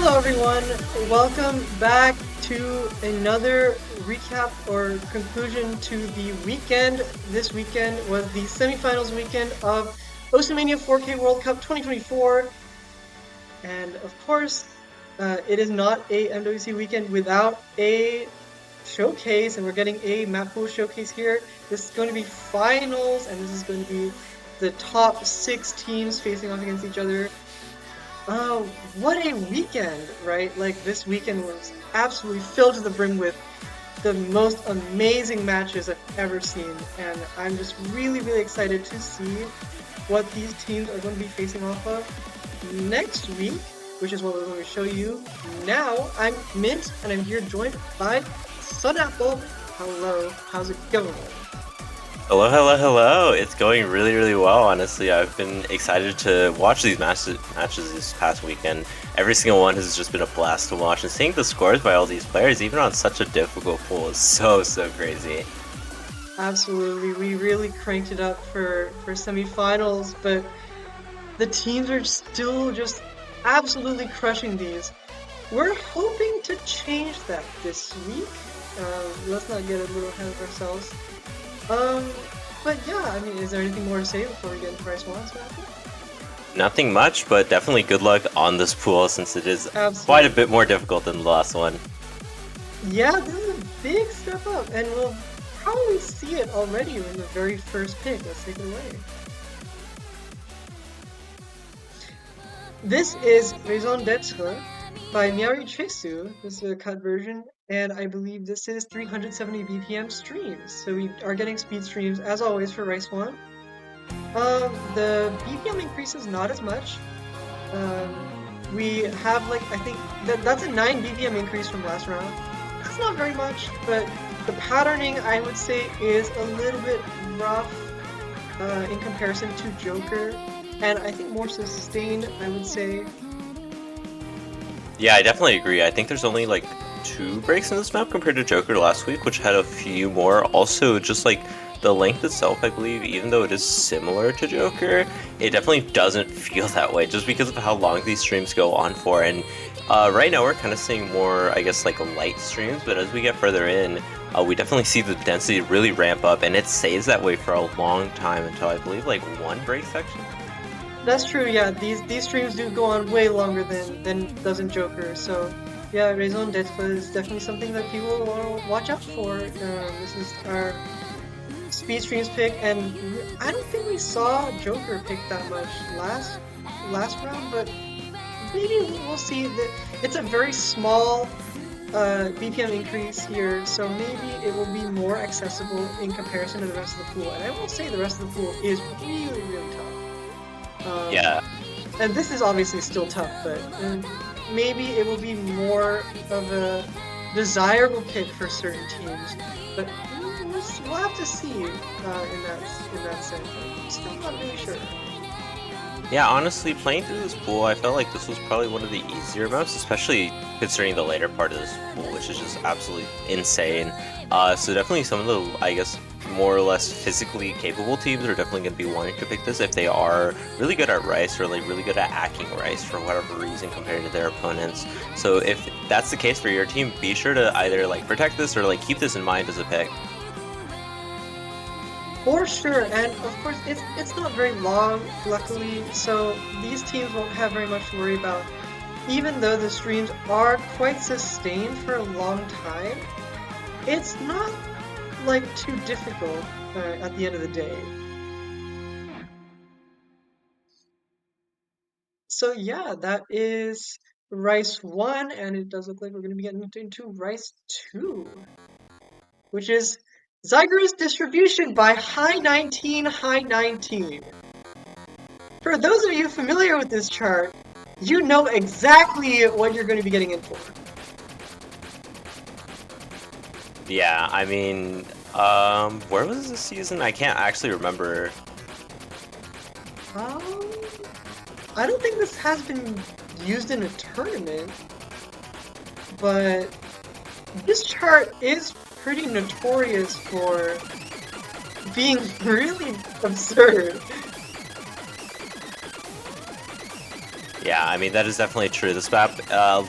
Hello everyone, welcome back to another recap or conclusion to the weekend. This weekend was the semifinals weekend of Mania 4K World Cup 2024. And of course, it is not a MWC weekend without a showcase, and we're getting a map pool showcase here. This is going to be finals, and this is going to be the top 6 teams facing off against each other. What a weekend, right? Like, this weekend was absolutely filled to the brim with the most amazing matches I've ever seen, and I'm just really excited to see what these teams are going to be facing off of next week, which is what we're going to show you now. I'm Mint, and I'm here joined by Sunapple. Hello, how's it going? Hello. It's going really well, honestly. I've been excited to watch these matches this past weekend. Every single one has just been a blast to watch, and seeing the scores by all these players, even on such a difficult pool, is so crazy. Absolutely, we really cranked it up for semifinals, but the teams are still just absolutely crushing these. We're hoping to change that this week. Let's not get a little ahead of ourselves. But yeah, I mean, is there anything more to say before we get into Rice One? Nothing much, but definitely good luck on this pool since it is quite a bit more difficult than the last one. Yeah, this is a big step up, and we'll probably see it already in the very first pick. Let's take it away. This is Raison d'être by Miari Chesu. This is a cut version, and I believe this is 370 BPM streams. So we are getting speed streams as always for Rice 1. The BPM increase is not as much. We have I think that's a 9 BPM increase from last round. That's not very much, but the patterning I would say is a little bit rough in comparison to Joker, and I think more sustained, I would say. Yeah, I definitely agree. I think there's only 2 breaks in this map compared to Joker last week, which had a few more. Also, just the length itself, I believe, even though it is similar to Joker, it definitely doesn't feel that way just because of how long these streams go on for. And right now we're kind of seeing more, I guess, light streams, but as we get further in, we definitely see the density really ramp up, and it stays that way for a long time until I believe 1 break section. That's true, yeah. These streams do go on way longer than doesn't Joker, so yeah, Raison d'être is definitely something that people want to watch out for. This is our speed streams pick, and I don't think we saw Joker pick that much last round, but maybe we'll see. That it's a very small BPM increase here, so maybe it will be more accessible in comparison to the rest of the pool. And I will say the rest of the pool is really tough. Yeah. And this is obviously still tough, but maybe it will be more of a desirable pick for certain teams. But we'll have to see in that sense. I'm still not really sure. Yeah, honestly, playing through this pool, I felt like this was probably one of the easier maps, especially considering the later part of this pool, which is just absolutely insane. So definitely some of the, I guess, more or less physically capable teams are definitely going to be wanting to pick this if they are really good at Rice or really good at hacking Rice for whatever reason compared to their opponents. So if that's the case for your team, be sure to either protect this or keep this in mind as a pick. For sure, and of course it's not very long, luckily, so these teams won't have very much to worry about. Even though the streams are quite sustained for a long time, it's not too difficult at the end of the day. So yeah, that is Rice 1, and it does look like we're going to be getting into Rice 2, which is Zygerus Distribution by High 19. For those of you familiar with this chart, you know exactly what you're going to be getting in for. Yeah, I mean, where was this season? I can't actually remember. I don't think this has been used in a tournament, but this chart is pretty notorious for being really absurd. Yeah, I mean, that is definitely true. This map,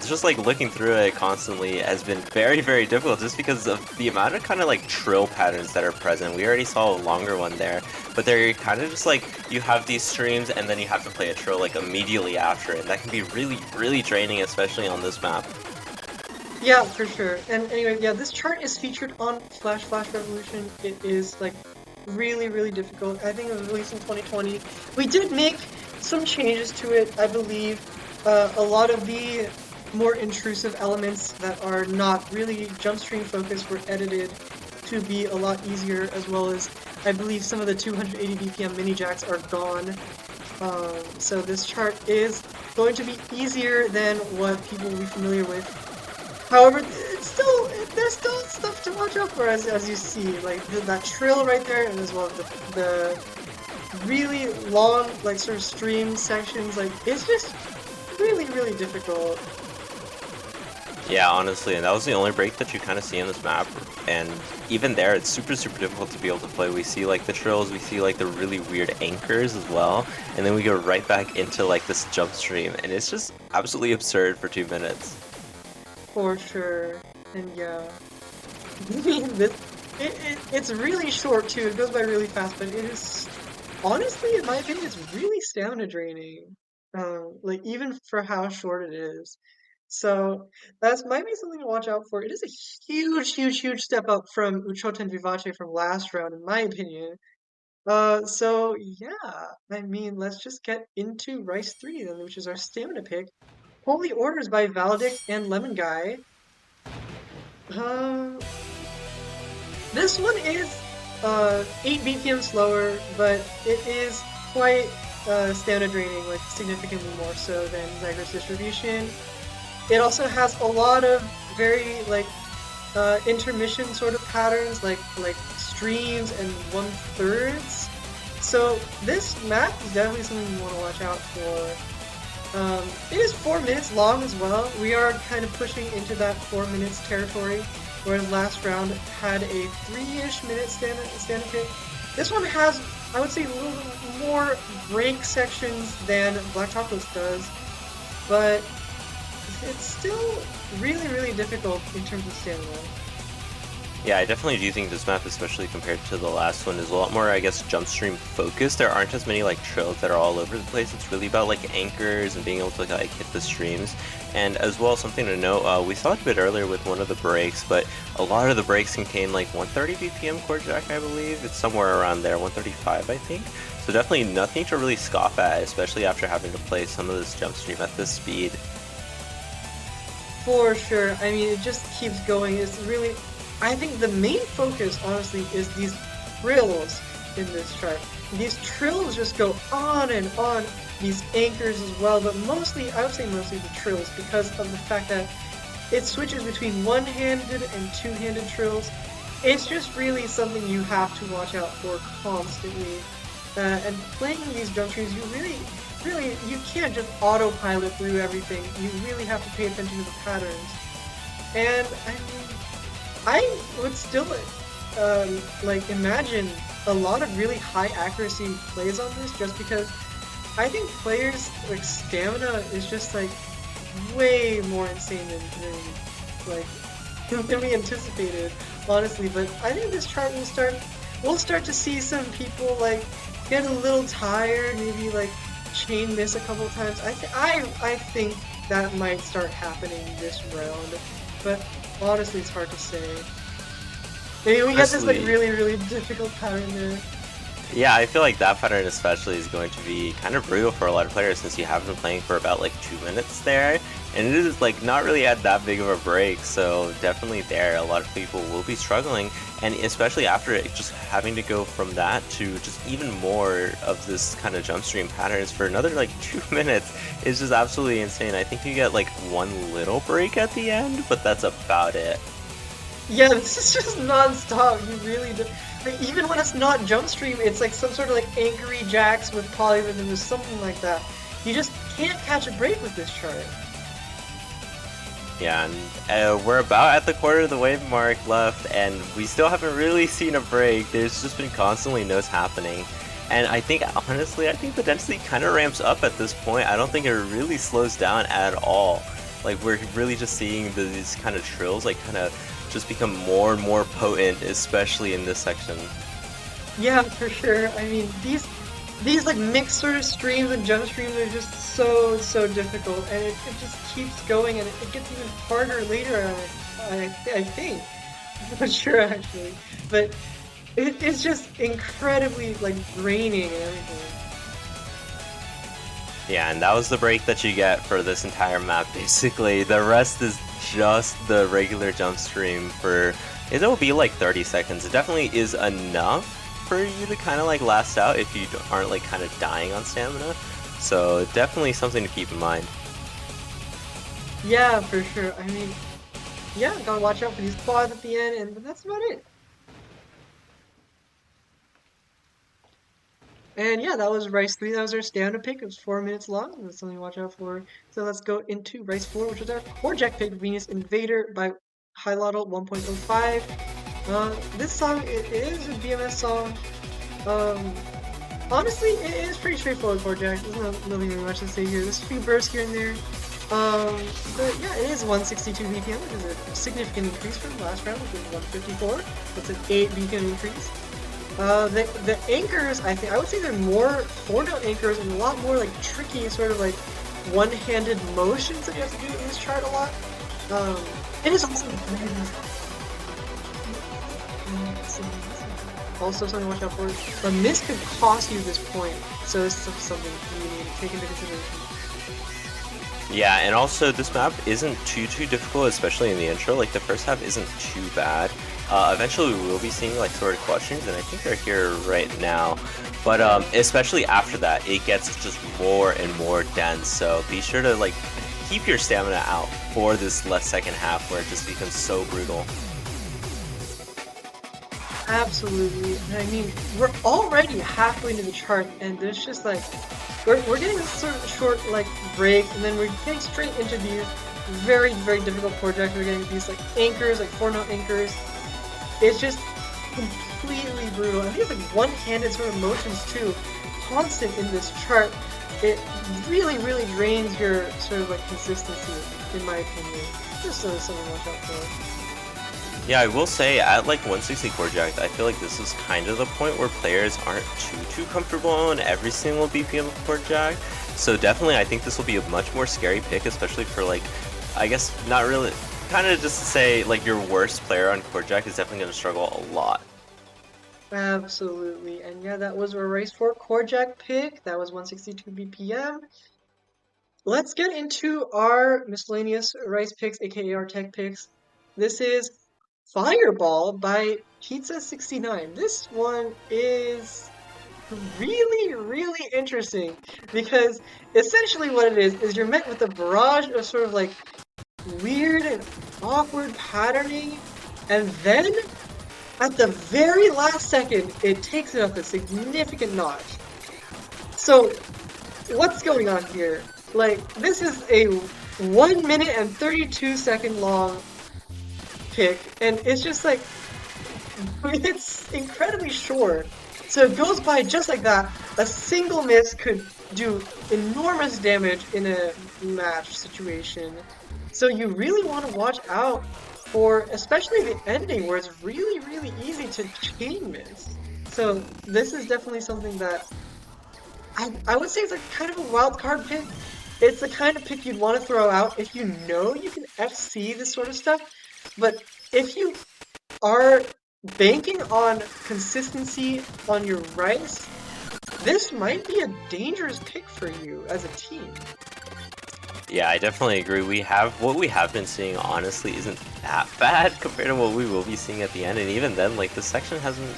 just like looking through it constantly has been very, very difficult just because of the amount of kind of like trill patterns that are present. We already saw a longer one there, but they're kind of just like you have these streams and then you have to play a trill like immediately after it. And that can be really, really draining, especially on this map. Yeah, for sure. And anyway, yeah, this chart is featured on Flash Revolution. It is like really, really difficult. I think it was released in 2020. We did make some changes to it, I believe. A lot of the more intrusive elements that are not really jump stream focused were edited to be a lot easier, as well as I believe some of the 280 BPM mini jacks are gone. So this chart is going to be easier than what people will be familiar with. However, there's still stuff to watch out for as you see, like that trill right there, and as well the really long like sort of stream sections. Like it's just really really difficult. Yeah, honestly, and that was the only break that you kind of see in this map, and even there, it's super, super difficult to be able to play. We see like the trills, we see like the really weird anchors as well, and then we go right back into like this jump stream, and it's just absolutely absurd for 2 minutes. For sure. And yeah, I mean, it's really short too. It goes by really fast, but it is honestly, in my opinion, it's really stamina draining. Like even for how short it is. So that's might be something to watch out for. It is a huge, huge, huge step up from Uchoten Vivace from last round, in my opinion. So yeah, I mean, let's just get into Rice 3 then, which is our stamina pick. Holy Orders by Valdict and Lemon Guy. Um, this one is 8 BPM slower, but it is quite stamina draining, like significantly more so than Zyger's Distribution. It also has a lot of very like intermission sort of patterns, like streams and 1/3s. So this map is definitely something you want to watch out for. It is 4 minutes long as well. We are kind of pushing into that 4 minutes territory, whereas last round had a 3-ish minute standard pick. This one has, I would say, a little bit more break sections than Black Chocolates does, but it's still really, really difficult in terms of stamina. Yeah, I definitely do think this map, especially compared to the last one, is a lot more, I guess, jump stream focused. There aren't as many like trills that are all over the place. It's really about like anchors and being able to like hit the streams. And as well, something to note, we saw it a bit earlier with one of the breaks, but a lot of the breaks contain like 130 BPM chord jack, I believe. It's somewhere around there, 135, I think. So definitely nothing to really scoff at, especially after having to play some of this jump stream at this speed. For sure. I mean, it just keeps going. It's really, I think the main focus, honestly, is these trills in this chart. These trills just go on and on. These anchors as well, but mostly, I would say mostly the trills because of the fact that it switches between one-handed and two-handed trills. It's just really something you have to watch out for constantly. And playing these jump streams, you really, you can't just autopilot through everything. You really have to pay attention to the patterns. And I mean, I would still like imagine a lot of really high accuracy plays on this, just because I think players like stamina is just like way more insane than like than we anticipated, honestly. But I think this chart we'll start to see some people like get a little tired, maybe like chain miss a couple times. I think that might start happening this round, but honestly, it's hard to say. Maybe we get this like Honestly, really really difficult pattern there. yeah, I feel like that pattern especially is going to be kind of brutal for a lot of players since you have been playing for about like 2 minutes there, and it is like not really at that big of a break, so definitely there, a lot of people will be struggling, and especially after it, just having to go from that to just even more of this kind of jump stream patterns for another like 2 minutes is just absolutely insane. I think you get like one little break at the end, but that's about it. Yeah, this is just non-stop. You really do. Like, even when it's not jump stream, it's like some sort of like anchory jacks with polyrhythm or something like that. You just can't catch a break with this chart. Yeah, and we're about at the quarter of the way mark left, and we still haven't really seen a break. There's just been constantly no's happening. And I think, honestly, I think the density kind of ramps up at this point. I don't think it really slows down at all. Like, we're really just seeing these kind of trills, like, kind of just become more and more potent, especially in this section. Yeah, for sure. I mean, these like mixed sort of streams and jump streams are just so difficult, and it just keeps going, and it gets even harder later. I think I'm not sure actually, but it's just incredibly like draining and everything. Yeah, and that was the break that you get for this entire map, basically. The rest is just the regular jump stream for, it'll be like 30 seconds. It definitely is enough for you to kind of like last out if you aren't like kind of dying on stamina. So definitely something to keep in mind. Yeah, for sure. I mean, yeah, gotta watch out for these quads at the end, and but that's about it. And yeah, that was Rice 3. That was our stand-up pick. It was 4 minutes long. That's something to watch out for. So let's go into Rice 4, which is our core jack pick, Venus Invader by High Lotto 1.05. This song it is a BMS song. Um, Honestly, it is pretty straightforward chord jack. There's nothing really much to say here. There's a few bursts here and there. But yeah, it is 162 BPM, which is a significant increase from last round, which was 154. That's an 8 BPM increase. The anchors, I would say they're more four-note anchors and a lot more like tricky, sort of like one-handed motions that you have to do in this chart a lot. Um, it is also something to watch out for. A miss could cost you this point, so this is something you need to take into consideration. Yeah, and also this map isn't too difficult, especially in the intro. Like the first half isn't too bad. Eventually we will be seeing like sort of questions, and I think they're here right now. But especially after that, it gets just more and more dense. So be sure to like keep your stamina out for this last second half where it just becomes so brutal. Absolutely. I mean, we're already halfway into the chart, and there's just like we're getting this sort of short like break, and then we're getting straight into these very difficult projects. We're getting these like anchors, like four-note anchors. It's just completely brutal. And these like one-handed sort of motions too, constant in this chart. It really drains your sort of like consistency, in my opinion. Just something to watch out for. Yeah, I will say at like 160 core jack, I feel like this is kind of the point where players aren't too comfortable on every single BPM of core jack. So definitely, I think this will be a much more scary pick, especially for like, I guess not really, kind of just to say like your worst player on core jack is definitely going to struggle a lot. Absolutely. And yeah, that was our race for core jack pick. That was 162 BPM. Let's get into our miscellaneous rice picks, aka our tech picks. This is Fireball by Pizza69. This one is really interesting because essentially what it is you're met with a barrage of sort of like weird and awkward patterning, and then at the very last second, it takes it up a significant notch. So what's going on here? Like, this is a 1 minute and 32-second long pick, and it's just like, it's incredibly short. So it goes by just like that. A single miss could do enormous damage in a match situation. So you really want to watch out for, especially the ending, where it's really easy to chain miss. So this is definitely something that I would say it's a kind of a wild card pick. It's the kind of pick you'd want to throw out if you know you can FC this sort of stuff. But if you are banking on consistency on your rice, this might be a dangerous pick for you as a team. Yeah, I definitely agree. What we have been seeing honestly isn't that bad compared to what we will be seeing at the end, and even then, like the section hasn't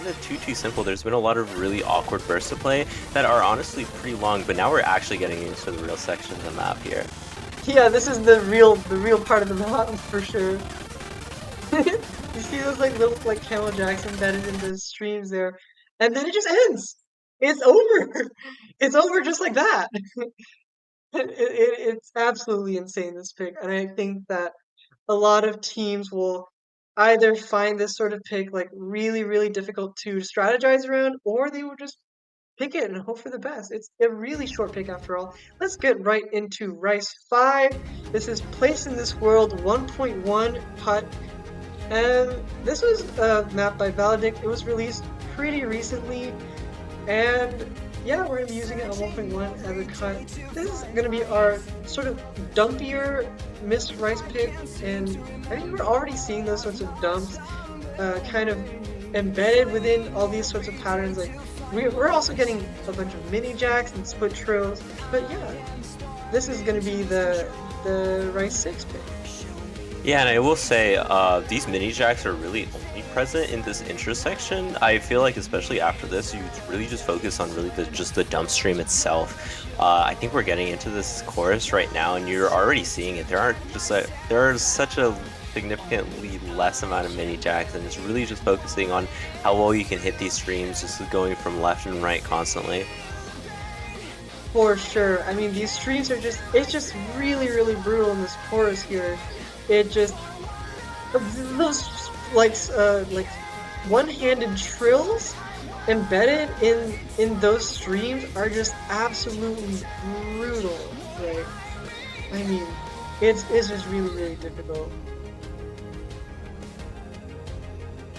been too simple. There's been a lot of really awkward bursts to play that are honestly pretty long, but now we're actually getting into the real section of the map here. Yeah, this is the real part of the map for sure. You see those like little like camel jacks embedded in the streams there, and then it just ends. It's over. It's over just like that. It's absolutely insane, this pick, and I think that a lot of teams will either find this sort of pick like really difficult to strategize around, or they will just pick it and hope for the best. It's a really short pick after all. Let's get right into Rice 5. This is Place in This World 1.1 Putt. And this was a map by Valedict. It was released pretty recently. And yeah, we're going to be using it on 1.1 as a cut. This is going to be our sort of dumpier missed rice pick. And I think we're already seeing those sorts of dumps kind of embedded within all these sorts of patterns. Like we're also getting a bunch of mini jacks and split trills. But yeah, this is going to be the rice 6 pick. Yeah, and I will say, these mini jacks are really only present in this intro section. I feel like, especially after this, you really just focus on really just the dump stream itself. I think we're getting into this chorus right now, and you're already seeing it. There's such a significantly less amount of mini jacks, and it's really just focusing on how well you can hit these streams, just going from left and right constantly. For sure. I mean, these streams are it's just really, really brutal in this chorus here. It just, those like one-handed trills embedded in those streams are just absolutely brutal, right? I mean, it's just really, really difficult.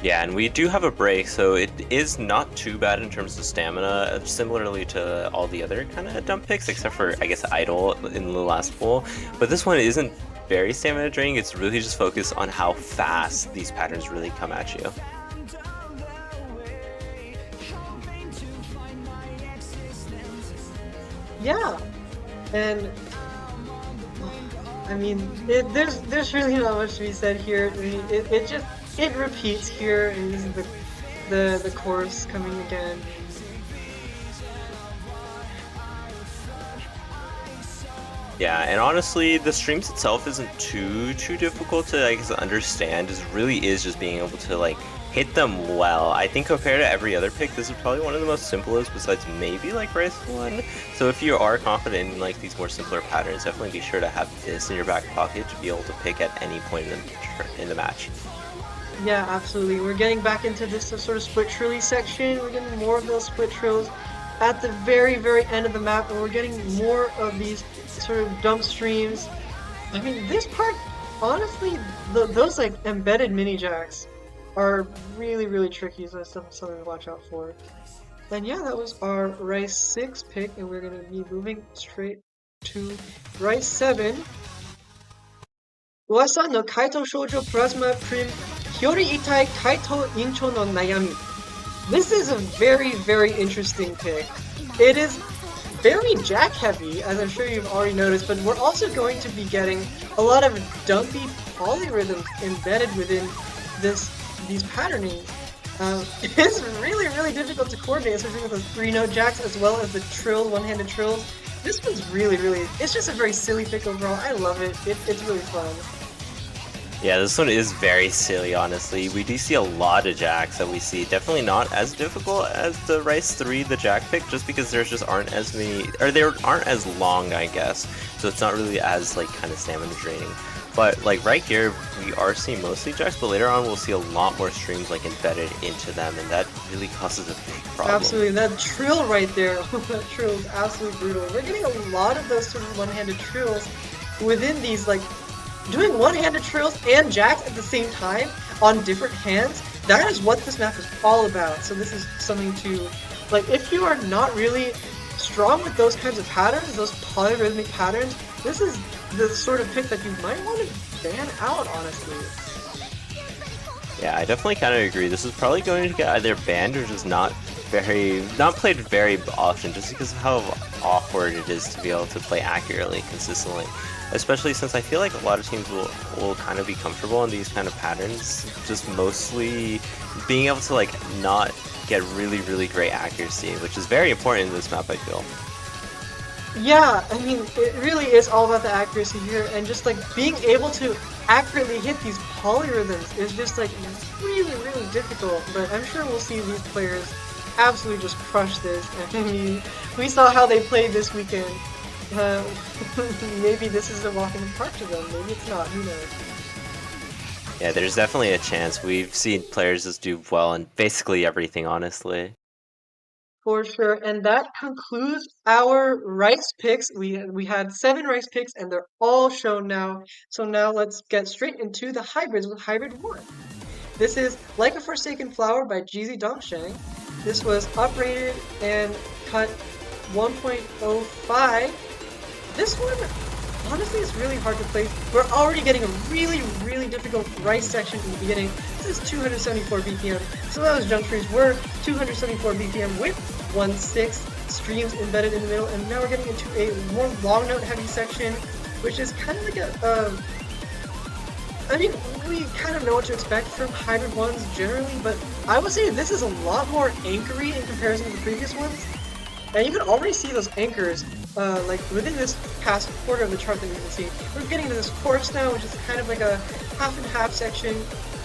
Yeah, and we do have a break, so it is not too bad in terms of stamina, similarly to all the other kind of dump picks, except for, I guess, Idol in the last pool. But this one isn't very stamina draining, it's really just focused on how fast these patterns really come at you. Yeah, and I mean, there's really not much to be said here. I mean, it repeats here, and this is the chorus coming again. Yeah, and honestly, the streams itself isn't too difficult to, I guess, understand. It really is just being able to like hit them well. I think compared to every other pick, this is probably one of the most simplest, besides maybe like Rice 1. So if you are confident in like these more simpler patterns, definitely be sure to have this in your back pocket to be able to pick at any point in the match. Yeah, absolutely. We're getting back into this sort of split trilly section. We're getting more of those split trills at the very, very end of the map, and we're getting more of these sort of dump streams. I mean, this part, honestly, those like embedded mini jacks are really, really tricky, so that's definitely something to watch out for. And yeah, that was our Rice 6 pick, and we're going to be moving straight to Rice 7. Uasa no Kaito Shoujo Plasma Prim Hyori Itai Kaito Incho no Nayami. This is a very, very interesting pick. It is very jack heavy, as I'm sure you've already noticed, but we're also going to be getting a lot of dumpy polyrhythms embedded within these patternings. It's really, really difficult to coordinate, especially with those 3-note jacks as well as the trill, one-handed trills. This one's really, it's just a very silly pick overall. I love it. It's really fun. Yeah, this one is very silly, honestly. We do see a lot of jacks that we see. Definitely not as difficult as the Rice 3, the jack pick, just because there just aren't as many, or they aren't as long, I guess. So it's not really as, like, kind of stamina draining. But, like, right here, we are seeing mostly jacks, but later on we'll see a lot more streams, like, embedded into them, and that really causes a big problem. Absolutely, that trill right there, that trill is absolutely brutal. We're getting a lot of those sort of one-handed trills within these, like, doing one-handed trills and jacks at the same time on different hands. That is what this map is all about. So this is something to, like, if you are not really strong with those kinds of patterns, those polyrhythmic patterns, this is the sort of pick that you might want to ban out, honestly. Yeah, I definitely kind of agree. This is probably going to get either banned or just not played very often, just because of how awkward it is to be able to play accurately, consistently. Especially since I feel like a lot of teams will kind of be comfortable in these kind of patterns, just mostly being able to like not get really great accuracy, which is very important in this map, I feel. Yeah, I mean, it really is all about the accuracy here, and just like being able to accurately hit these polyrhythms is just like really difficult. But I'm sure we'll see these players absolutely just crush this. I mean, we saw how they played this weekend. Maybe this is a walk in the park to them. Maybe it's not. Who knows? Yeah, there's definitely a chance. We've seen players just do well in basically everything, honestly. For sure. And that concludes our rice picks. We had 7 rice picks and they're all shown now. So now let's get straight into the hybrids with hybrid 1. This is Like a Forsaken Flower by Jeezy Dongsheng. This was uprated and cut 1.05. This one, honestly, is really hard to place. We're already getting a really, really difficult rice section in the beginning. This is 274 BPM. Some of those jump streams were 274 BPM with 1/6 streams embedded in the middle, and now we're getting into a more long note heavy section, which is kind of like I mean, we kind of know what to expect from hybrid ones generally, but I would say this is a lot more anchory in comparison to the previous ones. And you can already see those anchors, like within this past quarter of the chart that you can see. We're getting to this chorus now, which is kind of like a half and half section.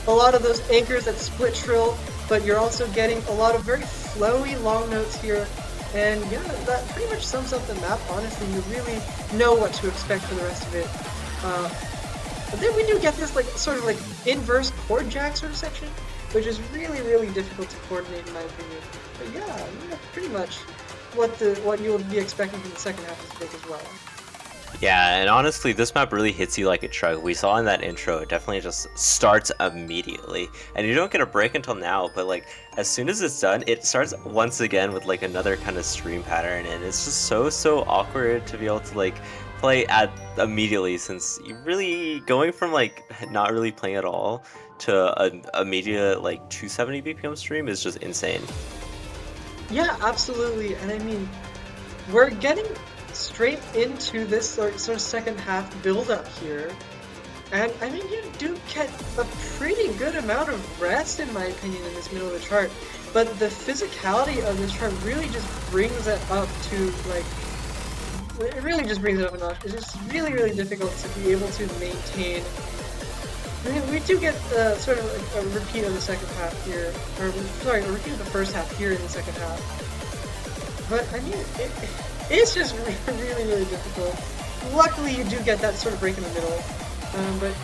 A lot of those anchors that split trill, but you're also getting a lot of very flowy long notes here. And yeah, that pretty much sums up the map. Honestly, you really know what to expect for the rest of it. But then we do get this like sort of like inverse chord jack sort of section, which is really, really difficult to coordinate in my opinion. But yeah, pretty much what you would be expecting from the second half of this pick as well. Yeah, and honestly, this map really hits you like a truck. We saw in that intro, it definitely just starts immediately. And you don't get a break until now, but like, as soon as it's done, it starts once again with like another kind of stream pattern, and it's just so awkward to be able to like play at immediately, since you're really going from like not really playing at all to an immediate like 270 BPM stream is just insane. Yeah, absolutely. And I mean, we're getting straight into this sort of second half build up here. And I mean, you do get a pretty good amount of rest, in my opinion, in this middle of the chart. But the physicality of this chart really just brings it up to, like, it really just brings it up a notch. It's just really, really difficult to be able to maintain. I mean, we do get sort of like a repeat of the second half here, or sorry, a repeat of the first half here in the second half. But I mean, it's just really, really difficult. Luckily, you do get that sort of break in the middle. But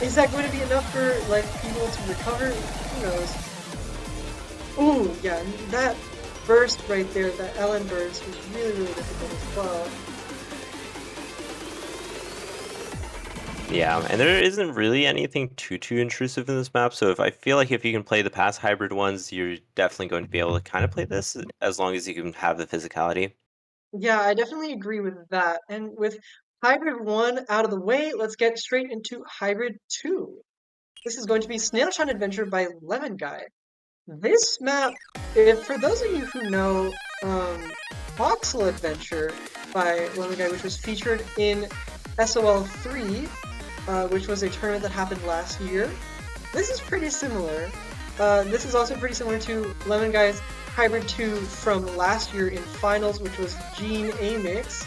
is that going to be enough for like people to recover? Who knows? Ooh, yeah, that burst right there, that LN burst, was really, really difficult as well. Yeah, and there isn't really anything too intrusive in this map, so if I feel like if you can play the past hybrid ones, you're definitely going to be able to kind of play this as long as you can have the physicality. Yeah, I definitely agree with that. And with Hybrid 1 out of the way, let's get straight into Hybrid 2. This is going to be Snail Shine Adventure by Lemon Guy. This map, if for those of you who know Voxel Adventure by Lemon Guy, which was featured in SOL 3, which was a tournament that happened last year, this is pretty similar. This is also pretty similar to Lemon Guy's Hybrid 2 from last year in finals, which was Gene A-Mix.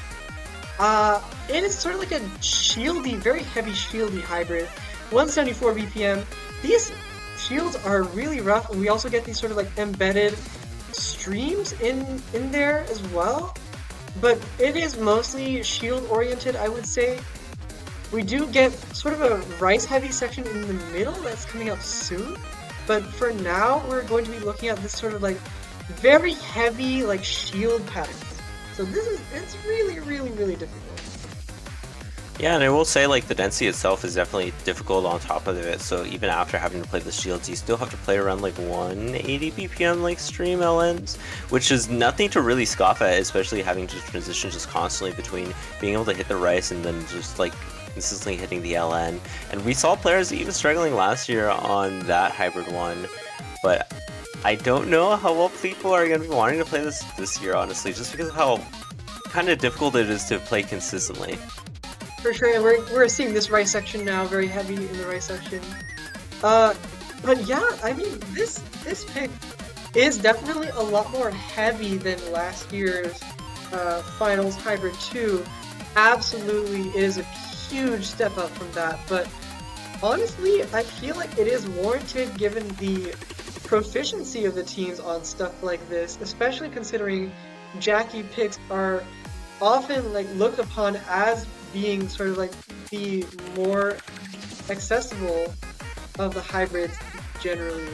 It is sort of like a shieldy, very heavy shieldy hybrid, 174 BPM. These shields are really rough, and we also get these sort of like embedded streams in there as well. But it is mostly shield oriented, I would say. We do get sort of a rice heavy section in the middle that's coming up soon. But for now, we're going to be looking at this sort of like very heavy like shield patterns. So it's really, really, really difficult. Yeah, and I will say, like, the density itself is definitely difficult on top of it, so even after having to play the shields, you still have to play around, like, 180 BPM, like, stream LNs, which is nothing to really scoff at, especially having to transition just constantly between being able to hit the rice and then just, like, consistently hitting the LN. And we saw players even struggling last year on that hybrid one, but I don't know how well people are going to be wanting to play this year, honestly, just because of how kind of difficult it is to play consistently. For sure, and we're seeing this rice section now, very heavy in the rice section. But yeah, I mean, this pick is definitely a lot more heavy than last year's finals hybrid 2. Absolutely is a huge step up from that, but honestly, I feel like it is warranted given the proficiency of the teams on stuff like this, especially considering Jackie picks are often like looked upon as being sort of like the more accessible of the hybrids generally.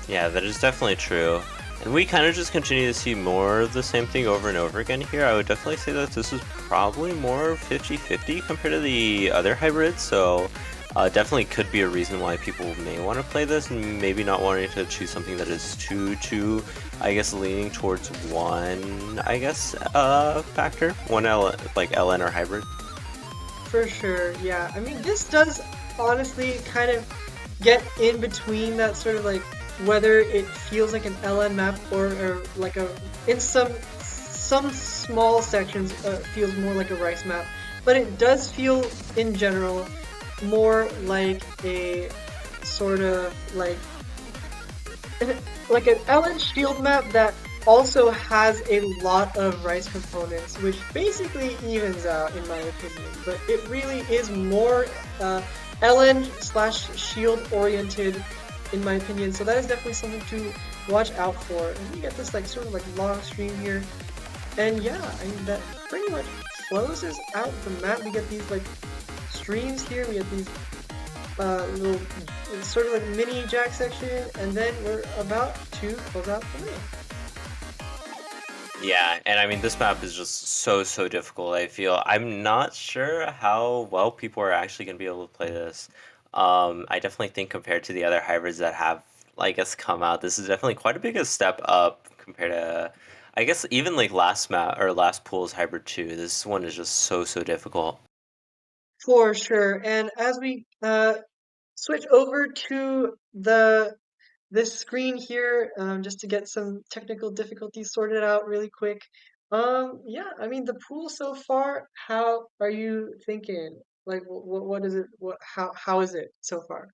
Yeah, that is definitely true. And we kind of just continue to see more of the same thing over and over again here. I would definitely say that this is probably more 50-50 compared to the other hybrids, so definitely could be a reason why people may want to play this and maybe not wanting to choose something that is too, I guess, leaning towards one, I guess, factor, one like LN or hybrid. For sure, yeah. I mean, this does honestly kind of get in between that sort of like whether it feels like an LN map or like a in some small sections feels more like a rice map, but it does feel in general more like a sort of like an LN shield map that also has a lot of rice components, which basically evens out in my opinion. But it really is more LN slash shield oriented in my opinion. So that is definitely something to watch out for. And we get this like sort of like long stream here. And yeah, I mean that pretty much closes out the map. We get these like streams here. We get these little sort of like mini jack section, and then we're about to close out the map. Yeah, and I mean this map is just so difficult. I feel I'm not sure how well people are actually going to be able to play this. I definitely think compared to the other hybrids that have, I guess, come out, this is definitely quite a big a step up compared to, I guess, even like last map or last pool's hybrid 2. This one is just so difficult. For sure. And as we switch over to the this screen here, just to get some technical difficulties sorted out really quick. Yeah, I mean the pool so far. How are you thinking? Like, what is it? What how is it so far?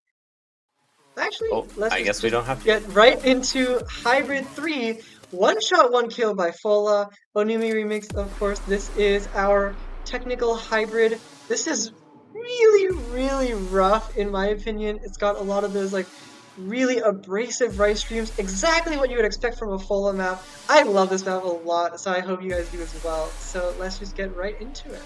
Actually, Oh, let's I guess we just don't have to. get right into Hybrid 3. One shot, one kill by Fola. Onumi Remix, of course. This is our technical hybrid. This is really rough, in my opinion. It's got a lot of those, like, really abrasive rice streams. Exactly what you would expect from a Fola map. I love this map a lot, so I hope you guys do as well. So let's just get right into it.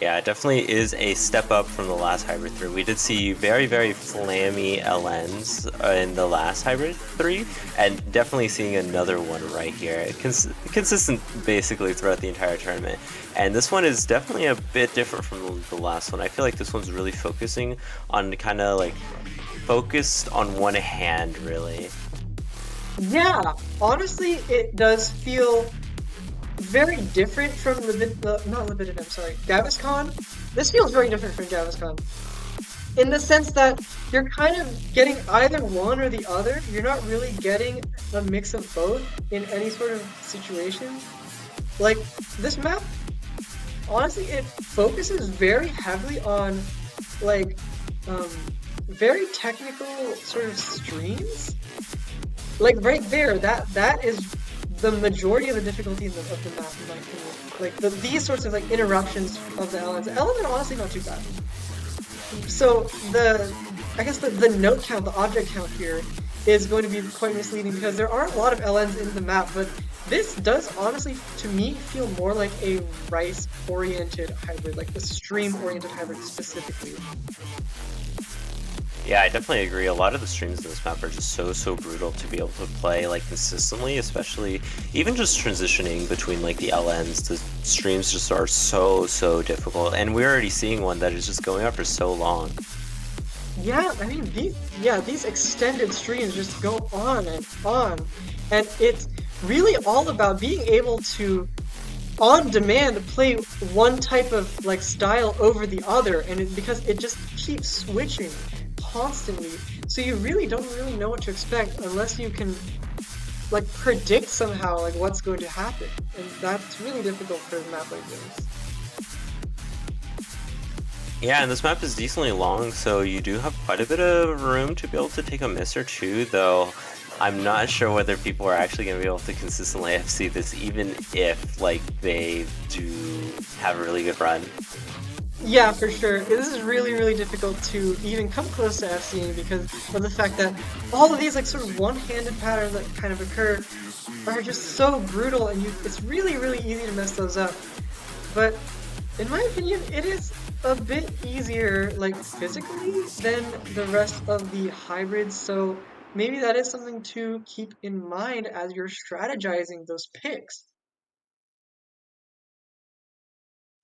Yeah, it definitely is a step up from the last Hybrid 3. We did see very flammy LNs in the last Hybrid 3, and definitely seeing another one right here. Consistent basically throughout the entire tournament. And this one is definitely a bit different from the last one. I feel like this one's really focusing on kind of like focused on one hand, really. Yeah, honestly, it does feel very different from not Limited, I'm sorry, Gaviscon. This feels very different from Gaviscon in the sense that you're kind of getting either one or the other. You're not really getting a mix of both in any sort of situation. Like this map, honestly, it focuses very heavily on like um, very technical sort of streams. Like right there, that is the majority of the difficulty of the map, in my opinion. Like these sorts of like interruptions of the elements. Element honestly not too bad. So I guess the note count, the object count here is going to be quite misleading because there are a lot of LNs in the map, but this does honestly, to me, feel more like a rice-oriented hybrid, like a stream-oriented hybrid specifically. Yeah, I definitely agree. A lot of the streams in this map are just so brutal to be able to play like consistently, especially even just transitioning between like the LNs. The streams just are so difficult, and we're already seeing one that is just going on for so long. Yeah, I mean these extended streams just go on, and it's really all about being able to on demand play one type of like style over the other, and because it just keeps switching constantly, so you really don't really know what to expect unless you can like predict somehow like what's going to happen, and that's really difficult for a map like this. Yeah, and this map is decently long, so you do have quite a bit of room to be able to take a miss or two, though I'm not sure whether people are actually going to be able to consistently FC this, even if like they do have a really good run. Yeah, for sure. This is really difficult to even come close to FCing because of the fact that all of these like sort of one-handed patterns that kind of occur are just so brutal, and it's really easy to mess those up. But in my opinion, it is a bit easier like physically than the rest of the hybrids. So maybe that is something to keep in mind as you're strategizing those picks.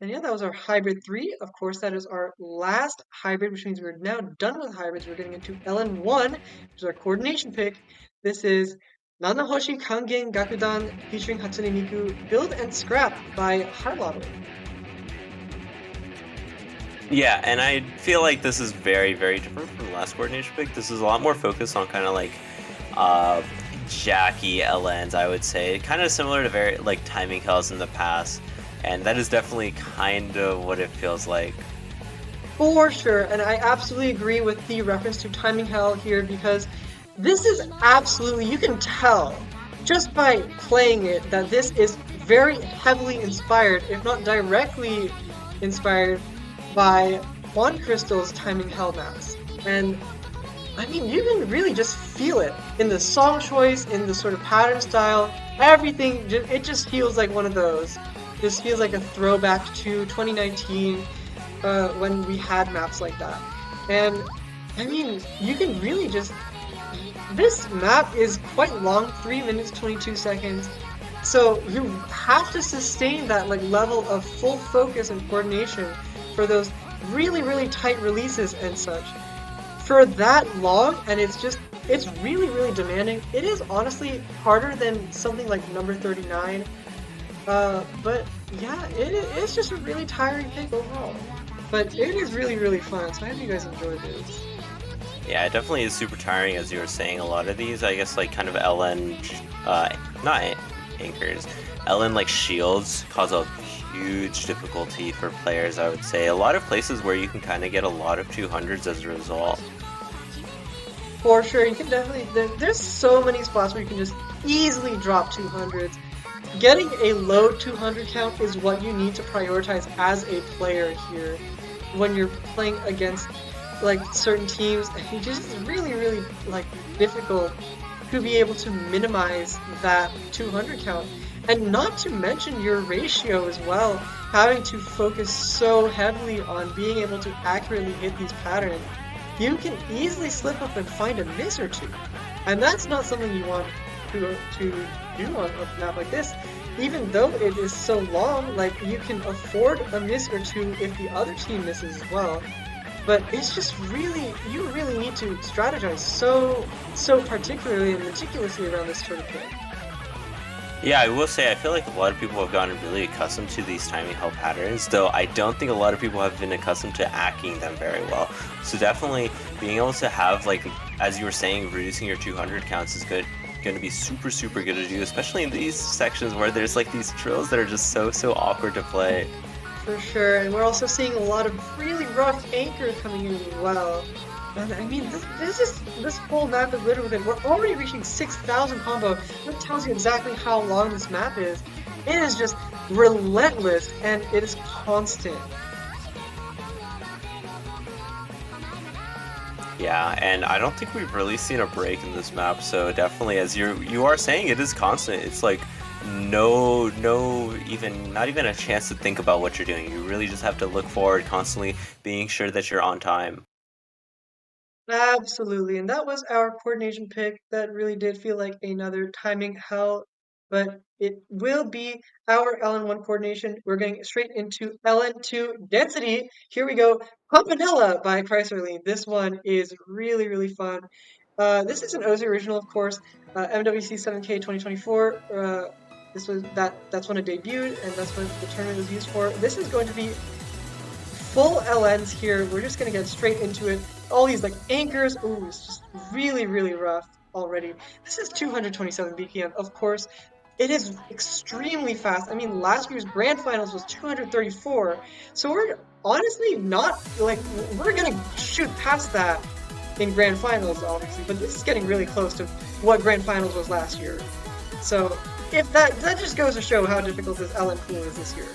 And yeah, that was our hybrid 3. Of course, that is our last hybrid, which means we're now done with hybrids. We're getting into LN1, which is our coordination pick. This is Nanahoshi Kangen Gakudan featuring Hatsune Miku, Build and Scrap by Heart Lottery. Yeah, and I feel like this is very, very different from the last coordination pick. This is a lot more focused on kind of like uh, Jackie LNs, I would say. Kind of similar to very like timing hells in the past. And that is definitely kind of what it feels like. For sure, and I absolutely agree with the reference to Timing Hell here because this is absolutely, you can tell just by playing it that this is very heavily inspired, if not directly inspired, by Juan Crystal's Timing Hell maps. And I mean, you can really just feel it in the song choice, in the sort of pattern style, everything, it just feels like one of those. This feels like a throwback to 2019 when we had maps like that. And I mean, you can really just. This map is quite long, 3 minutes 22 seconds. So you have to sustain that like level of full focus and coordination for those really, really tight releases and such. For that long, and it's really, really demanding. It is honestly harder than something like number 39. But yeah, it's just a really tiring pick overall. But it is really, really fun, so I hope you guys enjoyed this. Yeah, it definitely is super tiring, as you were saying. A lot of these, I guess, like kind of LN, not anchors, LN like shields cause a huge difficulty for players, I would say. A lot of places where you can kind of get a lot of 200s as a result. For sure, you can definitely, there's so many spots where you can just easily drop 200s. Getting a low 200 count is what you need to prioritize as a player here when you're playing against like certain teams. It's just really, really like difficult to be able to minimize that 200 count. And not to mention your ratio as well, having to focus so heavily on being able to accurately hit these patterns. You can easily slip up and find a miss or two. And that's not something you want to do on a map like this. Even though it is so long, like you can afford a miss or two if the other team misses as well. But it's just really, you really need to strategize so particularly and meticulously around this sort of thing. Yeah, I will say, I feel like a lot of people have gotten really accustomed to these timing hell patterns, though I don't think a lot of people have been accustomed to acting them very well. So definitely being able to have, like, as you were saying, reducing your 200 counts is going to be super, super good to do, especially in these sections where there's like these drills that are just so awkward to play. For sure, and we're also seeing a lot of really rough anchors coming in as well. And I mean, this whole map is littered with it. We're already reaching 6,000 combo. That tells you exactly how long this map is. It is just relentless, and it is constant. Yeah, and I don't think we've really seen a break in this map, so definitely, as you are saying, it is constant. It's like no even not even a chance to think about what you're doing. You really just have to look forward, constantly being sure that you're on time. Absolutely, and that was our coordination pick. That really did feel like another timing hell, but it will be our LN1 coordination. We're getting straight into LN2 density. Here we go. Pumpanella by Chrysler. This one is really, really fun. This is an OZ original, of course. MWC 7K 2024. This was that's when it debuted, and that's what the tournament was used for. This is going to be full LNs here. We're just gonna get straight into it. All these like anchors. Ooh, it's just really, really rough already. This is 227 BPM. Of course, it is extremely fast. I mean, last year's grand finals was 234. So we're honestly not like we're gonna shoot past that in grand finals, obviously. But this is getting really close to what grand finals was last year. So if that just goes to show how difficult this LN pool is this year.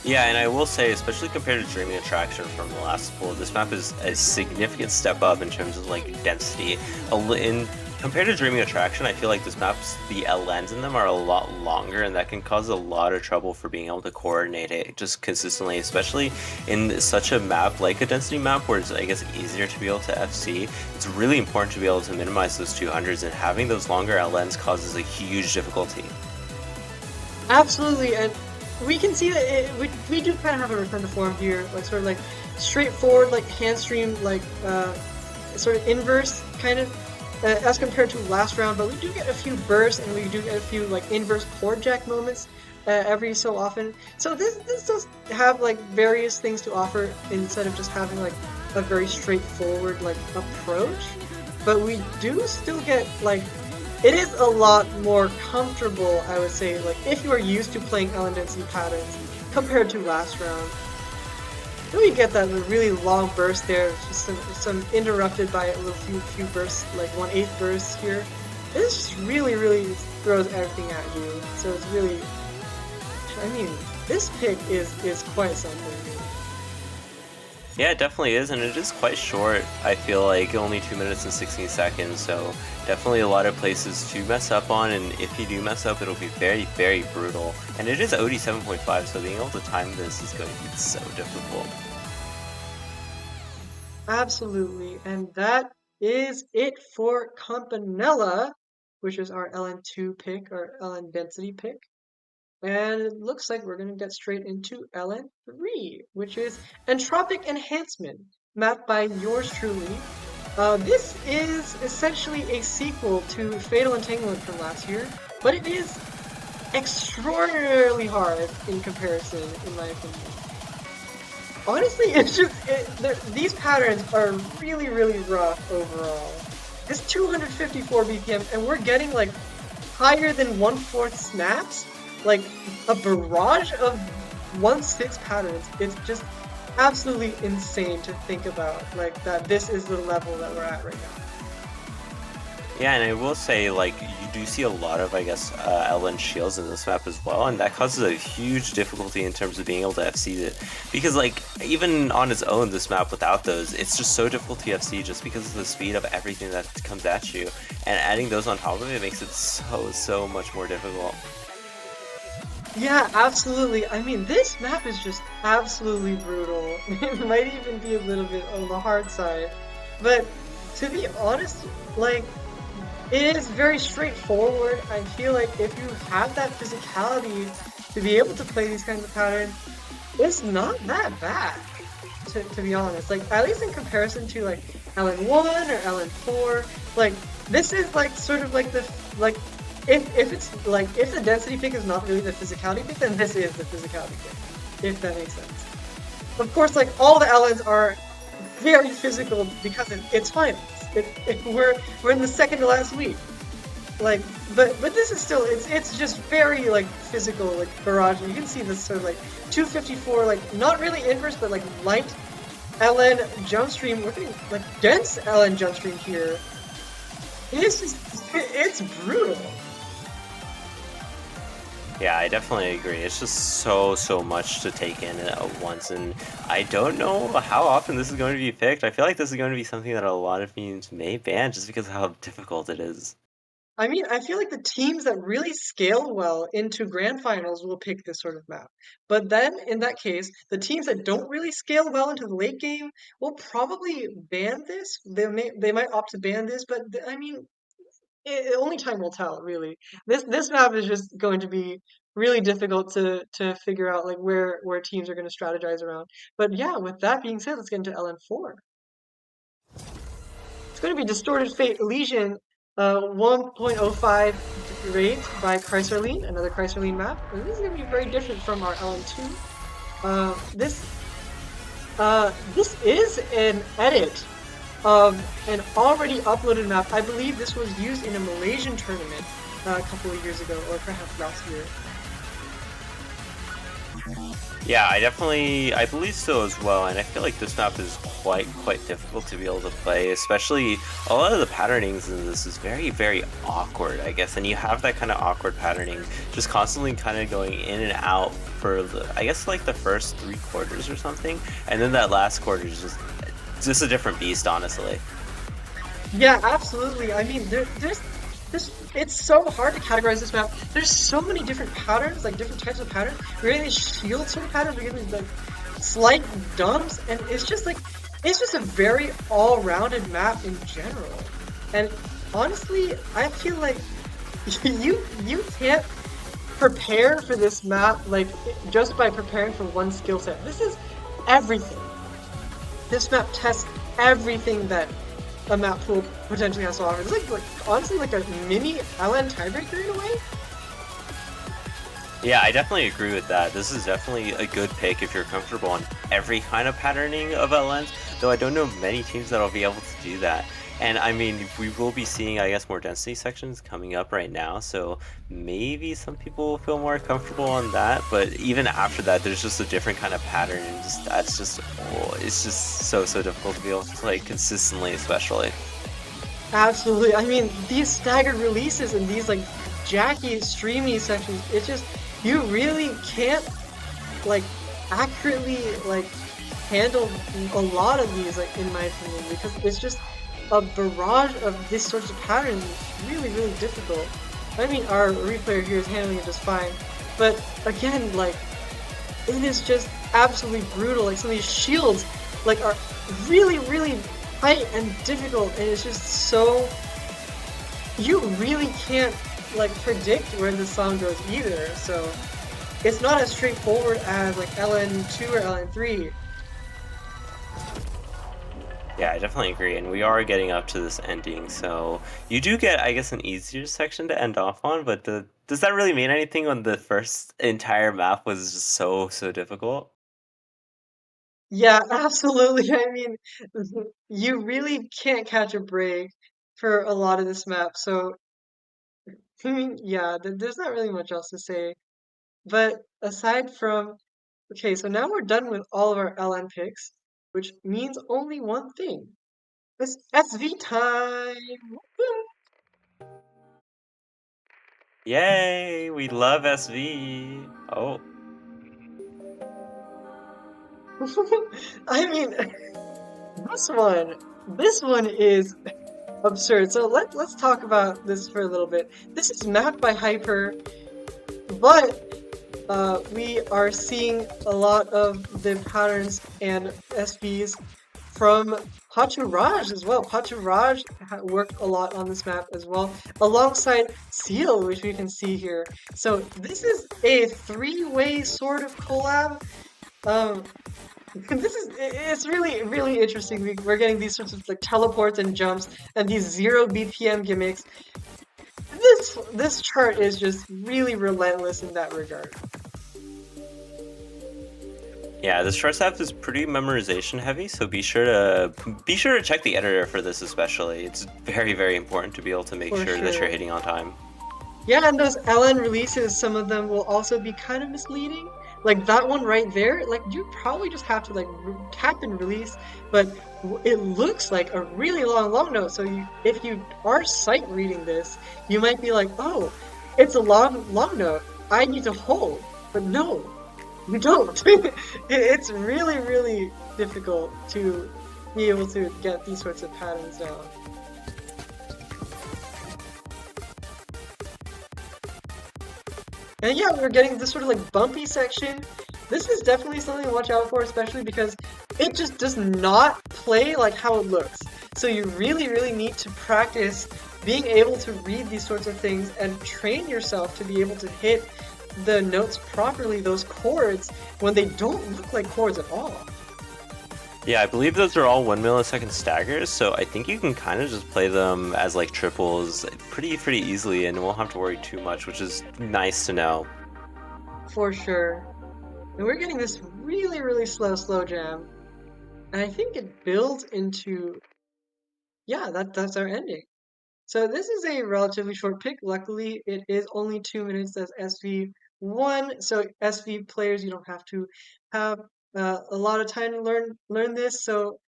Yeah, and I will say, especially compared to Dreaming Attraction from the last pool, this map is a significant step up in terms of like density. In Compared to Dreaming Attraction, I feel like this map's the LNs in them are a lot longer, and that can cause a lot of trouble for being able to coordinate it just consistently, especially in such a map like a density map where it's, I guess, easier to be able to FC. It's really important to be able to minimize those 200s, and having those longer LNs causes a huge difficulty. Absolutely, and we can see that we do kind of have a return to form here, like sort of like straightforward, like hand stream, like sort of inverse kind of as compared to last round. But we do get a few bursts, and we do get a few like inverse chord jack moments every so often. So this does have like various things to offer instead of just having like a very straightforward like approach. But we do still get like it is a lot more comfortable, I would say, like if you are used to playing Ellen density patterns compared to last round. Then we get that really long burst there, just some interrupted by a little few bursts, like 1/8 bursts here. This just really throws everything at you. So it's really, I mean, this pick is quite something. Yeah, it definitely is, and it is quite short. I feel like only 2 minutes and 16 seconds, so definitely a lot of places to mess up on, and if you do mess up, it'll be very brutal. And it is OD 7.5, so being able to time this is going to be so difficult. Absolutely, and that is it for Campanella, which is our LN2 pick, our LN density pick. And it looks like we're going to get straight into LN3, which is Entropic Enhancement, mapped by yours truly. This is essentially a sequel to Fatal Entanglement from last year, but it is extraordinarily hard in comparison, in my opinion. Honestly, it's just, these patterns are really rough overall. It's 254 BPM, and we're getting like higher than 1/4 snaps, like a barrage of 1/6 patterns. It's just absolutely insane to think about, like that this is the level that we're at right now. Yeah, and I will say, like, you do see a lot of, I guess, LN shields in this map as well, and that causes a huge difficulty in terms of being able to FC it. Because, like, even on its own, this map without those, it's just so difficult to FC just because of the speed of everything that comes at you. And adding those on top of it makes it so much more difficult. Yeah, absolutely. I mean, this map is just absolutely brutal. It might even be a little bit on the hard side. But to be honest, like, it is very straightforward. I feel like if you have that physicality to be able to play these kinds of patterns, it's not that bad, to be honest. Like, at least in comparison to, like, LN1 or LN4, like, this is, like, sort of like the, like, if it's, like, if the density pick is not really the physicality pick, then this is the physicality pick, if that makes sense. Of course, like, all the LNs are very physical because it's finals. We're in the second to last week, like, but this is still it's just very like physical, like barrage. You can see this sort of like 254, like not really inverse, but like light LN jump stream. We're getting like dense LN jump stream here. It's brutal. Yeah, I definitely agree. It's just so much to take in at once, and I don't know how often this is going to be picked. I feel like this is going to be something that a lot of teams may ban just because of how difficult it is. I mean, I feel like the teams that really scale well into grand finals will pick this sort of map. But then, in that case, the teams that don't really scale well into the late game will probably ban this. They might opt to ban this, but I mean, only time will tell, really. This map is just going to be really difficult to figure out like where teams are going to strategize around. But yeah, with that being said, let's get into LN4. It's going to be Distorted Fate Elysian 1.05 rate by Chrysaline, another Chrysaline map. And this is going to be very different from our LN2. This is an edit of an already uploaded map. I believe this was used in a Malaysian tournament a couple of years ago, or perhaps last year. Yeah, I believe so as well, and I feel like this map is quite difficult to be able to play, especially a lot of the patternings in this is very awkward, I guess, and you have that kind of awkward patterning just constantly kind of going in and out for I guess like the first 3 quarters or something, and then that last quarter is just a different beast, honestly. Yeah, absolutely. I mean, there's it's so hard to categorize this map. There's so many different patterns, like different types of patterns. We're getting these shield sort of patterns. We're getting these like slight dumps, and it's just a very all-rounded map in general. And honestly, I feel like you can't prepare for this map like just by preparing for one skill set. This is everything. This map tests everything that a map pool potentially has to offer. It's like honestly like a mini LN tiebreaker in a way. Yeah, I definitely agree with that. This is definitely a good pick if you're comfortable on every kind of patterning of LNs, though I don't know many teams that'll be able to do that. And I mean, we will be seeing, I guess, more density sections coming up right now, so maybe some people will feel more comfortable on that, but even after that, there's just a different kind of pattern, and just that's just, oh, it's just so difficult to be able to play consistently, especially. Absolutely. I mean, these staggered releases and these like jacky, streamy sections, it's just you really can't like accurately like handle a lot of these like in my opinion because it's just a barrage of these sorts of patterns. It's really, really difficult. I mean, our replayer here is handling it just fine, but again, like it is just absolutely brutal. Like some of these shields, like are really, really tight and difficult, and it's just so you really can't like predict where the song goes either. So it's not as straightforward as like LN2 or LN3. Yeah, I definitely agree, and we are getting up to this ending, so you do get, I guess, an easier section to end off on, but does that really mean anything when the first entire map was just so difficult? Yeah, absolutely. I mean, you really can't catch a break for a lot of this map. So, yeah, there's not really much else to say. But aside from, okay, so now we're done with all of our LN picks, which means only one thing. It's SV time. Yay, we love SV. Oh, I mean, this one is absurd. So let's talk about this for a little bit. This is mapped by Hyper, but we are seeing a lot of the patterns and SBs from Pacharaj as well. Pacharaj worked a lot on this map as well, alongside Seal, which we can see here. So this is a three-way sort of collab. Um, it's really really interesting. We're getting these sorts of like teleports and jumps and these zero BPM gimmicks. This chart is just really relentless in that regard. yeah, this first half is pretty memorization heavy, so be sure to check the editor for this especially. It's very important to be able to make For sure that you're sure. hitting on time. Yeah, and those LN releases, some of them will also be kind of misleading. Like that one right there, like you probably just have to like tap and release, but it looks like a really long note. So if you are sight reading this, you might be like, oh, it's a long note. I need to hold. But no, you don't. It's really, really difficult to be able to get these sorts of patterns down. And yeah, we're getting this sort of like bumpy section. This is definitely something to watch out for, especially because it just does not play like how it looks. So you really, really need to practice being able to read these sorts of things and train yourself to be able to hit the notes properly, those chords, when they don't look like chords at all. Yeah, I believe those are all 1 millisecond staggers, so I think you can kind of just play them as like triples pretty easily and won't have to worry too much, which is nice to know. For sure. And we're getting this really, really slow jam. And I think it builds into, yeah, that's our ending. So this is a relatively short pick. Luckily, it is only 2 minutes as SV1. So SV players, you don't have to have a lot of time to learn this. So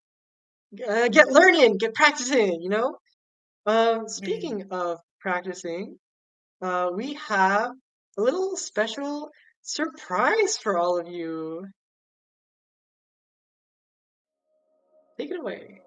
get learning, get practicing. Speaking of practicing, we have a little special surprise for all of you. Take it away.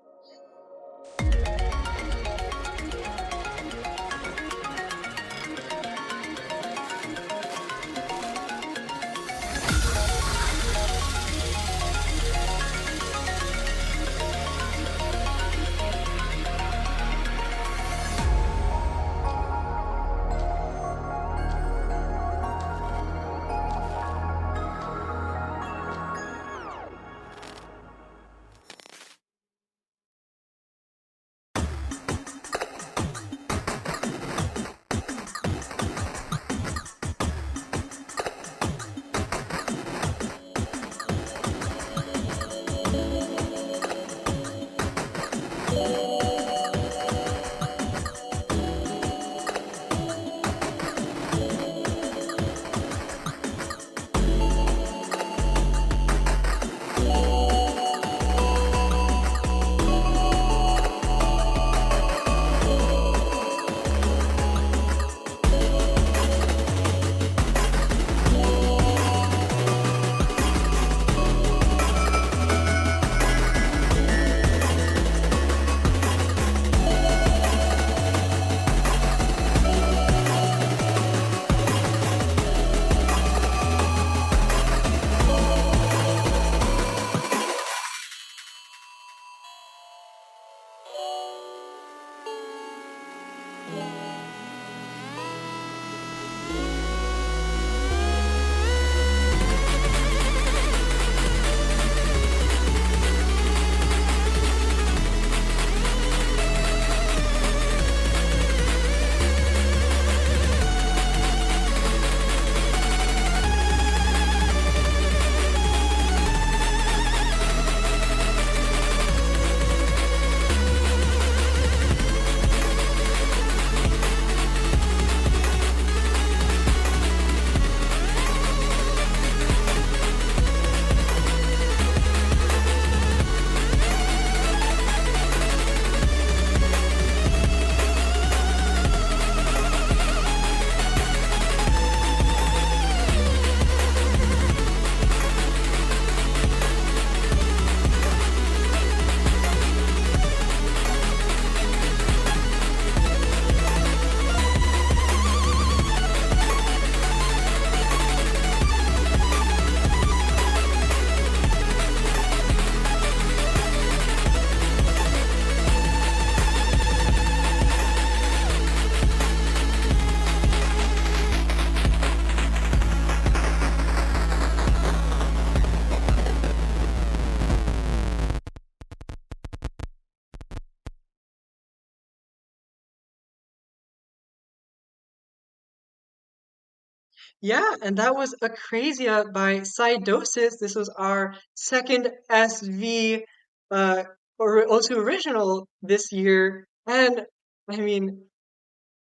Yeah, and that was Acrasia by Cydosis. This was our second SV or also original this year. And I mean,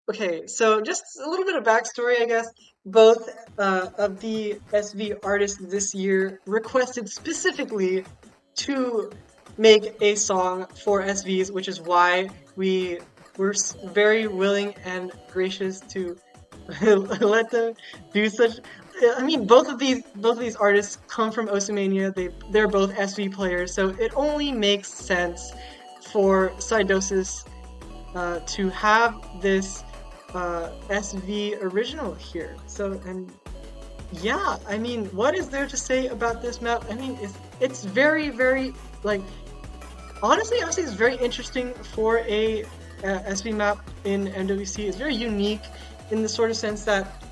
okay, so just a little bit of backstory, I guess. Both of the SV artists this year requested specifically to make a song for SVs, which is why we were very willing and gracious to let them do such. I mean, both of these artists come from Osimania. They're both SV players, so it only makes sense for Cydosis to have this SV original here. So, and yeah, I mean, what is there to say about this map? I mean, it's very, very like honestly, it's very interesting for a SV map in MWC. It's very unique in the sort of sense that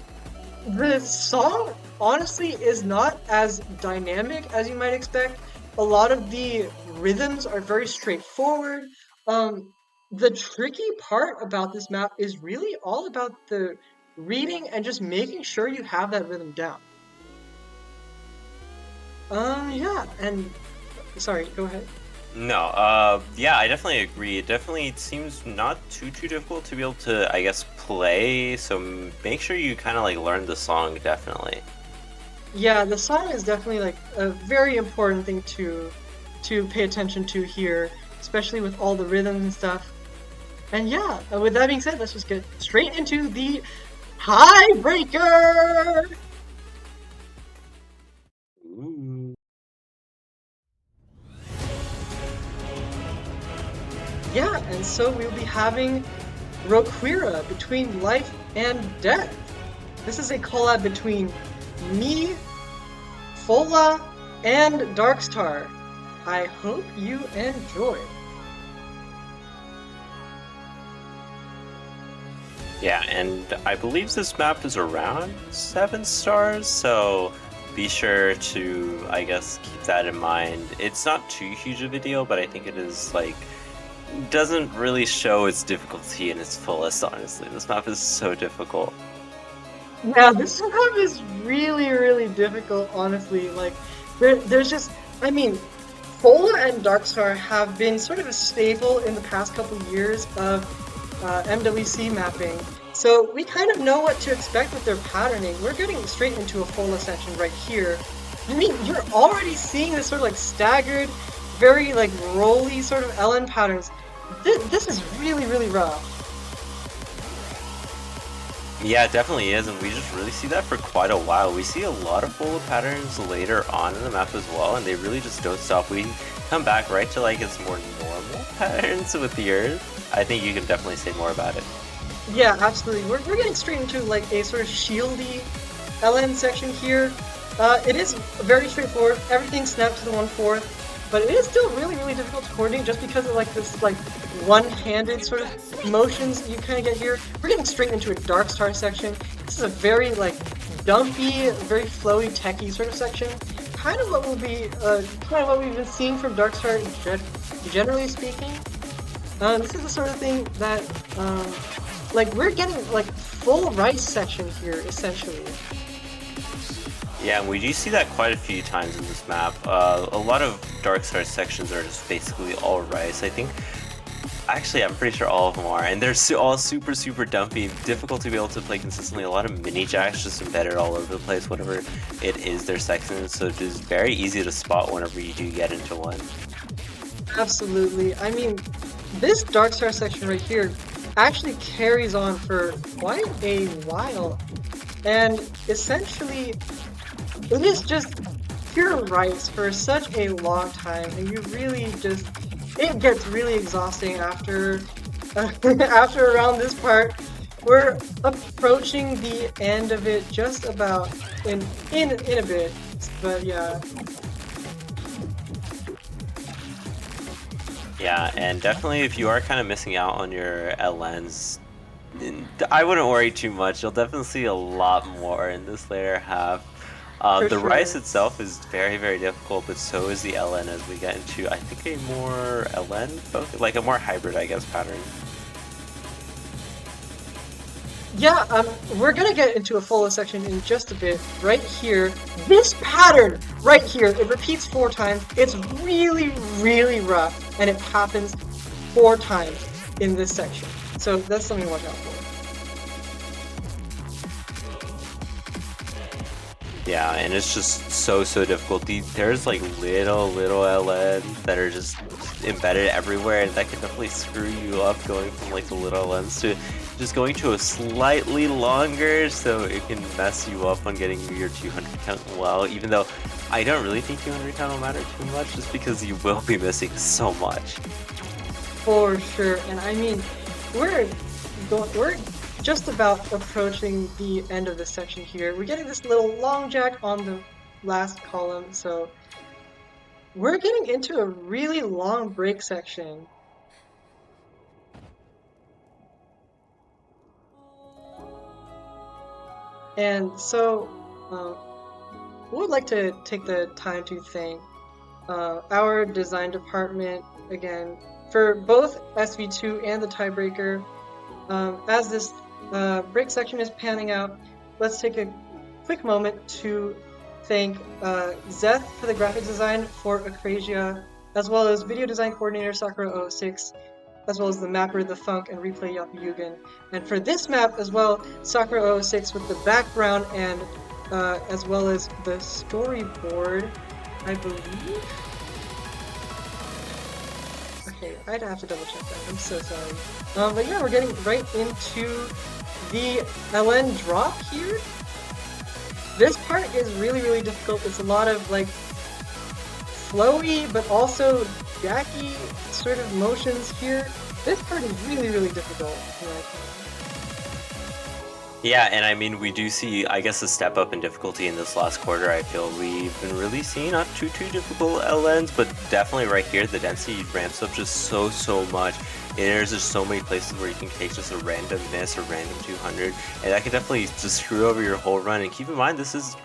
the song honestly is not as dynamic as you might expect. A lot of the rhythms are very straightforward. Um, the tricky part about this map is really all about the reading and just making sure you have that rhythm down. Yeah, and sorry, go ahead. No, yeah, I definitely agree. It definitely seems not too difficult to be able to, I guess, play. So make sure you kind of like learn the song, definitely. Yeah, the song is definitely like a very important thing to pay attention to here, especially with all the rhythms and stuff. And yeah, with that being said, let's just get straight into the tiebreaker. Ooh. Yeah, and so we'll be having Roquira between life and death. This is a collab between me, Fola, and Darkstar. I hope you enjoy. Yeah, and I believe this map is around 7 stars, so be sure to, I guess, keep that in mind. It's not too huge of a deal, but I think it is, like, doesn't really show its difficulty in its fullest, honestly. This map is so difficult. Yeah, this map is really, really difficult, honestly. Like, there's just, I mean, Fola and Darkstar have been sort of a staple in the past couple years of MWC mapping. So we kind of know what to expect with their patterning. We're getting straight into a Fola section right here. I mean, you're already seeing this sort of like staggered, very like rolly sort of LN patterns. This is really, really rough. Yeah, it definitely is, and we just really see that for quite a while. We see a lot of full patterns later on in the map as well, and they really just don't stop. We come back right to like its more normal patterns with the Earth. I think you can definitely say more about it. Yeah, absolutely. We're getting straight into like a sort of shieldy LN section here. It is very straightforward. Everything snaps to the 1/4, but it is still really, really difficult to coordinate just because of like this like one-handed sort of motions you kind of get here. We're getting straight into a Darkstar section. This is a very like dumpy, very flowy, techy sort of section. Kind of what kind of what we've been seeing from Darkstar, generally speaking. This is the sort of thing that, like, we're getting like full rice section here essentially. Yeah, and we do see that quite a few times in this map. A lot of Darkstar sections are just basically all rice. I think, actually, I'm pretty sure all of them are, and they're all super dumpy, difficult to be able to play consistently. A lot of mini jacks just embedded all over the place, whatever it is their section. So it is very easy to spot whenever you do get into one. Absolutely. I mean, this Darkstar section right here actually carries on for quite a while, and essentially it is just pure rice for such a long time, and you really just it gets really exhausting after after around this part. We're approaching the end of it just about in a bit, but yeah. Yeah, and definitely if you are kind of missing out on your LNs, I wouldn't worry too much. You'll definitely see a lot more in this later half. For The Rice sure. itself is very difficult, but so is the LN as we get into, I think, a more LN focus, like a more hybrid, I guess, pattern. Yeah, we're gonna get into a follow section in just a bit. Right here, this pattern right here, it repeats 4 times. It's really, really rough, and it happens 4 times in this section. So that's something to watch out for. Yeah, and it's just so difficult. There's like little LNs that are just embedded everywhere, and that can definitely screw you up going from like the little LNs to just going to a slightly longer, so it can mess you up on getting your 200 count well, even though I don't really think 200 count will matter too much, just because you will be missing so much. For sure. And I mean, we're we're just about approaching the end of this section here. We're getting this little long jack on the last column, so we're getting into a really long break section. And so, we would like to take the time to thank our design department again for both SV2 and the tiebreaker. As this break section is panning out, let's take a quick moment to thank Zeth for the graphic design for Acrasia, as well as video design coordinator Sakura06, as well as the mapper, the Funk, and replay Yapayugan. And for this map as well, Sakura06 with the background and as well as the storyboard, I believe. Okay, I'd have to double check that. I'm so sorry. But yeah, we're getting right into the LN drop here. This part is really, really difficult. It's a lot of like flowy, but also jacky sort of motions here. This part is really, really difficult, in my opinion. Yeah, and I mean, we do see, I guess, a step up in difficulty in this last quarter. I feel we've been really seeing not too difficult LNs, but definitely right here, the density ramps up just so much. And there's just so many places where you can take just a random miss or random 200, and that can definitely just screw over your whole run. And keep in mind, this is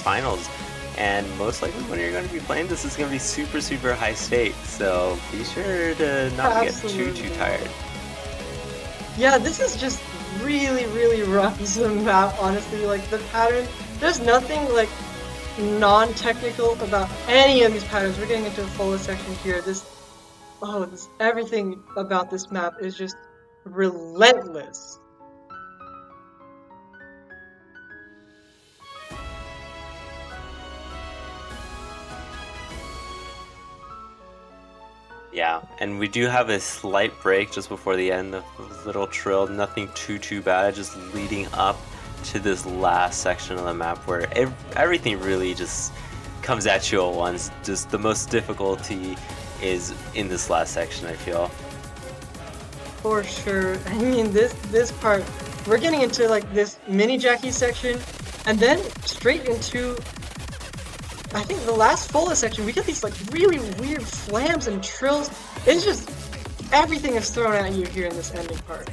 finals, and most likely when you're going to be playing, this is going to be super high stakes. So be sure to not get too Absolutely. tired. Yeah, this is just really, really rough as a map, honestly. Like, the pattern, there's nothing, like, non-technical about any of these patterns. We're getting into a full section here. Everything about this map is just relentless. Yeah, and we do have a slight break just before the end of the little trill. Nothing too bad, just leading up to this last section of the map where everything really just comes at you at once. Just the most difficulty is in this last section, I feel. For sure. I mean, this part, we're getting into, like, this mini Jackie section, and then straight into I think the last Fola section, we get these like really weird flams and trills. It's just everything is thrown at you here in this ending part.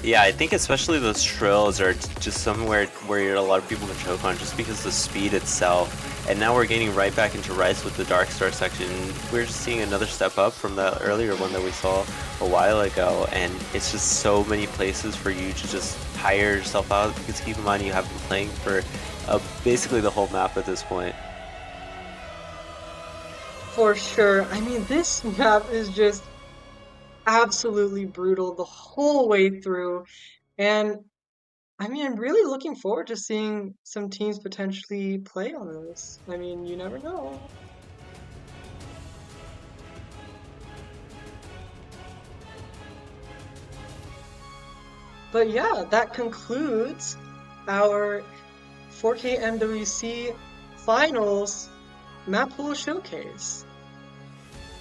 Yeah, I think especially those trills are just somewhere where a lot of people can choke on just because of the speed itself. And now we're getting right back into Rice with the Dark Star section. We're just seeing another step up from the earlier one that we saw a while ago. And it's just so many places for you to just tire yourself out, because keep in mind you have been playing for basically the whole map at this point. For sure. I mean, this map is just absolutely brutal the whole way through. And I mean, I'm really looking forward to seeing some teams potentially play on this. I mean, you never know. But yeah, that concludes our 4K MWC Finals Map Pool Showcase.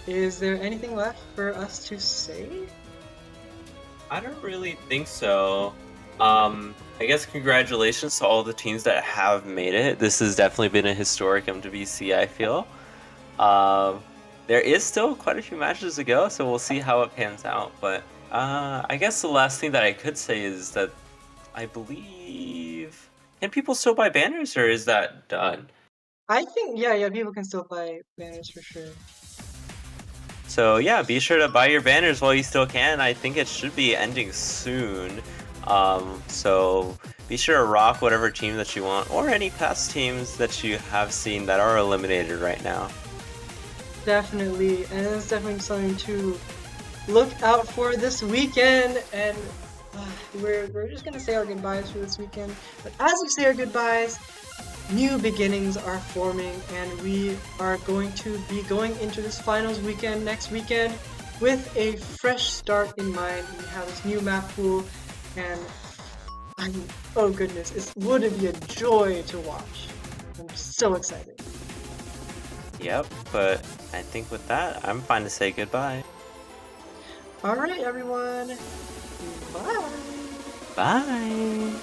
Is there anything left for us to say? I don't really think so. I guess congratulations to all the teams that have made it. This has definitely been a historic MWC, I feel. Um, there is still quite a few matches to go, so we'll see how it pans out. But I guess the last thing that I could say is that I believe, can people still buy banners, or is that done? I think, yeah, people can still buy banners for sure. So yeah, be sure to buy your banners while you still can. I think it should be ending soon. So be sure to rock whatever team that you want, or any past teams that you have seen that are eliminated right now. Definitely, and it's definitely something to look out for this weekend. And we're just gonna say our goodbyes for this weekend. But as we say our goodbyes, new beginnings are forming, and we are going to be going into this finals weekend next weekend with a fresh start in mind. We have this new map pool, and I'm oh goodness, it would be a joy to watch. I'm so excited. Yep, but I think with that, I'm fine to say goodbye. All right, everyone. Bye. Bye!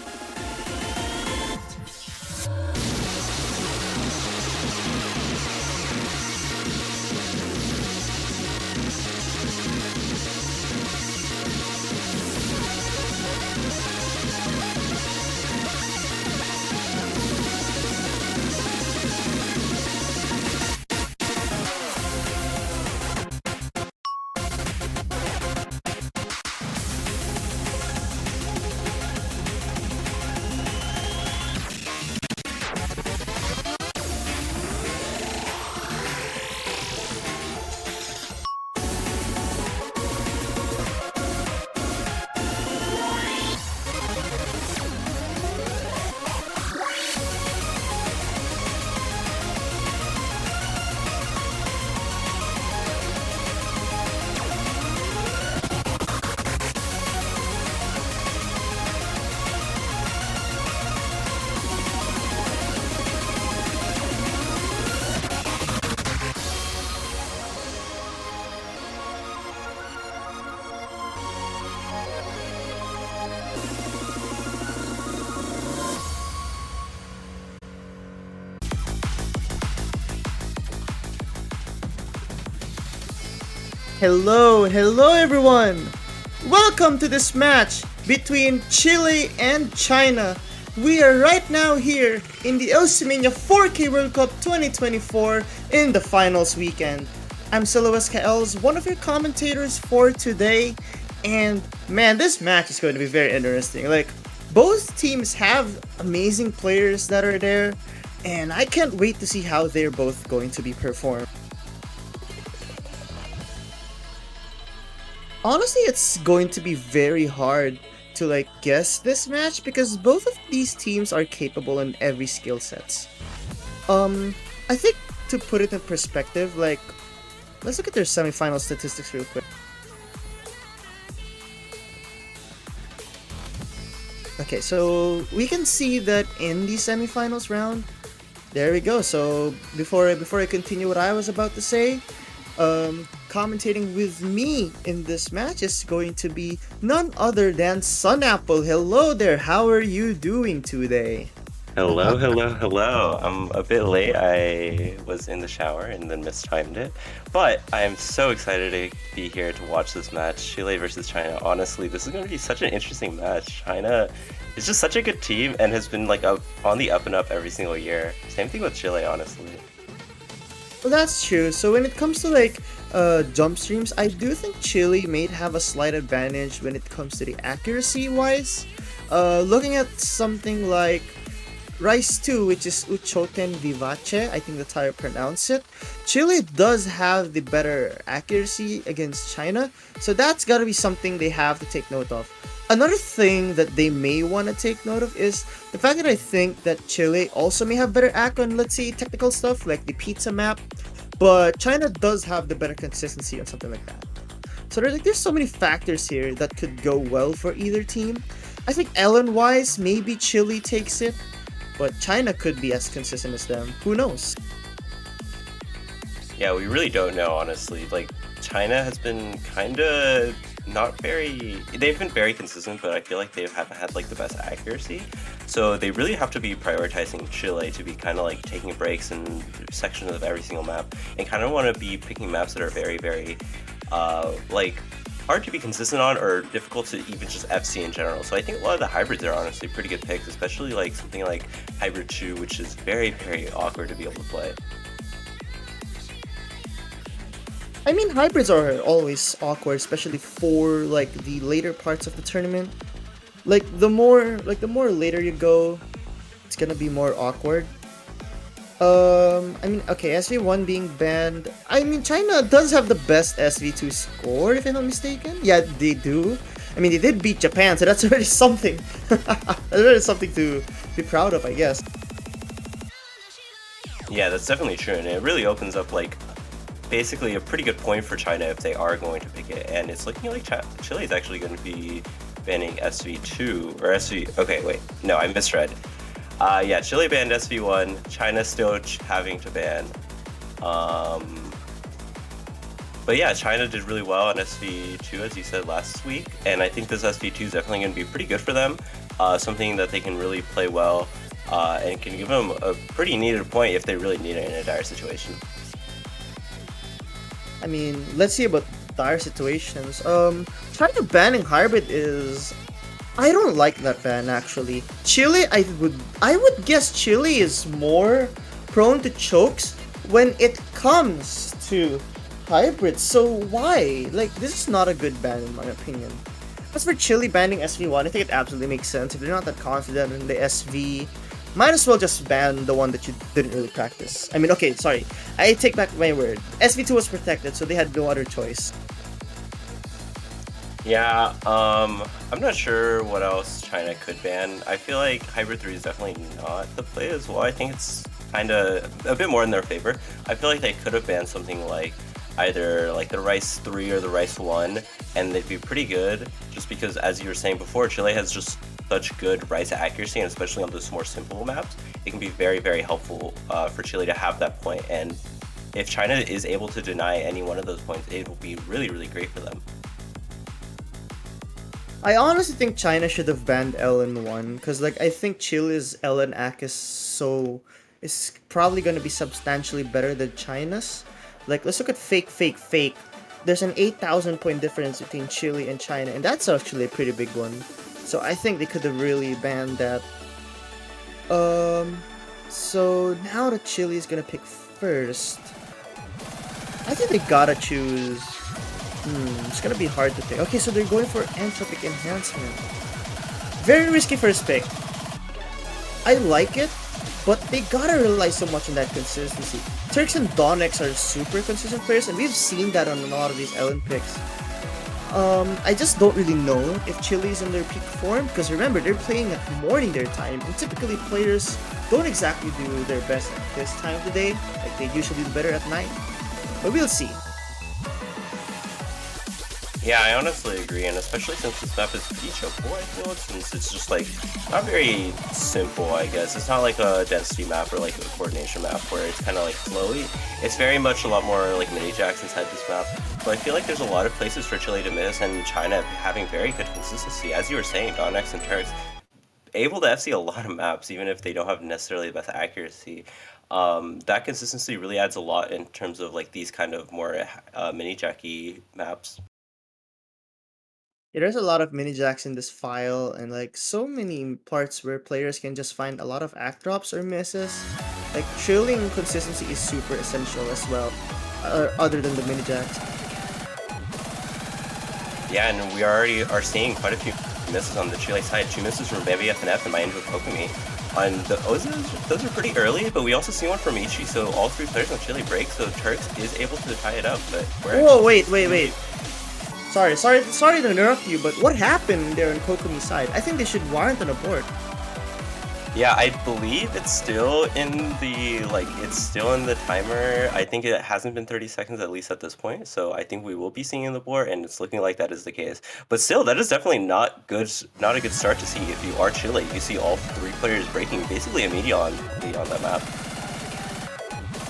Hello everyone! Welcome to this match between Chile and China. We are right now here in the Oceania 4K World Cup 2024 in the finals weekend. I'm Siloes Kaels, one of your commentators for today, and man, this match is going to be very interesting. Like, both teams have amazing players that are there, and I can't wait to see how they're both going to be performed. Honestly, it's going to be very hard to guess this match because both of these teams are capable in every skill sets. I think to put it in perspective, let's look at their semifinal statistics real quick. Okay, so we can see that in the semifinals round, there we go. So before I continue what I was about to say, commentating with me in this match is going to be none other than Sunapple. Hello there, how are you doing today? Hello. I'm a bit late. I was in the shower and then mistimed it. But I am so excited to be here to watch this match, Chile versus China. Honestly, this is going to be such an interesting match. China is just such a good team and has been on the up and up every single year. Same thing with Chile, honestly. Well, that's true. So when it comes to jump streams, I do think Chile may have a slight advantage when it comes to the accuracy wise. Looking at something like Rice 2, which is Uchoten Vivace, I think that's how you pronounce it. Chile does have the better accuracy against China, so that's gotta be something they have to take note of. Another thing that they may want to take note of is the fact that I think that Chile also may have better act on, let's say, technical stuff like the pizza map, but China does have the better consistency on something like that. So there's so many factors here that could go well for either team. I think Ellen-wise, maybe Chile takes it, but China could be as consistent as them. Who knows? Yeah, we really don't know, honestly. China has been kind of not very... They've been very consistent, but I feel like they haven't had, the best accuracy. So they really have to be prioritizing Chile to be kind of, taking breaks in sections of every single map, and kind of want to be picking maps that are very, very, hard to be consistent on or difficult to even just FC in general. So I think a lot of the hybrids are honestly pretty good picks, especially something like Hybrid 2, which is very, very awkward to be able to play. I mean, hybrids are always awkward, especially for the later parts of the tournament. the more later you go, it's gonna be more awkward. I mean, okay, SV1 being banned. I mean, China does have the best SV2 score, if I'm not mistaken. Yeah, they do. I mean, they did beat Japan, so that's already something. That's already something to be proud of, I guess. Yeah, that's definitely true, and it really opens up like basically a pretty good point for China if they are going to pick it. And it's looking like Chile is actually going to be banning SV2 or SV. Okay, wait, no, I misread. Yeah, Chile banned SV1. China still having to ban. But yeah, China did really well on SV2 as you said last week, and I think this SV2 is definitely going to be pretty good for them. Something that they can really play well, and can give them a pretty needed point if they really need it in a dire situation. I mean, let's see about dire situations. China banning hybrid is. I don't like that ban actually. Chile, I would guess Chile is more prone to chokes when it comes to hybrid. So why? Like, this is not a good ban in my opinion. As for Chile banning SV1, I think it absolutely makes sense. If they're not that confident in the SV, might as well just ban the one that you didn't really practice. I mean, okay, sorry. I take back my word. SV2 was protected, so they had no other choice. Yeah, I'm not sure what else China could ban. I feel like Hybrid 3 is definitely not the play as well. I think it's kind of a bit more in their favor. I feel like they could have banned something like either like the Rice 3 or the Rice 1, and they'd be pretty good, just because, as you were saying before, Chile has just such good Rice accuracy, and especially on those more simple maps, it can be very, very helpful for Chile to have that point. And if China is able to deny any one of those points, it will be really, really great for them. I honestly think China should have banned LN1 because, like, I think Chile's LN AC is probably going to be substantially better than China's. Like, let's look at fake, fake, fake. There's an 8,000 point difference between Chile and China, and that's actually a pretty big one. So I think they could have really banned that. So now that Chile is gonna pick first, I think they gotta choose. It's gonna be hard to pick. Okay, so they're going for Entropic Enhancement. Very risky first pick. I like it, but they gotta rely so much on that consistency. Turks and Donex are super consistent players, and we've seen that on a lot of these Ellen picks. I just don't really know if Chile's in their peak form, because remember, they're playing at morning their time, and typically players don't exactly do their best at this time of the day. Like, they usually do better at night. But we'll see. Yeah, I honestly agree, and especially since this map is pretty chokeable, I feel, since it's just like not very simple, I guess. It's not like a density map or like a coordination map where it's kind of like flowy. It's very much a lot more like mini jacks inside this map. So I feel like there's a lot of places for Chile to miss, and China having very good consistency. As you were saying, Donex and Turks able to FC a lot of maps, even if they don't have necessarily the best accuracy. That consistency really adds a lot in terms of like these kind of more mini jacky maps. Yeah, there's a lot of mini jacks in this file, and like so many parts where players can just find a lot of act drops or misses. Like, trailing consistency is super essential as well, other than the mini jacks. Yeah, and we already are seeing quite a few misses on the Chile side. 2 misses from Baby FNF and my Angel Kokomi. On the Ozas, those are pretty early, but we also see one from Ichi, so all 3 players on Chile break, so Turks is able to tie it up, but we're Whoa, wait. Sorry to interrupt you, but what happened there on Kokomi's side? I think they should warrant an abort. Yeah, I believe it's still in the timer. I think it hasn't been 30 seconds at least at this point, so I think we will be seeing the board, and it's looking like that is the case. But still, that is definitely not a good start to see if you are Chile. You see all 3 players breaking basically immediately on that map.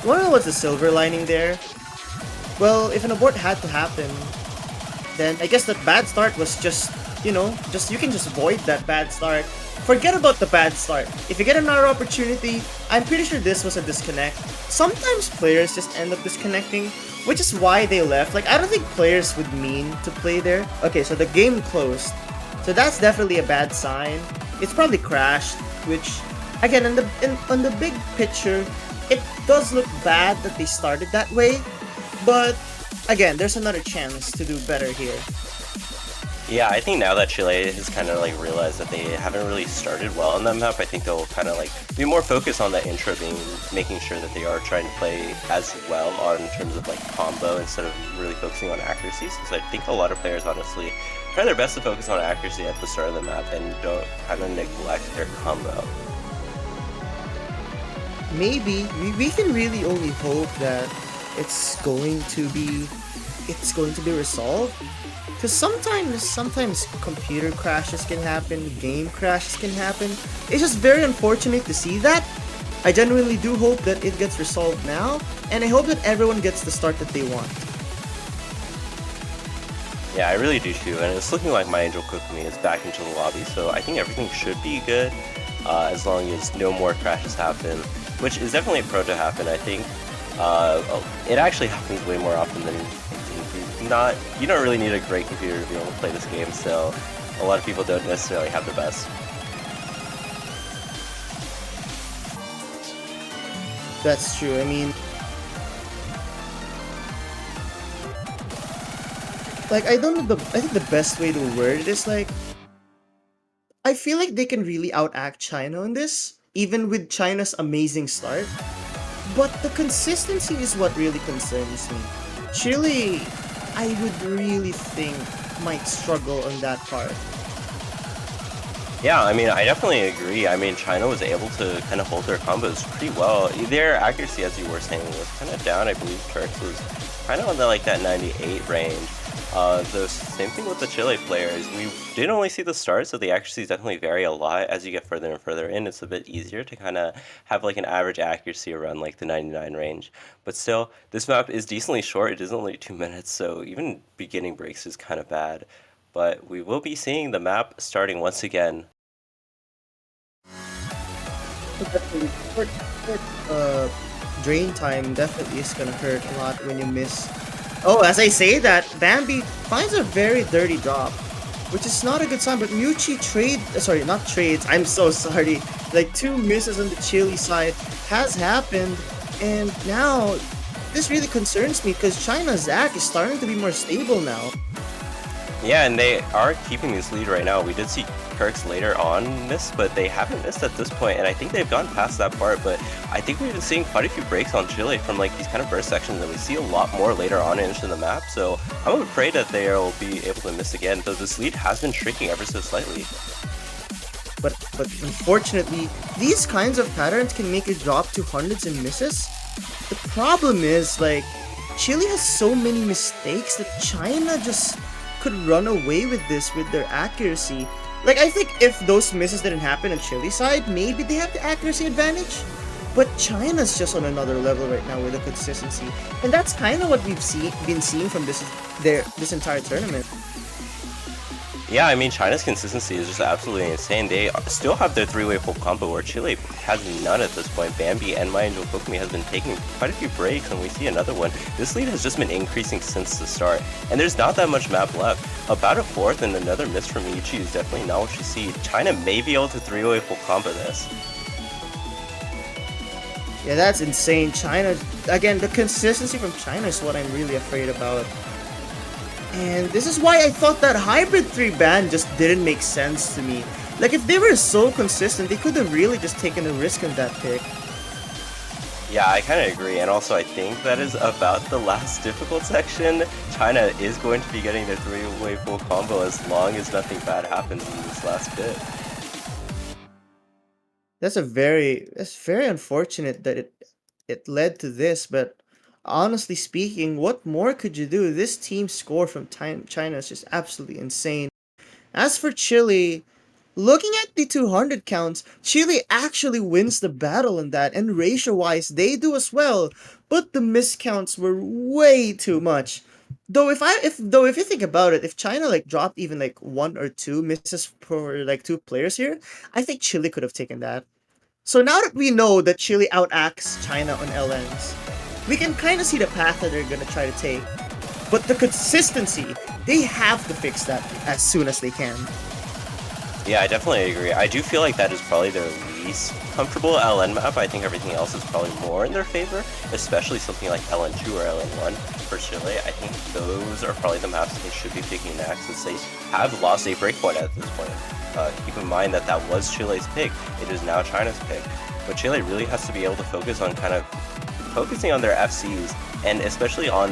You wanna know what's the silver lining there? Well, if an abort had to happen, then I guess that bad start was just, you can just void that bad start. Forget about the bad start. If you get another opportunity, I'm pretty sure this was a disconnect. Sometimes players just end up disconnecting, which is why they left. Like, I don't think players would mean to play there. Okay, so the game closed. So that's definitely a bad sign. It's probably crashed, which, again, on the big picture, it does look bad that they started that way, but again, there's another chance to do better here. Yeah, I think now that Chile has kind of like realized that they haven't really started well on that map, I think they'll kind of like be more focused on that intro, being making sure that they are trying to play as well on in terms of like combo instead of really focusing on accuracy. Because I think a lot of players honestly try their best to focus on accuracy at the start of the map and don't kind of neglect their combo. Maybe we can really only hope that it's going to be it's going to be resolved. Because sometimes computer crashes can happen, game crashes can happen. It's just very unfortunate to see that. I genuinely do hope that it gets resolved now, and I hope that everyone gets the start that they want. Yeah, I really do too, and it's looking like my Angel Kokumi is back into the lobby, so I think everything should be good as long as no more crashes happen, which is definitely prone to happen. I think it actually happens way more often than you think. You don't really need a great computer to be able to play this game, so a lot of people don't necessarily have the best. That's true. I mean, like I don't know I think the best way to word it is like I feel like they can really outact China on this, even with China's amazing start. But the consistency is what really concerns me. Chile, I would really think, might struggle on that part. Yeah, I mean, I definitely agree. I mean, China was able to kind of hold their combos pretty well. Their accuracy, as you were saying, was kind of down. I believe Turks was kind of on the, like that 98 range. The same thing with the Chile players. We did only see the start, so the accuracies definitely vary a lot as you get further and further in. It's a bit easier to kind of have like an average accuracy around like the 99 range. But still, this map is decently short. It is only 2 minutes, so even beginning breaks is kind of bad. But we will be seeing the map starting once again. Definitely, short drain time definitely is gonna hurt a lot when you miss. Oh, as I say that, Bambi finds a very dirty drop, which is not a good sign. But Muchi sorry, not trades. I'm so sorry. Like 2 misses on the Chile side has happened, and now this really concerns me because China's Zac is starting to be more stable now. Yeah, and they are keeping this lead right now. We did see Kirks later on miss, but they haven't missed at this point, and I think they've gone past that part, but I think we've been seeing quite a few breaks on Chile from like these kind of burst sections, and we see a lot more later on into the map, so I'm afraid that they'll be able to miss again, though this lead has been shrinking ever so slightly. But unfortunately, these kinds of patterns can make it drop to hundreds and misses. The problem is, like, Chile has so many mistakes that China just could run away with this with their accuracy. Like, I think if those misses didn't happen on Chile's side, maybe they have the accuracy advantage. But China's just on another level right now with the consistency, and that's kind of what we've been seeing from this entire tournament. Yeah, I mean, China's consistency is just absolutely insane. They still have their three-way full combo where Chile has none at this point. Bambi and My Angel Kokumi has been taking quite a few breaks, and we see another one. This lead has just been increasing since the start, and there's not that much map left. About a fourth and another miss from Ichi is definitely not what you see. China may be able to three-way full combo this. Yeah, that's insane. China, again, the consistency from China is what I'm really afraid about. And this is why I thought that Hybrid 3 ban just didn't make sense to me. Like, if they were so consistent, they could have really just taken a risk on that pick. Yeah, I kind of agree, and also I think that is about the last difficult section. China is going to be getting their three-way full combo as long as nothing bad happens in this last bit. That's very unfortunate that it led to this, but honestly speaking, what more could you do? This team score from China is just absolutely insane. As for Chile, looking at the 200 counts, Chile actually wins the battle in that, and ratio-wise, they do as well. But the miscounts were way too much. Though if you think about it, if China like dropped even like one or two misses for like two players here, I think Chile could have taken that. So now that we know that Chile outacts China on LNs, we can kind of see the path that they're gonna try to take. But the consistency, they have to fix that as soon as they can. Yeah, I definitely agree. I do feel like that is probably their least comfortable LN map. I think everything else is probably more in their favor, especially something like LN2 or LN1 for Chile. I think those are probably the maps they should be picking next, since they have lost a breakpoint at this point. Keep in mind that that was Chile's pick. It is now China's pick. But Chile really has to be able to focus on kind of focusing on their FCs, and especially on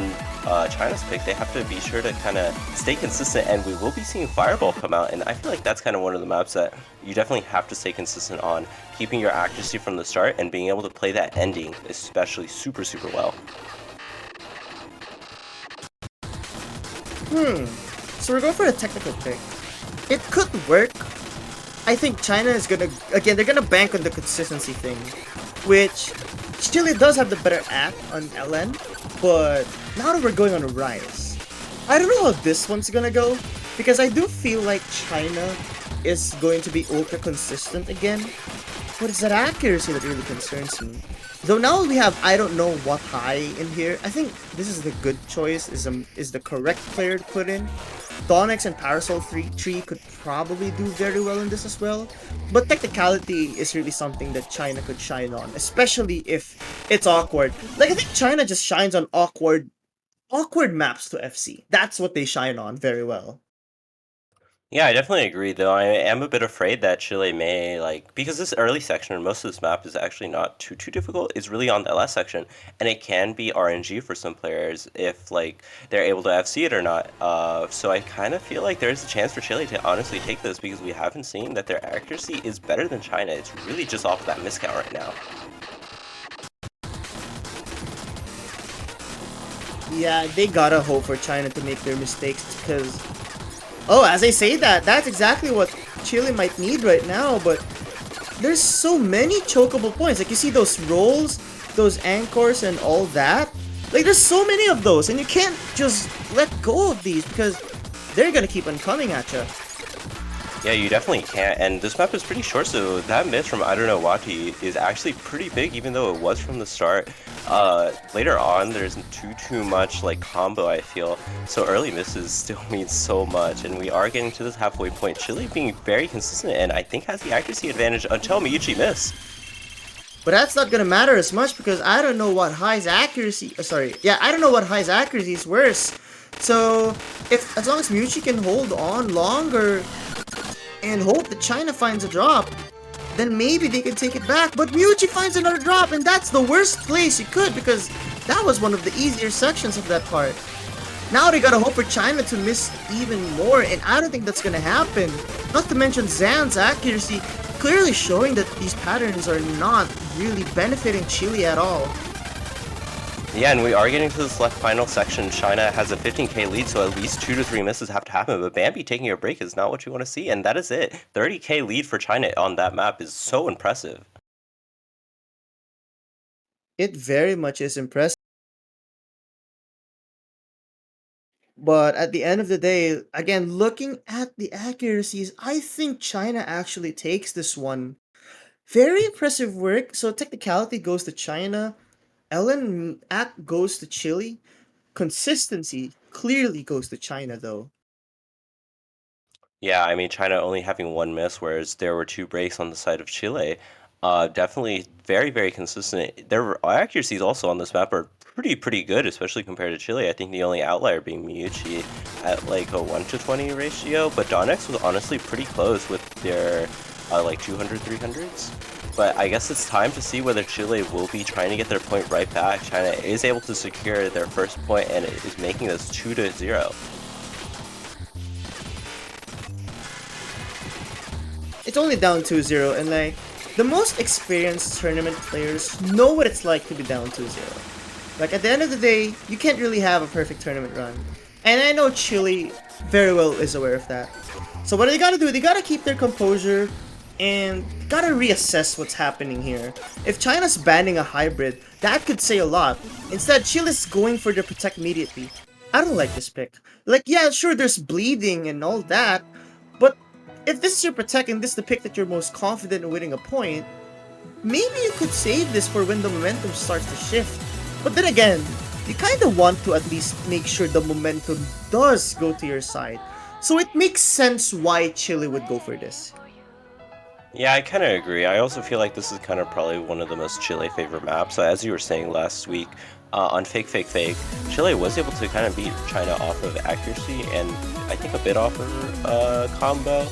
China's pick, they have to be sure to kind of stay consistent, and we will be seeing Fireball come out, and I feel like that's kind of one of the maps that you definitely have to stay consistent on, keeping your accuracy from the start and being able to play that ending especially super, super well. So we're going for a technical pick. It could work. I think China is gonna, again, they're gonna bank on the consistency thing, which Chile does have the better act on LN, but now that we're going on a rise, I don't know how this one's gonna go, because I do feel like China is going to be ultra consistent again, but it's that accuracy that really concerns me. Though now we have I don't know what high in here, I think this is the good choice, is the correct player to put in. Donix and Parasol 3 could probably do very well in this as well, but technicality is really something that China could shine on, especially if it's awkward. Like, I think China just shines on awkward maps to FC. That's what they shine on very well. Yeah, I definitely agree, though I am a bit afraid that Chile may, like, because this early section, most of this map is actually not too difficult. It's really on the last section, and it can be RNG for some players if, like, they're able to FC it or not. So I kind of feel like there's a chance for Chile to honestly take this, because we haven't seen that their accuracy is better than China. It's really just off of that miscount right now. Yeah, they gotta hope for China to make their mistakes, because... Oh, as I say that, that's exactly what Chile might need right now, but there's so many chokeable points. Like, you see those rolls, those anchors, and all that? Like, there's so many of those, and you can't just let go of these, because they're gonna keep on coming at you. Yeah, you definitely can't, and this map is pretty short, so that miss from I don't know Wati is actually pretty big, even though it was from the start. Later on, there isn't too much like combo, I feel, so early misses still mean so much, and we are getting to this halfway point. Chile being very consistent, and I think has the accuracy advantage until Miyuchi miss. But that's not gonna matter as much, because I don't know what High's accuracy... I don't know what High's accuracy is worse. So, as long as Miyuchi can hold on longer and hope that China finds a drop, then maybe they can take it back. But Miyuchi finds another drop, and that's the worst place he could, because that was one of the easier sections of that part. Now they gotta hope for China to miss even more, and I don't think that's gonna happen. Not to mention Zan's accuracy clearly showing that these patterns are not really benefiting Chile at all. Yeah, and we are getting to this left final section. China has a 15k lead, so at least 2 to 3 misses have to happen, but Bambi taking a break is not what you want to see, and that is it. 30k lead for China on that map is so impressive. It very much is impressive. But at the end of the day, again, looking at the accuracies, I think China actually takes this one. Very impressive work. So technicality goes to China. Ellen act goes to Chile. Consistency clearly goes to China, though. Yeah, I mean, China only having 1 miss, whereas there were 2 breaks on the side of Chile. Definitely very consistent. Their accuracies also on this map are pretty good, especially compared to Chile. I think the only outlier being Miyuchi at like a 1 to 20 ratio, but Donix was honestly pretty close with their like 200, 300s. But I guess it's time to see whether Chile will be trying to get their point right back. China is able to secure their first point and it is making this 2-0. It's only down 2-0, and like, the most experienced tournament players know what it's like to be down 2-0. Like, at the end of the day, you can't really have a perfect tournament run. And I know Chile very well is aware of that. So what they gotta do, they gotta keep their composure and gotta reassess what's happening here. If China's banning a hybrid, that could say a lot. Instead, Chile's going for the protect immediately. I don't like this pick. Like, yeah, sure, there's bleeding and all that, but if this is your protect and this is the pick that you're most confident in winning a point, maybe you could save this for when the momentum starts to shift. But then again, you kinda want to at least make sure the momentum does go to your side. So it makes sense why Chile would go for this. Yeah, I kind of agree. I also feel like this is kind of probably one of the most Chile favorite maps. So as you were saying last week on Fake Fake Fake, Chile was able to kind of beat China off of accuracy and I think a bit off of combo.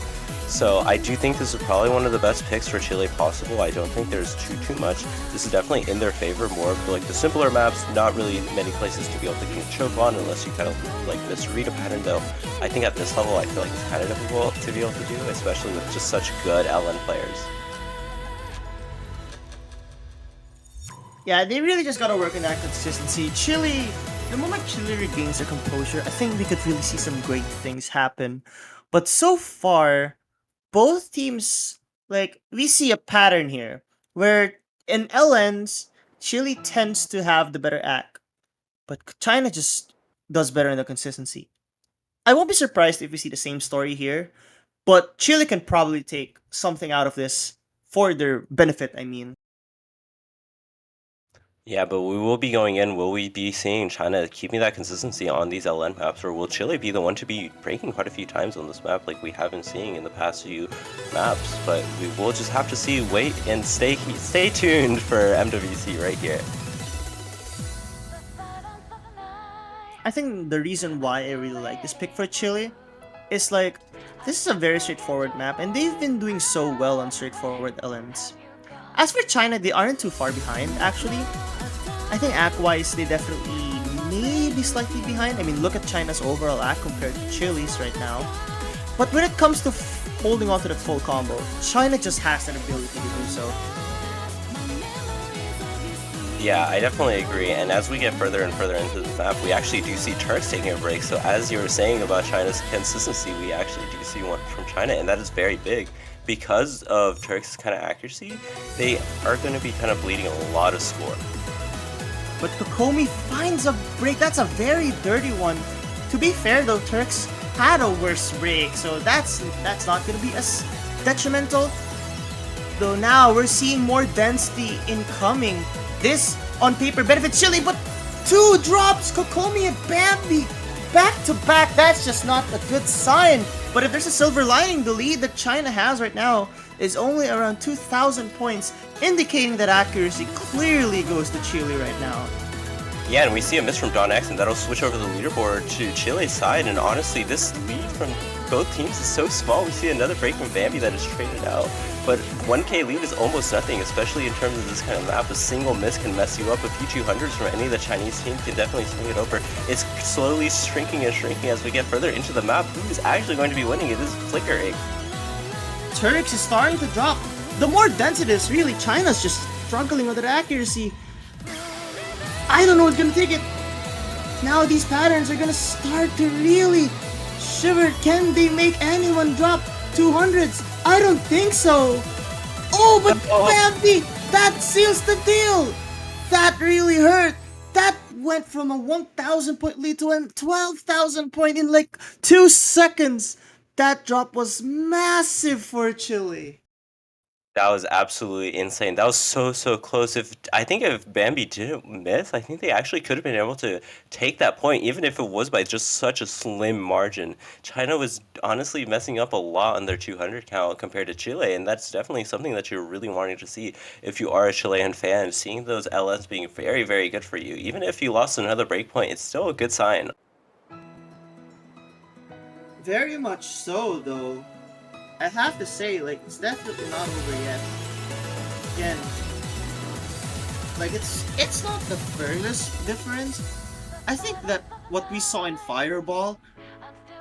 So I do think this is probably one of the best picks for Chile possible. I don't think there's too much. This is definitely in their favor, more of like the simpler maps, not really many places to be able to get a choke on unless you kind of like misread a pattern though. I think at this level I feel like it's kind of difficult to be able to do, especially with just such good LN players. Yeah, they really just gotta work on that consistency. Chile, the moment Chile regains their composure, I think we could really see some great things happen. But so far, both teams, like, we see a pattern here where in LNs, Chile tends to have the better act, but China just does better in the consistency. I won't be surprised if we see the same story here, but Chile can probably take something out of this for their benefit, I mean. Yeah, but we will be going in. Will we be seeing China keeping that consistency on these LN maps, or will Chile be the one to be breaking quite a few times on this map like we have been seeing in the past few maps? But we will just have to see, wait, and stay tuned for MWC right here. I think the reason why I really like this pick for Chile is like, this is a very straightforward map, and they've been doing so well on straightforward LNs. As for China, they aren't too far behind, actually. I think act-wise, they definitely may be slightly behind. I mean, look at China's overall act compared to Chile's right now. But when it comes to holding on to the full combo, China just has that ability to do so. Yeah, I definitely agree. And as we get further and further into the map, we actually do see Turks taking a break. So as you were saying about China's consistency, we actually do see one from China, and that is very big. Because of Turks' kind of accuracy, they are going to be kind of bleeding a lot of score. But Kokomi finds a break. That's a very dirty one. To be fair though, Turks had a worse break, so that's not going to be as detrimental. Though now we're seeing more density incoming. This, on paper, benefits Chile, but 2 drops! Kokomi and Bambi! Back to back, that's just not a good sign. But if there's a silver lining, the lead that China has right now is only around 2,000 points, indicating that accuracy clearly goes to Chile right now. Yeah, and we see a miss from Don X, and that'll switch over the leaderboard to Chile's side. And honestly, this lead from both teams is so small. We see another break from Bambi that is traded out. But 1k lead is almost nothing, especially in terms of this kind of map. A single miss can mess you up. A few 200s from any of the Chinese team can definitely swing it over. It's slowly shrinking and shrinking as we get further into the map. Who is actually going to be winning? It is flickering. Turks is starting to drop. The more dense it is, really, China's just struggling with their accuracy. I don't know what's gonna take it. Now these patterns are gonna start to really shiver. Can they make anyone drop 200s? I don't think so. Oh, but Bambi, that seals the deal. That really hurt. That went from a 1,000 point lead to a 12,000 point in like 2 seconds. That drop was massive for Chile. That was absolutely insane. That was so close. I think if Bambi didn't miss, I think they actually could have been able to take that point, even if it was by just such a slim margin. China was honestly messing up a lot on their 200 count compared to Chile, and that's definitely something that you're really wanting to see if you are a Chilean fan. Seeing those LS being very good for you, even if you lost another breakpoint, it's still a good sign. Very much so, though. I have to say, like, it's definitely not over yet. Again, like, it's not the furthest difference. I think that what we saw in Fireball,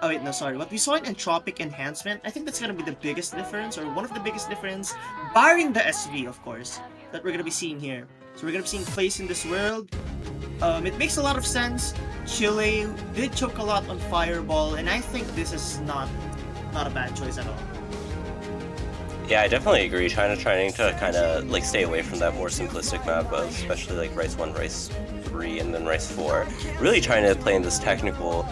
oh wait, no, sorry, what we saw in Entropic Enhancement, I think that's gonna be the biggest difference, or one of the biggest difference, barring the SV, of course, that we're gonna be seeing here. So we're gonna be seeing Place in this world. It makes a lot of sense. Chile did choke a lot on Fireball, and I think this is not a bad choice at all. Yeah, I definitely agree. China trying to kind of like stay away from that more simplistic map, especially like Rice 1, Rice 3, and then Rice 4. Really trying to play in this technical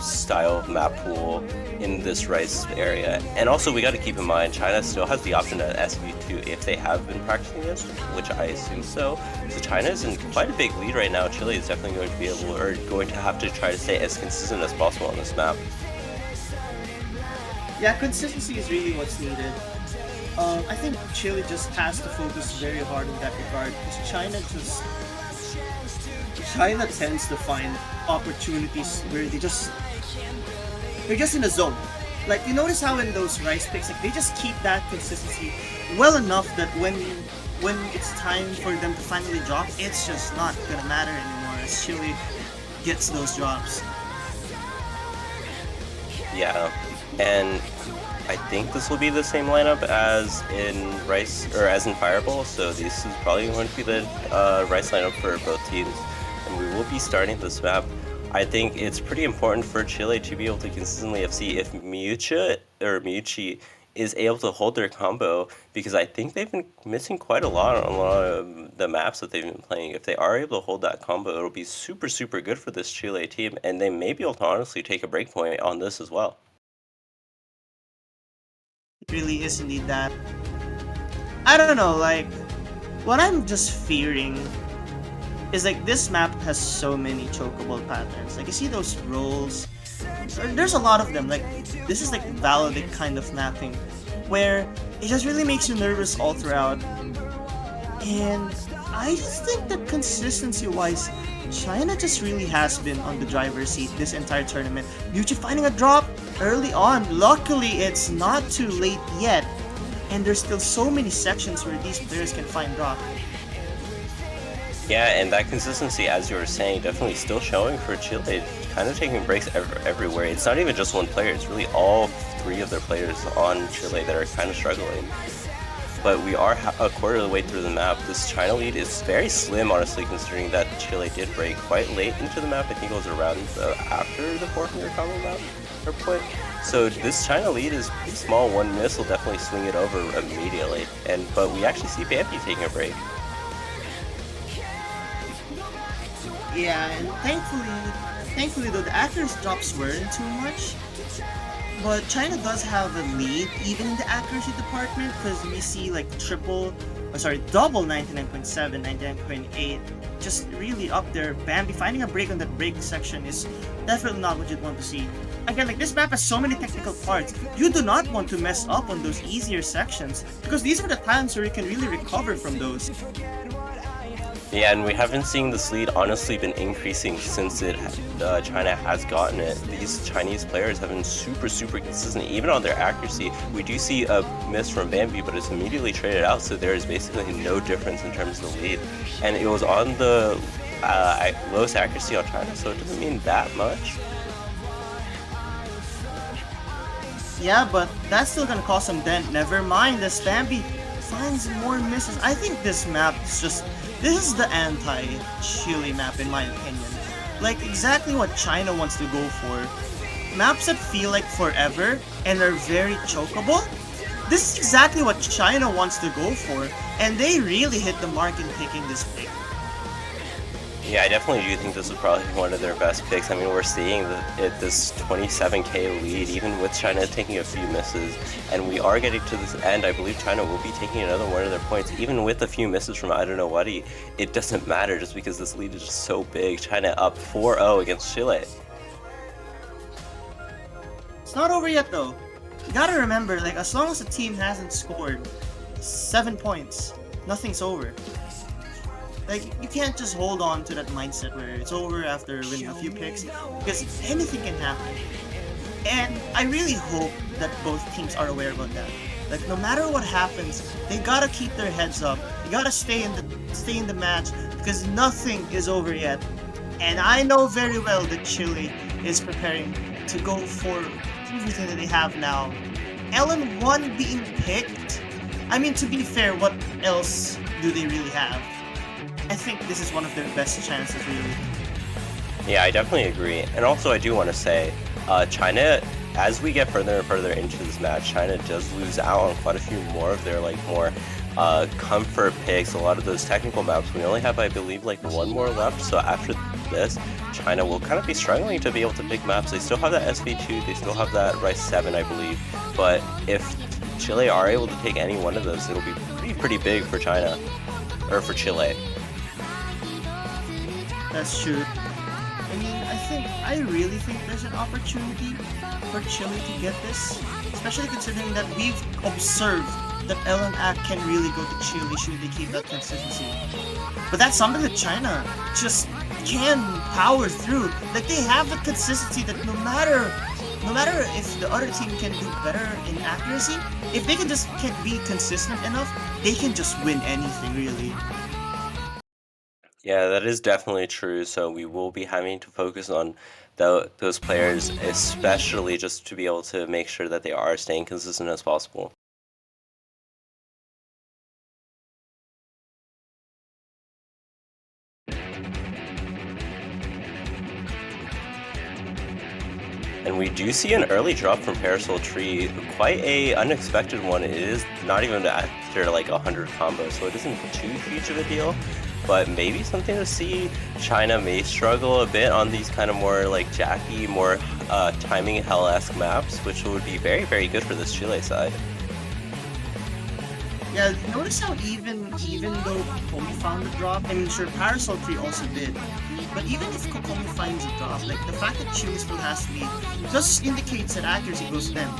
style of map pool in this Rice area. And also we got to keep in mind, China still has the option at SV2 if they have been practicing this, which I assume so. So China is in quite a big lead right now. Chile is definitely going to be able, or going to have to try to stay as consistent as possible on this map. Yeah, consistency is really what's needed. I think Chile just has to focus very hard in that regard because China tends to find opportunities where they're just in a zone. Like you notice how in those rice picks, like they just keep that consistency well enough that when it's time for them to finally drop, it's just not gonna matter anymore as Chile gets those drops. Yeah, and I think this will be the same lineup as in Rice or as in Fireball. So this is probably going to be the Rice lineup for both teams, and we will be starting this map. I think it's pretty important for Chile to be able to consistently FC if Miuchi is able to hold their combo because I think they've been missing quite a lot on a lot of the maps that they've been playing. If they are able to hold that combo, it'll be super, super good for this Chile team, and they may be able to honestly take a breakpoint on this as well. It really is indeed that. I don't know, like what I'm just fearing is like this map has so many chokeable patterns. Like you see those rolls. There's a lot of them. Like this is like valid kind of mapping where it just really makes you nervous all throughout. And I just think that consistency wise, China just really has been on the driver's seat this entire tournament. Yuji finding a drop early on. Luckily, it's not too late yet. And there's still so many sections where these players can find drop. Yeah, and that consistency, as you were saying, definitely still showing for Chile, kind of taking breaks everywhere. It's not even just one player, it's really all three of their players on Chile that are kind of struggling. But we are a quarter of the way through the map. This China lead is very slim, honestly, considering that Chile did break quite late into the map. I think it was around after the 400 combo map or point. So this China lead is pretty small. One miss will definitely swing it over immediately. But we actually see Bambi taking a break. Yeah, and thankfully though, the accuracy drops weren't too much. But China does have a lead even in the accuracy department because we see like double 99.7, 99.8, just really up there. Bambi finding a break on that break section is definitely not what you'd want to see. Again, like this map has so many technical parts. You do not want to mess up on those easier sections because these are the times where you can really recover from those. Yeah, and we haven't seen this lead honestly been increasing since China has gotten it. These Chinese players have been super, super consistent, even on their accuracy. We do see a miss from Bambi, but it's immediately traded out, so there is basically no difference in terms of the lead. And it was on the lowest accuracy on China, so it doesn't mean that much. Yeah, but that's still gonna cause some dent. Never mind, as Bambi finds more misses. I think this map is this is the anti-Chile map in my opinion. Like exactly what China wants to go for. Maps that feel like forever and are very chokeable. This is exactly what China wants to go for, and they really hit the mark in picking this pick. Yeah, I definitely do think this is probably one of their best picks. I mean, we're seeing this 27k lead, even with China taking a few misses, and we are getting to this end. I believe China will be taking another one of their points, even with a few misses from I don't know what. It doesn't matter just because this lead is just so big. China up 4-0 against Chile. It's not over yet though. You gotta remember, like as long as the team hasn't scored 7 points, nothing's over. Like, you can't just hold on to that mindset where it's over after winning a few picks, because anything can happen. And I really hope that both teams are aware about that. Like, no matter what happens, they gotta keep their heads up. They gotta stay in the match, because nothing is over yet. And I know very well that Chile is preparing to go for everything that they have now. LN1 being picked? I mean, to be fair, what else do they really have? I think this is one of their best chances, really. Yeah, I definitely agree. And also, I do want to say, China, as we get further and further into this match, China does lose out on quite a few more of their more comfort picks. A lot of those technical maps. We only have, I believe, like one more left. So after this, China will kind of be struggling to be able to pick maps. They still have that SV2. They still have that Rice 7, I believe. But if Chile are able to take any one of those, it'll be pretty big for China, or for Chile. That's true. I mean, I really think there's an opportunity for Chile to get this, especially considering that we've observed that LN Act can really go to Chile should they keep that consistency. But that's something that China just can power through. Like they have the consistency that no matter if the other team can do better in accuracy, if they can be consistent enough, they can just win anything really. Yeah, that is definitely true. So we will be having to focus on those players, especially just to be able to make sure that they are staying consistent as possible. And we do see an early drop from Parasol Tree, quite a unexpected one. It is not even after like 100 combos, so it isn't too huge of a deal. But maybe something to see. China may struggle a bit on these kind of more like Jackie, more timing hell-esque maps, which would be very, very good for this Chile side. Yeah, notice how even though Kokomi found the drop, I mean sure Parasol 3 also did, but even if Kokomi finds a drop, like the fact that Chile still has lead just indicates that accuracy goes to them.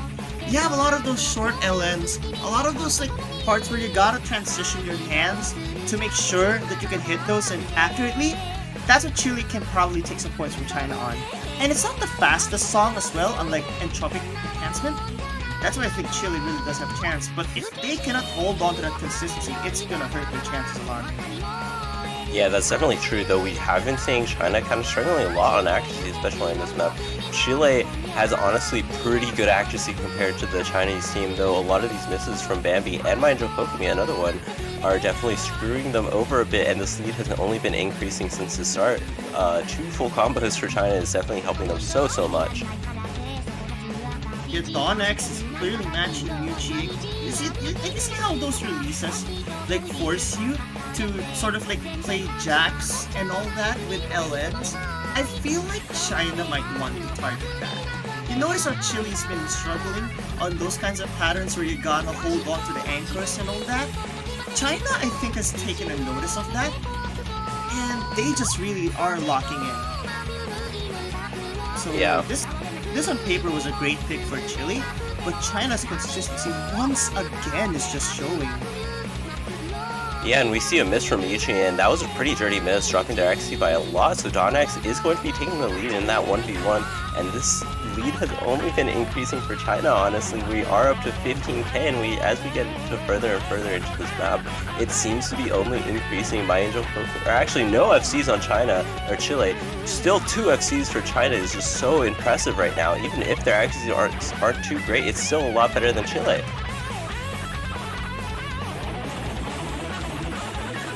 You have a lot of those short LNs, a lot of those like parts where you gotta transition your hands to make sure that you can hit those and accurately. That's what Chile can probably take some points from China on. And it's not the fastest song as well, unlike Entropic Enhancement. That's why I think Chile really does have a chance, but if they cannot hold on to that consistency, it's gonna hurt their chances a lot. Yeah, that's definitely true, though we have been seeing China kind of struggling a lot on accuracy, especially on this map. Chile has honestly pretty good accuracy compared to the Chinese team, though a lot of these misses from Bambi and Mindjo Kokomi, another one, are definitely screwing them over a bit, and this lead has only been increasing since the start. 2 full combos for China is definitely helping them so much. Yeah, Dawn X is clearly matching Muchi. You see how those releases like force you to sort of like play jacks and all that with LNs? I feel like China might want to target that. You notice how Chile's been struggling on those kinds of patterns where you gotta hold on to the anchors and all that? China, I think, has taken a notice of that, and they just really are locking in. So Yeah. This on paper was a great pick for Chile, but China's consistency once again is just showing. Yeah, and we see a miss from Ichi, and that was a pretty dirty miss, dropping their XP by a lot, so Donex is going to be taking the lead in that 1v1, and this lead has only been increasing for China, honestly. We are up to 15k, and as we get further and further into this map, it seems to be only increasing by Angel or actually no FCs on China, or Chile. Still 2 FCs for China is just so impressive right now. Even if their XPs aren't too great, it's still a lot better than Chile.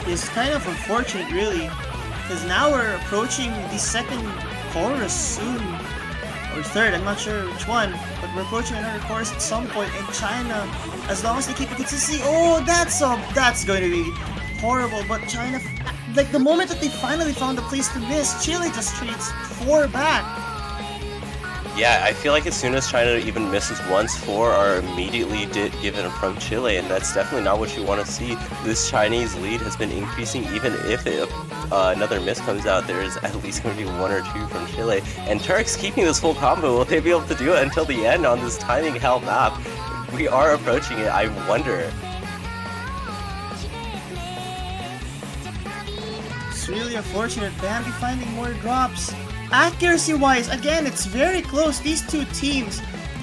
It's kind of unfortunate, really, because now we're approaching the second chorus soon, or third, I'm not sure which one, but we're approaching another chorus at some point in China. As long as they keep it consistency, oh, that's going to be horrible. But China, like the moment that they finally found a place to miss, Chile just trades 4 back. Yeah, I feel like as soon as China even misses once, 4 are immediately given from Chile, and that's definitely not what you want to see. This Chinese lead has been increasing, even if another miss comes out, there's at least going to be 1 or 2 from Chile. And Turks keeping this full combo, will they be able to do it until the end on this timing hell map? We are approaching it, I wonder. It's really unfortunate. Bambi finding more drops. Accuracy-wise, again, it's very close. These two teams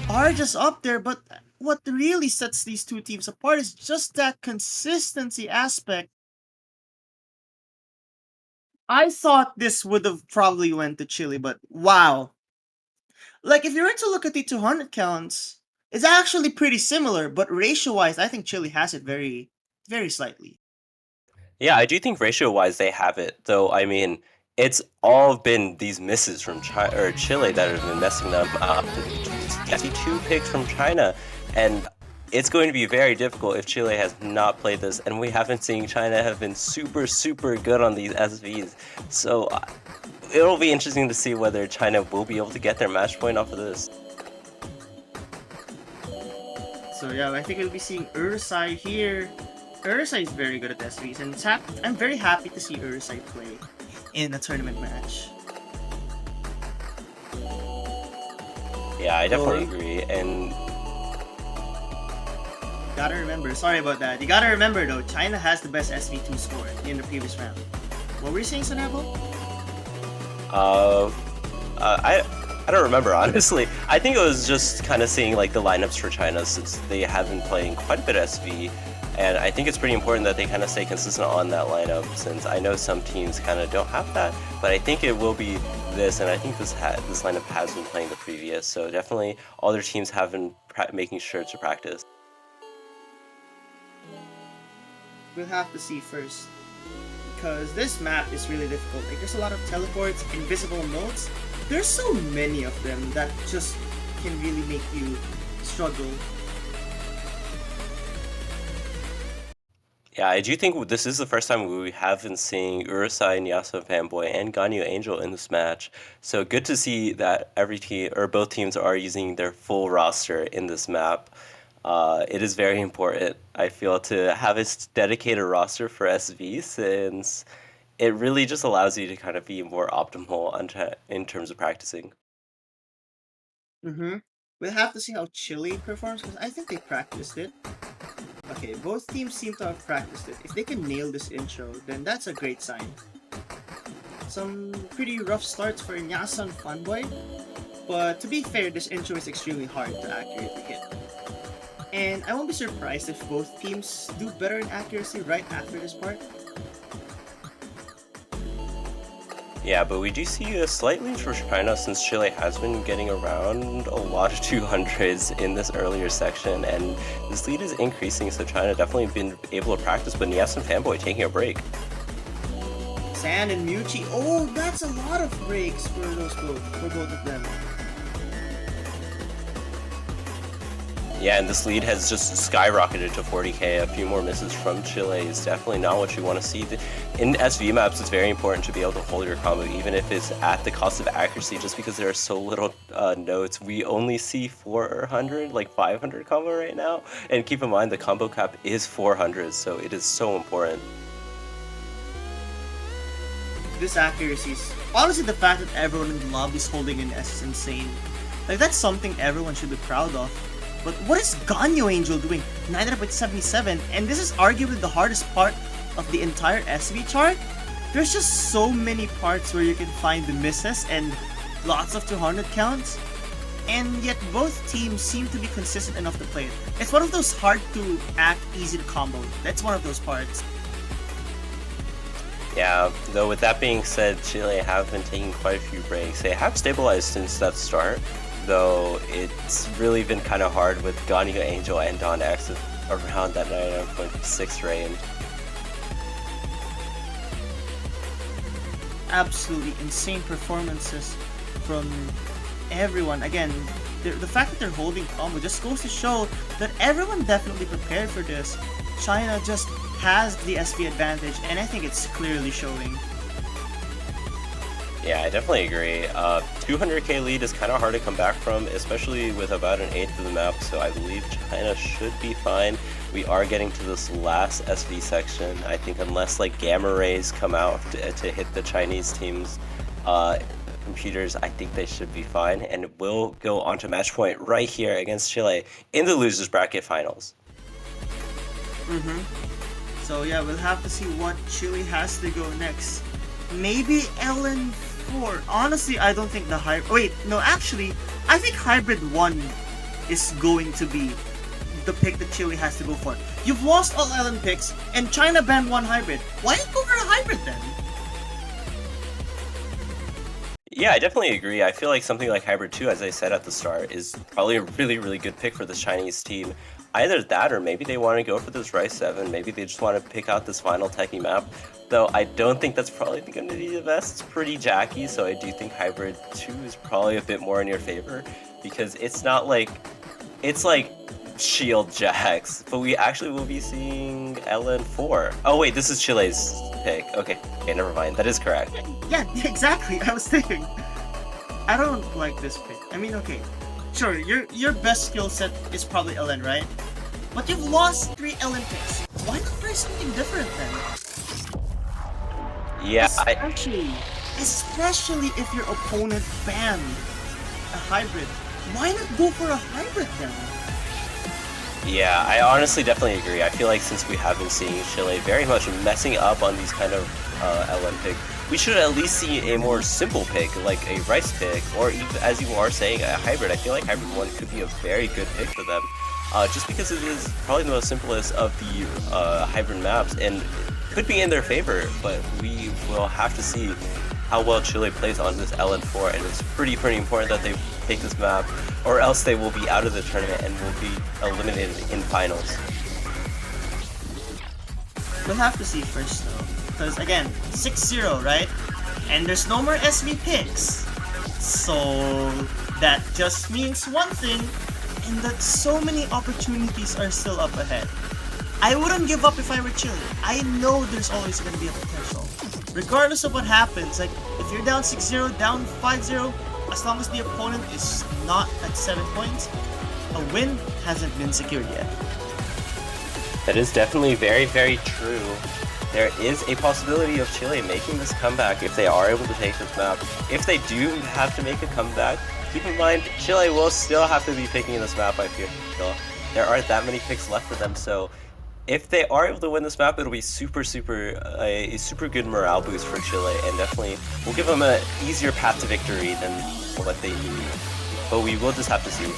are just up there, but what really sets these two teams apart is just that consistency aspect. I thought this would have probably went to Chile, but wow. Like, if you were to look at the 200 counts, it's actually pretty similar, but ratio-wise, I think Chile has it very, very slightly. Yeah, I do think ratio-wise they have it, though, I mean, it's all been these misses from Chile that have been messing them up. I see 2 picks from China, and it's going to be very difficult if Chile has not played this, and we haven't seen China have been super good on these SVs. So it'll be interesting to see whether China will be able to get their match point off of this. So yeah, I think we'll be seeing Ursai here. Ursai is very good at SVs, and I'm very happy to see Ursai play in a tournament match. Yeah, I definitely agree, and Gotta remember. Sorry about that. You gotta remember though, China has the best SV2 score in the previous round. What were you saying, Sanabo? Uh, I don't remember honestly. I think it was just kind of seeing like the lineups for China since they have been playing quite a bit of SV, and I think it's pretty important that they kind of stay consistent on that lineup since I know some teams kind of don't have that, but I think it will be this, and I think this lineup has been playing the previous, so definitely all their teams have been making sure to practice. We'll have to see first. Because this map is really difficult. Like, there's a lot of teleports, invisible nodes. There's so many of them that just can really make you struggle. Yeah, I do think this is the first time we have been seeing Urusai, Nyasa Fanboy, and Ganyu Angel in this match. So good to see that every team or both teams are using their full roster in this map. It is very important, I feel, to have a dedicated roster for SV since it really just allows you to kind of be more optimal in terms of practicing. Mm-hmm. We'll have to see how Chile performs because I think they practiced it. Okay, both teams seem to have practiced it. If they can nail this intro, then that's a great sign. Some pretty rough starts for Nyasan Fanboy, but to be fair, this intro is extremely hard to accurately hit. And I won't be surprised if both teams do better in accuracy right after this part. Yeah, but we do see a slight lead for China since Chile has been getting around a lot of 200s in this earlier section, and this lead is increasing, so China definitely been able to practice, but Nias and Fanboy taking a break. Sand and Muchi, oh, that's a lot of breaks for both of them. Yeah, and this lead has just skyrocketed to 40k. A few more misses from Chile is definitely not what you want to see. In SV maps, it's very important to be able to hold your combo, even if it's at the cost of accuracy, just because there are so little nodes. We only see 400, like 500 combo right now. And keep in mind, the combo cap is 400, so it is so important. This accuracy is... honestly, the fact that everyone in the lobby is holding an S is insane. Like, that's something everyone should be proud of. But what is Ganyu Angel doing? 977, and this is arguably the hardest part of the entire SV chart. There's just so many parts where you can find the misses and lots of 200 counts, and yet both teams seem to be consistent enough to play it. It's one of those hard to act, easy to combo. That's one of those parts. Yeah, though with that being said, Chile have been taking quite a few breaks. They have stabilized since that start, though it's really been kind of hard with Ganyu Angel and Don X around that 99.6 range. Absolutely insane performances from everyone. Again, the fact that they're holding combo just goes to show that everyone definitely prepared for this. China just has the SV advantage, and I think it's clearly showing. Yeah, I definitely agree. 200k lead is kind of hard to come back from, especially with about an eighth of the map, so I believe China should be fine. We are getting to this last SV section. I think unless like gamma rays come out to hit the Chinese team's computers, I think they should be fine, and we'll go on to match point right here against Chile in the losers bracket finals. So yeah, we'll have to see what Chile has to go next. Maybe LN4. Honestly, I don't think the hybrid... wait, no, actually, I think Hybrid 1 is going to be the pick that Chile has to go for. You've lost all LN picks, and China banned one hybrid. Why not go for a hybrid then? Yeah, I definitely agree. I feel like something like Hybrid 2, as I said at the start, is probably a really, really good pick for this Chinese team. Either that, or maybe they want to go for this Rice 7. Maybe they just want to pick out this final techie map. Though I don't think that's probably going to be the best. It's pretty jacky, so I do think Hybrid 2 is probably a bit more in your favor. Because it's not like... it's like Shield Jax, but we actually will be seeing LN4. Oh wait, this is Chile's pick. Okay, never mind. That is correct. Yeah, exactly. I was thinking. I don't like this pick. I mean, okay. Sure, your best skill set is probably LN, right? But you've lost 3 LN picks. Why not try something different then? Yeah, Especially if your opponent banned a hybrid. Why not go for a hybrid then? Yeah, I honestly definitely agree. I feel like since we have been seeing Chile very much messing up on these kind of LN pick, we should at least see a more simple pick, like a rice pick, or even, as you are saying, a hybrid. I feel like hybrid 1 could be a very good pick for them, just because it is probably the most simplest of the hybrid maps, and could be in their favor, but we will have to see how well Chile plays on this LN4, and it's pretty important that they take this map, or else they will be out of the tournament and will be eliminated in finals. We'll have to see first though, because again, 6-0, right? And there's no more SV picks. So that just means one thing, and that so many opportunities are still up ahead. I wouldn't give up if I were Chile. I know there's always going to be a potential. Regardless of what happens, like if you're down 6-0, down 5-0, as long as the opponent is not at 7 points, a win hasn't been secured yet. That is definitely very true. There is a possibility of Chile making this comeback if they are able to take this map. If they do have to make a comeback, keep in mind, Chile will still have to be picking this map, I feel. There aren't that many picks left for them, so if they are able to win this map, it'll be a super good morale boost for Chile, and definitely will give them an easier path to victory than what they need. But we will just have to see.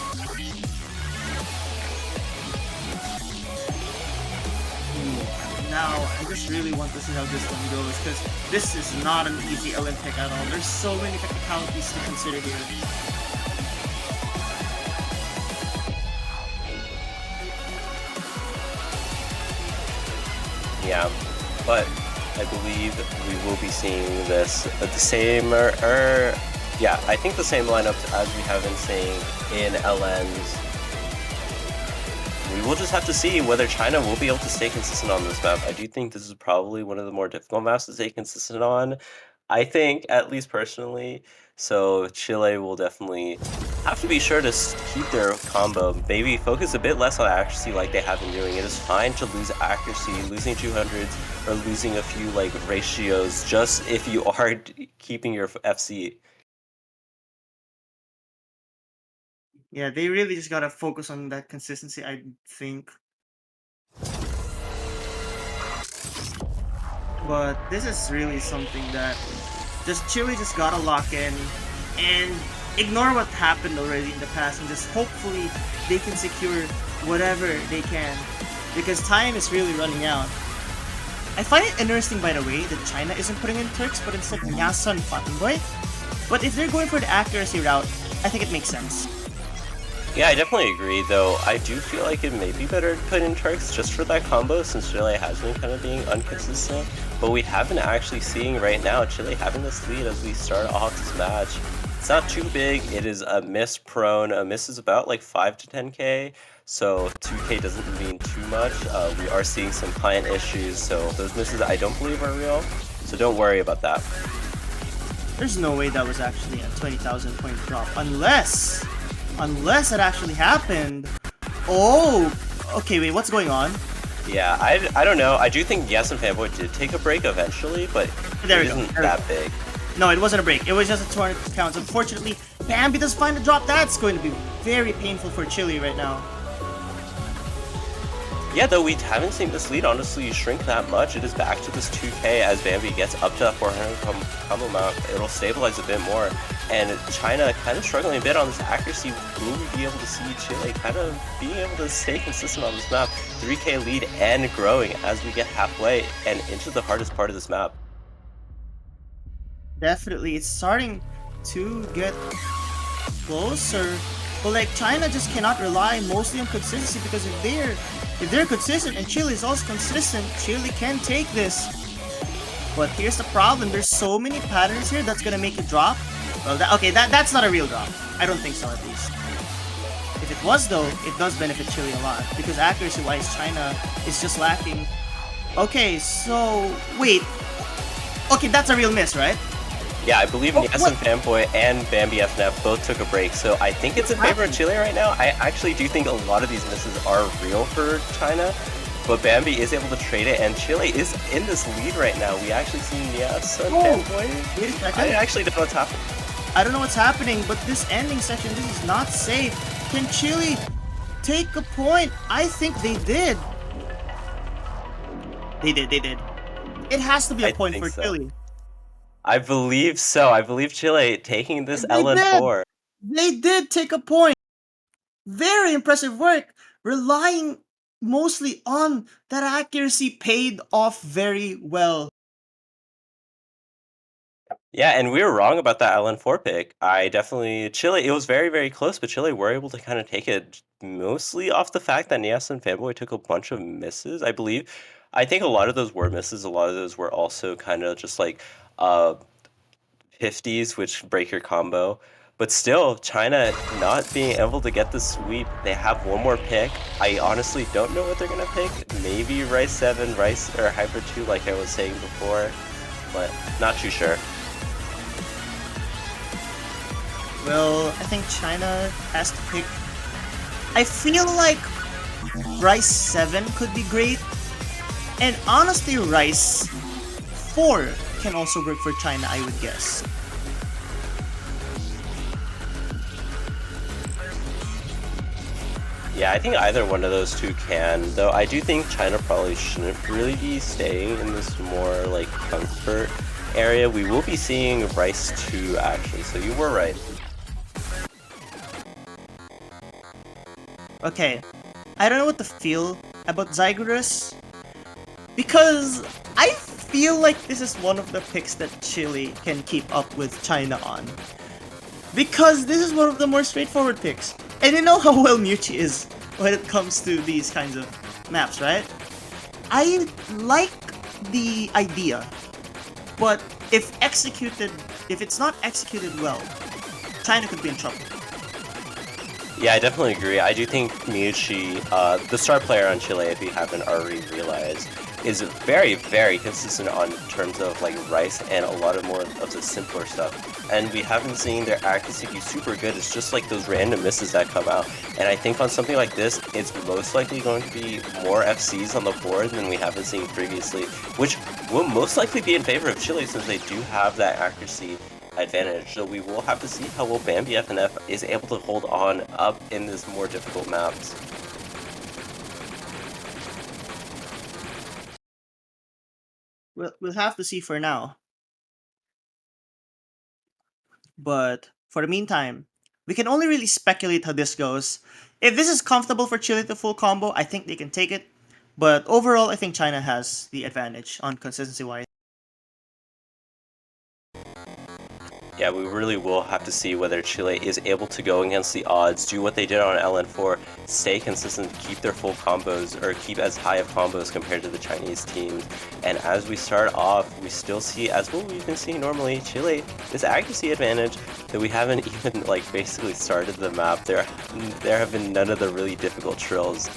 Now, I just really want to see how this one goes, because this is not an easy Olympic at all. There's so many technicalities to consider here. Yeah, but I believe we will be seeing this at the same, yeah, I think the same lineups as we have been seeing in LNs. We will just have to see whether China will be able to stay consistent on this map. I do think this is probably one of the more difficult maps to stay consistent on. I think, at least personally, so Chile will definitely have to be sure to keep their combo, maybe focus a bit less on accuracy like they have been doing. It is fine to lose accuracy, losing 200s, or losing a few like ratios, just if you are keeping your FC. Yeah, they really just gotta focus on that consistency, I think. But this is really something that just Chile just gotta lock in and ignore what happened already in the past, and just hopefully they can secure whatever they can, because time is really running out. I find it interesting, by the way, that China isn't putting in Turks, but instead Nyasa and Fanboy. But if they're going for the accuracy route, I think it makes sense. Yeah, I definitely agree, though I do feel like it may be better to put in Turks just for that combo, since Chile has been kind of being inconsistent. But we have been actually seeing right now Chile having this lead as we start off this match. It's not too big, it is a miss prone. A miss is about like 5 to 10k, so 2k doesn't mean too much. We are seeing some client issues, so those misses I don't believe are real, so don't worry about that. There's no way that was actually a 20,000 point drop, unless it actually happened. Oh, okay, wait, what's going on? Yeah, I don't know. I do think Yes and Fanboy did take a break eventually, but There it we go. isn't that big. No, it wasn't a break. It was just a 200 counts. Unfortunately, Bambi does find a drop. That's going to be very painful for Chile right now. Yeah, though we haven't seen this lead honestly shrink that much. It is back to this 2k as Bambi gets up to that 400 combo amount. It'll stabilize a bit more. And China kind of struggling a bit on this accuracy. Will we be able to see Chile kind of being able to stay consistent on this map? 3k lead and growing as we get halfway and into the hardest part of this map. Definitely, it's starting to get closer. But like, China just cannot rely mostly on consistency, because if they're consistent and Chile is also consistent, Chile can take this. But here's the problem, there's so many patterns here that's gonna make it drop. Well, that's not a real drop. I don't think so, at least. If it was, though, it does benefit Chile a lot, because accuracy-wise, China is just lacking. Okay, so wait. Okay, that's a real miss, right? Yeah, I believe Yes and Fanboy and Bambi FNF both took a break, so I think it's in favor of Chile right now. I actually do think a lot of these misses are real for China, but Bambi is able to trade it, and Chile is in this lead right now. We actually see Yes and Fanboy. Wait a second. I actually don't know what's happening. I don't know what's happening, but this ending section, this is not safe. Can Chile take a point? I think they did. They did. It has to be a I point think for so. Chile. I believe so. I believe Chile taking this They did. LN4. They did take a point. Very impressive work. Relying mostly on that accuracy paid off very well. Yeah, and we were wrong about that LN4 pick. I definitely Chile. It was very, very close, but Chile were able to kind of take it mostly off the fact that Nias and Fanboy took a bunch of misses. I believe. I think a lot of those were misses. A lot of those were also kind of just like uh 50s, which break your combo. But still, China not being able to get the sweep. They have one more pick. I honestly don't know what they're gonna pick. Maybe Rice 7, Rice or Hyper 2, like I was saying before, but not too sure. Well, I think China has to pick. I feel like Rice 7 could be great. And honestly, Rice 4 can also work for China, I would guess. Yeah, I think either one of those two can, though I do think China probably shouldn't really be staying in this more like comfort area. We will be seeing Rice 2 actually, so you were right. Okay, I don't know what to feel about Zygorus because I feel like this is one of the picks that Chile can keep up with China on. Because this is one of the more straightforward picks. And you know how well Muchi is when it comes to these kinds of maps, right? I like the idea, but if it's not executed well, China could be in trouble. Yeah, I definitely agree. I do think Miyuchi, the star player on Chile, if you haven't already realized, is very, very consistent on terms of like Rice and a lot of more of the simpler stuff. And we haven't seen their accuracy be super good. It's just like those random misses that come out. And I think on something like this, it's most likely going to be more FCs on the board than we haven't seen previously, which will most likely be in favor of Chile since they do have that accuracy advantage. So we will have to see how well Bambi FNF is able to hold on up in this more difficult maps. We'll have to see for now. But for the meantime, we can only really speculate how this goes. If this is comfortable for Chile to full combo, I think they can take it. But overall, I think China has the advantage on consistency wise. Yeah, we really will have to see whether Chile is able to go against the odds, do what they did on LN4, stay consistent, keep their full combos, or keep as high of combos compared to the Chinese teams. And as we start off, we still see, as what we've been seeing normally, Chile, this accuracy advantage that we haven't even, like, basically started the map. There have been none of the really difficult trills.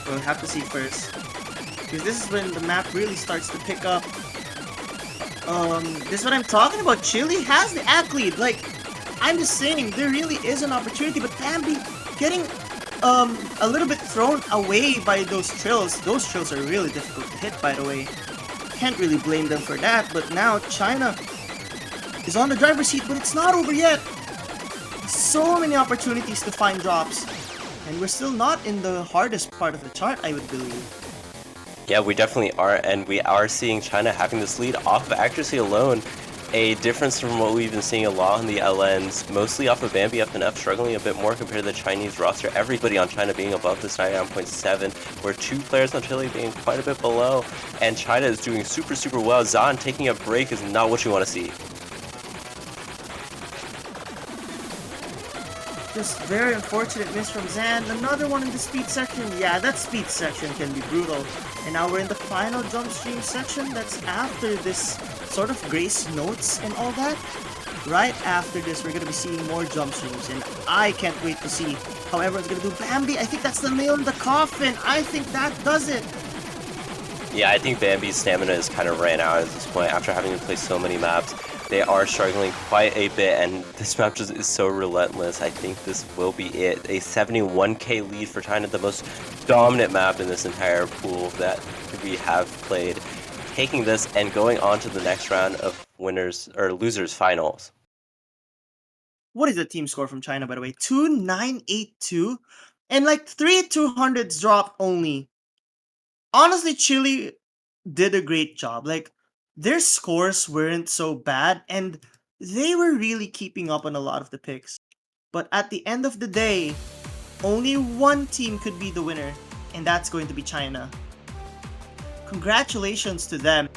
We'll have to see first. Because this is when the map really starts to pick up. This is what I'm talking about. Chile has the act lead. Like, I'm just saying, there really is an opportunity, but Bambi getting a little bit thrown away by those trills. Those trills are really difficult to hit, by the way. Can't really blame them for that, but now China is on the driver's seat, but it's not over yet. So many opportunities to find drops. And we're still not in the hardest part of the chart, I would believe. Yeah, we definitely are, and we are seeing China having this lead off of accuracy alone. A difference from what we've been seeing a lot on the LNs, mostly off of Bambi FNF, struggling a bit more compared to the Chinese roster. Everybody on China being above this 99.7, where two players on Chile being quite a bit below, and China is doing super, super well. Zan taking a break is not what you want to see. Just very unfortunate miss from Zan. Another one in the speed section. Yeah, that speed section can be brutal. And now we're in the final jump stream section. That's after this sort of grace notes and all that. Right after this, we're going to be seeing more jump streams. And I can't wait to see how everyone's going to do. Bambi, I think that's the nail in the coffin. I think that does it. Yeah, I think Bambi's stamina is kind of ran out at this point after having to play so many maps. They are struggling quite a bit, and this map just is so relentless. I think this will be it. A 71k lead for China, the most dominant map in this entire pool that we have played. Taking this and going on to the next round of winners or losers finals. What is the team score from China, by the way? 2982? And like 3 200s dropped only. Honestly, Chile did a great job. Like, their scores weren't so bad, and they were really keeping up on a lot of the picks. But at the end of the day, only one team could be the winner, and that's going to be China. Congratulations to them.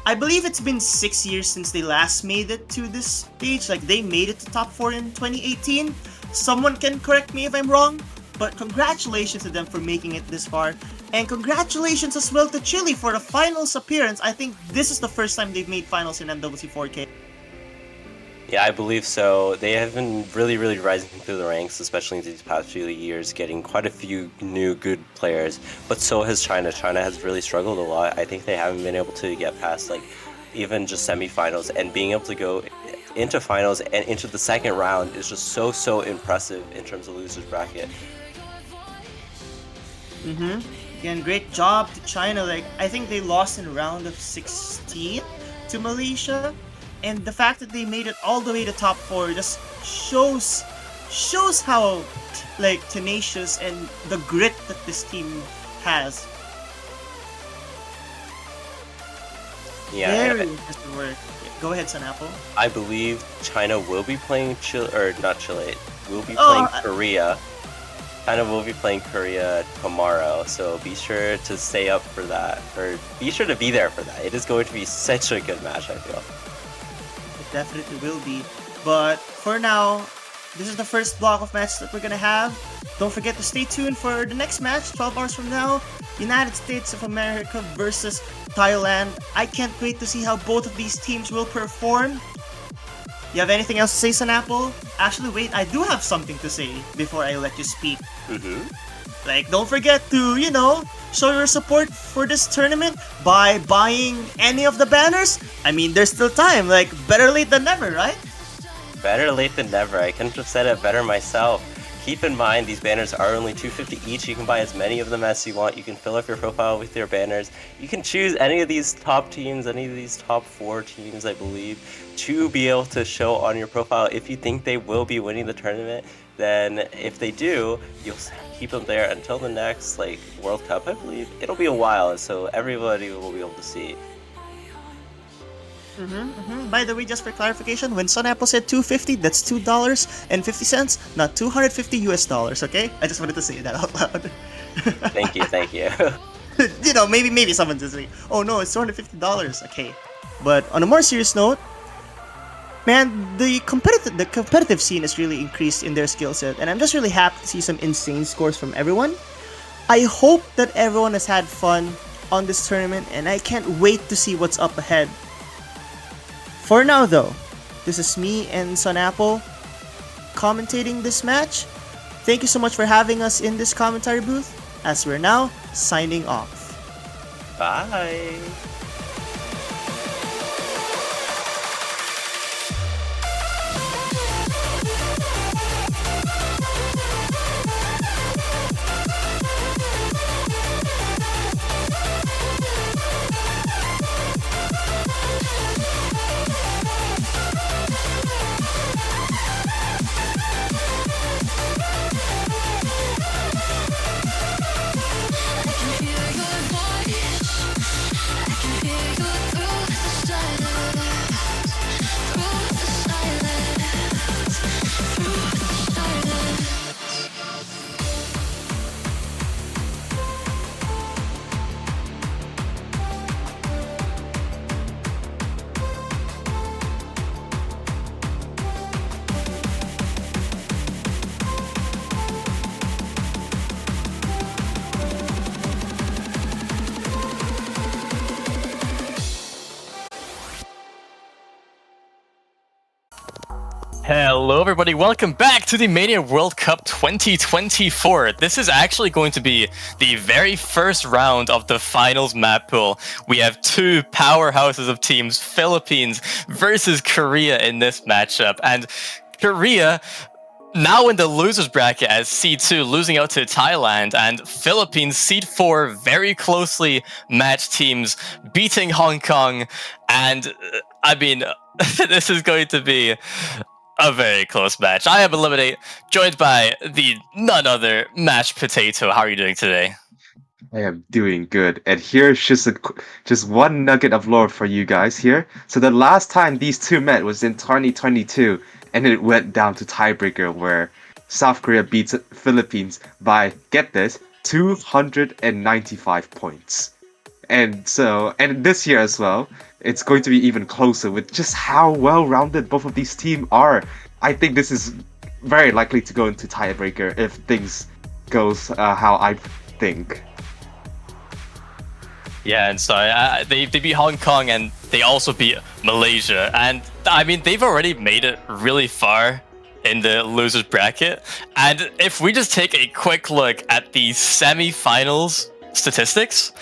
I believe it's been 6 years since they last made it to this stage. Like, they made it to top 4 in 2018. Someone can correct me if I'm wrong, but congratulations to them for making it this far. And congratulations as well to Chile for the finals appearance. I think this is the first time they've made finals in MWC 4K. Yeah, I believe so. They have been really, really rising through the ranks, especially these past few years, getting quite a few new good players. But so has China. China has really struggled a lot. I think they haven't been able to get past like even just semifinals, and being able to go into finals and into the second round is just so impressive in terms of losers bracket. Again, great job to China. Like, I think they lost in round of 16 to Malaysia, and the fact that they made it all the way to top 4 just shows how like tenacious and the grit that this team has. Yeah, Very and impressive work. Yeah, go ahead, Sun Apple. I believe China will be playing Chile, or not Chile, will be Oh, playing Korea. China will be playing Korea tomorrow, so be sure to stay up for that, or be sure to be there for that. It is going to be such a good match, I feel. It definitely will be. But for now, this is the first block of matches that we're gonna have. Don't forget to stay tuned for the next match, 12 hours from now. United States of America versus Thailand. I can't wait to see how both of these teams will perform. You have anything else to say, Sun Apple? Actually, wait, I do have something to say before I let you speak. Like, don't forget to, show your support for this tournament by buying any of the banners. I mean, there's still time. Like, better late than never, right? Better late than never. I couldn't have said it better myself. Keep in mind, these banners are only $250 each. You can buy as many of them as you want. You can fill up your profile with your banners. You can choose any of these top teams, any of these top 4 teams, I believe, to be able to show on your profile. If you think they will be winning the tournament, then if they do, you'll keep them there until the next World Cup, I believe. It'll be a while, so everybody will be able to see. By the way, just for clarification, when Sun Apple said 250, that's $2.50, not 250 US dollars, okay? I just wanted to say that out loud. Thank you, thank you. Maybe someone's just like, oh no, it's $250, okay. But on a more serious note, man, the competitive scene has really increased in their skill set, and I'm just really happy to see some insane scores from everyone. I hope that everyone has had fun on this tournament, and I can't wait to see what's up ahead. For now, though, this is me and Sun Apple commentating this match. Thank you so much for having us in this commentary booth, as we're now signing off. Bye. Hello everybody, welcome back to the Mania World Cup 2024. This is actually going to be the very first round of the finals map pool. We have two powerhouses of teams, Philippines versus Korea in this matchup. And Korea now in the losers bracket as C2, losing out to Thailand, and Philippines seed 4, very closely matched teams, beating Hong Kong. And I mean, this is going to be a very close match. I am Eliminate, joined by the none other Mashed Potato. How are you doing today? I am doing good, and here's just one nugget of lore for you guys here. So the last time these two met was in 2022, and it went down to tiebreaker where South Korea beats Philippines by, get this, 295 points. And this year as well, it's going to be even closer with just how well-rounded both of these teams are. I think this is very likely to go into tiebreaker if things goes how I think. Yeah, and so they beat Hong Kong and they also beat Malaysia. And I mean, they've already made it really far in the losers bracket. And if we just take a quick look at the semi-finals statistics,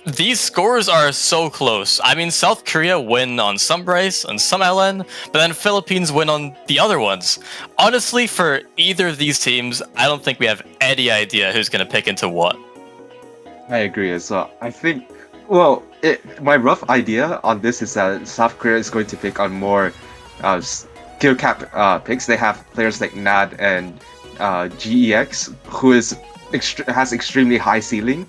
these scores are so close. I mean, South Korea win on some Bryce and some LN, but then Philippines win on the other ones. Honestly, for either of these teams, I don't think we have any idea who's going to pick into what. I agree as well. I think, my rough idea on this is that South Korea is going to pick on more skill cap picks. They have players like Nad and GEX, who has extremely high ceiling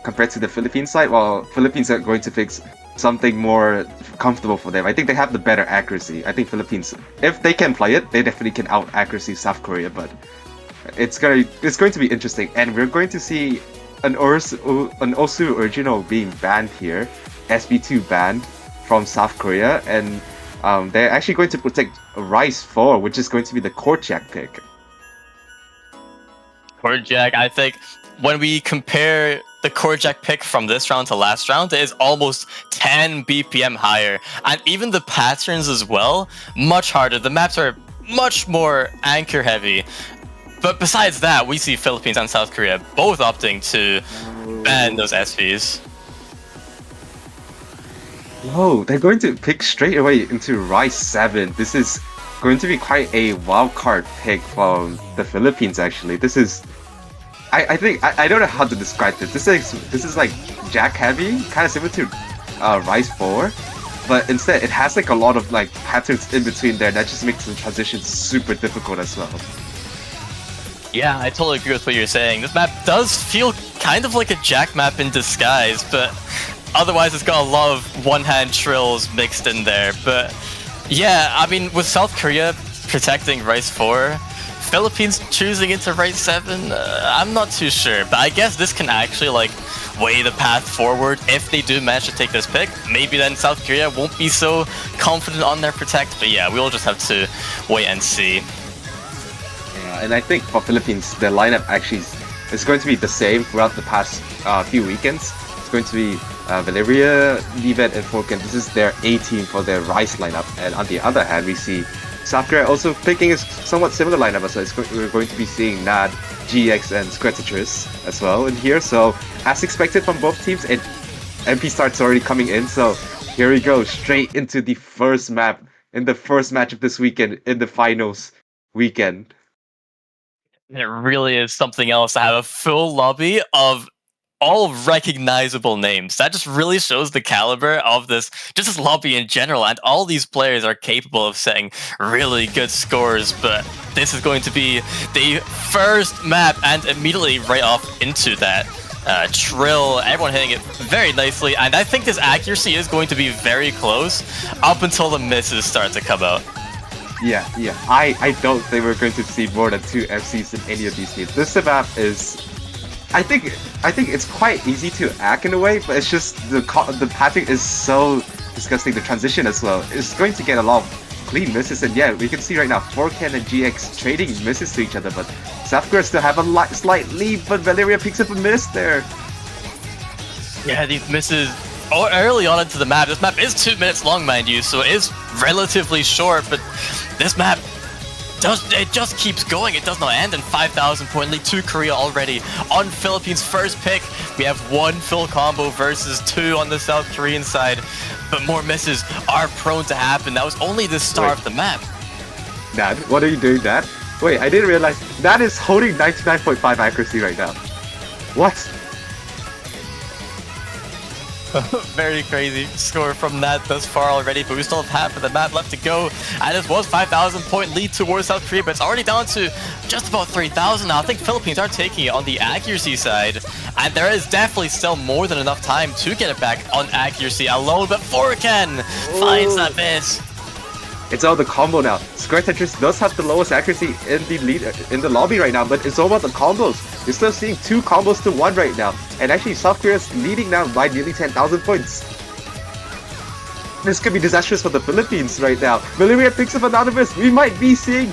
compared to the Philippines side, while Philippines are going to pick something more comfortable for them. I think they have the better accuracy. I think Philippines, if they can play it, they definitely can out accuracy South Korea, but it's going to be interesting, and we're going to see an Osu original being banned here, SB2 banned from South Korea, and they're actually going to protect Rice 4, which is going to be the Korchak pick. Korchak, I think when we compare the Korchak pick from this round to last round, it is almost 10 BPM higher, and even the patterns as well, much harder. The maps are much more anchor heavy. But besides that, we see Philippines and South Korea both opting to ban those SVs. Whoa, they're going to pick straight away into Rice 7. This is going to be quite a wildcard pick from the Philippines, actually. This is... I think... I don't know how to describe this. This is like Jack heavy, kind of similar to Rice 4. But instead, it has like a lot of like patterns in between there that just makes the transition super difficult as well. Yeah, I totally agree with what you're saying. This map does feel kind of like a Jack map in disguise, but otherwise it's got a lot of one-hand trills mixed in there. But yeah, I mean, with South Korea protecting Rice 4, Philippines choosing into Rice 7, I'm not too sure. But I guess this can actually like way the path forward if they do manage to take this pick. Maybe then South Korea won't be so confident on their protect. But yeah, we'll just have to wait and see. And I think for Philippines, the lineup actually is going to be the same throughout the past few weekends. It's going to be Valeria, Livet, and Falcon. This is their A team for their Rice lineup. And on the other hand, we see South Korea also picking a somewhat similar lineup. So we're going to be seeing Nad, GX, and Squirtatris as well in here. So as expected from both teams, and MP starts already coming in. So here we go, straight into the first map in the first match of this weekend in the finals weekend. It really is something else to have a full lobby of all recognizable names. That just really shows the caliber of this lobby in general, and all these players are capable of setting really good scores. But this is going to be the first map, and immediately right off into that trill, everyone hitting it very nicely, and I think this accuracy is going to be very close up until the misses start to come out. Yeah. I don't think we're going to see more than 2 FCs in any of these teams. This map is... I think it's quite easy to act in a way, but it's just the pattern is so disgusting. The transition as well is going to get a lot of clean misses, and yeah, we can see right now 4Ken and GX trading misses to each other, but South Korea still have a slight lead, but Valeria picks up a miss there. Yeah, these misses early on into the map. This map is 2 minutes long, mind you, so it is relatively short, but this map just keeps going. It does not end, and 5,000 point lead to Korea already on Philippines' first pick. We have 1 full combo versus 2 on the South Korean side, but more misses are prone to happen. That was only the start of the map. Dad, what are you doing, Dad? Wait, I didn't realize Dad is holding 99.5 accuracy right now. What? Very crazy score from that thus far already, but we still have half of the map left to go. And this was 5,000 point lead towards South Korea, but it's already down to just about 3,000 now. I think Philippines are taking it on the accuracy side, and there is definitely still more than enough time to get it back on accuracy alone, but Forken finds that miss. It's all the combo now. Square Tetris does have the lowest accuracy in the lead in the lobby right now, but it's all about the combos. You're still seeing 2 combos to 1 right now, and actually South Korea is leading now by nearly 10,000 points. This could be disastrous for the Philippines right now. Valeria picks up another miss. We might be seeing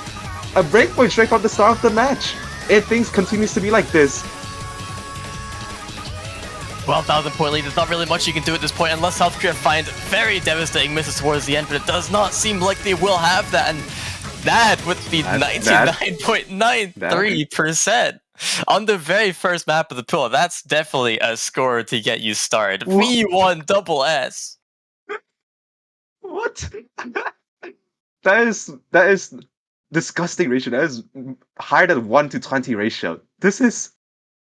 a breakpoint straight from the start of the match if things continues to be like this. 12,000 point lead, there's not really much you can do at this point unless South Korea find very devastating misses towards the end, but it does not seem like they will have that, and that with the 99.93% on the very first map of the pool, that's definitely a score to get you started. V1 double S. What? That is disgusting ratio. That is higher than 1 to 20 ratio. This is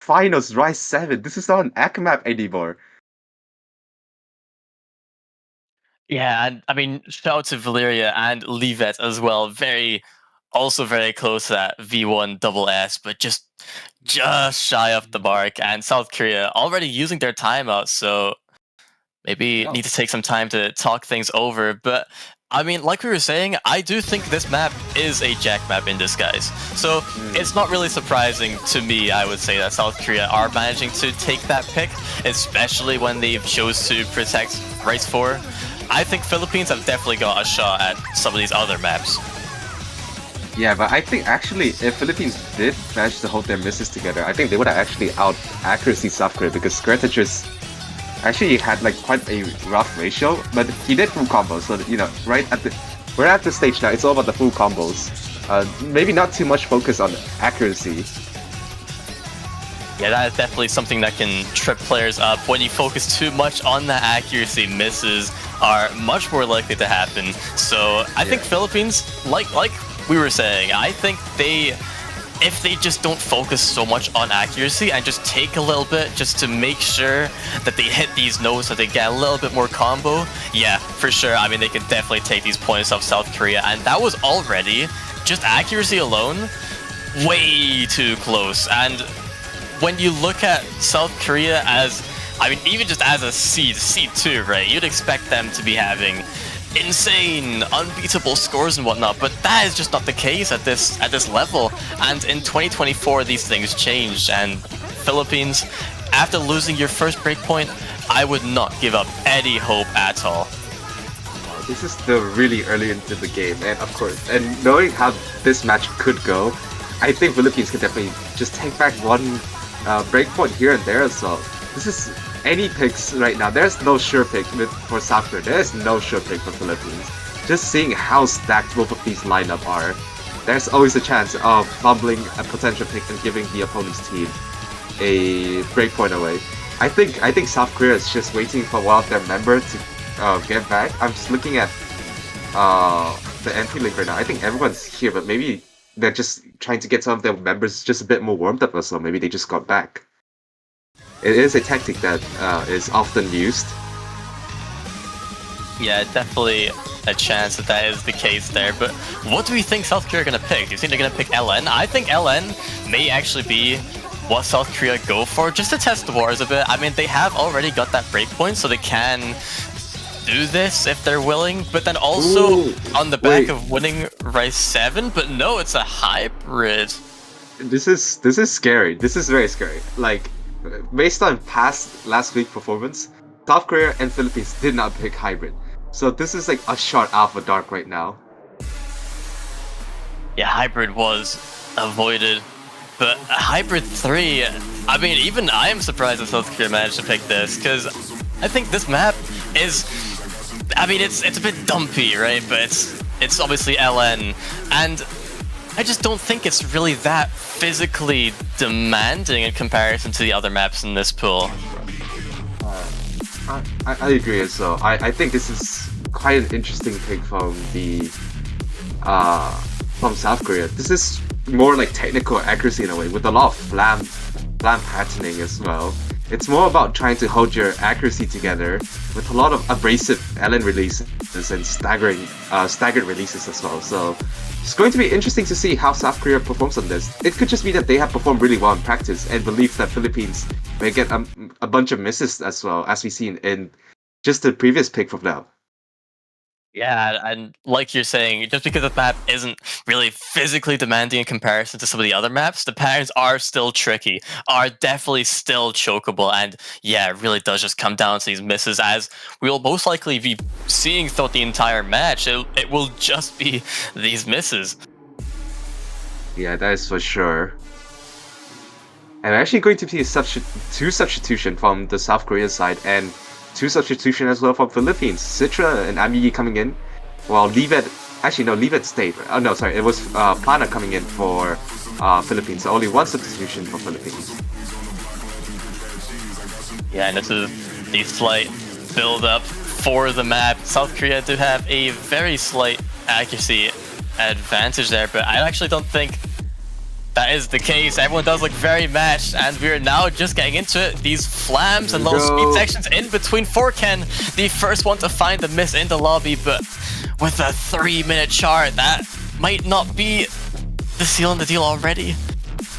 Finals Rise 7. This is not an AK map anymore. Yeah, and I mean, shout out to Valeria and Livet as well. Also very close to that V1 double S, but just shy of the mark. And South Korea already using their timeout, so maybe need to take some time to talk things over. But I mean, like we were saying, I do think this map is a Jack map in disguise. So it's not really surprising to me, I would say, that South Korea are managing to take that pick, especially when they've chose to protect Rice 4. I think Philippines have definitely got a shot at some of these other maps. Yeah, but I think actually if Philippines did manage to hold their misses together, I think they would have actually out-accuracy South Korea, because Square Tetris actually had like quite a rough ratio, but he did full combos, so you know, we're at the stage now, it's all about the full combos. Maybe not too much focus on accuracy. Yeah, that is definitely something that can trip players up. When you focus too much on the accuracy, misses are much more likely to happen. So I think Philippines, like we were saying, I think if they just don't focus so much on accuracy and just take a little bit just to make sure that they hit these notes, so they get a little bit more combo, yeah, for sure. I mean, they can definitely take these points off South Korea, and that was already, just accuracy alone, way too close. And when you look at South Korea as, I mean, even just as a seed 2, right, you'd expect them to be having insane, unbeatable scores and whatnot, but that is just not the case at this level. And in 2024, these things changed, and Philippines, after losing your first breakpoint, I would not give up any hope at all. This is still really early into the game, and of course, and knowing how this match could go, I think Philippines can definitely just take back one breakpoint here and there as well. This is any picks right now. There's no sure pick for South Korea. There's no sure pick for Philippines. Just seeing how stacked both of these lineup are, there's always a chance of fumbling a potential pick and giving the opponent's team a breakpoint away. I think South Korea is just waiting for one of their members to get back. I'm just looking at the entry link right now. I think everyone's here, but maybe they're just trying to get some of their members just a bit more warmed up or so. Maybe they just got back. It is a tactic that is often used. Yeah, definitely a chance that is the case there. But what do we think South Korea are going to pick? Do you think they're going to pick LN? I think LN may actually be what South Korea go for, just to test the waters a bit. I mean, they have already got that breakpoint, so they can do this if they're willing. But then also on the back of winning Rise 7, but no, it's a hybrid. This is scary. This is very scary. Like, based on past last week performance, South Korea and Philippines did not pick hybrid. So this is like a short alpha dark right now. Yeah, hybrid was avoided. But hybrid 3, I mean, even I am surprised that South Korea managed to pick this, because I think this map is, I mean, it's a bit dumpy, right? But it's obviously LN, and I just don't think it's really that physically demanding in comparison to the other maps in this pool. I agree as well. I think this is quite an interesting pick from South Korea. This is more like technical accuracy in a way, with a lot of flam patterning as well. It's more about trying to hold your accuracy together with a lot of abrasive Ellen releases and staggered releases as well. So it's going to be interesting to see how South Korea performs on this. It could just be that they have performed really well in practice and believe that Philippines may get a bunch of misses as well, as we've seen in just the previous pick from them. Yeah, and like you're saying, just because the map isn't really physically demanding in comparison to some of the other maps, the patterns are still tricky, are definitely still chokeable, and yeah, it really does just come down to these misses, as we will most likely be seeing throughout the entire match. It will just be these misses. Yeah, that is for sure. And we're actually going to see two substitution from the South Korean side and two substitution as well from Philippines. Citra and Amigi coming in, while Livet stayed. Oh no, sorry, it was Plana coming in for Philippines. So only one substitution for Philippines. Yeah, and this is the slight build up for the map. South Korea do have a very slight accuracy advantage there, but I actually don't think that is the case. Everyone does look very matched, and we're now just getting into it. These flams and little speed sections in between Forken, the first one to find the miss in the lobby, but with a 3-minute chart, that might not be the seal in the deal already.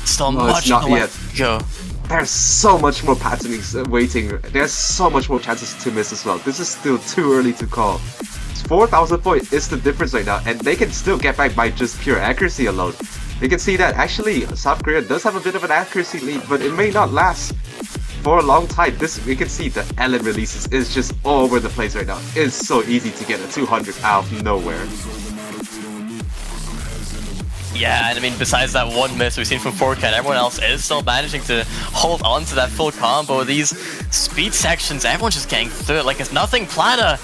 Still much not more yet. to go. There's so much more patterning waiting. There's so much more chances to miss as well. This is still too early to call. 4,000 point is the difference right now, and they can still get back by just pure accuracy alone. You can see that actually South Korea does have a bit of an accuracy lead, but it may not last for a long time. We can see the Ellen releases is just all over the place right now. It's so easy to get a 200 out of nowhere. Yeah, and I mean, besides that one miss we've seen from Forken, everyone else is still managing to hold on to that full combo. These speed sections, everyone's just getting through it like it's nothing. Plana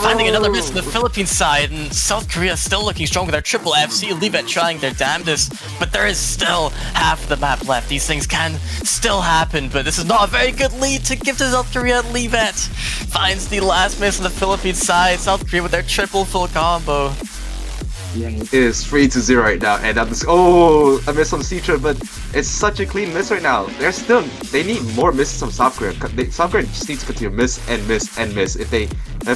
finding another miss on the Philippines side, and South Korea still looking strong with their triple FC. Livet trying their damnedest, but there is still half the map left. These things can still happen, but this is not a very good lead to give to South Korea. Livet finds the last miss on the Philippines side. South Korea with their triple full combo. Yeah, it is 3-0 right now, and a miss on Citra, but it's such a clean miss right now. They need more misses from South Korea. South Korea just needs to continue miss and miss and miss if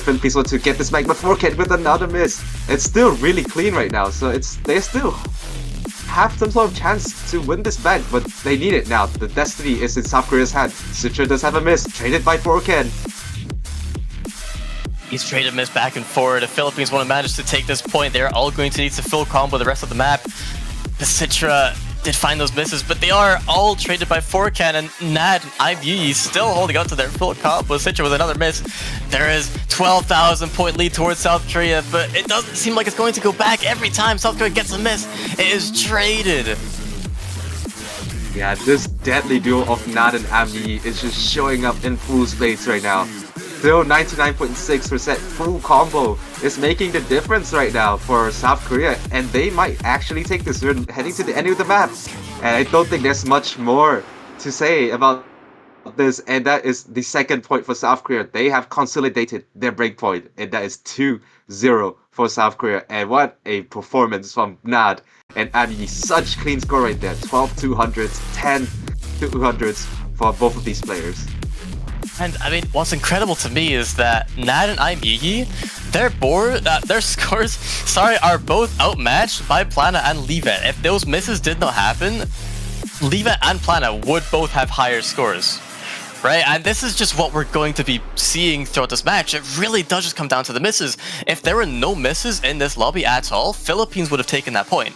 Philippines want to get this back. But Forken with another miss. It's still really clean right now, so they still have some sort of chance to win this back, but they need it now. The destiny is in South Korea's hand. Citra does have a miss, traded by Forken. He's traded miss back and forward. The Philippines want to manage to take this point. They're all going to need to full combo the rest of the map. The Citra did find those misses, but they are all traded by Forken, and Nad and IBE still holding on to their full combo. Citra with another miss. There is 12,000 point lead towards South Korea, but it doesn't seem like it's going to go back every time South Korea gets a miss. It is traded. Yeah, this deadly duo of Nad and Ami is just showing up in full space right now. Still 99.6% full combo is making the difference right now for South Korea, and they might actually take this. We're heading to the end of the map, and I don't think there's much more to say about this, and that is the second point for South Korea. They have consolidated their breakpoint, and that is 2-0 for South Korea. And what a performance from Nad and Ami. Such clean score right there. 12 200s, 10 200s for both of these players. And I mean, what's incredible to me is that Nad and IMEGI, their scores, are both outmatched by Plana and Livet. If those misses did not happen, Livet and Plana would both have higher scores, right? And this is just what we're going to be seeing throughout this match. It really does just come down to the misses. If there were no misses in this lobby at all, Philippines would have taken that point.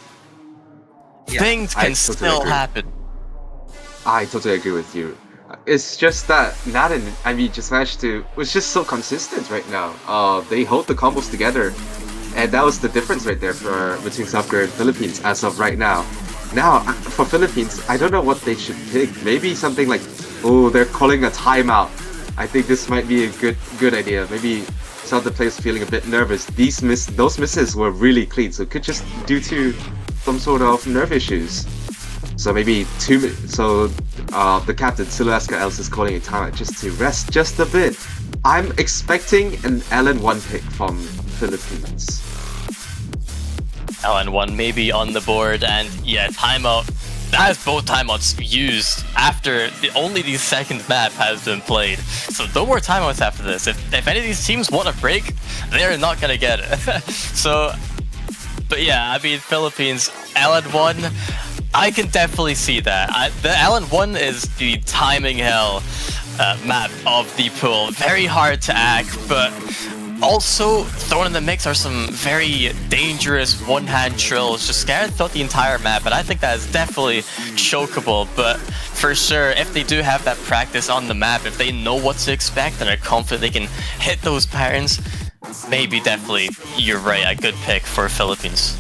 Yeah, Things can still happen. I totally agree with you. It's just that Nad and Ivy just was just so consistent right now. They hold the combos together, and that was the difference right there between South Korea and Philippines as of right now. Now, for Philippines, I don't know what they should pick. Maybe something like, they're calling a timeout. I think this might be a good idea. Maybe some of the players feeling a bit nervous. Those misses were really clean, so it could just due to some sort of nerve issues. So maybe 2 minutes. So the captain Siluaska else is calling a timeout just to rest just a bit. I'm expecting an LN1 pick from Philippines. LN1 maybe on the board, and yeah, timeout that is both timeouts used after only the second map has been played. So no more timeouts after this. If any of these teams want a break, they're not gonna get it. So, but yeah, I mean, Philippines, LN1, I can definitely see that. The LN1 is the timing hell map of the pool. Very hard to act, but also thrown in the mix are some very dangerous one-hand trills, just scattered throughout the entire map, and I think that is definitely chokeable. But for sure, if they do have that practice on the map, if they know what to expect and are confident they can hit those patterns, maybe definitely, you're right, a good pick for Philippines.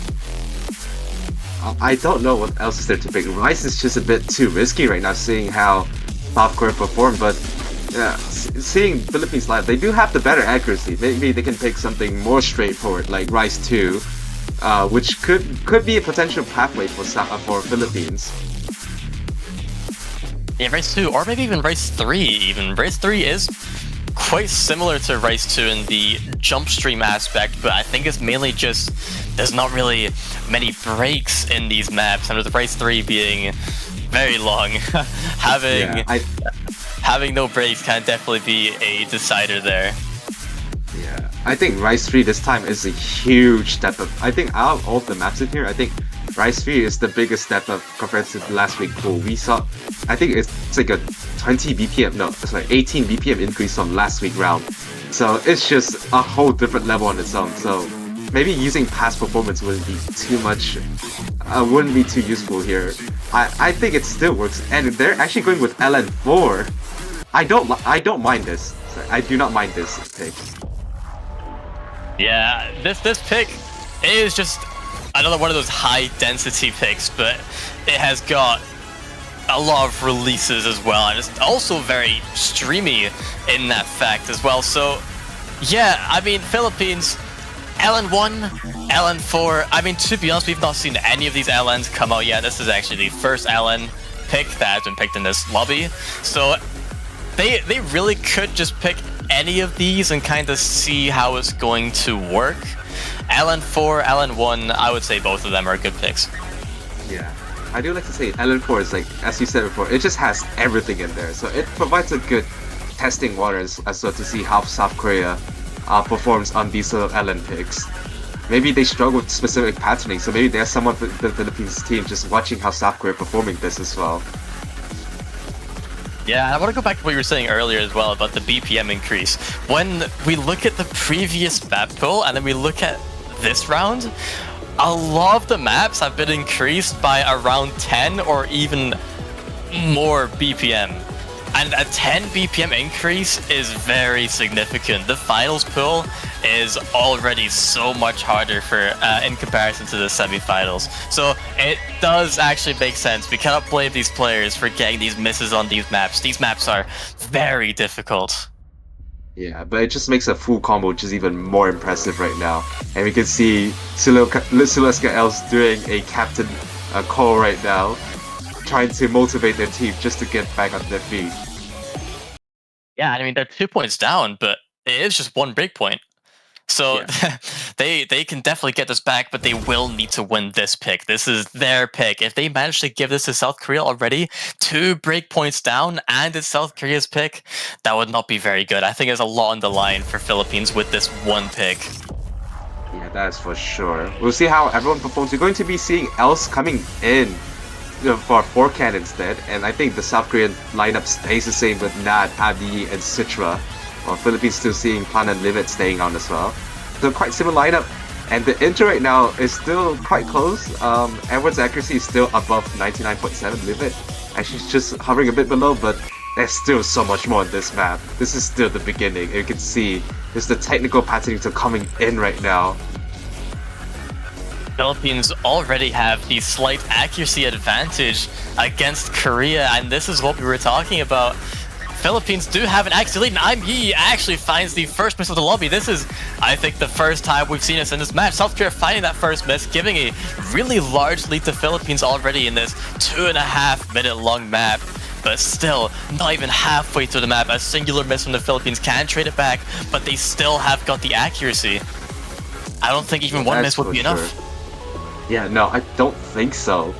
I don't know what else is there to pick. Rice is just a bit too risky right now, seeing how South Korea performed, but yeah, seeing Philippines live, they do have the better accuracy. Maybe they can pick something more straightforward, like Rice 2, which could be a potential pathway for Philippines. Yeah, Rice 2, or maybe even Rice 3 even. Rice 3 is quite similar to Rice 2 in the jump stream aspect, but I think it's mainly just there's not really many breaks in these maps, and with Rice 3 being very long, having no breaks can definitely be a decider there. Yeah, I think Rice 3 this time is a huge step up. I think out of all the maps in here, I think Rice 3 is the biggest step up compared to the last week pool. We saw, I think it's like a 20 BPM, no, it's like 18 BPM increase from last week round. So it's just a whole different level on its own. So maybe using past performance wouldn't be too much, wouldn't be too useful here. I think it still works, and they're actually going with LN4. I don't mind this. Sorry, I do not mind this pick. Yeah, this pick is just another one of those high density picks, but it has got a lot of releases as well, and it's also very streamy in that fact as well. So yeah, I mean, Philippines, LN1, LN4, I mean, to be honest, we've not seen any of these LNs come out yet. This is actually the first LN pick that has been picked in this lobby, so they really could just pick any of these and kind of see how it's going to work. LN4, LN1, I would say both of them are good picks. Yeah, I do like to say LN4 is like, as you said before, it just has everything in there. So it provides a good testing waters as well to see how South Korea performs on these sort of LN picks. Maybe they struggle with specific patterning, so maybe there's someone for the Philippines team just watching how South Korea performing this as well. Yeah, I want to go back to what you were saying earlier as well about the BPM increase. When we look at the previous map pool and then we look at this round, a lot of the maps have been increased by around 10 or even more BPM. And a 10 BPM increase is very significant. The finals pool is already so much harder for in comparison to the semifinals. So it does actually make sense. We cannot blame these players for getting these misses on these maps. These maps are very difficult. Yeah, but it just makes a full combo, which is even more impressive right now. And we can see Siluska Els doing a captain call right now, trying to motivate their team just to get back on their feet. Yeah, I mean, they're 2 points down, but it is just one break point. So yeah. they can definitely get this back, but they will need to win this pick. This is their pick. If they manage to give this to South Korea already, 2 break points down, and it's South Korea's pick, that would not be very good. I think there's a lot on the line for Philippines with this one pick. Yeah, that's for sure. We'll see how everyone performs. We're going to be seeing Els coming in for 4-can instead, and I think the South Korean lineup stays the same with Nad, Adi, and Citra. While Philippines still seeing Pan and Livet staying on as well. So quite similar lineup, and the intro right now is still quite close. Edward's accuracy is still above 99.7. Livet actually just hovering a bit below, but there's still so much more on this map. This is still the beginning. You can see there's the technical patterning coming in right now. Philippines already have the slight accuracy advantage against Korea, and this is what we were talking about. Philippines do have an accuracy lead, and Im actually finds the first miss of the lobby. This is, I think, the first time we've seen this in this match. South Korea finding that first miss, giving a really large lead to Philippines already in this 2.5 minute long map. But still, not even halfway through the map, a singular miss from the Philippines can trade it back, but they still have got the accuracy. I don't think even one miss would be enough. Yeah, no, I don't think so.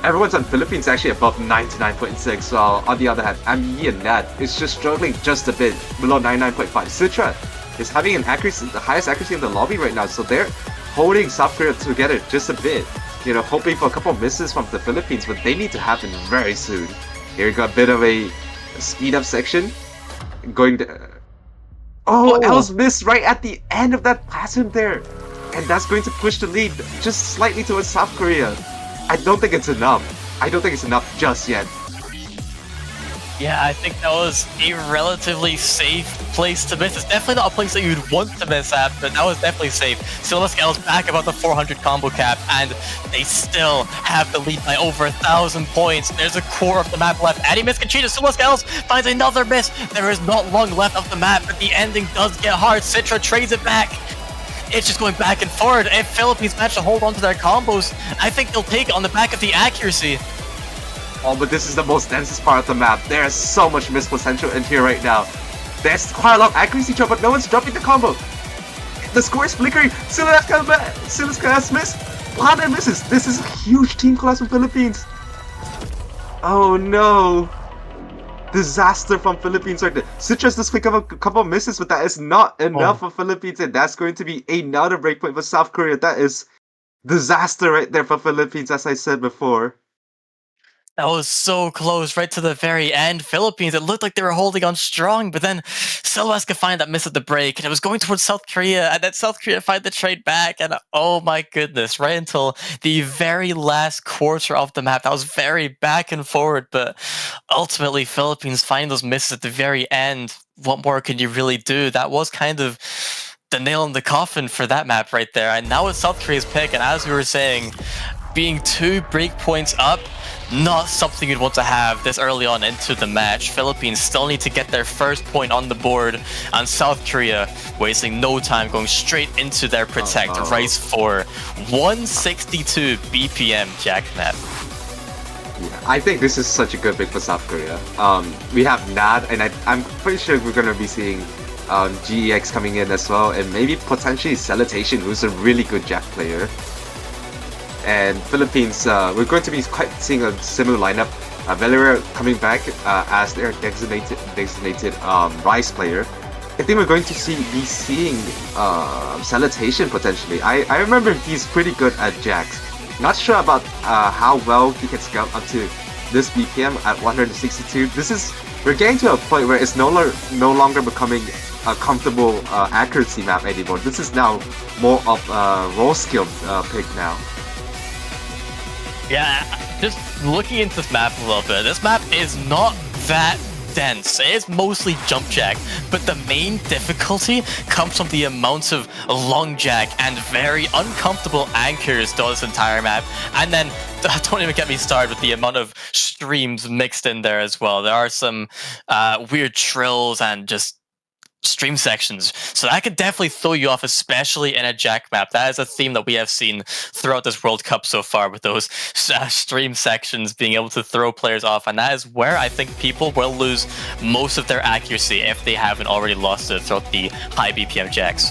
Everyone's on Philippines actually above 99.6, while on the other hand, Ami and Nat is just struggling just a bit below 99.5. Citra is having an accuracy, the highest accuracy in the lobby right now, so they're holding South Korea together just a bit. You know, hoping for a couple of misses from the Philippines, but they need to happen very soon. Here we got a bit of a speed up section. Going to... Oh, Els missed right at the end of that pattern there. And that's going to push the lead just slightly towards South Korea. I don't think it's enough. I don't think it's enough just yet. Yeah, I think that was a relatively safe place to miss. It's definitely not a place that you'd want to miss at, but that was definitely safe. Silvascale's back above the 400 combo cap, and they still have the lead by over 1,000 points. There's a core of the map left, and he missed Conchita. Silvascale finds another miss. There is not long left of the map, but the ending does get hard. Citra trades it back. It's just going back and forward. If Philippines manage to hold on to their combos, I think they'll take it on the back of the accuracy. Oh, but this is the most densest part of the map. There's so much miss potential in here right now. There's quite a lot of accuracy drop, but no one's dropping the combo. The score is flickering. Silvascale has missed. Plata misses. This is a huge team collapse from Philippines. Oh no. Disaster from Philippines right there. Citrus just pick up a couple of misses, but that is not enough for Philippines, and that's going to be another breakpoint for South Korea. That is disaster right there for Philippines, as I said before. That was so close, right to the very end. Philippines, it looked like they were holding on strong, but then Silvas could find that miss at the break, and it was going towards South Korea, and then South Korea find the trade back, and oh my goodness, right until the very last quarter of the map. That was very back and forward, but ultimately Philippines find those misses at the very end. What more can you really do? That was kind of the nail in the coffin for that map right there, and now it's South Korea's pick, and as we were saying, being 2 breakpoints up, not something you'd want to have this early on into the match. Philippines still need to get their first point on the board, and South Korea wasting no time, going straight into their protect. Rise for 162 BPM Jack map. Yeah, I think this is such a good pick for South Korea. We have Nad, and I'm pretty sure we're going to be seeing GEX coming in as well, and maybe potentially Salutation, who's a really good Jack player. And Philippines, we're going to be seeing a similar lineup. Valeria coming back as their designated Rice player. I think we're going to be seeing Salutation potentially. I remember he's pretty good at Jax. Not sure about how well he can scale up to this BPM at 162. We're getting to a point where it's no longer becoming a comfortable accuracy map anymore. This is now more of a role skill pick now. Yeah, just looking into this map a little bit, this map is not that dense. It is mostly jump jack, but the main difficulty comes from the amount of long jack and very uncomfortable anchors throughout this entire map. And then, don't even get me started with the amount of streams mixed in there as well. There are some weird trills and just stream sections, so that could definitely throw you off, especially in a jack map. That is a theme that we have seen throughout this World Cup so far, with those stream sections being able to throw players off, and that is where I think people will lose most of their accuracy if they haven't already lost it throughout the high BPM jacks.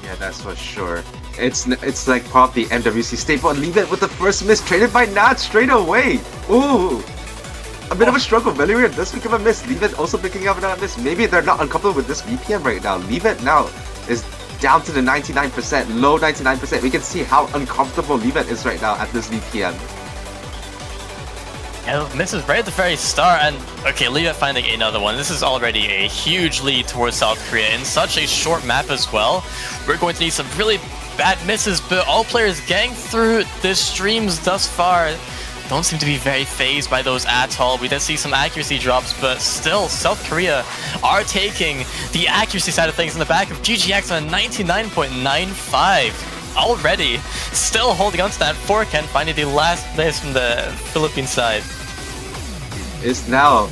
Yeah, that's for sure. It's like probably NWC staple, and leave it with the first miss, traded by Nat straight away. Ooh. A bit of a struggle. Valeria does pick up a miss. Leave it also picking up another miss. Maybe they're not uncomfortable with this BPM right now. Leave it now is down to the 99%, low 99%. We can see how uncomfortable Leave it is right now at this BPM. Yeah, misses right at the very start, and okay, Leave it finding another one. This is already a huge lead towards South Korea in such a short map as well. We're going to need some really bad misses, but all players getting through the streams thus far don't seem to be very phased by those at all. We did see some accuracy drops, but still, South Korea are taking the accuracy side of things in the back of GGX on 99.95 already. Still holding on to that forehand, finding the last miss from the Philippine side. It's now,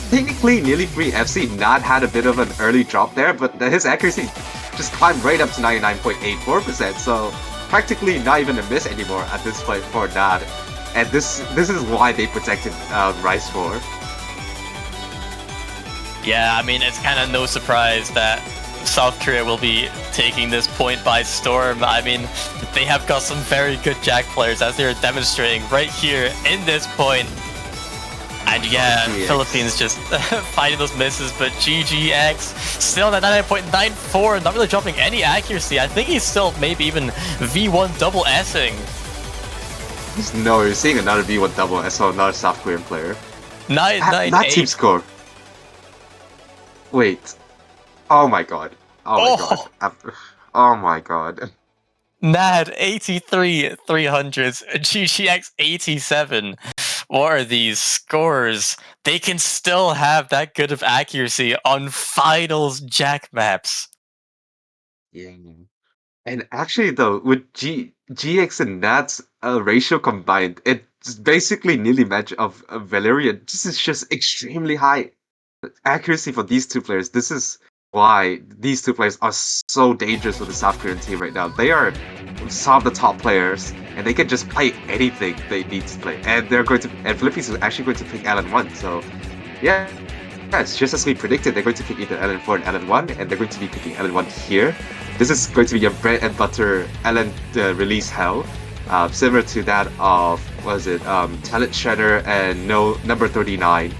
technically nearly free FC. Nad had a bit of an early drop there, but his accuracy just climbed right up to 99.84%, so practically not even a miss anymore at this point for Nad. And this is why they protected Rice 4. Yeah, I mean, it's kind of no surprise that South Korea will be taking this point by storm. I mean, they have got some very good Jack players, as they're demonstrating right here in this point. And yeah, Philippines just finding those misses, but GGX still at 99.94, not really dropping any accuracy. I think he's still maybe even V1 double S-ing. No, you're seeing another V1 double. I saw another South Korean player. That team 998. score. Wait. Oh my god. Oh my god. Oh my god. NAD 83 300s, GGX 87. What are these scores? They can still have that good of accuracy on finals Jack maps. Yeah. And actually, though, with GX and Nat's ratio combined, it's basically nearly match of Valerian. This is just extremely high accuracy for these two players. This is why these two players are so dangerous for the South Korean team right now. They are some of the top players, and they can just play anything they need to play. And Philippines is actually going to pick LN1. So, yeah, it's just as we predicted. They're going to pick either LN4 and LN1, and they're going to be picking LN1 here. This is going to be your bread and butter LN release hell, similar to that of Talent Shredder and number 39.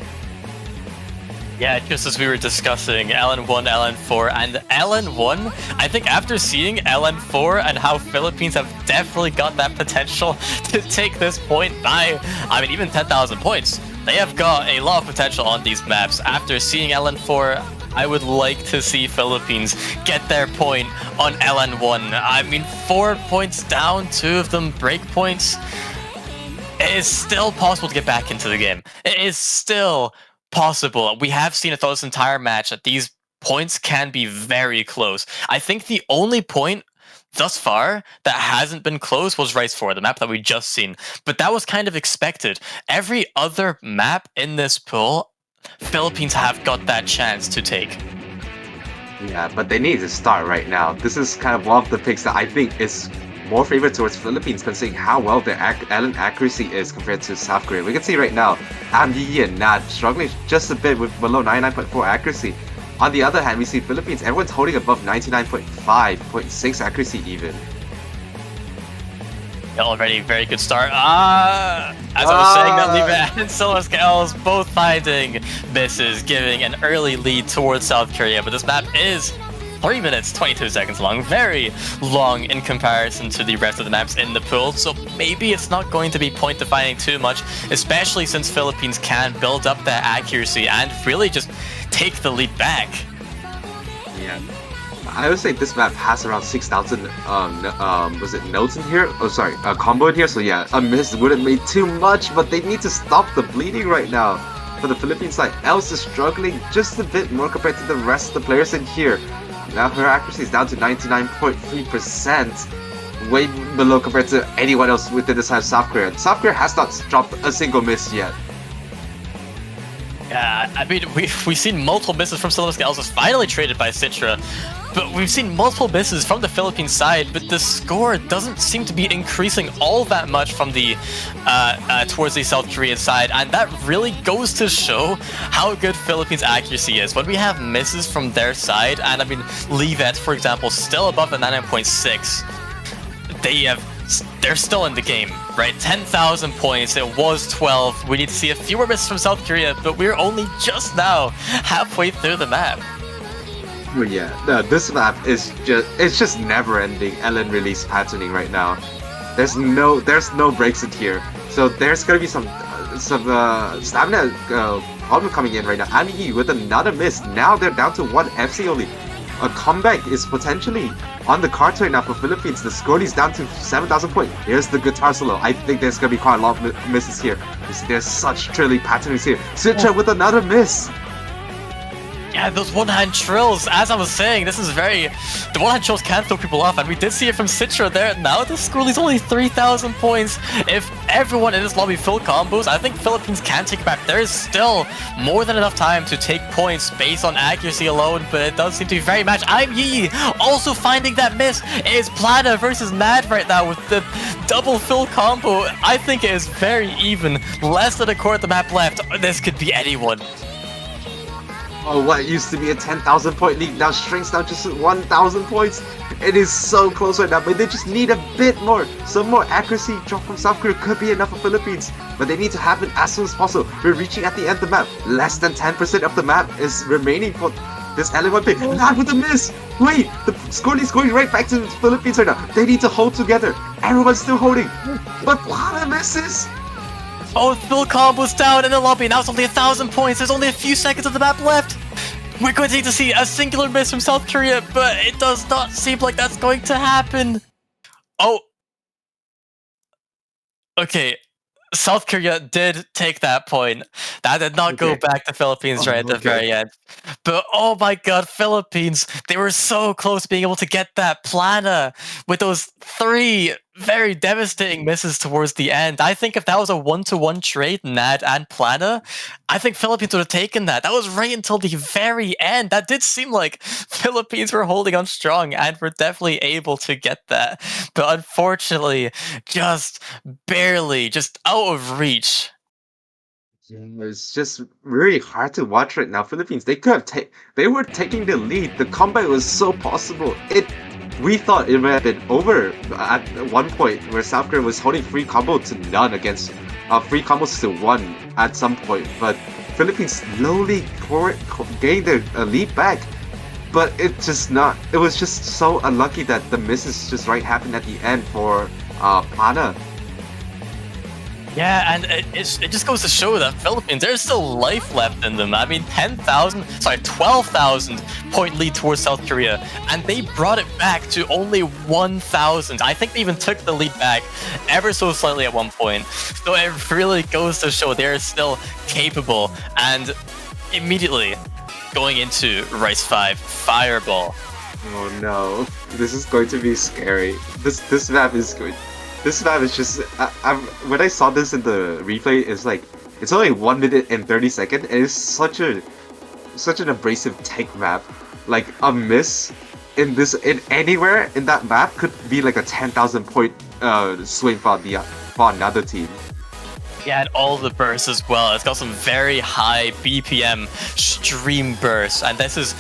Yeah, just as we were discussing LN1, LN4, and LN1, I think after seeing LN4 and how Philippines have definitely got that potential to take this point by, I mean, even 10,000 points, they have got a lot of potential on these maps. After seeing LN4, I would like to see Philippines get their point on LN1. I mean, 4 points down, 2 of them break points. It is still possible to get back into the game. It is still possible. We have seen it throughout this entire match that these points can be very close. I think the only point thus far that hasn't been close was Rice 4, the map that we just seen. But that was kind of expected. Every other map in this pool, Philippines have got that chance to take. Yeah, but they need to start right now. This is kind of one of the picks that I think is more favored towards Philippines, considering how well their LN accuracy is compared to South Korea. We can see right now, Yi and Nad struggling just a bit with below 99.4 accuracy. On the other hand, we see Philippines, everyone's holding above 99.5, 0.6 accuracy even. Already very good start. As I was saying, that Liva and Silver Scales both finding misses, giving an early lead towards South Korea. But this map is 3 minutes, 22 seconds long. Very long in comparison to the rest of the maps in the pool. So maybe it's not going to be point defining too much, especially since Philippines can build up that accuracy and really just take the lead back. Yeah. I would say this map has around 6,000 nodes in here? Oh, sorry, combo in here. So yeah, a miss wouldn't make too much, but they need to stop the bleeding right now. For the Philippines side, Els is struggling just a bit more compared to the rest of the players in here. Now her accuracy is down to 99.3%, way below compared to anyone else within the side of South Korea. South Korea has not dropped a single miss yet. Yeah, I mean, we've seen multiple misses from Silver Scales, was finally traded by Citra, but we've seen multiple misses from the Philippine side, but the score doesn't seem to be increasing all that much from the towards the South Korean side, and that really goes to show how good Philippines' accuracy is. When we have misses from their side, and I mean, Livet, for example, still above the 99.6, they're still in the game, right? 10,000 points, it was 12. We need to see a few more misses from South Korea, but we're only just now halfway through the map. Well, yeah, no, this map is just never-ending LN release patterning right now. There's no breaks in here, so there's gonna be some stamina problem coming in right now. Yi with another miss. Now they're down to 1 FC only. A comeback is potentially on the cards right now for Philippines. The score is down to 7,000 points. Here's the guitar solo. I think there's gonna be quite a lot of misses here. There's such trilly patterns here. Citra with another miss. Yeah, those one-hand trills, as I was saying, this is the one-hand trills can throw people off, and we did see it from Citra there. Now the score is only 3,000 points. If everyone in this lobby full combos, I think Philippines can take it back. There is still more than enough time to take points based on accuracy alone, but it does seem to be very matched. Yi also finding that miss. It is Plata versus Mad right now with the double full combo. I think it is very even. Less than a quarter of the map left. This could be anyone. Oh, what used to be a 10,000 point lead now shrinks down just to 1,000 points. It is so close right now, but they just need a bit more. Some more accuracy drop from South Korea could be enough for Philippines, but they need to happen as soon as possible. We're reaching at the end of the map. Less than 10% of the map is remaining for this L1 pick. Not with a miss! Wait, the score is going right back to the Philippines right now. They need to hold together. Everyone's still holding, but Plata misses! Oh, Phil combo's down in the lobby. Now it's only 1,000 points. There's only a few seconds of the map left. We're going to need to see a singular miss from South Korea, but it does not seem like that's going to happen. Oh. Okay. South Korea did take that point. That did not go back to Philippines right at the very end. But oh my god, Philippines, they were so close to being able to get that Plana with those 3 very devastating misses towards the end. I think if that was a 1-to-1 trade, Nad and Plana, I think Philippines would have taken that. That was right until the very end. That did seem like Philippines were holding on strong and were definitely able to get that. But unfortunately, just barely, just out of reach. It's just really hard to watch right now. Philippines, they were taking the lead. The comeback was so possible. We thought it might have been over at one point where South Korea was holding free combo to none against free combos to 1 at some point, but Philippines slowly gained their lead back. But it was just so unlucky that the misses just happened at the end for Plana. Yeah, and it just goes to show that Philippines, there's still life left in them. I mean, 12,000 point lead towards South Korea, and they brought it back to only 1,000. I think they even took the lead back ever so slightly at one point. So it really goes to show they're still capable. And immediately going into Rice 5, Fireball. Oh no, this is going to be scary. This map is good. This map is just. When I saw this in the replay, it's only 1 minute and 30 seconds, and it's such an abrasive tank map. Like a miss in anywhere in that map could be like a 10,000 point swing for another team. Yeah, and all the bursts as well. It's got some very high BPM stream bursts, and this is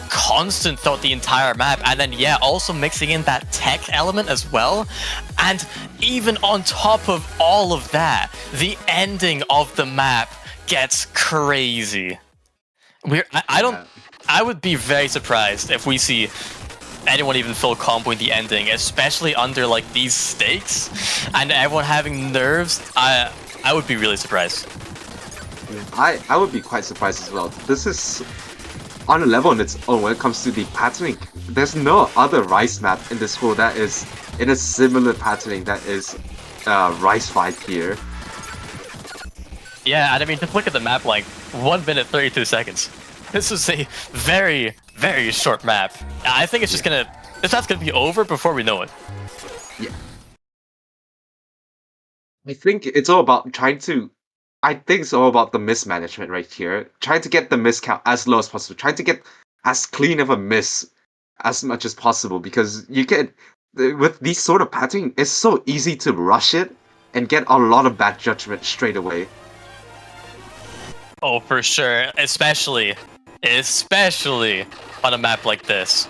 constant throughout the entire map. And then yeah, also mixing in that tech element as well. And even on top of all of that, the ending of the map gets crazy. I would be very surprised if we see anyone even full comboing the ending, especially under like these stakes and everyone having nerves. I would be really surprised. I would be quite surprised as well. This is on a level on its own when it comes to the patterning. There's no other Rice map in this school that is in a similar patterning that is Rice 5 here. Yeah, and I mean, just look at the map, like 1 minute 32 seconds. This is a very, very short map. I think it's just this map's gonna be over before we know it. Yeah. I think it's all about I think it's all about the mismanagement right here. Trying to get the miss count as low as possible. Trying to get as clean of a miss as much as possible, because with these sort of patterning, it's so easy to rush it and get a lot of bad judgment straight away. Oh, for sure. Especially on a map like this.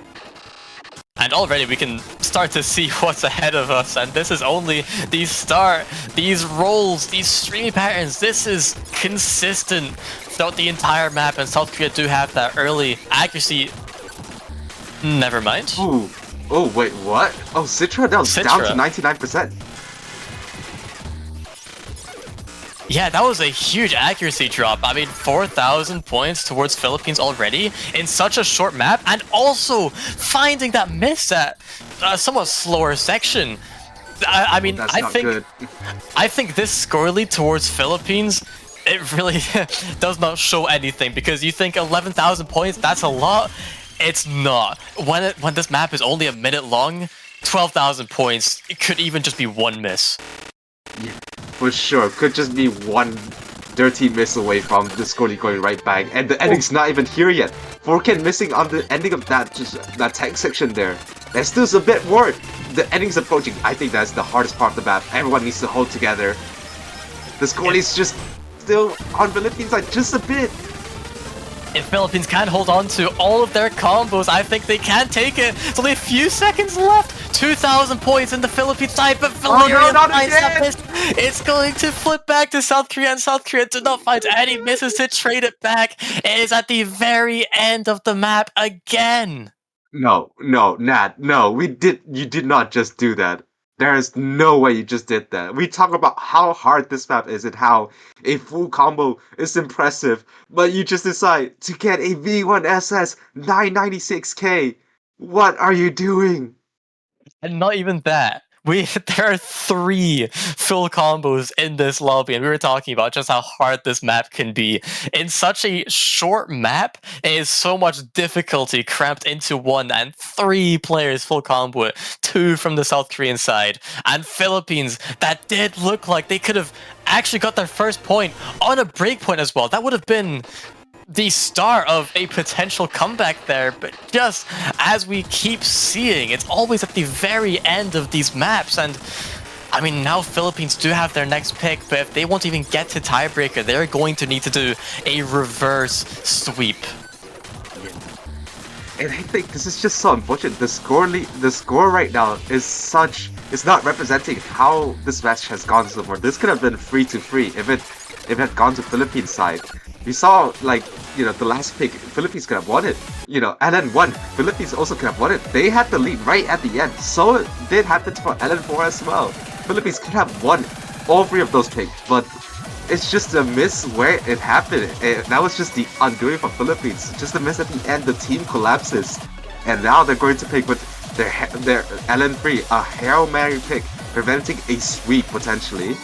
And already we can start to see what's ahead of us, and this is only the start. These rolls, these streamy patterns, this is consistent throughout the entire map, and South Korea do have that early accuracy. Never mind. Ooh. Oh, wait, what? Oh, Citra down to 99%. Yeah, that was a huge accuracy drop. I mean, 4,000 points towards Philippines already in such a short map, and also finding that miss at a somewhat slower section. I mean, I think this score lead towards Philippines, it really does not show anything, because you think 11,000 points, that's a lot. It's not. When this map is only a minute long, 12,000 points, it could even just be one miss. Yeah, for sure. Could just be one dirty miss away from the score going right back, and the ending's not even here yet. 4K missing on the ending of that tank section there. There's still a bit more. The ending's approaching. I think that's the hardest part of the map. Everyone needs to hold together. The score is just still on Philippines side just a bit. If Philippines can hold on to all of their combos, I think they can take it. It's only a few seconds left. 2,000 points in the Philippines side, but Valerian not finds that again! miss. It's going to flip back to South Korea, and South Korea did not find any misses to trade it back. It is at the very end of the map again. No, no, Nat, no, you did not just do that. There is no way you just did that. We talk about how hard this map is and how a full combo is impressive, but you just decide to get a V1SS 996k. What are you doing? And not even that. There are 3 full combos in this lobby, and we were talking about just how hard this map can be. In such a short map, it is so much difficulty cramped into one, and 3 players full combo it, 2 from the South Korean side. And Philippines, that did look like they could have actually got their first point on a breakpoint as well. That would have been the start of a potential comeback there, but just as we keep seeing, it's always at the very end of these maps. And I mean, now Philippines do have their next pick, but if they won't even get to tiebreaker, they're going to need to do a reverse sweep. And I think this is just so unfortunate. The score right now is not representing how this match has gone so far. This could have been 3-3 if it had gone to Philippines side. We saw, like, the last pick, Philippines could have won it, and then Philippines also could have won it. They had the lead right at the end, so it did happen for LN4 as well. Philippines could have won all 3 of those picks, but it's just a miss where it happened. That was just the undoing for Philippines. Just a miss at the end, the team collapses, and now they're going to pick with their LN3, a Hail Mary pick, preventing a sweep potentially.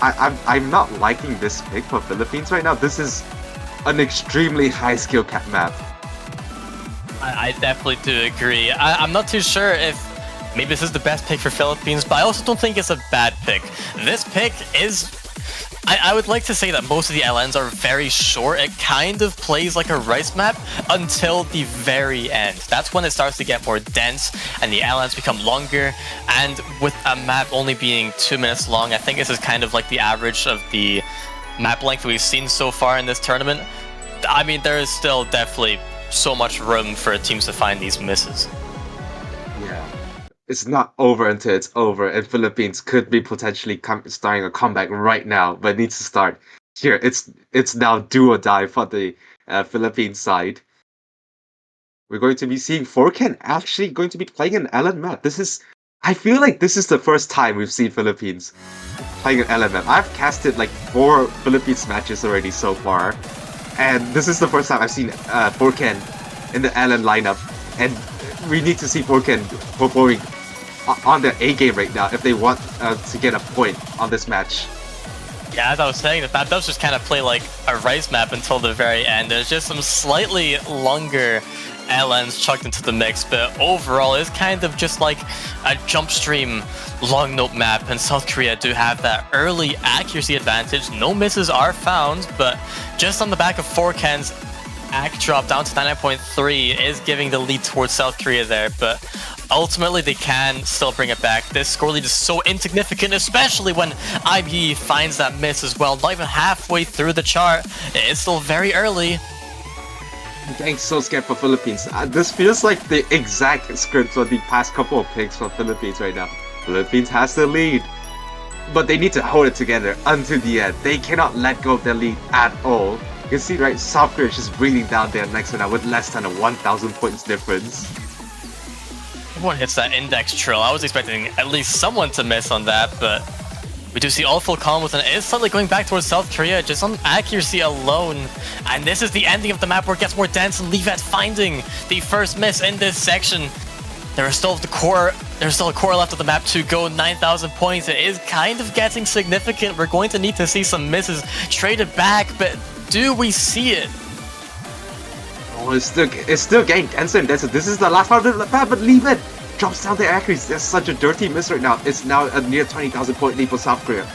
I'm not liking this pick for Philippines right now. This is an extremely high skill cap map. I definitely do agree. I'm not too sure if maybe this is the best pick for Philippines, but I also don't think it's a bad pick. This pick is... I would like to say that most of the LNs are very short. It kind of plays like a rice map until the very end. That's when it starts to get more dense and the LNs become longer. And with a map only being 2 minutes long, I think this is kind of like the average of the map length we've seen so far in this tournament. I mean, there is still definitely so much room for teams to find these misses. Yeah. It's not over until it's over, and Philippines could be potentially starting a comeback right now, but it needs to start here. It's now do or die for the Philippines side. We're going to be seeing Forken actually going to be playing an LN map. I feel like this is the first time we've seen Philippines playing an LN map. I've casted like 4 Philippines matches already so far, and this is the first time I've seen Forken in the LN lineup, and we need to see Forken performing on their A game right now if they want to get a point on this match. Yeah, as I was saying, the map does just kind of play like a rice map until the very end. There's just some slightly longer LNs chucked into the mix, but overall it's kind of just like a jump stream long note map, and South Korea do have that early accuracy advantage. No misses are found, but just on the back of Forken's AC drop down to 99.3 is giving the lead towards South Korea there, but ultimately they can still bring it back. This score lead is so insignificant, especially when IB finds that miss as well. Not even halfway through the chart. It's still very early. I'm getting so scared for Philippines. This feels like the exact script for the past couple of picks for Philippines right now. Philippines has the lead, but they need to hold it together until the end. They cannot let go of their lead at all. You can see, right, South Korea is just breathing down there next to now with less than a 1,000 points difference. Everyone hits that index trill. I was expecting at least someone to miss on that, but we do see all full combos, and it is suddenly going back towards South Korea just on accuracy alone. And this is the ending of the map where it gets more dense, and Livet finding the first miss in this section. There's still a core left of the map to go. 9,000 points. It is kind of getting significant. We're going to need to see some misses traded back, but do we see it? Oh, it's still getting denser and denser. This is the last part of the map, but leave it. Drops down the accuracy. There's such a dirty miss right now. It's now a near 20,000 point lead for South Korea.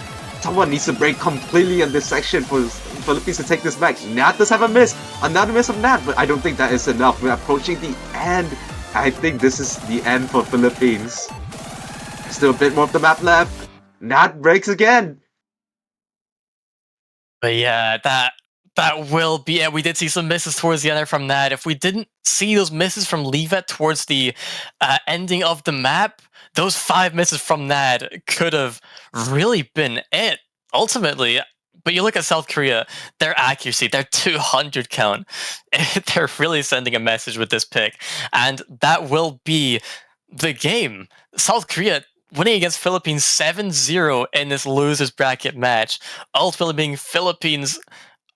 Someone needs to break completely in this section for Philippines to take this back. Nat does have a miss. Another miss from Nat, but I don't think that is enough. We're approaching the end. I think this is the end for Philippines. There's still a bit more of the map left. Nat breaks again. But yeah, that That will be it. We did see some misses towards the end from that. If we didn't see those misses from Levet towards the ending of the map, those 5 misses from Nad could have really been it, ultimately. But you look at South Korea, their accuracy, their 200 count, they're really sending a message with this pick. And that will be the game. South Korea winning against Philippines 7-0 in this losers bracket match, ultimately being Philippines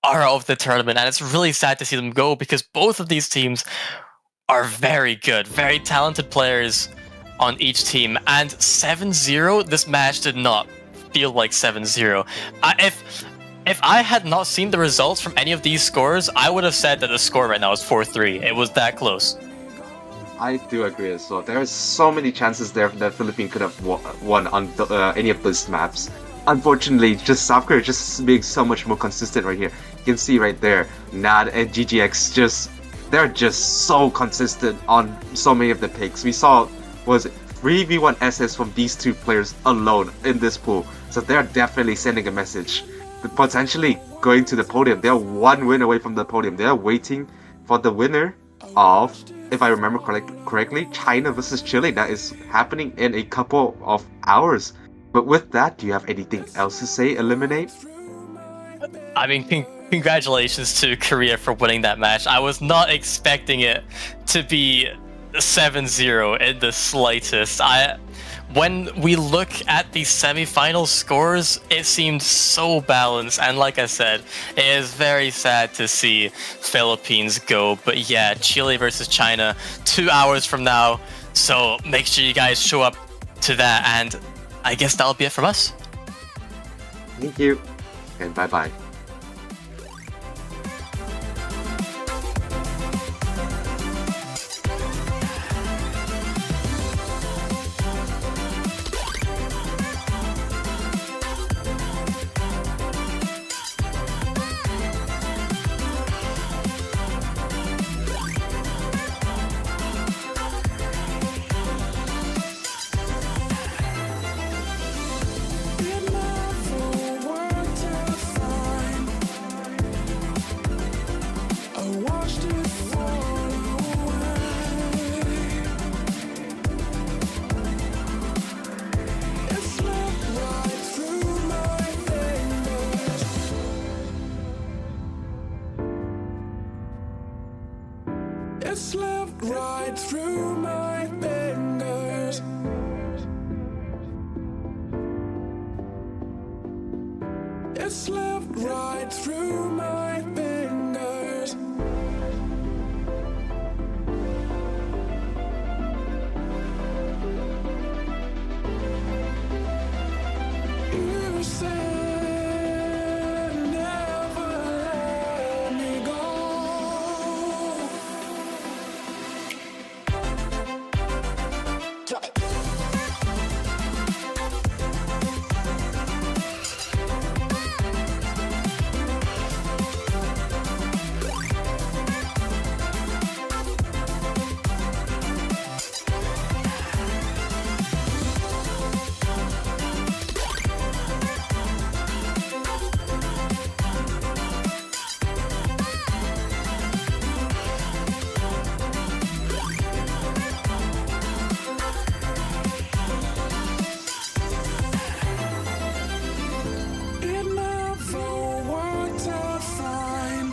are of the tournament, and it's really sad to see them go because both of these teams are very good, very talented players on each team. And 7-0, this match did not feel like 7-0. If I had not seen the results from any of these scores, I would have said that the score right now is 4-3. It was that close. I do agree as well. There are so many chances there that Philippines could have won on any of those maps. Unfortunately, just South Korea just being so much more consistent right here. You can see right there, NAD and GGX they're just so consistent on so many of the picks. We saw, was it 3v1 SS from these two players alone in this pool. So they're definitely sending a message. Potentially going to the podium. They're 1 win away from the podium. They're waiting for the winner of, if I remember correctly, China versus Chile. That is happening in a couple of hours. But with that, do you have anything else to say, Eliminate? I mean, congratulations to Korea for winning that match. I was not expecting it to be 7-0 in the slightest. When we look at the semifinal scores, it seemed so balanced, and like I said, it is very sad to see Philippines go. But yeah, Chile versus China, 2 hours from now, so make sure you guys show up to that, and I guess that'll be it from us. Thank you, and bye-bye. It slipped right through my fingers. It slipped right through my fingers. You said never let me go. It never worked out fine.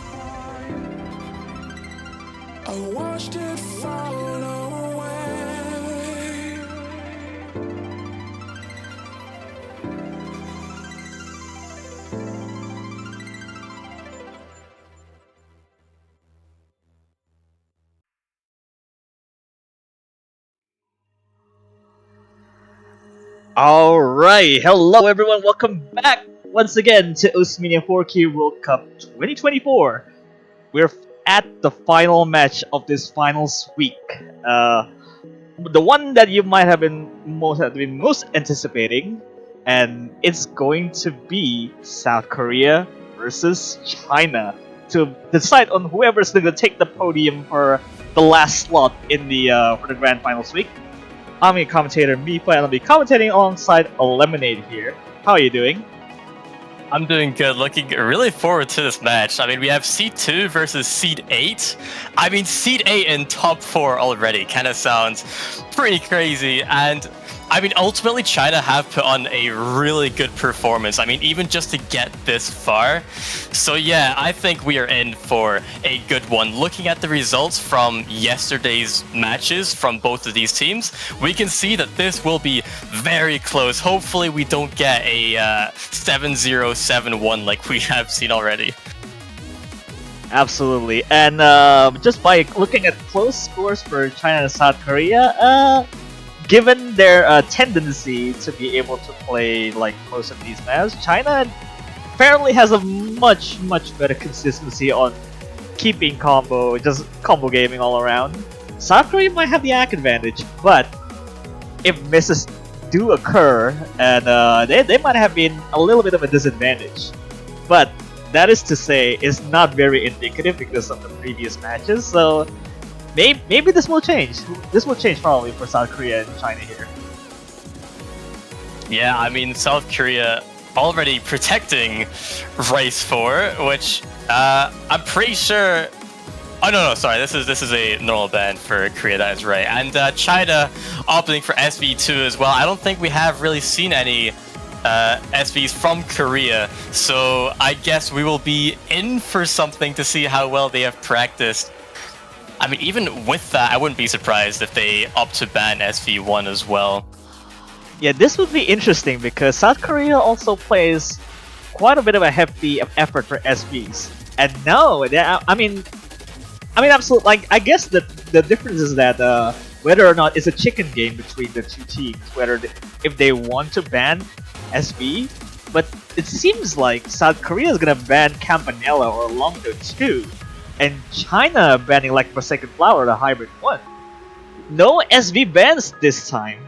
I watched it fall away. Alright, hello everyone, welcome back once again to Osmania 4K World Cup 2024. We're at the final match of this finals week. The one that you might have been most anticipating, and it's going to be South Korea versus China to decide on whoever's going to take the podium for the last slot in the for the grand finals week. I'm your commentator, Mifa, and I'll be commentating alongside Eliminate here. How are you doing? I'm doing good. Looking really forward to this match. I mean, we have Seed 2 versus Seed 8. I mean, Seed 8 in top 4 already kind of sounds pretty crazy. And I mean, ultimately, China have put on a really good performance. I mean, even just to get this far. So yeah, I think we are in for a good one. Looking at the results from yesterday's matches from both of these teams, we can see that this will be very close. Hopefully, we don't get a 7-0, 7-1 like we have seen already. Absolutely, and just by looking at close scores for China and South Korea, given their tendency to be able to play like most of these maps, China apparently has a much better consistency on keeping just combo gaming all around. South Korea might have the ACK advantage, but if misses do occur, and they might have been a little bit of a disadvantage. But that is to say, it's not very indicative because of the previous matches, so maybe this will change. This will change probably for South Korea and China here. Yeah, I mean, South Korea already protecting Race 4, which I'm pretty sure... Oh no, sorry, this is a normal ban for Korea, that is right. And China opting for SV2 as well. I don't think we have really seen any SVs from Korea, so I guess we will be in for something to see how well they have practiced. I mean, even with that, I wouldn't be surprised if they opt to ban SV1 as well. Yeah, this would be interesting because South Korea also plays quite a bit of a hefty effort for SVs. And no, I mean, absolutely. Like, I guess the difference is that whether or not it's a chicken game between the two teams, if they want to ban SV, but it seems like South Korea is gonna ban Campanella or Longdo too, and China banning like Forsaken Flower, the hybrid one. No SV bans this time.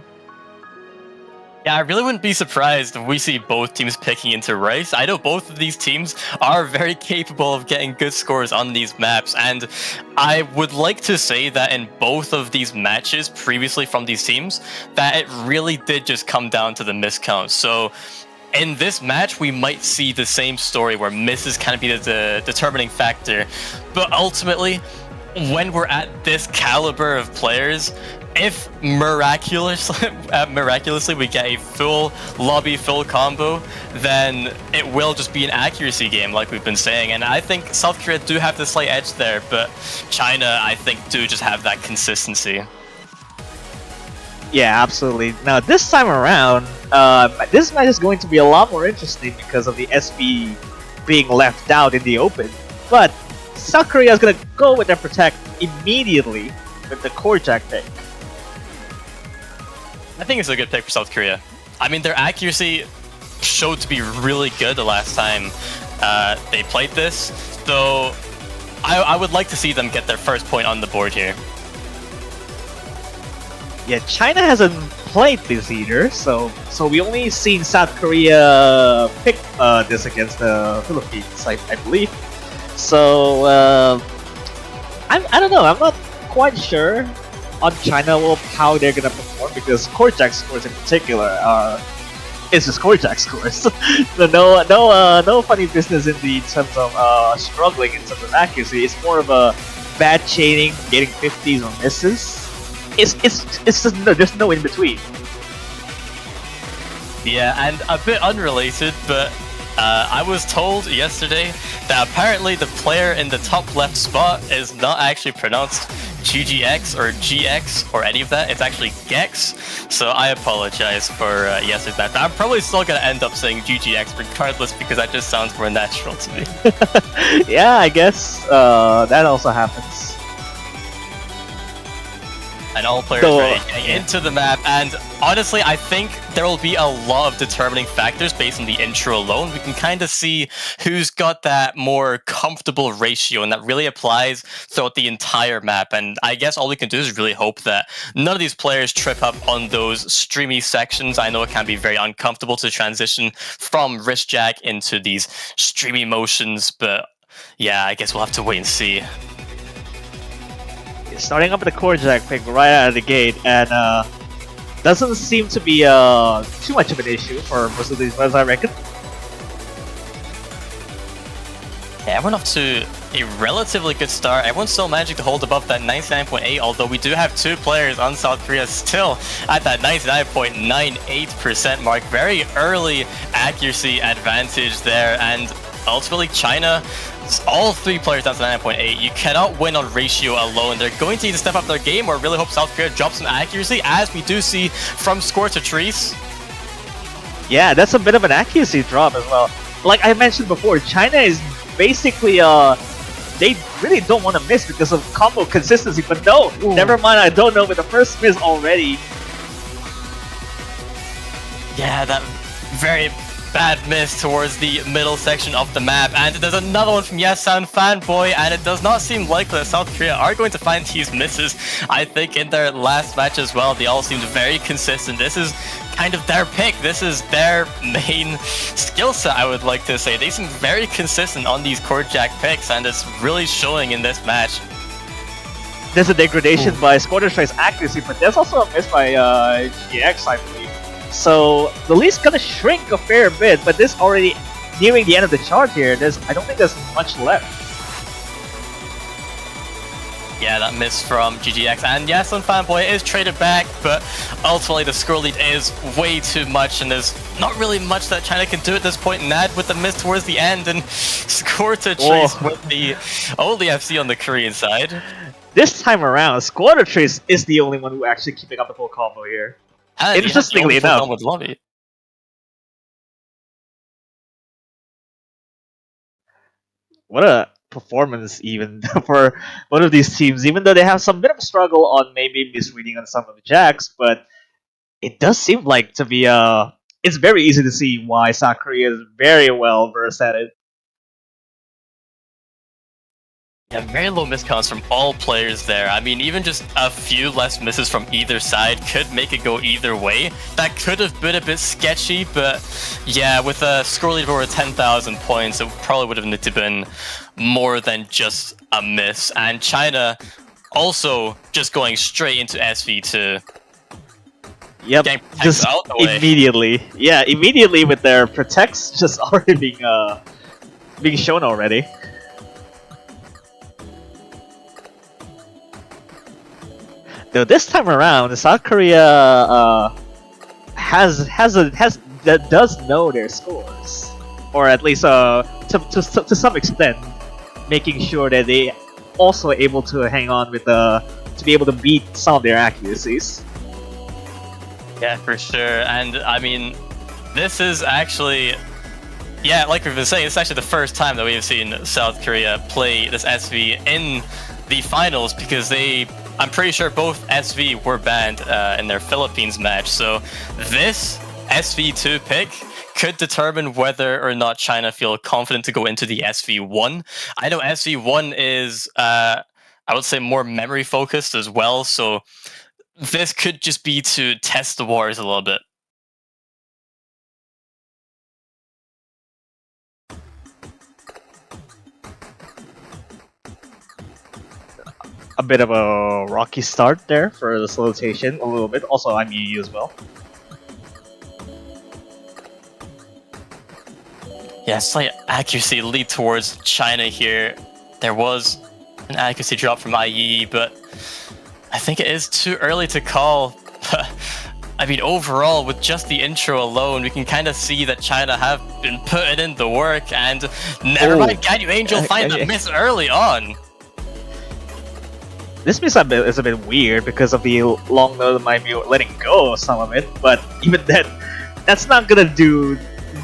Yeah, I really wouldn't be surprised if we see both teams picking into Rice. I know both of these teams are very capable of getting good scores on these maps, and I would like to say that in both of these matches previously from these teams, that it really did just come down to the miscount. So in this match, we might see the same story where misses kind of be the determining factor. But ultimately, when we're at this caliber of players, if miraculously we get a full lobby, full combo, then it will just be an accuracy game like we've been saying. And I think South Korea do have the slight edge there, but China, I think, do just have that consistency. Yeah, absolutely. Now, this time around, this match is going to be a lot more interesting because of the SB being left out in the open. But South Korea is going to go with their protect immediately with the core jack pick. I think it's a good pick for South Korea. I mean, their accuracy showed to be really good the last time they played this, so I would like to see them get their first point on the board here. Yeah, China hasn't played this either, so we only seen South Korea pick this against the Philippines, I believe. So I don't know. I'm not quite sure on China how they're gonna perform because core jack scores in particular are just core jack scores. So no funny business in the terms of struggling in terms of accuracy. It's more of a bad chaining, getting 50s or misses. It's just there's no in between. Yeah, and a bit unrelated, but I was told yesterday that apparently the player in the top left spot is not actually pronounced GGX or GX or any of that. It's actually Gex. So I apologize for yesterday's match. I'm probably still going to end up saying GGX regardless because that just sounds more natural to me. Yeah, I guess that also happens. And all players ready getting into the map, and honestly I think there will be a lot of determining factors based on the intro alone. We can kind of see who's got that more comfortable ratio, and that really applies throughout the entire map. And I guess all we can do is really hope that none of these players trip up on those streamy sections. I know it can be very uncomfortable to transition from wrist jack into these streamy motions, but yeah, I guess we'll have to wait and see. Starting up with the core jack pick right out of the gate, and doesn't seem to be too much of an issue for most of these players, I reckon. Yeah, everyone off to a relatively good start. Everyone's still managing to hold above that 99.8, although we do have 2 players on South Korea still at that 99.98% mark. Very early accuracy advantage there, and ultimately China, all 3 players down to 99.8. You cannot win on ratio alone. They're going to need to step up their game or really hope South Korea drops some accuracy, as we do see from Score to Trees. Yeah, that's a bit of an accuracy drop as well. Like I mentioned before, China is basically they really don't want to miss because of combo consistency, but no, never mind, I don't know, with the first miss already. Yeah, that very bad miss towards the middle section of the map, and there's another one from Yasan Fanboy, and it does not seem likely that South Korea are going to find these misses. I think in their last match as well, they all seemed very consistent. This is kind of their pick. This is their main skill set, I would like to say. They seem very consistent on these core jack picks, and it's really showing in this match. There's a degradation by Squatter Strike's accuracy, but there's also a miss by GX, I believe. So the lead's gonna shrink a fair bit, but this already nearing the end of the chart here. I don't think there's much left. Yeah, that miss from GGX, and yes, on Fanboy is traded back, but ultimately the score lead is way too much, and there's not really much that China can do at this point. Nad with the miss towards the end, and Score to Trace with the only FC on the Korean side. This time around, Squatter Trace is the only one who actually keeping up the full combo here. And interestingly enough, with Lobby. What a performance even for one of these teams, even though they have some bit of a struggle on maybe misreading on some of the jacks, but it does seem like to be it's very easy to see why South Korea is very well versed at it. Yeah, very low miscounts from all players there. I mean, even just a few less misses from either side could make it go either way. That could have been a bit sketchy, but yeah, with a score lead of over 10,000 points, it probably would have needed to been more than just a miss. And China also just going straight into SV2. Yep, just out the way. immediately. Yeah, immediately with their protects just already being shown already. Though this time around, South Korea does know their scores, or at least to some extent, making sure that they also able to hang on with to be able to beat some of their accuracies. Yeah, for sure. And I mean, this is actually, yeah, like we've been saying, it's actually the first time that we've seen South Korea play this SV in the finals, because I'm pretty sure both SV were banned in their Philippines match. So this SV2 pick could determine whether or not China feel confident to go into the SV1. I know SV1 is, I would say, more memory focused as well. So this could just be to test the waters a little bit. A bit of a rocky start there for the salutation, a little bit. Also, I'm EU as well. Yeah, slight accuracy lead towards China here. There was an accuracy drop from IE, but I think it is too early to call. I mean, overall, with just the intro alone, we can kind of see that China have been putting in the work, and never mind, Can You Angel find the miss early on. This miss is a bit weird because of the long note of my mute letting go of some of it, but even then, that's not gonna do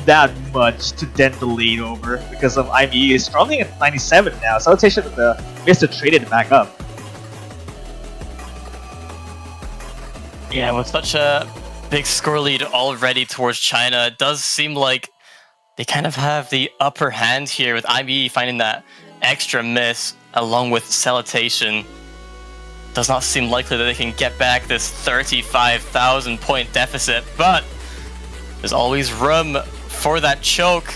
that much to dent the lead over because of IME is struggling at 97 now. Salutation with the Mr. traded back up. Yeah, with such a big score lead already towards China, it does seem like they kind of have the upper hand here, with IME finding that extra miss along with Salutation. Does not seem likely that they can get back this 35,000 point deficit, but there's always room for that choke.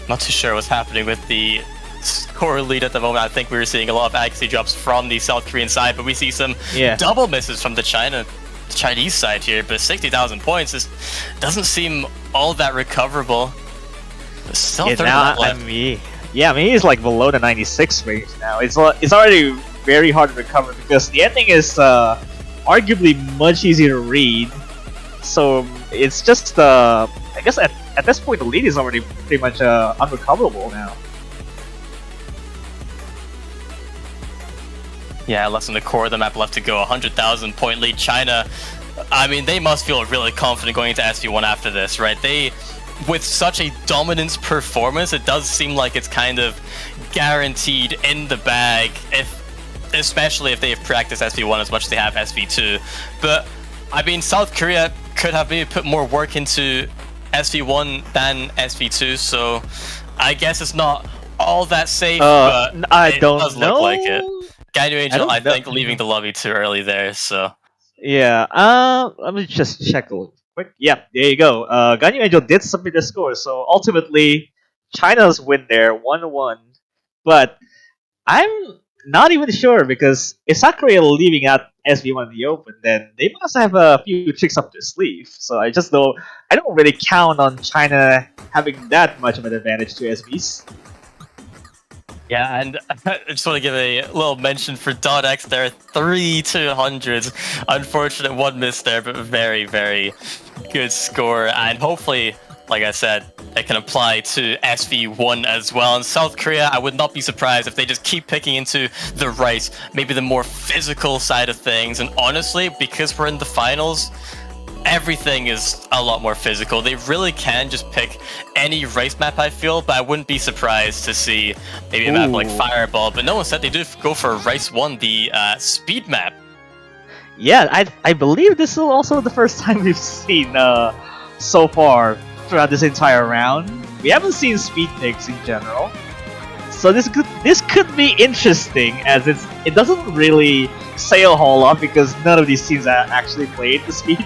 Not too sure what's happening with the core lead at the moment. I think we were seeing a lot of accuracy drops from the South Korean side, but we see some double misses from the Chinese side here. But 60,000 points doesn't seem all that recoverable. Still 30 left. I mean, he's like below the 96 range now. It's already very hard to recover because the ending is arguably much easier to read. So it's just I guess at this point the lead is already pretty much unrecoverable now. Yeah, less than the core of the map left to go. 100,000 point lead. China, I mean, they must feel really confident going into SV1 after this, right? With such a dominance performance, it does seem like it's kind of guaranteed in the bag, especially if they've practiced SV1 as much as they have SV2. But I mean, South Korea could have maybe put more work into SV1 than SV2, so I guess it's not all that safe, but it does look like it. Ganyu Angel, I think, leaving the lobby too early there, so... Yeah, let me just check real quick. Yeah, there you go. Ganyu Angel did submit the score, so ultimately, China's win there, 1-1. But I'm not even sure, because if South Korea leaving out SV1 in the open, then they must have a few tricks up their sleeve. So I don't really count on China having that much of an advantage to SBs. Yeah, and I just want to give a little mention for .x there. 3 200s. Unfortunate one miss there, but very, very good score. And hopefully, like I said, it can apply to SV1 as well. In South Korea, I would not be surprised if they just keep picking into the right, maybe the more physical side of things. And honestly, because we're in the finals, everything is a lot more physical. They really can just pick any race map, I feel, but I wouldn't be surprised to see maybe a map like Fireball. But no one said they do go for Race 1, the speed map. Yeah, I believe this is also the first time we've seen so far throughout this entire round. We haven't seen speed picks in general. So this could be interesting, as it doesn't really say a whole lot because none of these teams actually played the speed.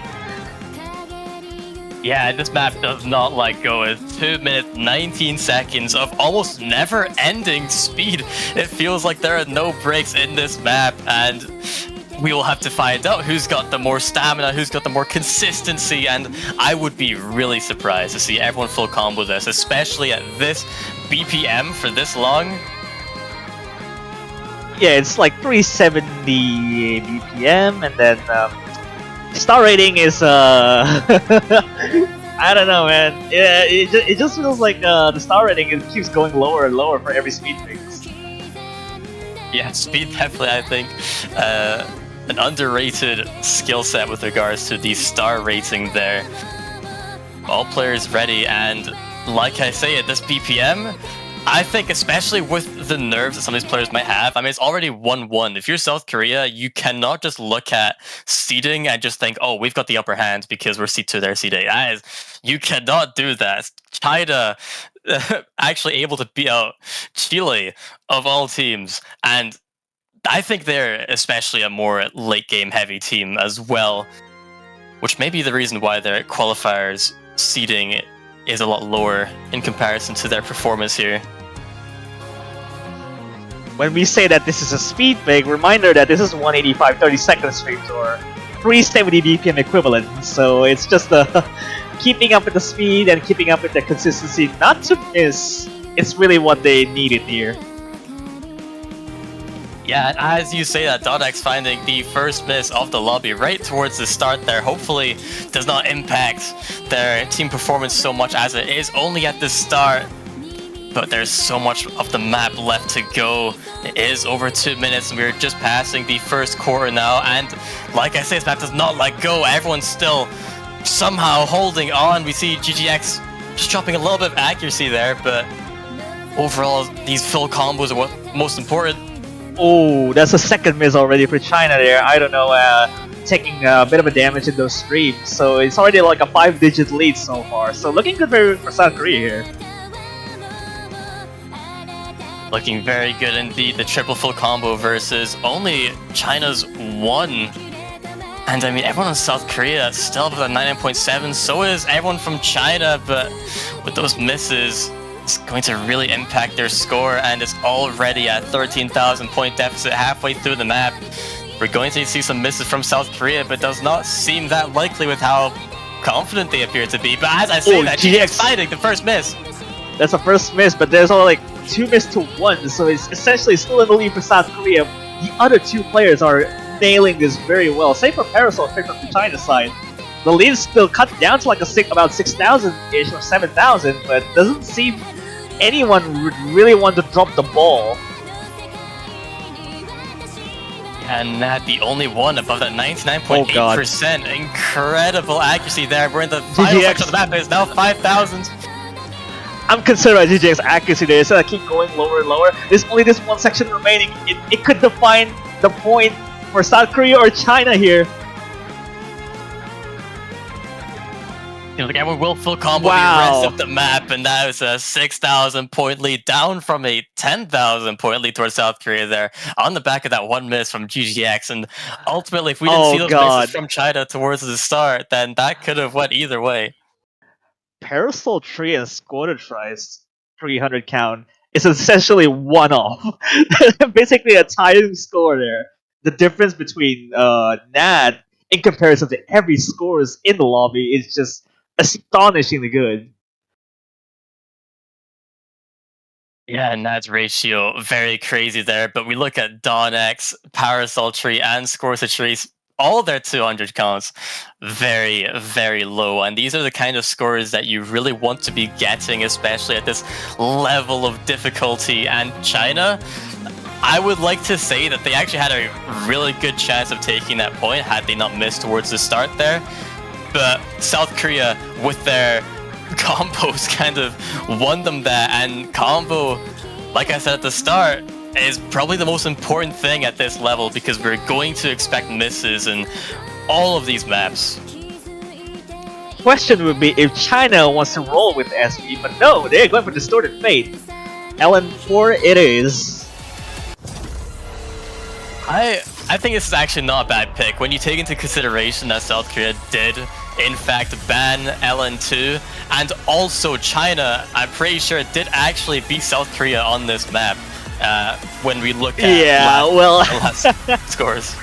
Yeah, this map does not let go. It's 2 minutes, 19 seconds of almost never-ending speed. It feels like there are no breaks in this map, and we will have to find out who's got the more stamina, who's got the more consistency, and I would be really surprised to see everyone full combo this, especially at this BPM for this long. Yeah, it's like 370 BPM, and then star rating is I don't know, man. Yeah, it just feels like the star rating keeps going lower and lower for every speed fix. Yeah, speed definitely, I think, an underrated skill set with regards to the star rating there. All players ready, and like I say, at this BPM, I think especially with the nerves that some of these players might have, I mean, it's already 1-1. If you're South Korea, you cannot just look at seeding and just think, oh, we've got the upper hand because we're seed 2, they're seed 8. You cannot do that. China actually able to beat out Chile of all teams, and I think they're especially a more late game heavy team as well, which may be the reason why their qualifiers seeding is a lot lower in comparison to their performance here. When we say that this is a speed pick, reminder that this is 185 30-second streams or 370 BPM equivalent, so it's just keeping up with the speed and keeping up with the consistency, not to miss. It's really what they needed here. Yeah, as you say that, .x finding the first miss of the lobby right towards the start there hopefully does not impact their team performance so much, as it is only at the start. But there's so much of the map left to go. It is over 2 minutes and we're just passing the first quarter now, and like I say, this map does not let go. Everyone's still somehow holding on. We see GGX just dropping a little bit of accuracy there, but overall these full combos are what's most important. Oh, that's a second miss already for China there. I don't know, taking a bit of a damage in those streams. So it's already like a 5-digit lead so far. So looking good for South Korea here. Looking very good indeed. The triple full combo versus only China's 1. And I mean, everyone in South Korea still up at 99.7. So is everyone from China, but with those misses, it's going to really impact their score, and it's already at 13,000 point deficit halfway through the map. We're going to see some misses from South Korea, but does not seem that likely with how confident they appear to be. But as I say that, GX fighting the first miss. That's the first miss, but there's only like 2 miss to 1, so it's essentially still in the lead for South Korea. The other 2 players are nailing this very well. Same for Parasol picked up the China side. The lead is still cut down to like about 6,000-ish or 7,000, but doesn't seem anyone would really want to drop the ball. And Nat, the only one above that 99.8%. Incredible accuracy there. We're in the final section of the map. It's now 5,000. I'm concerned about GGX's accuracy there, so I keep going lower and lower. There's only this one section remaining. It could define the point for South Korea or China here. Look at will full combo the rest of the map, and that was a 6,000 point lead down from a 10,000 point lead towards South Korea there on the back of that one miss from GGX. And ultimately, if we didn't see those misses from China towards the start, then that could have went either way. Parasol Tree and Squatter Tries 300 count is essentially one-off. Basically a tying score there. The difference between NAD in comparison to every scores in the lobby is just astonishingly good. Yeah, Nad's ratio, very crazy there. But we look at Dawn X, Parasol Tree, and Scorsa Trees, all their 200 counts, very, very low. And these are the kind of scores that you really want to be getting, especially at this level of difficulty. And China, I would like to say that they actually had a really good chance of taking that point had they not missed towards the start there. But South Korea, with their combos, kind of won them that. And combo, like I said at the start, is probably the most important thing at this level, because we're going to expect misses in all of these maps. Question would be if China wants to roll with SV, but no, they're going for Distorted Fate. LN4 it is. I think this is actually not a bad pick when you take into consideration that South Korea did in fact ban LN2, and also China, I'm pretty sure it did actually beat South Korea on this map when we look at last scores.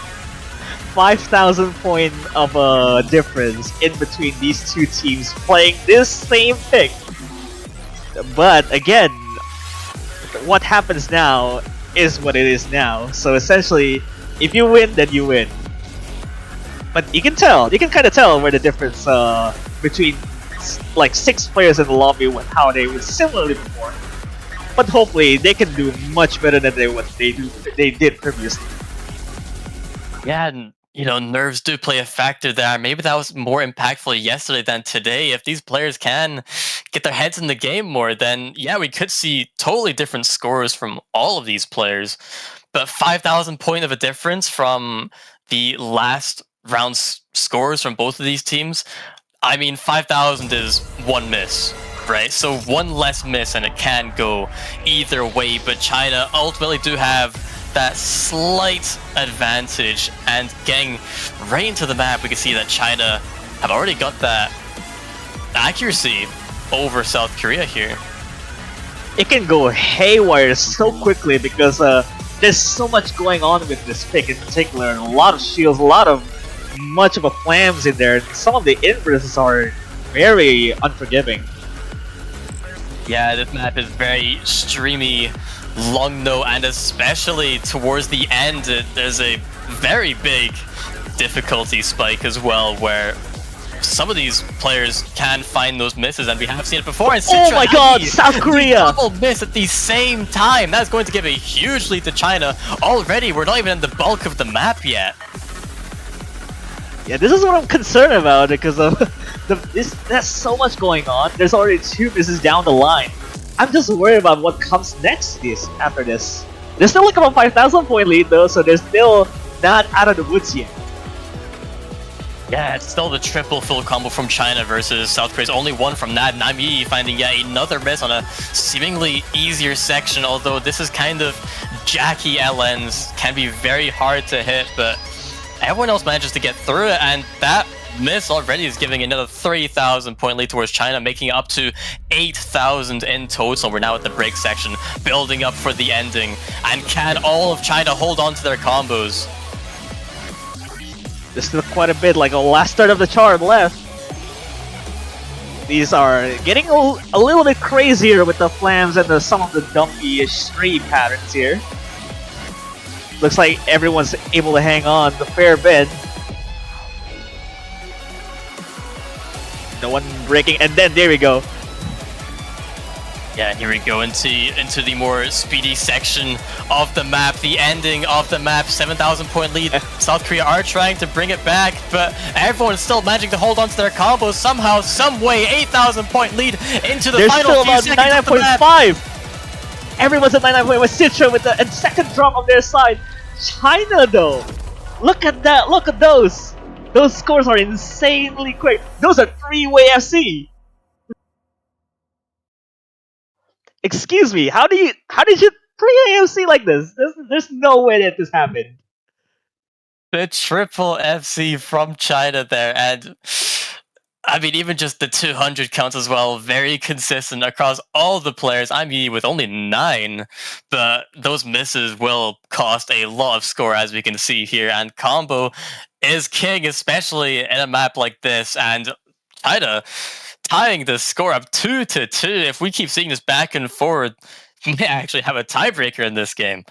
5,000 point of a difference in between these two teams playing this same pick. But again, what happens now is what it is now. So essentially, if you win, then you win. But you can kind of tell where the difference between like 6 players in the lobby with how they would similarly perform. But hopefully they can do much better than they did previously. Yeah, and you know, nerves do play a factor there. Maybe that was more impactful yesterday than today. If these players can get their heads in the game more, then yeah, we could see totally different scores from all of these players. But 5,000 point of a difference from the last round's scores from both of these teams. I mean, 5,000 is one miss, right? So one less miss and it can go either way. But China ultimately do have that slight advantage, and getting right into the map, we can see that China have already got that accuracy over South Korea here. It can go haywire so quickly because there's so much going on with this pick in particular, and a lot of shields, much of a flams in there, and some of the inverses are very unforgiving. Yeah, this map is very streamy, long no, and especially towards the end, there's a very big difficulty spike as well, where some of these players can find those misses, and we have seen it before. And oh my god, South Korea! Double miss at the same time. That's going to give a huge lead to China. Already, we're not even in the bulk of the map yet. Yeah, this is what I'm concerned about because of there's so much going on. There's already 2 misses down the line. I'm just worried about what comes next after this. There's still like about 5,000 point lead though, so they're still not out of the woods yet. Yeah, it's still the triple full combo from China versus South Korea's only one from Nad. Nami finding yet another miss on a seemingly easier section, although this is kind of jacky LNs, can be very hard to hit, but everyone else manages to get through it, and that miss already is giving another 3,000 point lead towards China, making it up to 8,000 in total. We're now at the break section, building up for the ending. And can all of China hold on to their combos? There's still quite a bit, like a last third of the chart left. These are getting a little bit crazier with the flams and some of the dumpy-ish stray patterns here. Looks like everyone's able to hang on the fair bit. No one breaking, and then there we go. Yeah, and here we go into the more speedy section of the map, the ending of the map. 7,000 point lead. South Korea are trying to bring it back, but everyone's still managing to hold on to their combos somehow, some way. 8,000 point lead into the There's final still few about seconds of the map. 99.5. Everyone's at 99.5 with Citra with the second drop on their side. China though, look at that! Look at those! Those scores are insanely quick. Those are three-way FC. Excuse me, how did you play AFC like this? There's no way that this happened. The triple FC from China there, and I mean, even just the 200 counts as well, very consistent across all the players. I mean, with only 9, but those misses will cost a lot of score, as we can see here. And combo is king, especially in a map like this. And China tying the score up 2-2. If we keep seeing this back and forward, we may actually have a tiebreaker in this game.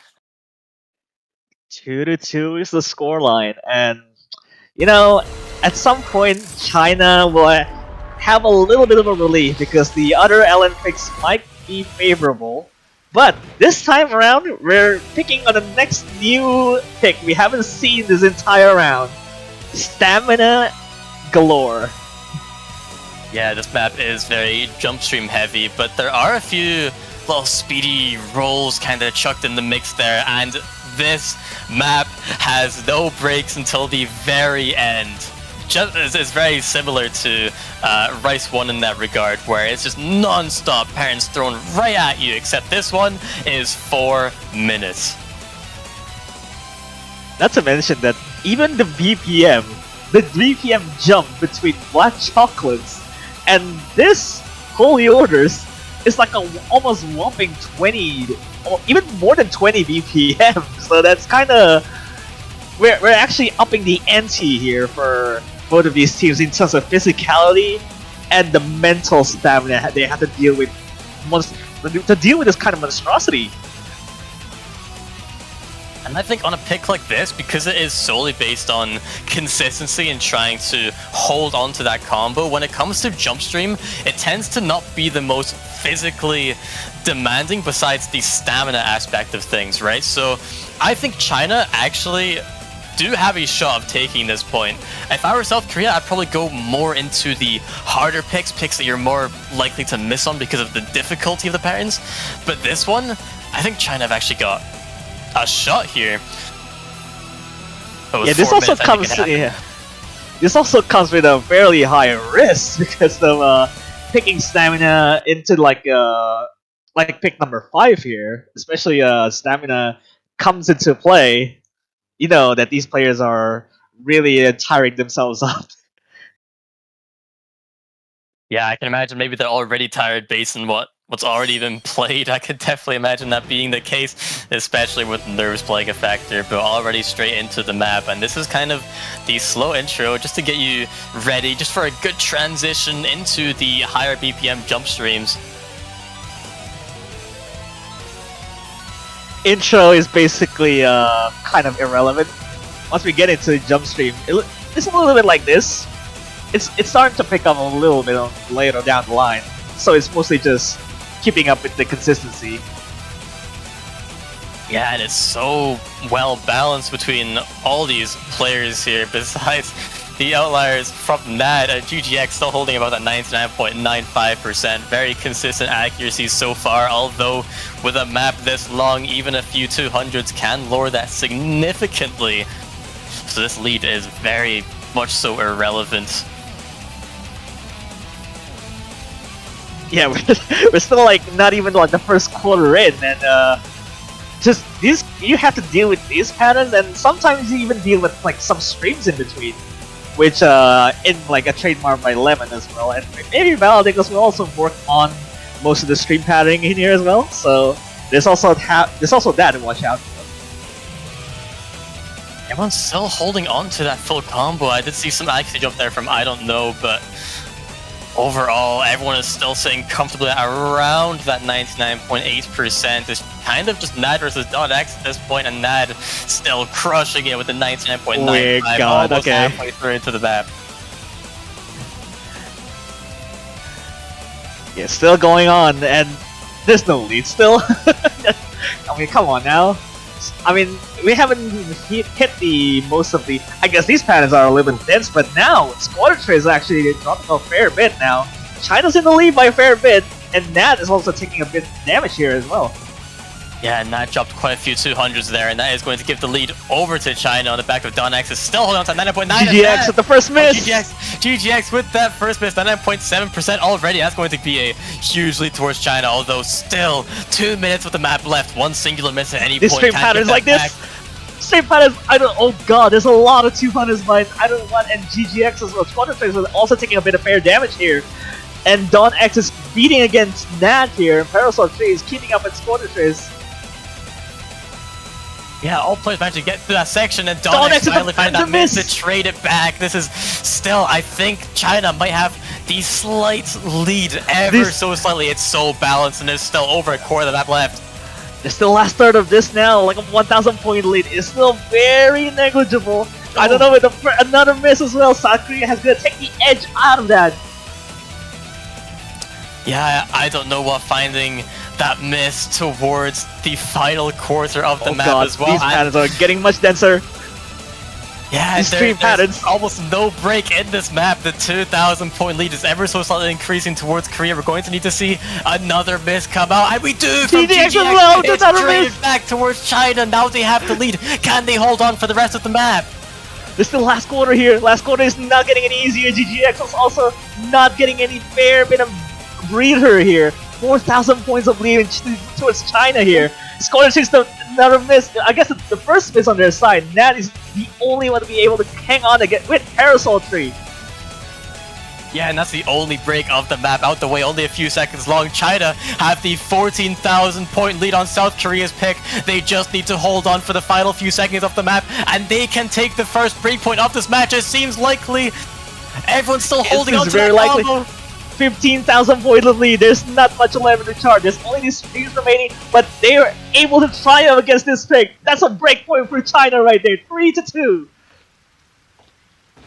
2-2 is the scoreline, and you know, at some point China will have a little bit of a relief because the other LN picks might be favorable. But this time around, we're picking on the next new pick we haven't seen this entire round. Stamina galore. Yeah, this map is very jump stream heavy, but there are a few little speedy rolls kind of chucked in the mix there, and this map has no breaks until the very end. It's very similar to Rice 1 in that regard, where it's just non-stop parents thrown right at you, except this one is 4 minutes. Not to mention that even the BPM jump between black chocolates and this holy orders is like a almost whopping 20, or even more than 20 BPM. So that's kind of we're actually upping the ante here for both of these teams in terms of physicality and the mental stamina they have to deal with this kind of monstrosity. And I think on a pick like this, because it is solely based on consistency and trying to hold on to that combo, when it comes to jump stream, it tends to not be the most physically demanding besides the stamina aspect of things, right? So I think China actually do have a shot of taking this point. If I were South Korea, I'd probably go more into the harder picks that you're more likely to miss on because of the difficulty of the patterns. But this one, I think China have actually got a shot here. Yeah, this also comes. This also comes with a fairly high risk because of picking stamina into like pick number 5 here. Especially stamina comes into play. You know that these players are really tiring themselves up. Yeah, I can imagine maybe they're already tired based on what's already been played. I could definitely imagine that being the case, especially with nerves playing a factor, but already straight into the map. And this is kind of the slow intro just to get you ready, just for a good transition into the higher BPM jump streams. Intro is basically kind of irrelevant. Once we get into the jump stream, it's a little bit like this. It's starting to pick up a little bit later down the line, so it's mostly just keeping up with the consistency. Yeah, and it's so well balanced between all these players here, besides the outliers from NAD. GGX still holding about that 99.95%. Very consistent accuracy so far, although with a map this long, even a few 200s can lower that significantly. So this lead is very much so irrelevant. Yeah, we're still like not even like the first quarter in, and just these, you have to deal with these patterns, and sometimes you even deal with like some streams in between. which in like a trademark by Lemon as well, and maybe Valadicos will also work on most of the stream patterning in here as well. So there's also that to watch out. Everyone's still holding on to that full combo. I did see some accuracy jump there from I don't know, but overall, everyone is still sitting comfortably at around that 99.8%. It's kind of just Nad versus .x at this point, and Nad still crushing it with the 99.95, Oh God, almost okay. halfway through into the map. Yeah, still going on, and there's no lead still. I mean, come on now. I mean, we haven't hit the most of the. I guess these patterns are a little bit dense, but now Squatter Trade is actually dropping a fair bit now. China's in the lead by a fair bit, and Nat is also taking a bit of damage here as well. Yeah, Nat dropped quite a few 200s there, and that is going to give the lead over to China on the back of Don X. Is still holding on to 99.9. GGX with the first miss! GGX with that first miss, 99.7% already. That's going to be a huge lead towards China, although still 2 minutes with the map left. One singular miss at any This point. stream patterns like this! Stream patterns, oh god, there's a lot of 200s by I don't know what, and GGX as well. Squadron Trades is also taking a bit of fair damage here. And Don X is beating against Nat here, and Parasol Tree is keeping up with Squadron Trades. Yeah, all players managed to get through that section, and Don X finally found that miss to trade it back. This is still, I think China might have the slight lead ever so slightly. It's so balanced, and there's still over a quarter of the map left. There's still last third of this now, like a 1,000 point lead is still very negligible. I don't know, with another miss as well, South Korea has going to take the edge out of that. Yeah, I don't know what finding that miss towards the final quarter of the map God, as well. These patterns are getting much denser. Yeah, these stream patterns. Almost no break in this map. The 2,000 point lead is ever so slightly increasing towards Korea. We're going to need to see another miss come out, and we do from GGX. It's traded back towards China. Now they have the lead. Can they hold on for the rest of the map? There's still last quarter here. Last quarter is not getting any easier. GGX is also not getting any fair bit of breather here. 4,000 points of lead towards China here. Squadron takes another miss. I guess the first miss on their side. Nat is the only one to be able to hang on to get with Parasol Tree. Yeah, and that's the only break of the map out the way, only a few seconds long. China have the 14,000 point lead on South Korea's pick. They just need to hold on for the final few seconds of the map, and they can take the first breakpoint of this match. It seems likely. Everyone's still holding on to that combo. 15,000 point lead. There's not much left in the chart. There's only these streams remaining, but they are able to triumph against this pick. That's a breakpoint for China right there. 3-2.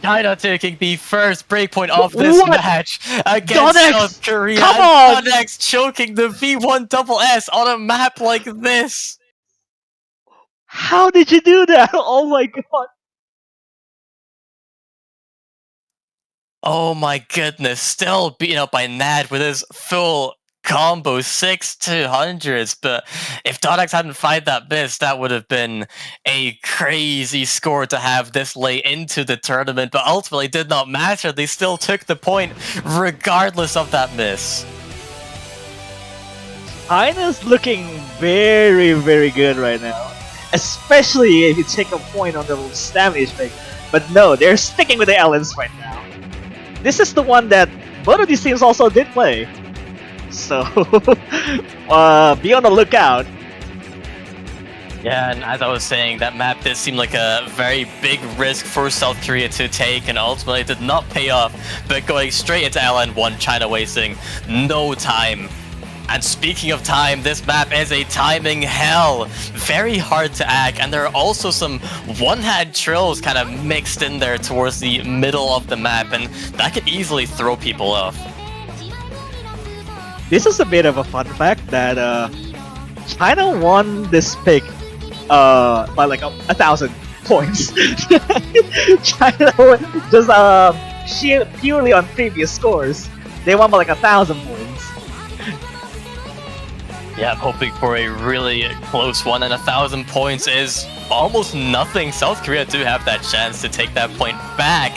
China taking the first breakpoint of this match against South Korea. Come on! Don X choking the V1SS on a map like this. How did you do that? Oh my god. Oh my goodness, still beaten up by Nad with his full combo, 6 200s, but if Dodex hadn't fired that miss, that would have been a crazy score to have this late into the tournament, but ultimately did not matter. They still took the point regardless of that miss. China's looking very, very good right now, especially if you take a point on the stamina pick, but no, they're sticking with the Ellens right now. This is the one that both of these teams also did play. So, be on the lookout. Yeah, and as I was saying, that map did seem like a very big risk for South Korea to take, and ultimately did not pay off. But going straight into LN1, China wasting no time. And speaking of time, this map is a timing hell. Very hard to hack, and there are also some one-hand trills kind of mixed in there towards the middle of the map, and that could easily throw people off. This is a bit of a fun fact that China won this pick by like 1,000 points. China just purely on previous scores, they won by like 1,000 points. Yeah, I'm hoping for a really close one, and 1,000 points is almost nothing. South Korea do have that chance to take that point back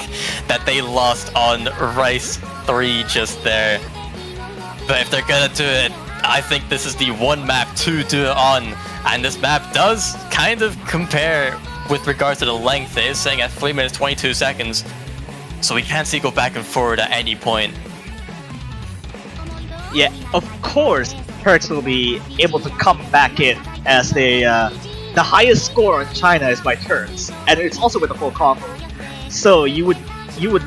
that they lost on Rice 3 just there. But if they're gonna do it, I think this is the one map to do it on. And this map does kind of compare with regards to the length. It is saying at 3 minutes 22 seconds. So we can't see go back and forward at any point. Yeah, of course, Turks will be able to come back in as the highest score on China is by Turks, and it's also with a full combo. So you would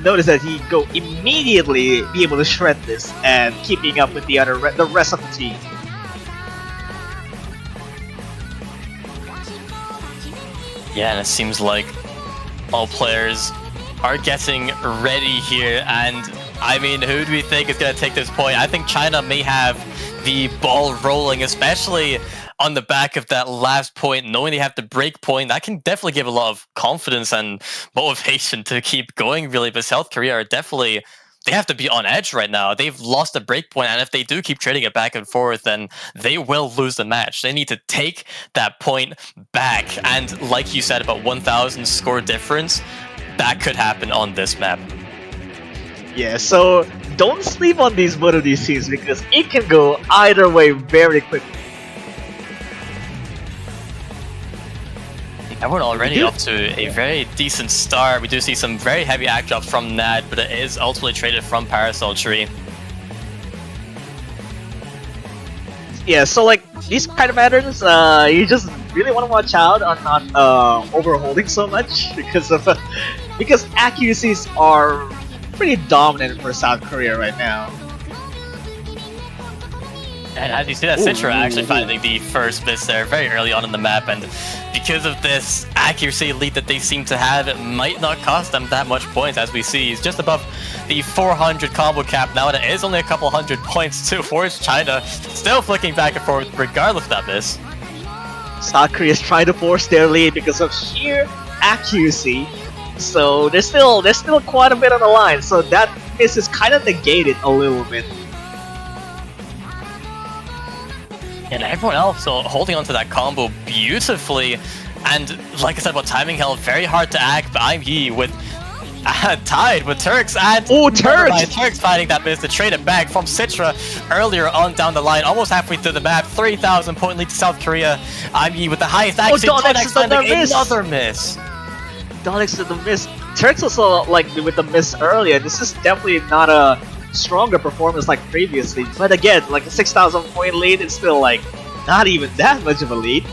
notice that he go immediately be able to shred this and keeping up with the rest of the team. Yeah, and it seems like all players are getting ready here, and I mean, who do we think is going to take this point? I think China may have the ball rolling, especially on the back of that last point, knowing they have the break point. That can definitely give a lot of confidence and motivation to keep going, really. But South Korea are definitely, they have to be on edge right now. They've lost the break point, and if they do keep trading it back and forth, then they will lose the match. They need to take that point back. And like you said about 1,000 score difference, that could happen on this map. Yeah, so don't sleep on both of these teams because it can go either way very quickly. And we're already off to a very decent start. We do see some very heavy act drops from Nad, but it is ultimately traded from Parasol Tree. Yeah, so like these kind of patterns, you just really want to watch out on not overholding so much because accuracies are pretty dominant for South Korea right now. And as you see that Citra actually finding the first miss there very early on in the map, and because of this accuracy lead that they seem to have, it might not cost them that much points. As we see, he's just above the 400 combo cap now, and it is only a couple hundred points towards China, still flicking back and forth regardless of that miss. South Korea is trying to force their lead because of sheer accuracy, so there's still quite a bit on the line, so that miss is kind of negated a little bit. And everyone else holding onto that combo beautifully. And like I said about timing hell, very hard to act, but I'm Yi with tied with Turks, and Turks finding that miss to trade it back from Citra earlier on down the line, almost halfway through the map. 3,000 point lead to South Korea. I'm Yi with the highest accuracy. Another miss. Donix did the miss. Turks also like with the miss earlier. This is definitely not a stronger performance like previously, but again, like a 6,000 point lead, it's still like not even that much of a lead.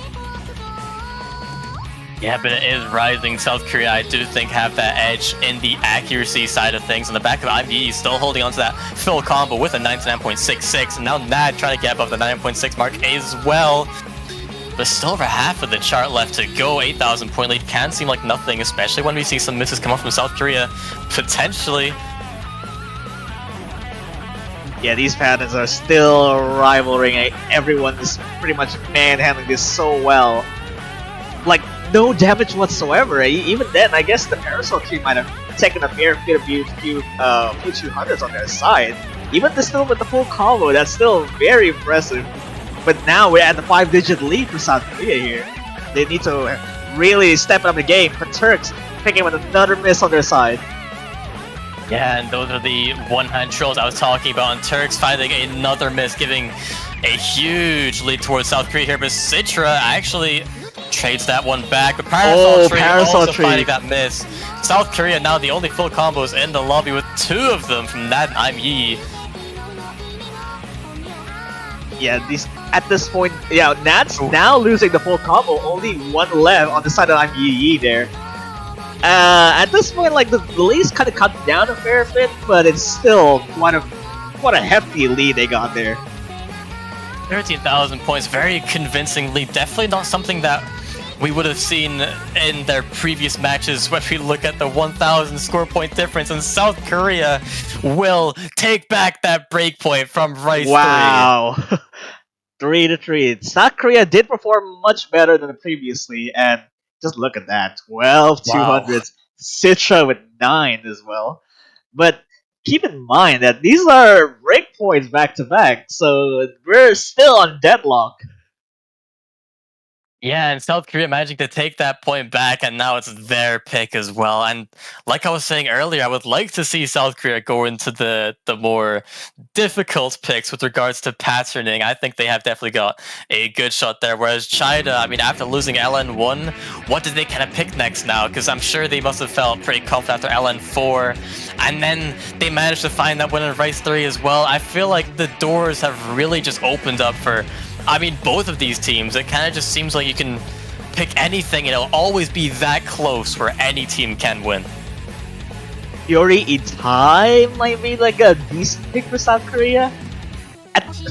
Yeah, but it is rising. South Korea, I do think, have that edge in the accuracy side of things. On the back of IME, still holding on to that full combo with a 99.66, and now Nad trying to get above the 9.6 mark as well. But still over half of the chart left to go. 8,000 point lead can seem like nothing, especially when we see some misses come up from South Korea, potentially. Yeah, these patterns are still rivaling. Everyone is pretty much manhandling this so well. Like, no damage whatsoever. Even then, I guess the Parasol Tree might have taken a fair bit of few 200s on their side. Even still with the full combo, that's still very impressive. But now we're at the 5-digit lead for South Korea here. They need to really step up the game. But Turks picking with another miss on their side. Yeah, and those are the one-hand trolls I was talking about, and Turks finding another miss, giving a huge lead towards South Korea here, but Citra actually trades that one back, but Parasol Tree also finding that miss. South Korea now the only full combos in the lobby with 2 of them from Nad and I'm Yi. Yeah, at this point, yeah, Nad's now losing the full combo, only 1 left on the side of I'm Yi there. At this point, like the lead's kind of cut down a fair bit, but it's still what a hefty lead they got there. 13,000 points, very convincing lead. Definitely not something that we would have seen in their previous matches when we look at the 1,000 score point difference, and South Korea will take back that break point from Rice 3. Wow. 3-3. South Korea did perform much better than previously, and just look at that. 12 200s. Citra with 9 as well. But keep in mind that these are break points back to back, so we're still on deadlock. Yeah, and South Korea managing to take that point back, and now it's their pick as well. And like I was saying earlier, I would like to see South Korea go into the more difficult picks with regards to patterning. I think they have definitely got a good shot there. Whereas China, I mean, after losing LN1, what did they kind of pick next now? Because I'm sure they must have felt pretty confident after LN4, and then they managed to find that win in Rice 3 as well. I feel like the doors have really just opened up for, I mean, both of these teams. It kind of just seems like you can pick anything and it'll always be that close where any team can win. Yuri Itai might be like a decent pick for South Korea.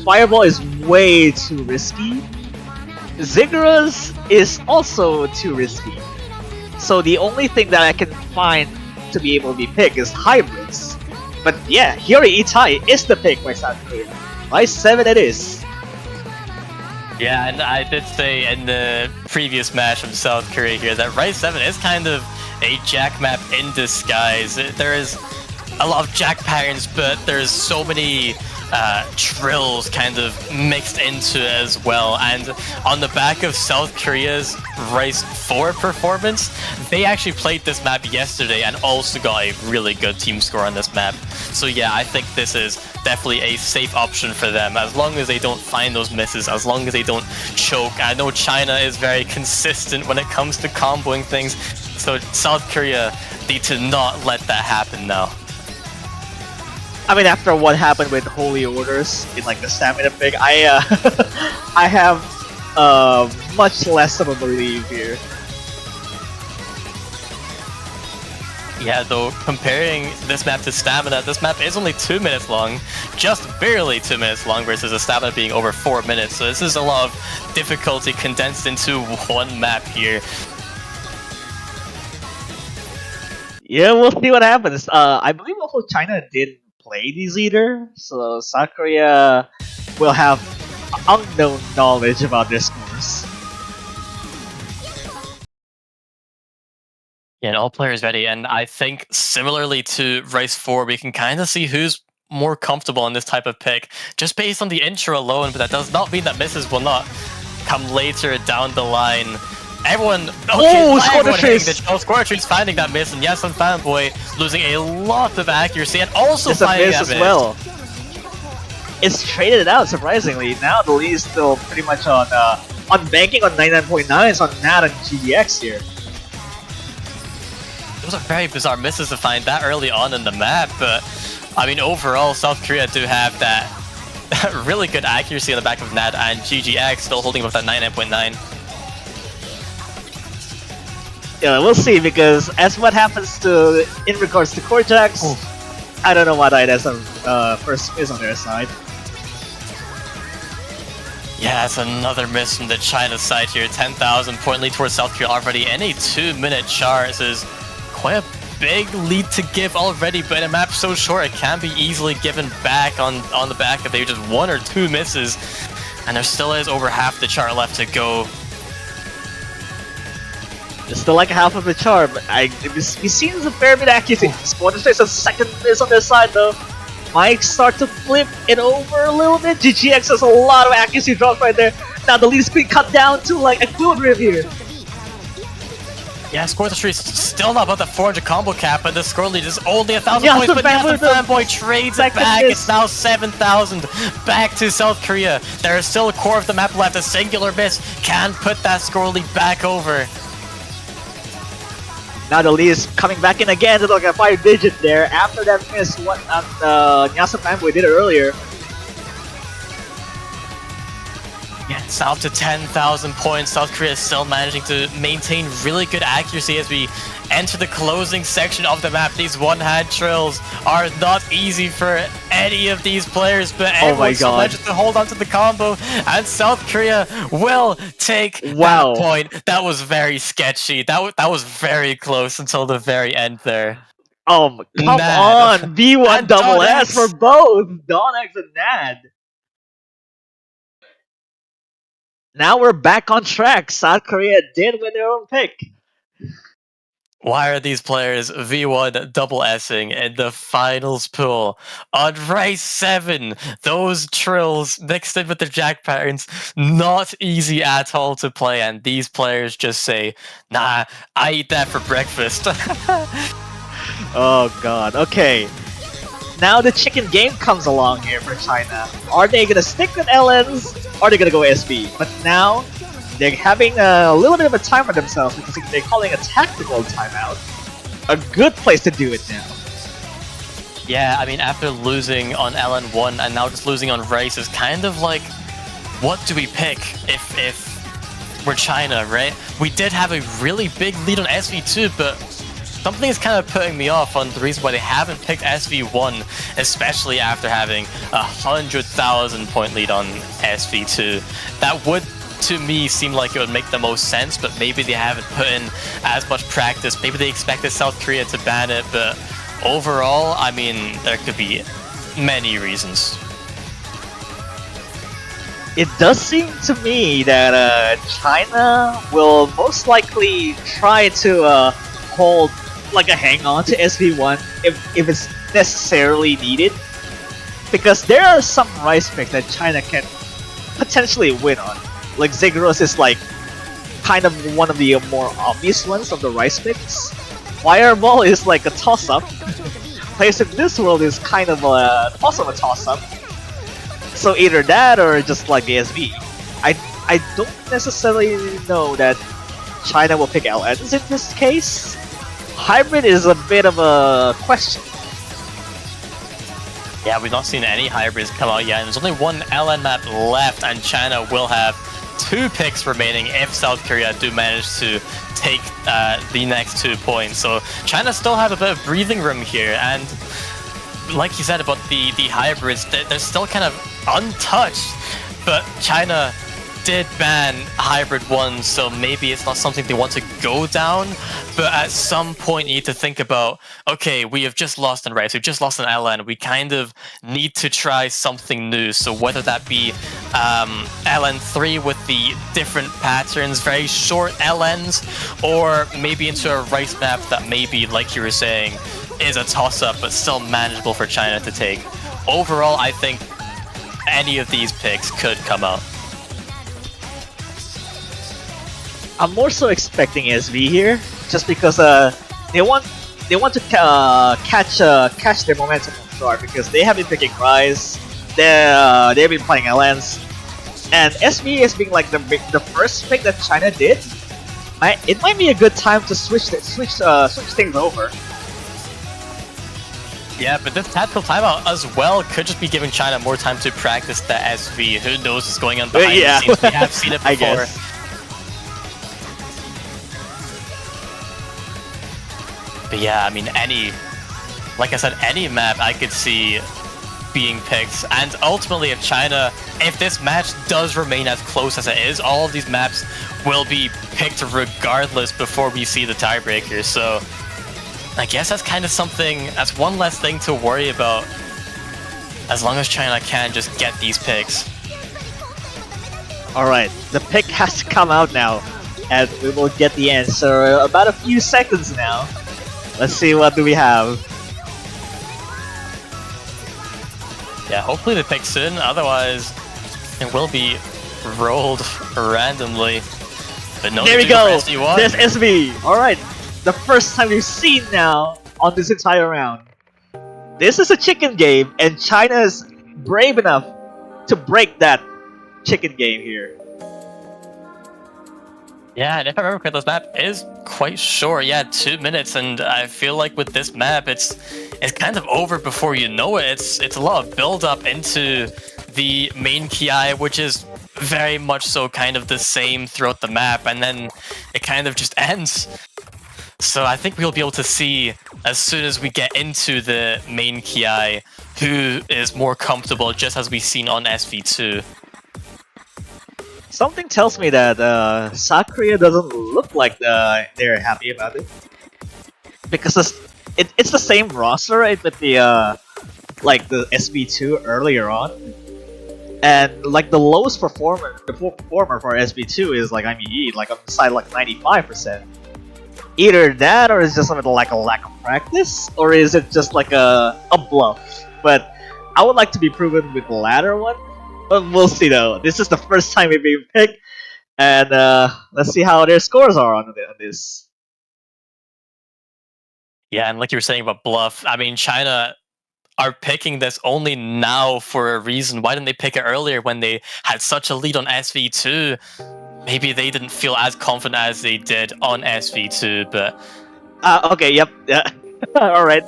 Fireball is way too risky. Zigguras is also too risky. So the only thing that I can find to be able to be picked is hybrids. But yeah, Yuri Itai is the pick by South Korea. By 7 it is. Yeah, and I did say in the previous match from South Korea here that Rice 7 is kind of a Jack map in disguise. There is a lot of Jack patterns, but there's so many trills kind of mixed into it as well. And on the back of South Korea's Rice 4 performance, they actually played this map yesterday and also got a really good team score on this map. So yeah, I think this is definitely a safe option for them, as long as they don't find those misses, as long as they don't choke. I know China is very consistent when it comes to comboing things, so South Korea need to not let that happen now. I mean, after what happened with Holy Orders in like the stamina pick, I I have much less of a belief here. Yeah, though, comparing this map to Stamina, this map is only 2 minutes long, just barely 2 minutes long, versus a Stamina being over 4 minutes, so this is a lot of difficulty condensed into one map here. Yeah, we'll see what happens. I believe also China didn't play these either, so South Korea will have unknown knowledge about their scores. Yeah, and all players ready, and I think similarly to Rice 4, we can kind of see who's more comfortable in this type of pick, just based on the intro alone, but that does not mean that misses will not come later down the line. Everyone, Oh, everyone hitting Scorcher the Scorcher's finding that miss, and yes, and Fanboy losing a lot of accuracy and also It's a finding miss that as miss. well. It's traded it out surprisingly. Now the lead is still pretty much on banking on 99.9s on Nat and GDX here. Those are very bizarre misses to find that early on in the map, but I mean, overall, South Korea do have that really good accuracy on the back of Nat, and GGX still holding up that 99.9. Yeah, we'll see, because as what happens to in regards to Corjax, I don't know what I as a first miss on their side. Yeah, it's another miss from the China side here. 10,000 point lead towards South Korea already in a 2-minute chart. This is quite a big lead to give already, but in a map so short, it can be easily given back on the back of maybe just 1 or 2 misses. And there still is over half the chart left to go. It's still like half of the chart, but we've seen a fair bit of accuracy. Squad takes a second miss on their side though. Might start to flip it over a little bit. GGX has a lot of accuracy drops right there. Now the lead is being cut down to like equilibrium here. Yeah, score the street still not about the 400 combo cap, but the score lead is only 1,000 Yeah, points. the But Fanboy- Fanboy trades it second back. miss. It's now 7,000 back to South Korea. There is still a core of the map left. A singular miss can put that score lead back over. Now the lead is coming back in again to like a 5-digit there after that miss what Nyasa Fanboy did earlier. Yeah, it's now up to 10,000 points. South Korea is still managing to maintain really good accuracy as we enter the closing section of the map. These one-hand trills are not easy for any of these players, but Oh my everyone still God. manages to hold on to the combo, and South Korea will take Wow. that point. That was very sketchy. That was very close until the very end there. Come Nad. on, B1 And double Don S X. for both Donex and Nad. Now we're back on track. South Korea did win their own pick. Why are these players V1 double Sing in the finals pool on Rice 7? Those trills mixed in with the jack patterns, not easy at all to play, and these players just say, nah, I eat that for breakfast. Oh god. Okay. Now the chicken game comes along here for China. Are they gonna stick with LNs? Or are they gonna go SB? But now they're having a little bit of a time for themselves because they're calling a tactical timeout. A good place to do it now. Yeah, I mean, after losing on LN1 and now just losing on Rice is kind of like, what do we pick if we're China, right? We did have a really big lead on SV2, but something is kind of putting me off on the reason why they haven't picked SV1, especially after having a 100,000 point lead on SV2. That would, to me, seem like it would make the most sense, but maybe they haven't put in as much practice. Maybe they expected South Korea to ban it, but overall, I mean, there could be many reasons. It does seem to me that China will most likely try to hold like a hang on to SV1 if it's necessarily needed, because there are some Rice picks that China can potentially win on. Like Ziggurat is like kind of one of the more obvious ones of the Rice picks. Fireball is like a toss-up. Place in this world is kind of also a toss-up. So either that or just like the SV. I don't necessarily know that China will pick LNs in this case. Hybrid is a bit of a question. Yeah, we've not seen any hybrids come out yet, and there's only one LN map left, and China will have 2 picks remaining if South Korea do manage to take the next 2 points. So China still have a bit of breathing room here, and like you said about the hybrids, they're still kind of untouched, but China did ban hybrid 1, so maybe it's not something they want to go down, but at some point you need to think about, okay, we have just lost in Rice, we've just lost in LN, we kind of need to try something new. So whether that be LN3 with the different patterns, very short LNs, or maybe into a Rice map that maybe, like you were saying, is a toss-up but still manageable for China to take. Overall, I think any of these picks could come out. I'm more so expecting SV here, just because they want to catch their momentum from start, because they have been picking Rise, they've been playing LNs, and SV is being like the first pick that China did. It might be a good time to switch things over. Yeah, but this tactical timeout as well could just be giving China more time to practice the SV. Who knows what's going on behind the scenes? We have seen it before. I guess. But yeah, I mean, like I said, any map I could see being picked. And ultimately, if this match does remain as close as it is, all of these maps will be picked regardless before we see the tiebreaker. So I guess that's kind of something, that's one less thing to worry about, as long as China can just get these picks. Alright, the pick has to come out now, and we will get the answer about a few seconds now. Let's see, what do we have? Yeah, hopefully they pick soon, otherwise it will be rolled randomly. But no, there we go! There's There's SV! Alright, the first time we've seen now on this entire round. This is a chicken game, and China is brave enough to break that chicken game here. Yeah, and if I remember correctly, this map is quite short. Yeah, 2 minutes, and I feel like with this map, it's kind of over before you know it. It's a lot of build up into the main Ki, which is very much so kind of the same throughout the map, and then it kind of just ends. So I think we'll be able to see as soon as we get into the main Ki who is more comfortable, just as we've seen on SV2. Something tells me that South Korea doesn't look like they're happy about it, because it's the same roster, right, with the like the SV2 earlier on, and like the lowest performer for SV2 is like IME, like on the side like 95%. Either that, or is it just something like a lack of practice, or is it just like a bluff? But I would like to be proven with the latter one. But we'll see though. This is the first time we've been picked, and let's see how their scores are on this. Yeah, and like you were saying about bluff, I mean, China are picking this only now for a reason. Why didn't they pick it earlier when they had such a lead on SV2? Maybe they didn't feel as confident as they did on SV2, but Okay, yep. Yeah. All right.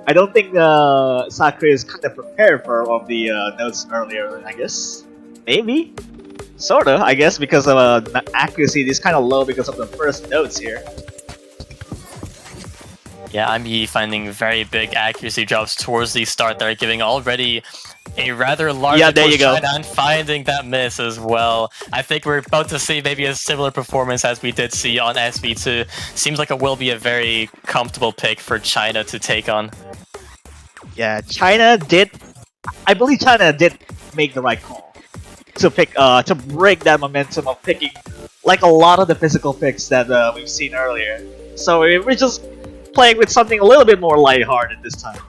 I don't think Sakura is kind of prepared for all of the notes earlier. I guess maybe, sorta. I guess because of accuracy is kind of low because of the first notes here. yeah, I'm finding very big accuracy drops towards the start that are giving already a rather large Yeah, there you go. China and finding that miss as well. I think we're about to see maybe a similar performance as we did see on SV2. Seems like it will be a very comfortable pick for China to take on. Yeah, China did. I believe China did make the right call to pick to break that momentum of picking like a lot of the physical picks that we've seen earlier. So we're just playing with something a little bit more lighthearted this time.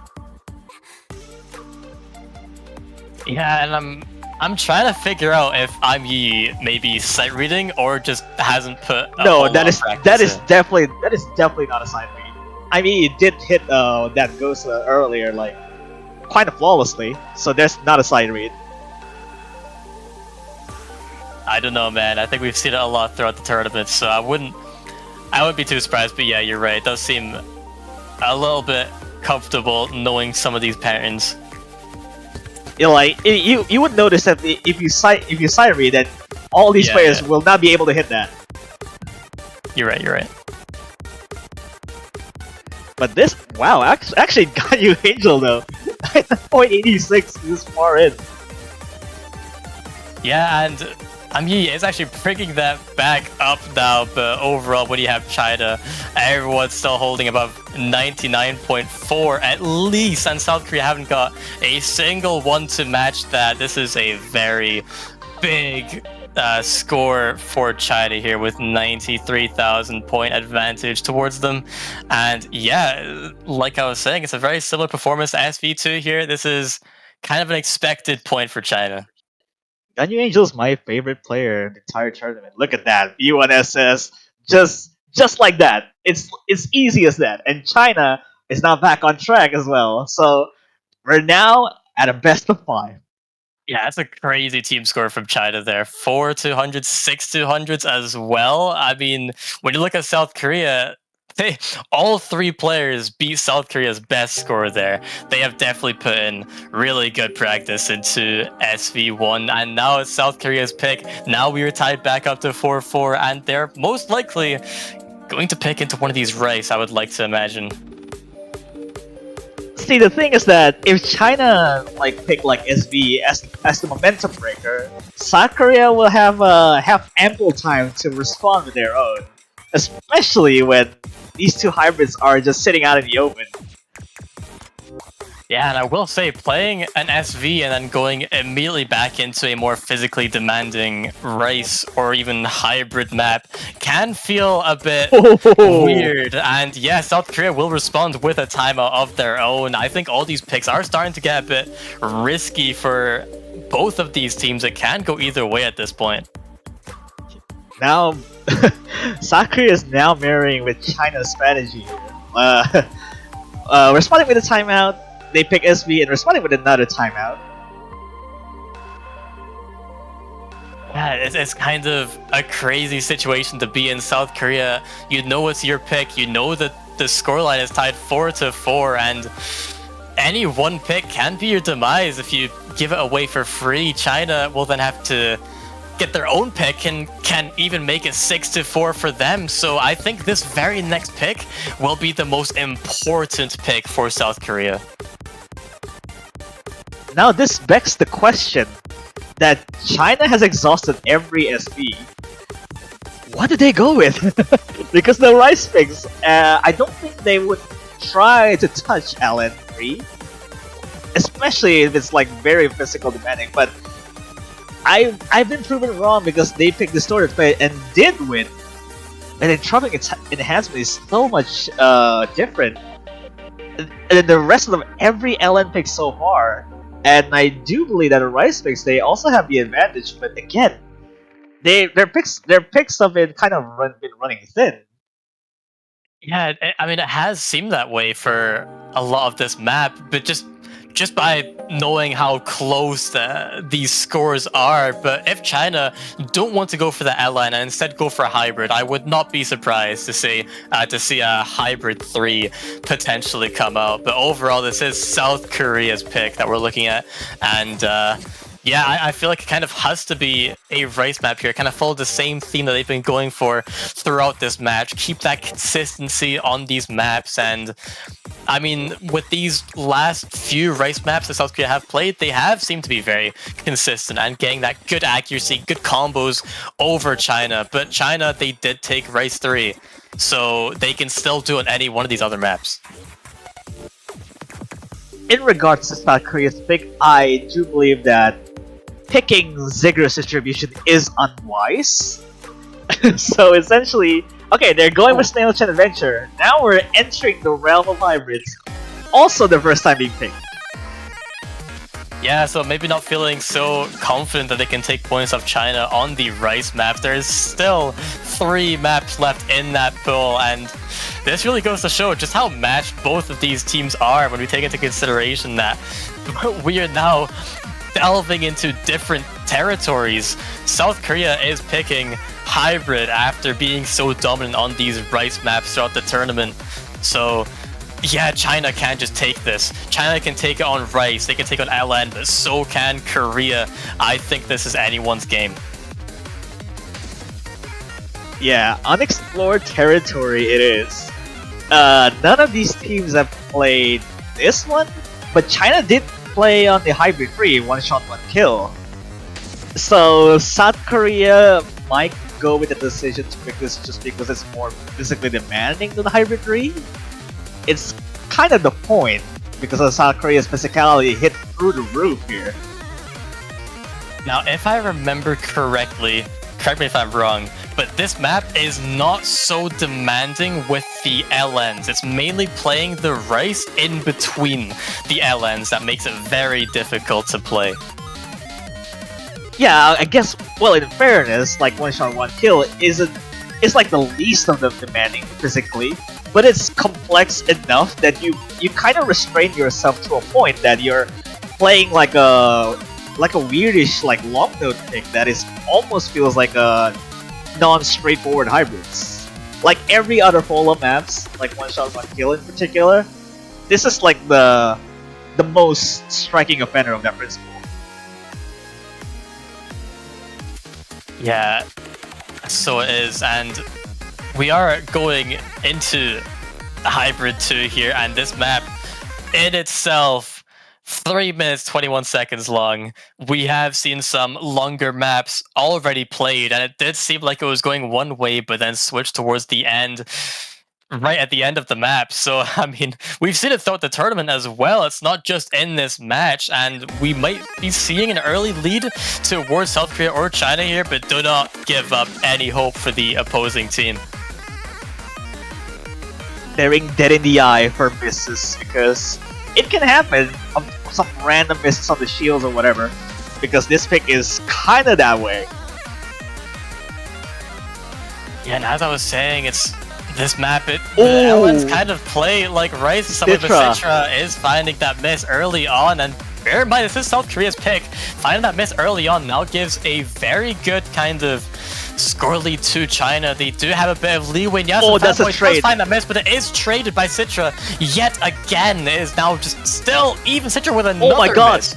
Yeah, and I'm trying to figure out if I'm maybe sight reading or just hasn't put a No, whole that lot is of practice in. definitely not a side read. I mean, it did hit that ghost earlier like quite flawlessly, so there's not a side read. I don't know, man. I think we've seen it a lot throughout the tournament, so I wouldn't be too surprised. But yeah, you're right. It does seem a little bit comfortable knowing some of these patterns. You know, like you would notice that if you side read that all these players will not be able to hit that. You're right. You're right. But this, wow, actually got you Angel though. 9.86 this far in. Yeah, and Yi is actually bringing that back up now, but overall, when you have China, everyone's still holding above 99.4 at least, and South Korea haven't got a single one to match that. This is a very big score for China here with 93,000 point advantage towards them. And yeah, like I was saying, it's a very similar performance to SV2 here. This is kind of an expected point for China. Ganyu Angel's my favorite player in the entire tournament. Look at that. B1SS just like that. It's easy as that. And China is now back on track as well. So we're now at a best of 5. Yeah, that's a crazy team score from China there. 4 200s, 6 200s as well. I mean, when you look at South Korea, all three players beat South Korea's best score there. They have definitely put in really good practice into SV1, and now it's South Korea's pick. Now we are tied back up to 4-4, and they're most likely going to pick into one of these rice, I would like to imagine. See, the thing is that if China like pick like SV as the momentum breaker, South Korea will have ample time to respond with their own, especially when these two hybrids are just sitting out in the open. Yeah, and I will say, playing an SV and then going immediately back into a more physically demanding rice or even hybrid map can feel a bit weird. And yeah, South Korea will respond with a timeout of their own. I think all these picks are starting to get a bit risky for both of these teams. It can go either way at this point. Now, South Korea is now mirroring with China's strategy. Responding with a timeout, they pick SV and responding with another timeout. Yeah, it's kind of a crazy situation to be in. South Korea, you know it's your pick, you know that the scoreline is tied 4-4, and any one pick can be your demise if you give it away for free. China will then have to get their own pick and can even make it 6-4 for them. So I think this very next pick will be the most important pick for South Korea. Now this begs the question that China has exhausted every SV. What did they go with? Because the rice picks, I don't think they would try to touch LN3, especially if it's like very physical demanding. But I've been proven wrong because they picked Distorted Fate and did win and then Trumping enhancement is so much different than the rest of every LN pick so far. And I do believe that the Rice picks they also have the advantage, but again, their picks have been kind of been running thin. Yeah, I mean, it has seemed that way for a lot of this map, but just by knowing how close these scores are. But if China don't want to go for the ally and instead go for a hybrid, I would not be surprised to see a hybrid 3 potentially come out. But overall, this is South Korea's pick that we're looking at, and yeah, I feel like it kind of has to be a Rice map here. Kind of follow the same theme that they've been going for throughout this match. Keep that consistency on these maps. And I mean, with these last few Rice maps that South Korea have played, they have seemed to be very consistent and getting that good accuracy, good combos over China. But China, they did take Rice 3, so they can still do it on any one of these other maps. In regards to South Korea's pick, I do believe that picking Ziggurat's distribution is unwise. So essentially, okay, they're going with Snail Chain Adventure. Now we're entering the realm of hybrids. Also the first time being picked. Yeah, so maybe not feeling so confident that they can take points off China on the Rice map. There's still 3 maps left in that pool, and this really goes to show just how matched both of these teams are when we take into consideration that we are now delving into different territories. South Korea is picking hybrid after being so dominant on these Rice maps throughout the tournament. So yeah, China can't just take this. China can take it on Rice, they can take it on LN, but so can Korea. I think this is anyone's game. Yeah, unexplored territory it is. None of these teams have played this one, but China did play on the hybrid 3, one shot, one kill. So South Korea might go with the decision to pick this just because it's more physically demanding than the hybrid 3. It's kind of the point, because of South Korea's physicality hit through the roof here. Now, if I remember correctly, correct me if I'm wrong, but this map is not so demanding with the LNs. It's mainly playing the Rice in between the LNs that makes it very difficult to play. Yeah, I guess, well, in fairness, like one shot, one kill it's like the least of them demanding physically, but it's complex enough that you kind of restrain yourself to a point that you're playing like a weirdish like long note pick that is almost feels like a non-straightforward hybrids. Like every other Fola maps, like one shot, one kill in particular, this is like the most striking offender of that principle. Yeah, so it is, and we are going into Hybrid 2 here, and this map in itself, 3 minutes 21 seconds long. We have seen some longer maps already played, and it did seem like it was going one way, but then switched towards the end, right at the end of the map. So, I mean, we've seen it throughout the tournament as well. It's not just in this match, and we might be seeing an early lead towards South Korea or China here, but do not give up any hope for the opposing team. Staring dead in the eye for misses, because it can happen, some random misses on the shields or whatever, because this pick is kinda that way. Yeah, and as I was saying, it's this map, the LNs kind of play like Rice. Someone with Citra is finding that miss early on, and bear in mind, this is South Korea's pick. Finding that miss early on now gives a very good kind of score lead to China. They do have a bit of leeway. Yes, that's a trade. Does find that miss, but it is traded by Citra yet again. It is now just still even Citra with another Oh my god! miss.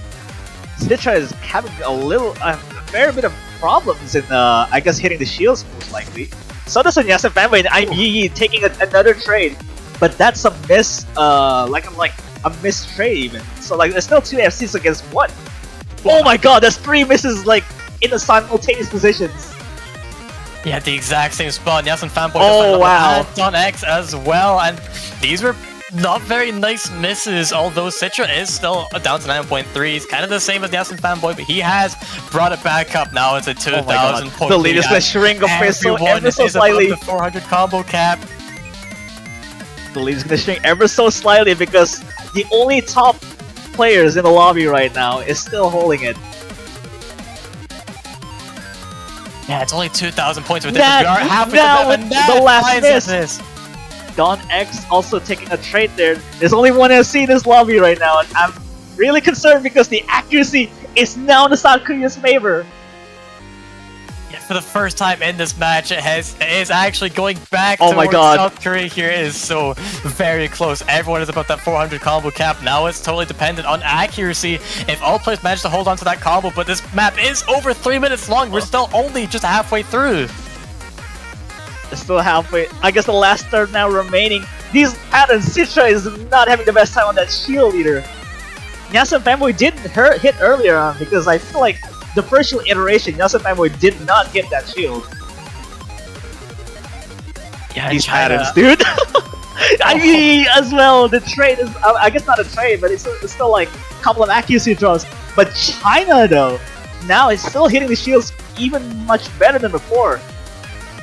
Citra is having a fair bit of problems in, I guess, hitting the shields most likely. So does Yasa Fanboy and I'm Yi taking another trade, but that's a miss, like a missed trade even. So like there's still 2 FCs against 1. Oh my god, that's 3 misses like in the simultaneous positions. Yeah, the exact same spot. Yasun Fanboy Oh wow! on X as well, and these were not very nice misses, although Citra is still down to 9.3. He's kind of the same as Yasin Fanboy, but he has brought it back up. Now it's a 2,000 point The lead is gonna shrink ever so slightly. The 400 combo cap. The lead is gonna shrink ever so slightly because the only top players in the lobby right now is still holding it. Yeah, it's only 2,000 points with That- this. We are halfway now to with that, the and last that miss. finds us. Don X also taking a trade there. There's only one FC in this lobby right now, and I'm really concerned because the accuracy is now in the South Korea's favor. Yeah, for the first time in this match, it is actually going back Oh my towards God. South Korea here. It is so very close. Everyone is about that 400 combo cap. Now it's totally dependent on accuracy. If all players manage to hold on to that combo, but this map is over 3 minutes long. We're still only just halfway through. Still halfway. I guess the last third now remaining. These patterns, Citra is not having the best time on that shield leader. Yasin Fanboy did hit earlier on because I feel like the first shield iteration, Yasin Fanboy did not get that shield. Yeah, These China- patterns, dude. I mean, as well, the trade is, I guess not a trade, but it's still like a couple of accuracy draws. But China, though, now is still hitting the shields even much better than before.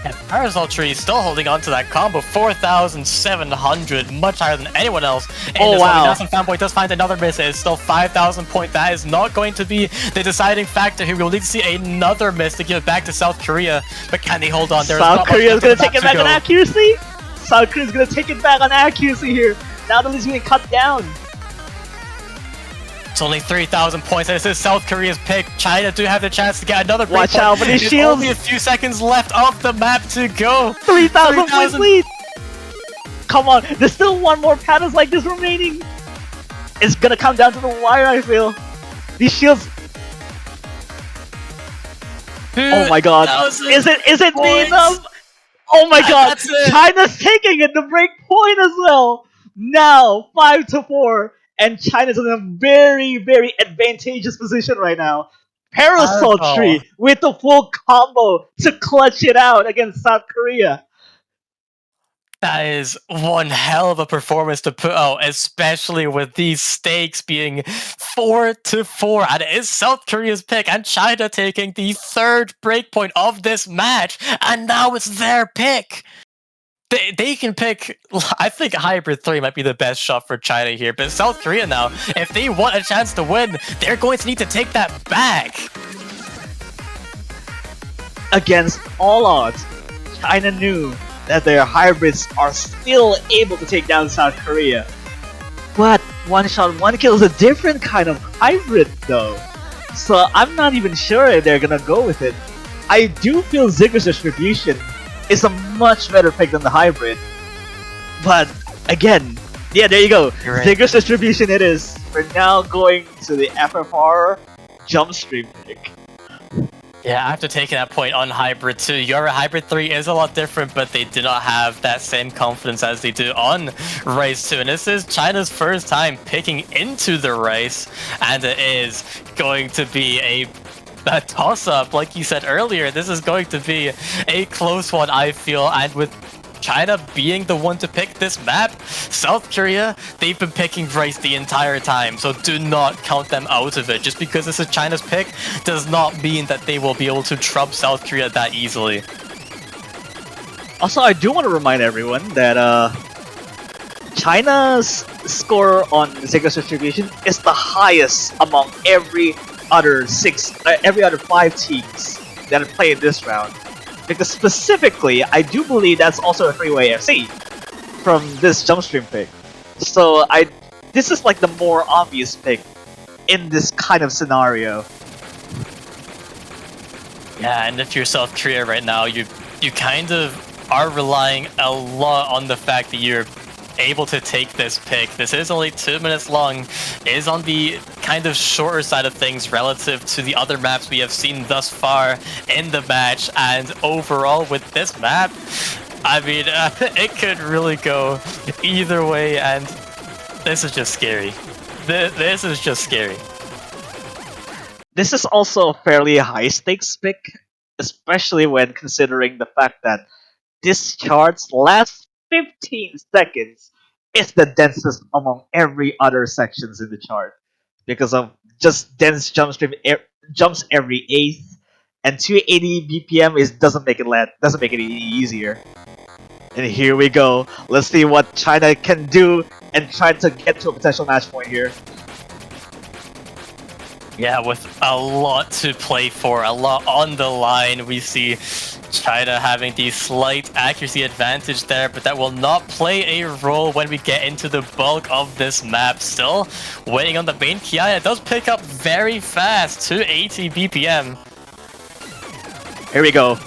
And Parasol Tree is still holding on to that combo, 4,700, much higher than anyone else. And Oh, wow. Yasin Fanboy does find another miss. It is still 5,000 point. That is not going to be the deciding factor here. We'll need to see another miss to give it back to South Korea. But can they hold on? There's South not much Korea is left gonna of the take map it back to on go. accuracy. South Korea is gonna take it back on accuracy here. Now the lead's getting cut down. It's only 3,000 points, and this is South Korea's pick. China do have the chance to get another break Watch point. out for these There's shields. only a few seconds left of the map to go. 3,000 points 3,000. lead. Come on, there's still one more patterns like this remaining. It's gonna come down to the wire, I feel. These shields. Oh my god. 2,000 Is it me points. enough? Oh my god. That's it. China's taking it, the break point as well. Now, 5-4. And China's in a very, very advantageous position right now. Parasol Parasol. Tree with the full combo to clutch it out against South Korea. That is one hell of a performance to put out, especially with these stakes being 4-4. And it is South Korea's pick, and China taking the third breakpoint of this match. And now it's their pick. They can pick. I think Hybrid 3 might be the best shot for China here, but South Korea now, if they want a chance to win, they're going to need to take that back. Against all odds, China knew that their hybrids are still able to take down South Korea. But one shot, one kill is a different kind of hybrid though. So I'm not even sure if they're gonna go with it. I do feel Ziggurat's distribution is a much better pick than the hybrid. But again, yeah, there you go. You're right. Ziggurat's distribution it is. We're now going to the FFR jump stream pick. Yeah, after taking that point on Hybrid 2, your Hybrid 3 is a lot different, but they do not have that same confidence as they do on Race 2. And this is China's first time picking into the race, and it is going to be a toss-up. Like you said earlier, this is going to be a close one, I feel, and with China being the one to pick this map, South Korea, they've been picking Race the entire time, so do not count them out of it. Just because this is China's pick does not mean that they will be able to trump South Korea that easily. Also, I do want to remind everyone that China's score on Ziggurat's distribution is the highest among every other 5 teams that have played this round. Because specifically, I do believe that's also a 3-way FC from this jump stream pick. So this is like the more obvious pick in this kind of scenario. Yeah, and if you're South Korea right now, you kind of are relying a lot on the fact that you're able to take this pick. This is only 2 minutes long, is on the kind of shorter side of things relative to the other maps we have seen thus far in the match, and overall with this map, I mean, it could really go either way, and this is just scary. This is just scary. This is also a fairly high stakes pick, especially when considering the fact that this chart's last 15 seconds It's the densest among every other sections in the chart because of just dense jumps every eighth, and 280 BPM is doesn't make it any easier. And here we go. Let's see what China can do and try to get to a potential match point here. Yeah, with a lot to play for, a lot on the line, we see China having the slight accuracy advantage there, but that will not play a role when we get into the bulk of this map. Still waiting on the main Kiai. It does pick up very fast to 80 BPM. Here we go.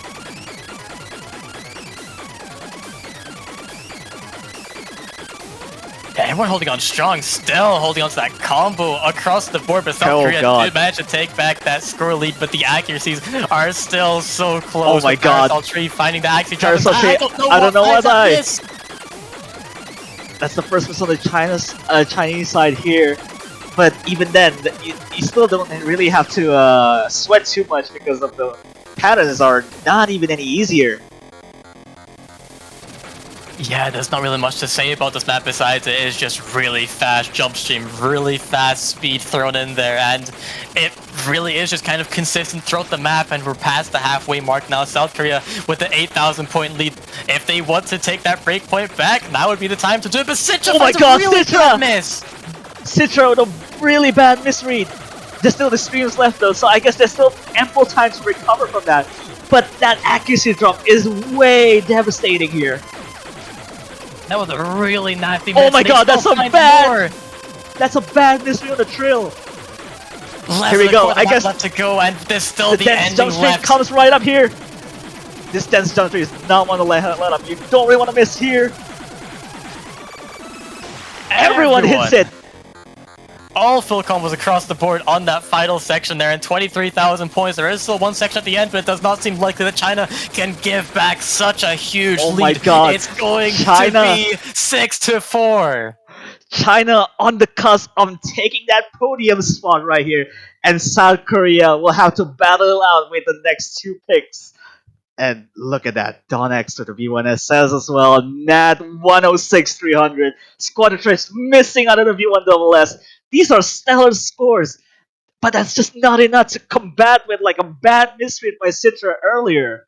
Yeah, everyone holding on strong, still holding on to that combo across the board, but South Korea did manage to take back that score lead, but the accuracies are still so close. Oh my god. Parasol Tree finding the accuracy drop. I don't know what I... That's the first miss on the Chinese side here, but even then, you still don't really have to sweat too much because of the patterns are not even any easier. Yeah, there's not really much to say about this map besides it is just really fast jump stream, really fast speed thrown in there, and it really is just kind of consistent throughout the map, and we're past the halfway mark now. South Korea with the 8,000 point lead. If they want to take that break point back, now would be the time to do it, but Citra finds a really bad miss! Citra with a really bad misread. There's still the streams left though, so I guess there's still ample time to recover from that. But that accuracy drop is way devastating here. That was a really nasty miss. Oh my god, that's a bad... That's a bad misread on the trill. Here we go, I guess... left to go, and there's still the dense ending jump stream left. comes right up here. This dense jump stream is not one to let up. You don't really want to miss here. Everyone hits it. All full combos across the board on that final section there, and 23,000 points. There is still one section at the end, but it does not seem likely that China can give back such a huge lead. Oh my god. It's going China. to be 6-4. China on the cusp of taking that podium spot right here, and South Korea will have to battle out with the next two picks. And look at that, Don X to the V1S says as well, Nat 106-300, Squadron missing out of the V1SS. These are stellar scores, but that's just not enough to combat with like a bad misread by Citra earlier.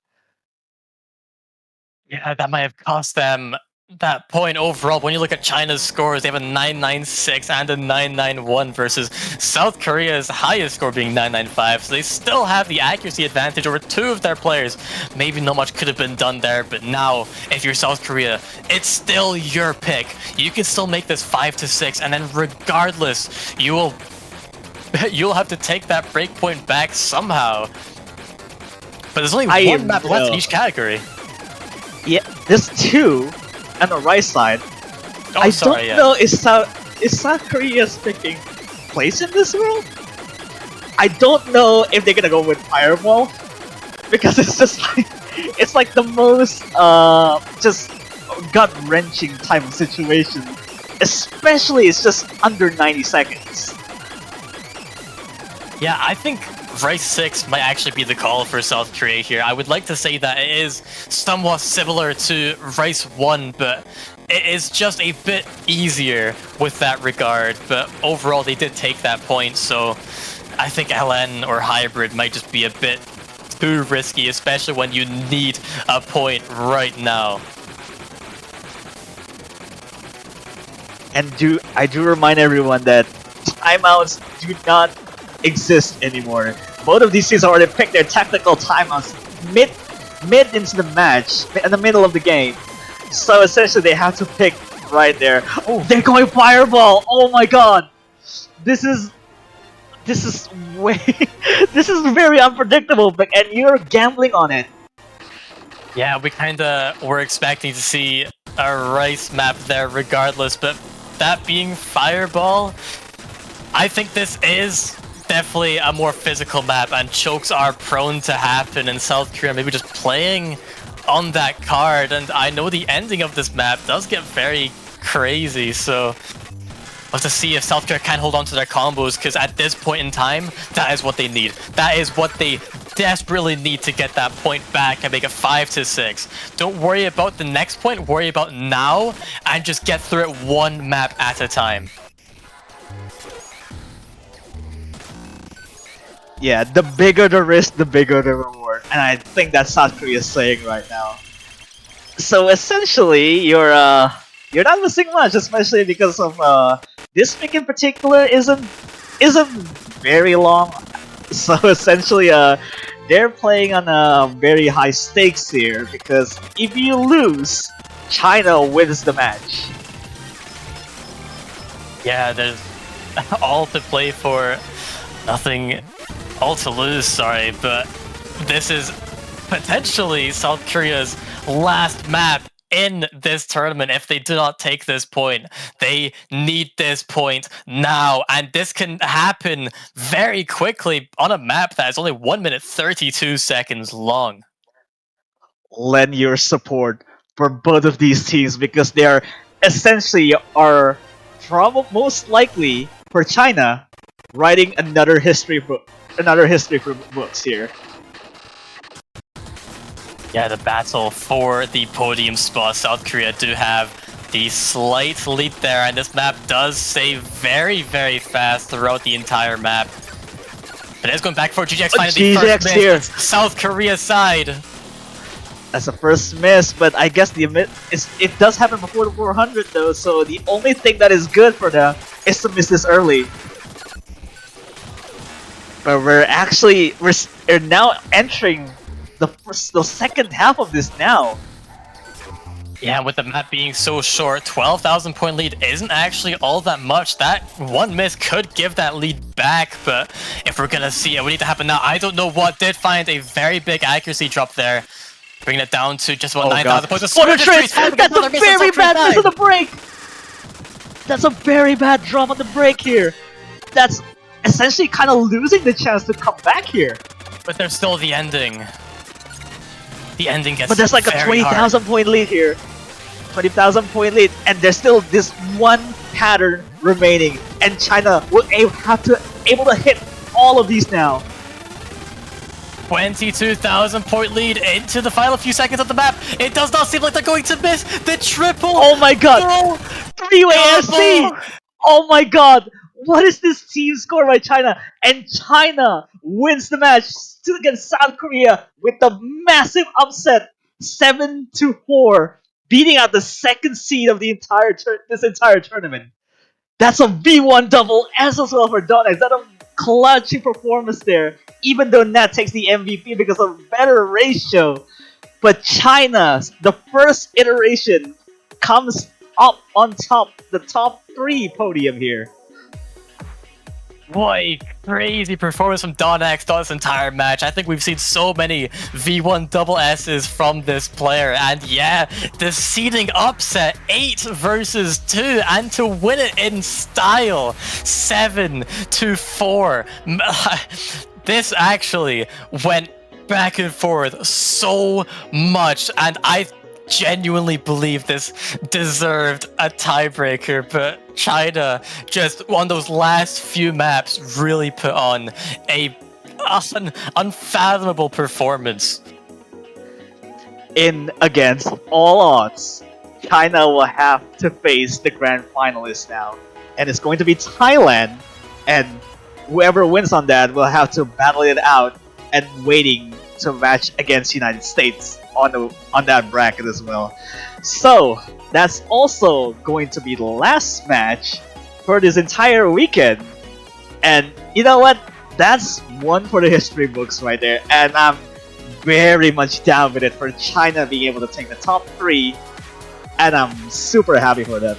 Yeah, that might have cost them that point overall. When you look at China's scores, they have a 996 and a 991 versus South Korea's highest score being 995. So they still have the accuracy advantage over two of their players. Maybe not much could have been done there, but now if you're South Korea, it's still your pick. You can still make this 5-6, and then regardless, you'll have to take that break point back somehow. But there's only one map left in each category. Yeah, there's two on the right side. Oh, I don't know is South Korea picking place in this world? I don't know if they're gonna go with Fireball, because it's just like it's like the most just gut-wrenching type of situation. Especially it's just under 90 seconds. Yeah, I think Rice 6 might actually be the call for South Korea here. I would like to say that it is somewhat similar to Rice 1, but it is just a bit easier with that regard. But overall, they did take that point, so I think LN or Hybrid might just be a bit too risky, especially when you need a point right now. And I do remind everyone that timeouts do not exist anymore. Both of these teams already picked their tactical timeouts mid into the match, in the middle of the game. So essentially they have to pick right there. Oh, they're going Fireball! Oh my god! This is way this is very unpredictable, and you're gambling on it. Yeah, we kinda were expecting to see a Rice map there regardless, but that being Fireball, I think this is definitely a more physical map, and chokes are prone to happen in South Korea, maybe just playing on that card. And I know the ending of this map does get very crazy, so we'll have to see if South Korea can hold on to their combos, because at this point in time, that is what they need. That is what they desperately need to get that point back and make it 5-6. Don't worry about the next point, worry about now, and just get through it one map at a time. Yeah, the bigger the risk, the bigger the reward. And I think that's South Korea is saying right now. So essentially, you're not missing much, especially because of this pick in particular isn't very long. So essentially, they're playing on very high stakes here because if you lose, China wins the match. Yeah, there's all to play for, nothing, all to lose, sorry, but this is potentially South Korea's last map in this tournament if they do not take this point. They need this point now, and this can happen very quickly on a map that is only 1 minute 32 seconds long. Lend your support for both of these teams because they are essentially are most likely for China writing another history for books here. Yeah, the battle for the podium spot. South Korea do have the slight lead there, and this map does save very, very fast throughout the entire map. It is going back for GGX finding the first miss. here. South Korea side. That's the first miss, but I guess it does happen before the 400 though, so the only thing that is good for them is to miss this early. But we're now entering the second half of this now. Yeah, with the map being so short, 12,000 point lead isn't actually all that much. That one miss could give that lead back, but if we're gonna see it, we need to happen now. I don't know what did find a very big accuracy drop there. Bringing it down to just about 9,000 points. What a trick! That's a very bad miss on the break! That's a very bad drop on the break here. That's essentially kind of losing the chance to come back here. But there's still the ending. The ending gets But there's like a 20,000 point lead here. 20,000 point lead, and there's still this one pattern remaining, and China will have to able to hit all of these now. 22,000 point lead into the final few seconds of the map. It does not seem like they're going to miss the triple. Oh my god! 3-way SC! Oh my god! What is this team score by China? And China wins the match against South Korea with a massive upset, 7-4, beating out the second seed of the this entire tournament. That's a V1 double as well for Donex. That's a clutching performance there. Even though Nat takes the MVP because of better ratio, but China, the first iteration, comes up on top, the top 3 podium here. What a crazy performance from Donex throughout this entire match. I think we've seen so many V1 double S's from this player. And yeah, the seeding upset, 8 versus 2, and to win it in style, 7-4. This actually went back and forth so much, and I genuinely believe this deserved a tiebreaker, but China just on those last few maps really put on a unfathomable performance. In against all odds, China will have to face the grand finalists now, and it's going to be Thailand, and whoever wins on that will have to battle it out and waiting to match against United States on that bracket as well. So that's also going to be the last match for this entire weekend. And you know what? That's one for the history books right there. And I'm very much down with it for China being able to take the top 3. And I'm super happy for them.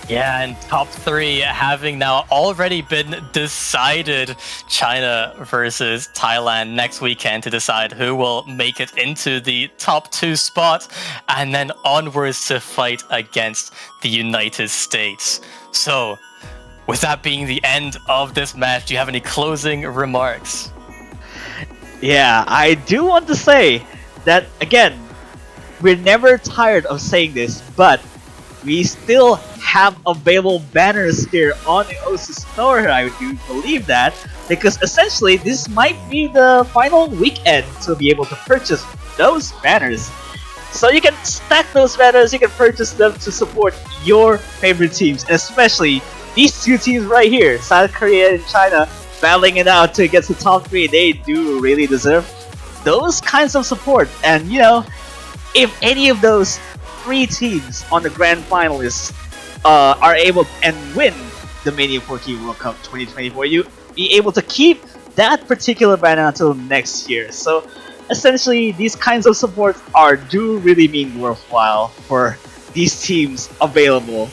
Yeah, and top 3 having now already been decided. China versus Thailand next weekend to decide who will make it into the top 2 spot, and then onwards to fight against the United States. So, with that being the end of this match, do you have any closing remarks? Yeah, I do want to say that, again, we're never tired of saying this, but we still have available banners here on the OSU store. I do believe that. because essentially this might be the final weekend to be able to purchase those banners. So you can stack those banners, you can purchase them to support your favorite teams, and especially these two teams right here, South Korea and China, battling it out to get to top 3. They do really deserve those kinds of support. And if any of those 3 teams on the grand finalists are able and win the Mania 4K World Cup 2024, you be able to keep that particular banner until next year. So essentially, these kinds of supports do really mean worthwhile for these teams available.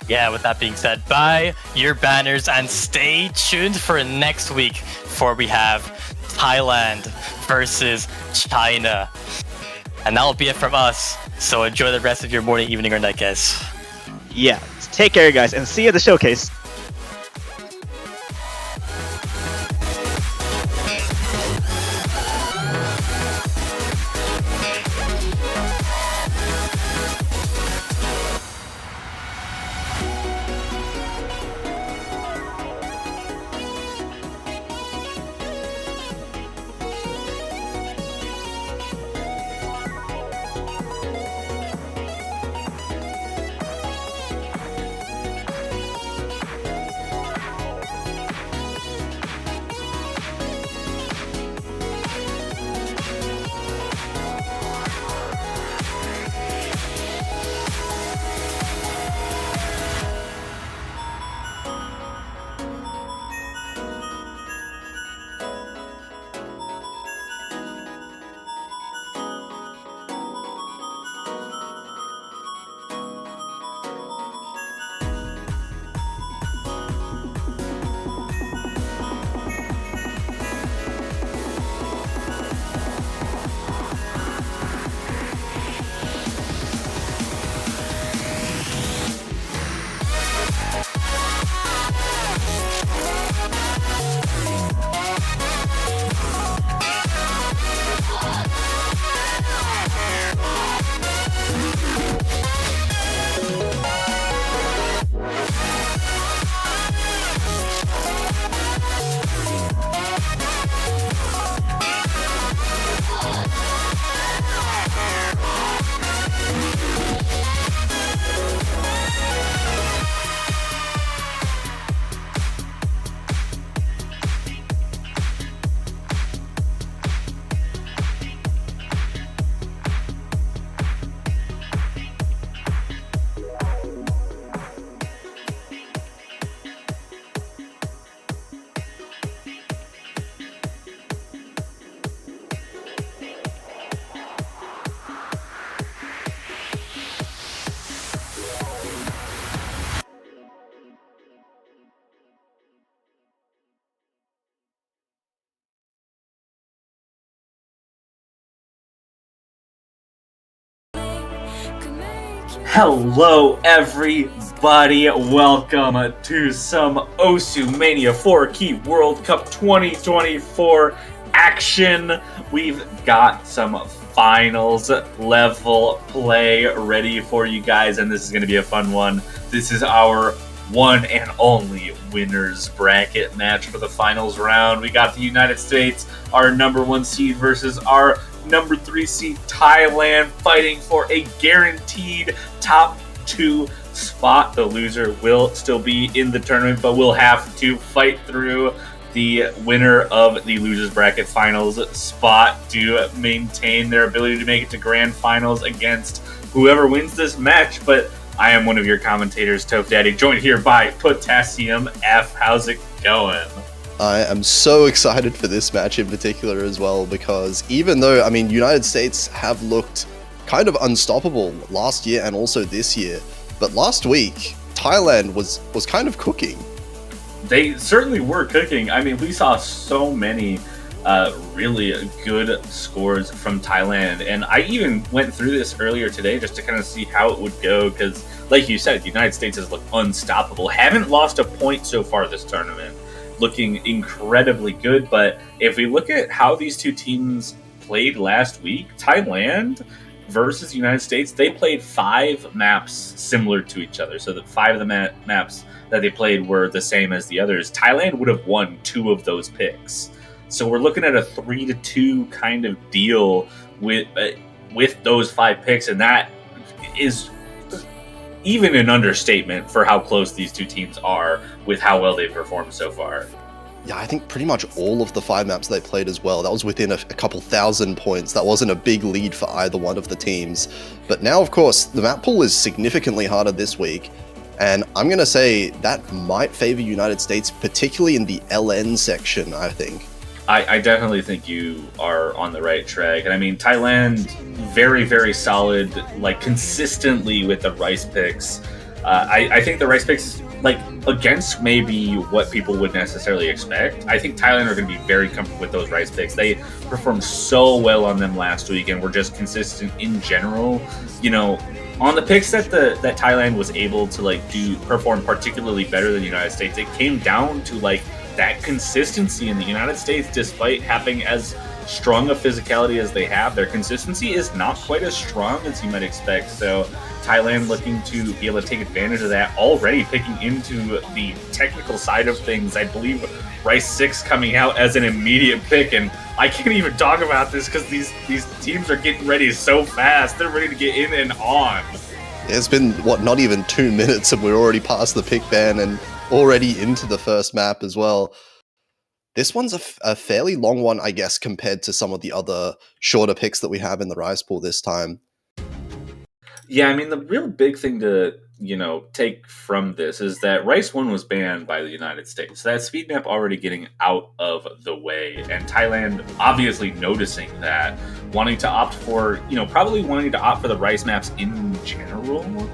Yeah, with that being said, buy your banners and stay tuned for next week for we have Thailand versus China. And that'll be it from us. So enjoy the rest of your morning, evening, or night, guys. Yeah, take care, guys, and see you at the showcase. Hello, everybody. Welcome to some Osu Mania 4K World Cup 2024 action. We've got some finals level play ready for you guys, and this is going to be a fun one. This is our one and only winners bracket match for the finals round. We got the United States, our number 1 seed, versus our number 3 seed Thailand, fighting for a guaranteed top 2 spot. The loser will still be in the tournament, but will have to fight through the winner of the losers bracket finals spot to maintain their ability to make it to grand finals against whoever wins this match. But I am one of your commentators, Toph Daddy, joined here by Potassium F. How's it going? I am so excited for this match in particular as well, because even though, United States have looked kind of unstoppable last year and also this year, but last week, Thailand was kind of cooking. They certainly were cooking. We saw so many really good scores from Thailand, and I even went through this earlier today just to kind of see how it would go, because like you said, the United States has looked unstoppable. Haven't lost a point so far this tournament. Looking incredibly good, but if we look at how these two teams played last week, Thailand versus the United States, they played 5 maps similar to each other. So the 5 of the maps that they played were the same as the others. Thailand would have won 2 of those picks. So we're looking at a 3-2 kind of deal with those 5 picks, and that is even an understatement for how close these two teams are with how well they've performed so far. Yeah, I think pretty much all of the 5 maps they played as well, that was within a couple thousand points. That wasn't a big lead for either one of the teams. But now, of course, the map pool is significantly harder this week. And I'm going to say that might favor United States, particularly in the LN section, I think. I definitely think you are on the right track. And I mean, Thailand, very, very solid, like consistently with the rice picks. I think the rice picks, like against maybe what people would necessarily expect, I think Thailand are going to be very comfortable with those rice picks. They performed so well on them last week and were just consistent in general. You know, on the picks that that Thailand was able to like perform particularly better than the United States, it came down to like that consistency in the United States. Despite having as strong a physicality as they have, their consistency is not quite as strong as you might expect. So Thailand looking to be able to take advantage of that, already picking into the technical side of things. I believe Rice 6 coming out as an immediate pick, and I can't even talk about this because these teams are getting ready so fast. They're ready to get in and on. It's been, what, not even 2 minutes and we're already past the pick ban and already into the first map as well. This one's a fairly long one, I guess, compared to some of the other shorter picks that we have in the Rice pool this time. Yeah, I mean, the real big thing to, take from this is that Rice 1 was banned by the United States. So that speed map already getting out of the way. And Thailand obviously noticing that, wanting to opt for, probably wanting to opt for the Rice maps in general.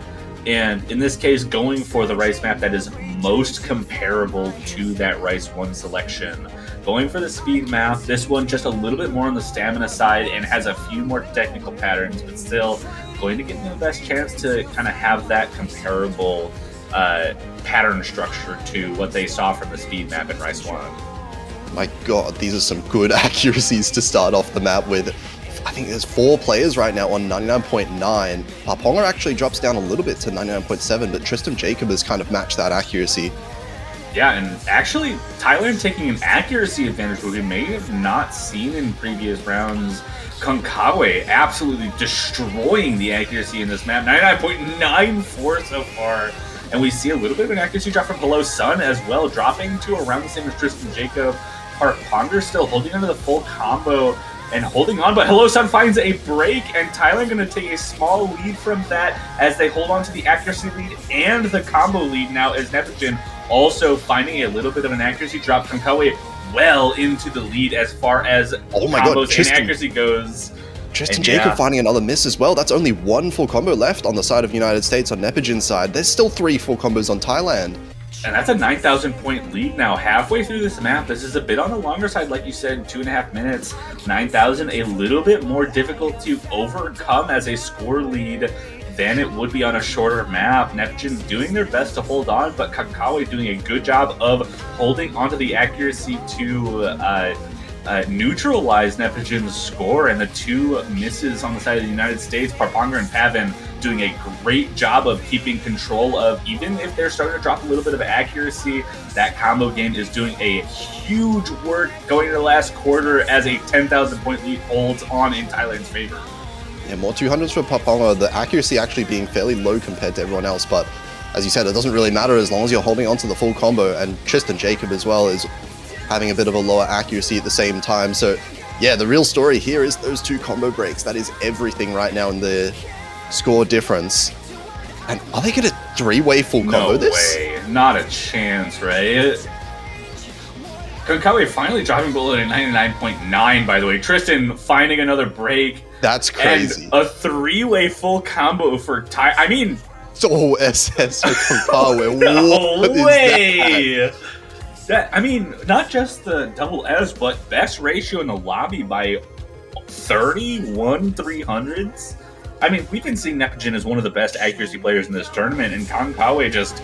And in this case, going for the Rice map that is most comparable to that Rice 1 selection. Going for the speed map, this one just a little bit more on the stamina side and has a few more technical patterns, but still going to give them the best chance to kind of have that comparable pattern structure to what they saw from the speed map in Rice 1. My god, these are some good accuracies to start off the map with. I think there's 4 players right now on 99.9. Paponga actually drops down a little bit to 99.7, but Tristan Jacob has kind of matched that accuracy. Yeah, and actually, Thailand taking an accuracy advantage where we may have not seen in previous rounds. Konkawe absolutely destroying the accuracy in this map. 99.94 so far. And we see a little bit of an accuracy drop from Below Sun as well, dropping to around the same as Tristan Jacob. Ponder still holding onto the full combo and holding on, but Hello Sun finds a break, and Thailand going to take a small lead from that as they hold on to the accuracy lead and the combo lead now, as Neptune also finding a little bit of an accuracy drop. Konkawe well into the lead as far as combos and accuracy goes. Tristan Jacob finding another miss as well. That's only 1 full combo left on the side of United States on Nepogen's side. There's still 3 full combos on Thailand. And that's a 9,000 point lead now, halfway through this map. This is a bit on the longer side, like you said, 2.5 minutes. 9,000, a little bit more difficult to overcome as a score lead than it would be on a shorter map. Neptune doing their best to hold on, but Konkawe doing a good job of holding onto the accuracy to neutralize Neptune's score, and the 2 misses on the side of the United States. Parponger and Pavin doing a great job of keeping control of, even if they're starting to drop a little bit of accuracy, that combo game is doing a huge work going into the last quarter as a 10,000 point lead holds on in Thailand's favor. Yeah, more 200s for Parponger, the accuracy actually being fairly low compared to everyone else, but as you said, it doesn't really matter as long as you're holding onto the full combo, and Tristan Jacob as well is having a bit of a lower accuracy at the same time. So yeah, the real story here is those 2 combo breaks. That is everything right now in the score difference. And are they going to 3-way full combo this? No way. Not a chance, right? Konkawe finally dropping below to 99.9, by the way. Tristan finding another break. That's crazy. And a 3-way full combo for Thai. I mean... Oh, SS for Konkawe. No what way! I mean, not just the double S, but best ratio in the lobby by 31 300s. I mean, we've been seeing Nepogen as one of the best accuracy players in this tournament, and Konkawe just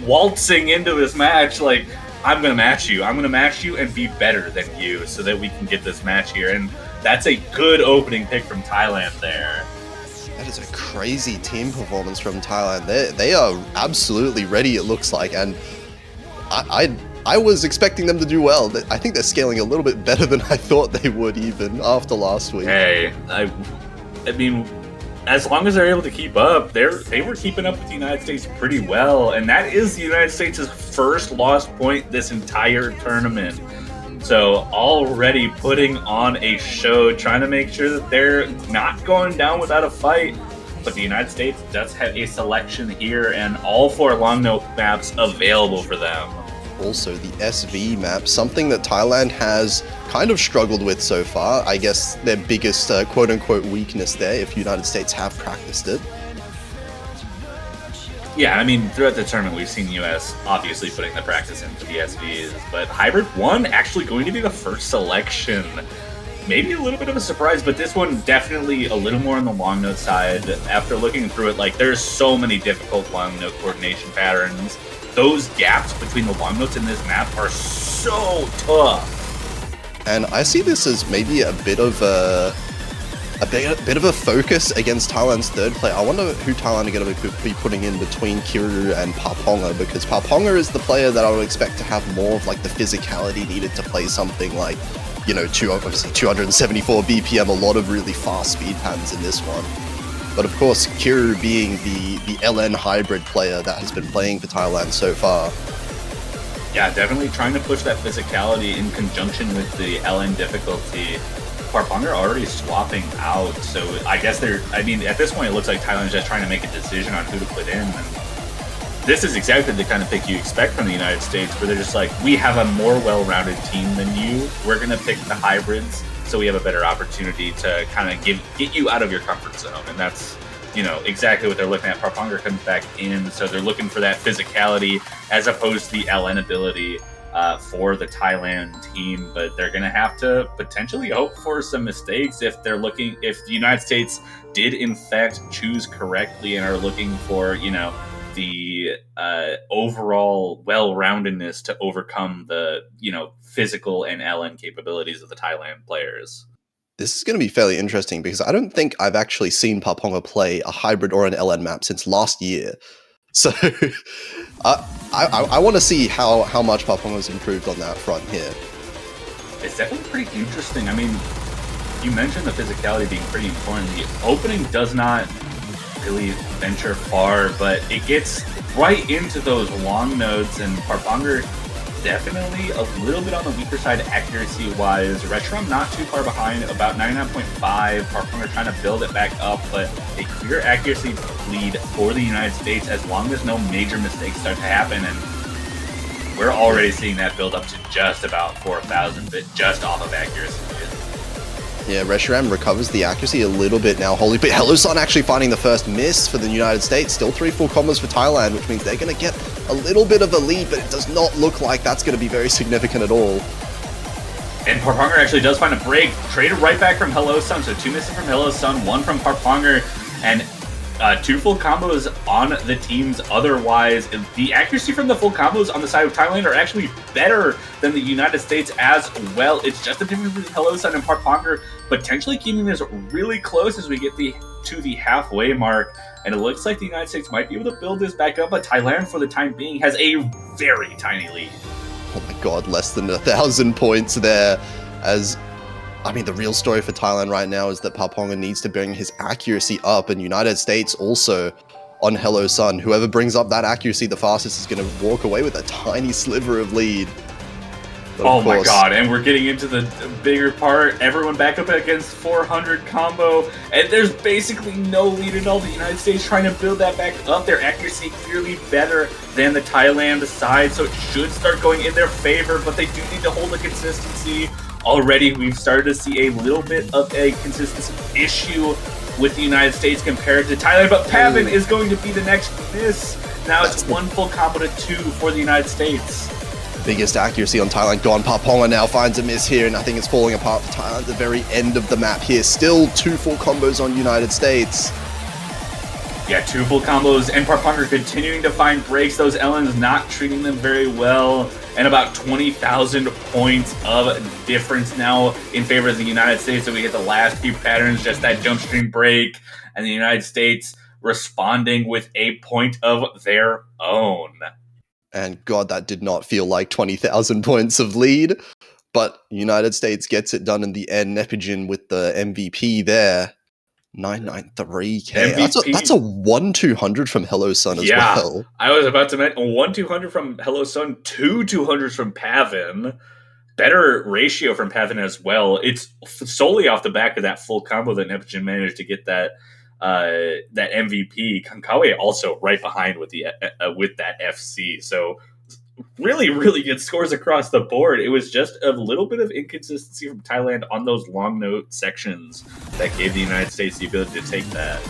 waltzing into this match like, I'm going to match you. I'm going to match you and be better than you so that we can get this match here. And that's a good opening pick from Thailand there. That is a crazy team performance from Thailand. They are absolutely ready, it looks like, and I was expecting them to do well. I think they're scaling a little bit better than I thought they would, even after last week. Hey, I mean, as long as they're able to keep up, they were keeping up with the United States pretty well, and that is the United States' first lost point this entire tournament. So already putting on a show, trying to make sure that they're not going down without a fight. But the United States does have a selection here, and all 4 long note maps available for them. Also, the SV map, something that Thailand has kind of struggled with so far. I guess their biggest quote-unquote weakness there, if United States have practiced it. Yeah, I mean, throughout the tournament, we've seen the U.S. obviously putting the practice into the SVs, but Hybrid 1 actually going to be the first selection. Maybe a little bit of a surprise, but this one definitely a little more on the long note side. After looking through it, like, there's so many difficult long note coordination patterns. Those gaps between the long notes in this map are so tough. And I see this as maybe a bit of a focus against Thailand's third player. I wonder who Thailand are going to be putting in between Kiru and Paponga, because Paponga is the player that I would expect to have more of like the physicality needed to play something like, you know, obviously 274 BPM, a lot of really fast speed patterns in this one. But of course, Kiru being the LN hybrid player that has been playing for Thailand so far. Yeah, definitely trying to push that physicality in conjunction with the LN difficulty. Parpong already swapping out, so I guess I mean, at this point it looks like Thailand's just trying to make a decision on who to put in. And this is exactly the kind of pick you expect from the United States, where they're just like, we have a more well-rounded team than you. We're going to pick the hybrids, so we have a better opportunity to kind of get you out of your comfort zone. And that's, you know, exactly what they're looking at. Parponger comes back in, so they're looking for that physicality as opposed to the LN ability for the Thailand team. But they're going to have to potentially hope for some mistakes if the United States did in fact choose correctly and are looking for, you know, the overall well-roundedness to overcome the, you know, physical and LN capabilities of the Thailand players. This is going to be fairly interesting because I don't think I've actually seen Paponga play a hybrid or an LN map since last year. So I want to see how much Paponga's improved on that front here. It's definitely pretty interesting. I mean, you mentioned the physicality being pretty important. The opening does not really venture far, but it gets right into those long nodes, and Parponger definitely a little bit on the weaker side accuracy-wise. Retrom not too far behind, about 99.5. Parponger trying to build it back up, but a clear accuracy lead for the United States as long as no major mistakes start to happen, and we're already seeing that build up to just about 4,000 bit just off of accuracy. Yeah, Reshiram recovers the accuracy a little bit now. Holy, but HelloSun actually finding the first miss for the United States. Still 3 full combos for Thailand, which means they're going to get a little bit of a lead, but it does not look like that's going to be very significant at all. And Parponger actually does find a break. Traded right back from HelloSun, so 2 misses from HelloSun, 1 from Parponger, and 2 full combos on the teams otherwise. The accuracy from the full combos on the side of Thailand are actually better than the United States as well. It's just the difference between HelloSun and Parponger potentially keeping this really close as we get to the halfway mark. And it looks like the United States might be able to build this back up, but Thailand, for the time being, has a very tiny lead. Oh my god, less than 1,000 points there. As, I mean, the real story for Thailand right now is that Parponger needs to bring his accuracy up, and United States also on HelloSun. Whoever brings up that accuracy the fastest is going to walk away with a tiny sliver of lead. But oh my god, and we're getting into the bigger part. Everyone back up against 400 combo, and there's basically no lead at all. The United States trying to build that back up. Their accuracy clearly better than the Thailand side, so it should start going in their favor, but they do need to hold the consistency. Already, we've started to see a little bit of a consistency issue with the United States compared to Thailand, but Pavin is going to be the next miss. Now it's 1 full combo to 2 for the United States. Biggest accuracy on Thailand gone. Parponger now finds a miss here, and I think it's falling apart for Thailand at the very end of the map here. Still 2 full combos on United States. Yeah, 2 full combos, and Parponger continuing to find breaks. Those LNs not treating them very well. and about 20,000 points of difference now in favor of the United States. So we hit the last few patterns, just that jump stream break, and the United States responding with a point of their own. And God, that did not feel like 20,000 points of lead. But United States gets it done in the end. Nepijin with the MVP there. 993k. That's a 1-200 from Hello Sun as well. I was about to mention 1-200 from Hello Sun, 2-200s from Pavin. Better ratio from Pavin as well. It's solely off the back of that full combo that Neptune managed to get that MVP. Konkawa also right behind with that FC. So really, really good scores across the board. It was just a little bit of inconsistency from Thailand on those long note sections that gave the United States the ability to take that.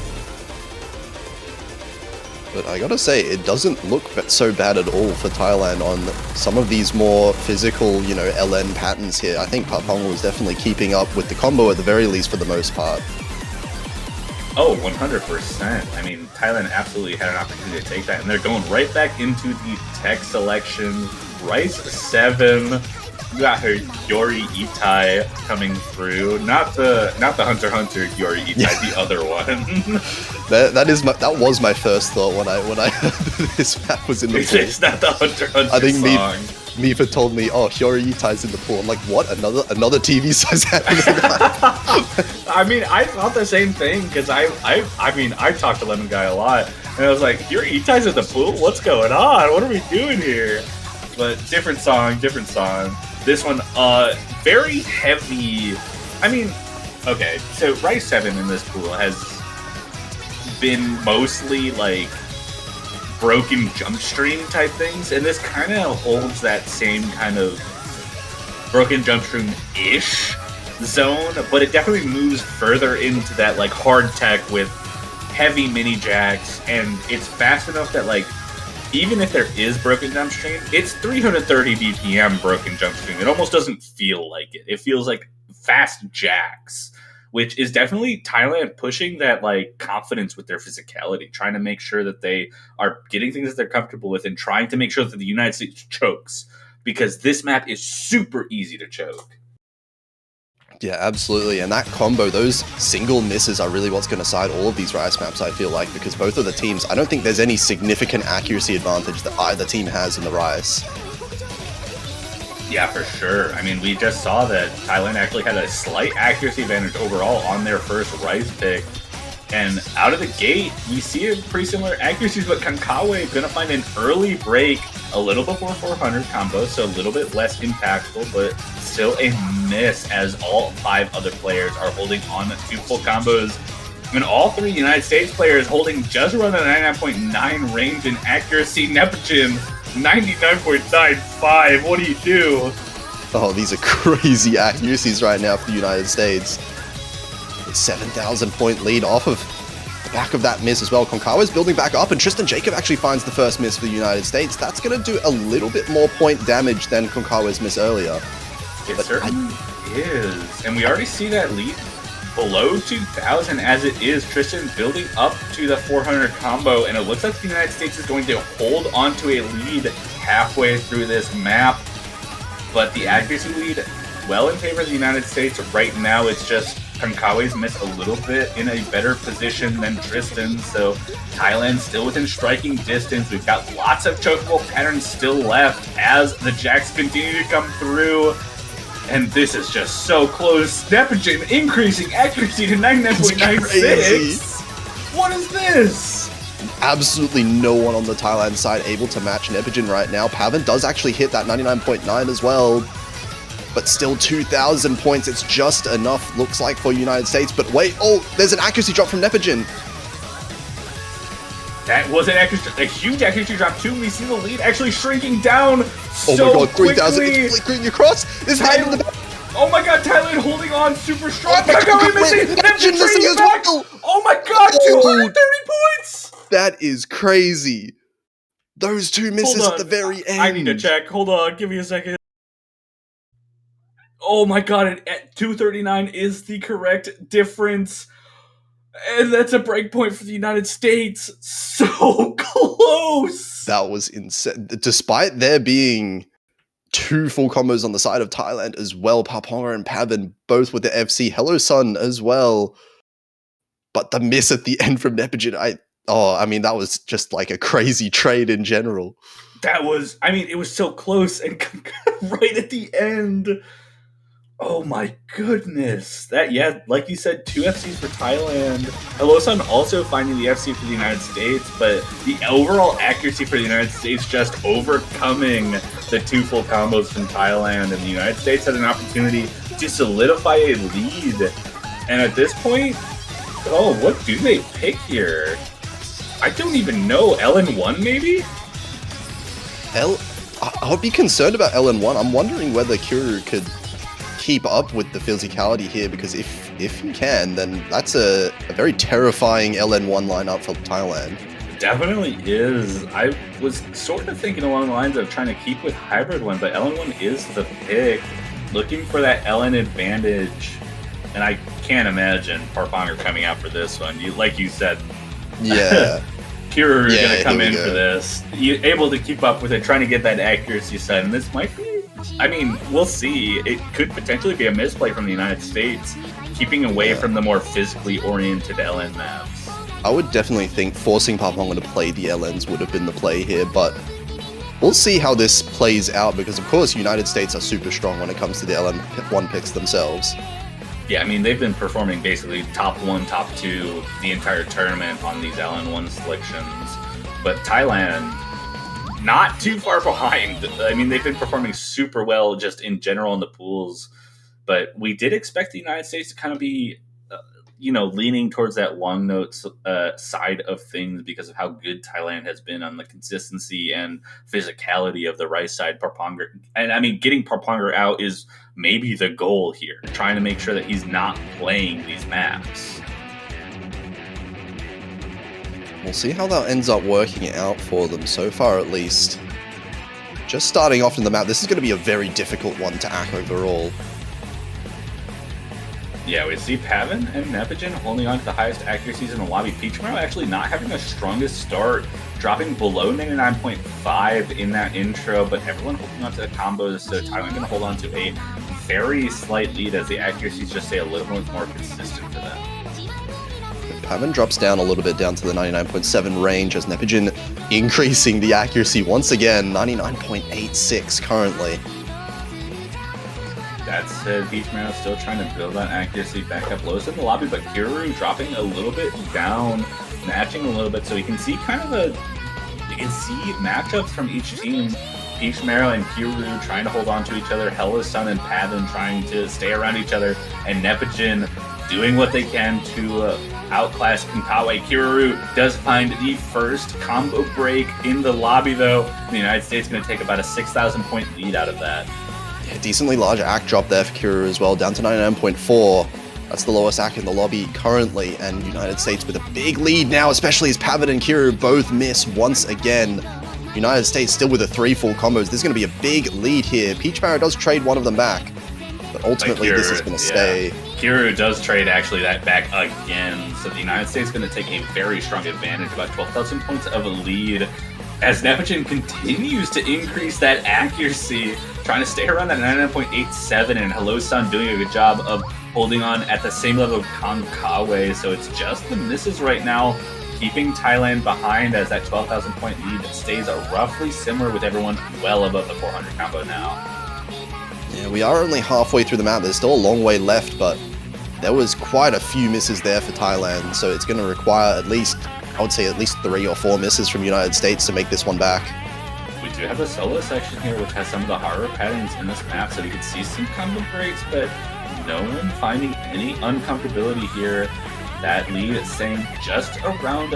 But I gotta say, it doesn't look so bad at all for Thailand on some of these more physical, LN patterns here. I think Papong was definitely keeping up with the combo at the very least for the most part. Oh, 100%. I mean, Thailand absolutely had an opportunity to take that, and they're going right back into the tech selection. Rice 7, you got her Yori Itai coming through. Not the Hunter Hunter Yori Itai, the other one. that was my first thought when I heard this map was in the pool. It's not the Hunter Hunter I think song. Mifa told me, "Oh, Hyori Itai's in the pool." I'm like, "What? Another TV size happening?" I mean, I thought the same thing because I talked to Lemon Guy a lot, and I was like, "Hyori Itai's in the pool? What's going on? What are we doing here?" But different song. This one, very heavy. I mean, okay, so Rice 7 in this pool has been mostly like broken jump stream type things, and this kind of holds that same kind of broken jump stream-ish zone, but it definitely moves further into that like hard tech with heavy mini jacks, and it's fast enough that like even if there is broken jump stream, it's 330 BPM broken jump stream. It almost doesn't feel like it. It feels like fast jacks, which is definitely Thailand pushing that like confidence with their physicality, trying to make sure that they are getting things that they're comfortable with and trying to make sure that the United States chokes, because this map is super easy to choke. Yeah, absolutely. And that combo, those single misses are really what's going to side all of these Rice maps, I feel like, because both of the teams, I don't think there's any significant accuracy advantage that either team has in the Rice. Yeah, for sure. I mean, we just saw that Thailand actually had a slight accuracy advantage overall on their first Rice pick. And out of the gate, we see a pretty similar accuracies, but Konkawa going to find an early break a little before 400 combo, so a little bit less impactful, but still a miss as all 5 other players are holding on to full combos. And all 3 United States players holding just around the 99.9 range in accuracy. Neptune, 99.95. What do you do? Oh, these are crazy accuracies right now for the United States. 7,000 point lead off of the back of that miss as well. Konkawa's building back up, and Tristan Jacob actually finds the first miss for the United States. That's going to do a little bit more point damage than Konkawa's miss earlier. It certainly is. And we already see that lead below 2,000 as it is. Tristan building up to the 400 combo, and it looks like the United States is going to hold onto a lead halfway through this map. But the accuracy lead well in favor of the United States. Right now, it's just Konkawa's missed a little bit in a better position than Tristan, so Thailand still within striking distance. We've got lots of chokeable patterns still left as the jacks continue to come through, and this is just so close. Nepijin increasing accuracy to 99.96. What is this? Absolutely no one on the Thailand side able to match Nepijin right now. Pavin does actually hit that 99.9 as well, but still 2,000 points. It's just enough, looks like, for United States. But wait, oh, there's an accuracy drop from Nepijin. That was a huge accuracy drop too. We see the lead actually shrinking down so oh my god, 3,000, quickly. it's flickering across. This hand in the back. Oh my god, Thailand holding on super strong. Oh, Konkawa missing. Nepijin missing as back. well. Oh my god, 230 points. That is crazy. Those 2 misses at the very end. I need to check. Hold on, give me a second. Oh my god, at 239 is the correct difference. And that's a breakpoint for the United States. So close. That was insane. Despite there being two full combos on the side of Thailand as well. Paponga and Pavan both with the FC. Hello Sun as well. But the miss at the end from Nepogin, I mean, that was just like a crazy trade in general. That was, I mean, it was so close and right at the end. Oh my goodness. That, yeah, like you said, 2 FCs for Thailand. Hello-san also finding the FC for the United States, but the overall accuracy for the United States just overcoming the 2 full combos from Thailand. And the United States had an opportunity to solidify a lead. And at this point, oh, what do they pick here? I don't even know. LN1 maybe? I would be concerned about LN1. I'm wondering whether Kuru could keep up with the physicality here, because if he can, then that's a very terrifying LN1 lineup for Thailand. Definitely is. I was sort of thinking along the lines of trying to keep with Hybrid 1, but LN1 is the pick. Looking for that LN advantage. And I can't imagine Parponger coming out for this one. Like you said. Yeah. Kuru is going to come in for this. You're able to keep up with it, trying to get that accuracy side. And this might be, I mean, we'll see. It could potentially be a misplay from the United States, keeping away from the more physically oriented LN maps. I would definitely think forcing Paponga to play the LNs would have been the play here, but we'll see how this plays out, because of course United States are super strong when it comes to the LN1 picks themselves. Yeah, I mean, they've been performing basically top 1, top 2 the entire tournament on these LN1 selections. But Thailand, not too far behind. I mean, they've been performing super well just in general in the pools. But we did expect the United States to kind of be, leaning towards that long note side of things because of how good Thailand has been on the consistency and physicality of the right side. Parponger, and I mean, getting Parponger out is maybe the goal here, trying to make sure that he's not playing these maps. We'll see how that ends up working out for them, so far at least. Just starting off in the map, this is going to be a very difficult one to act overall. Yeah, we see Pavan and Nepogin holding on to the highest accuracies in the lobby. Peachmaro actually not having the strongest start, dropping below 99.5 in that intro, but everyone holding on to the combos, so Thailand going to hold on to a very slight lead as the accuracies just stay a little bit more consistent for them. Pavan drops down a little bit down to the 99.7 range as Nepogin increasing the accuracy once again, 99.86 currently. That said, Peachmaro still trying to build that accuracy back up lowest in the lobby, but Kuru dropping a little bit down, matching a little bit, so you can see matchups from each team. Peachmaro and Kuru trying to hold on to each other, Hello Sun and Pavan trying to stay around each other, and Nepogin doing what they can to outclass Kankawa. Kuru does find the first combo break in the lobby, though. The United States going to take about a 6,000 point lead out of that. Yeah, decently large ACK drop there for Kuru as well, down to 99.4. That's the lowest ACK in the lobby currently, and United States with a big lead now, especially as Pavan and Kuru both miss once again. United States still with the 3 full combos. This is going to be a big lead here. Peachmaro does trade one of them back, but ultimately this is going to stay. Kuru does trade actually that back again, so the United States is going to take a very strong advantage, about 12,000 points of a lead, as Nepogin continues to increase that accuracy, trying to stay around that 99.87, and Hello Sun doing a good job of holding on at the same level of Kankawa, so it's just the misses right now, keeping Thailand behind as that 12,000 point lead stays roughly similar with everyone well above the 400 combo now. Yeah, we are only halfway through the map. There's still a long way left, but there was quite a few misses there for Thailand, so it's going to require at least 3 or 4 misses from United States to make this one back. We do have a solo section here, which has some of the harder patterns in this map, so you can see some combo breaks, but no one finding any uncomfortability here. That lead is staying just around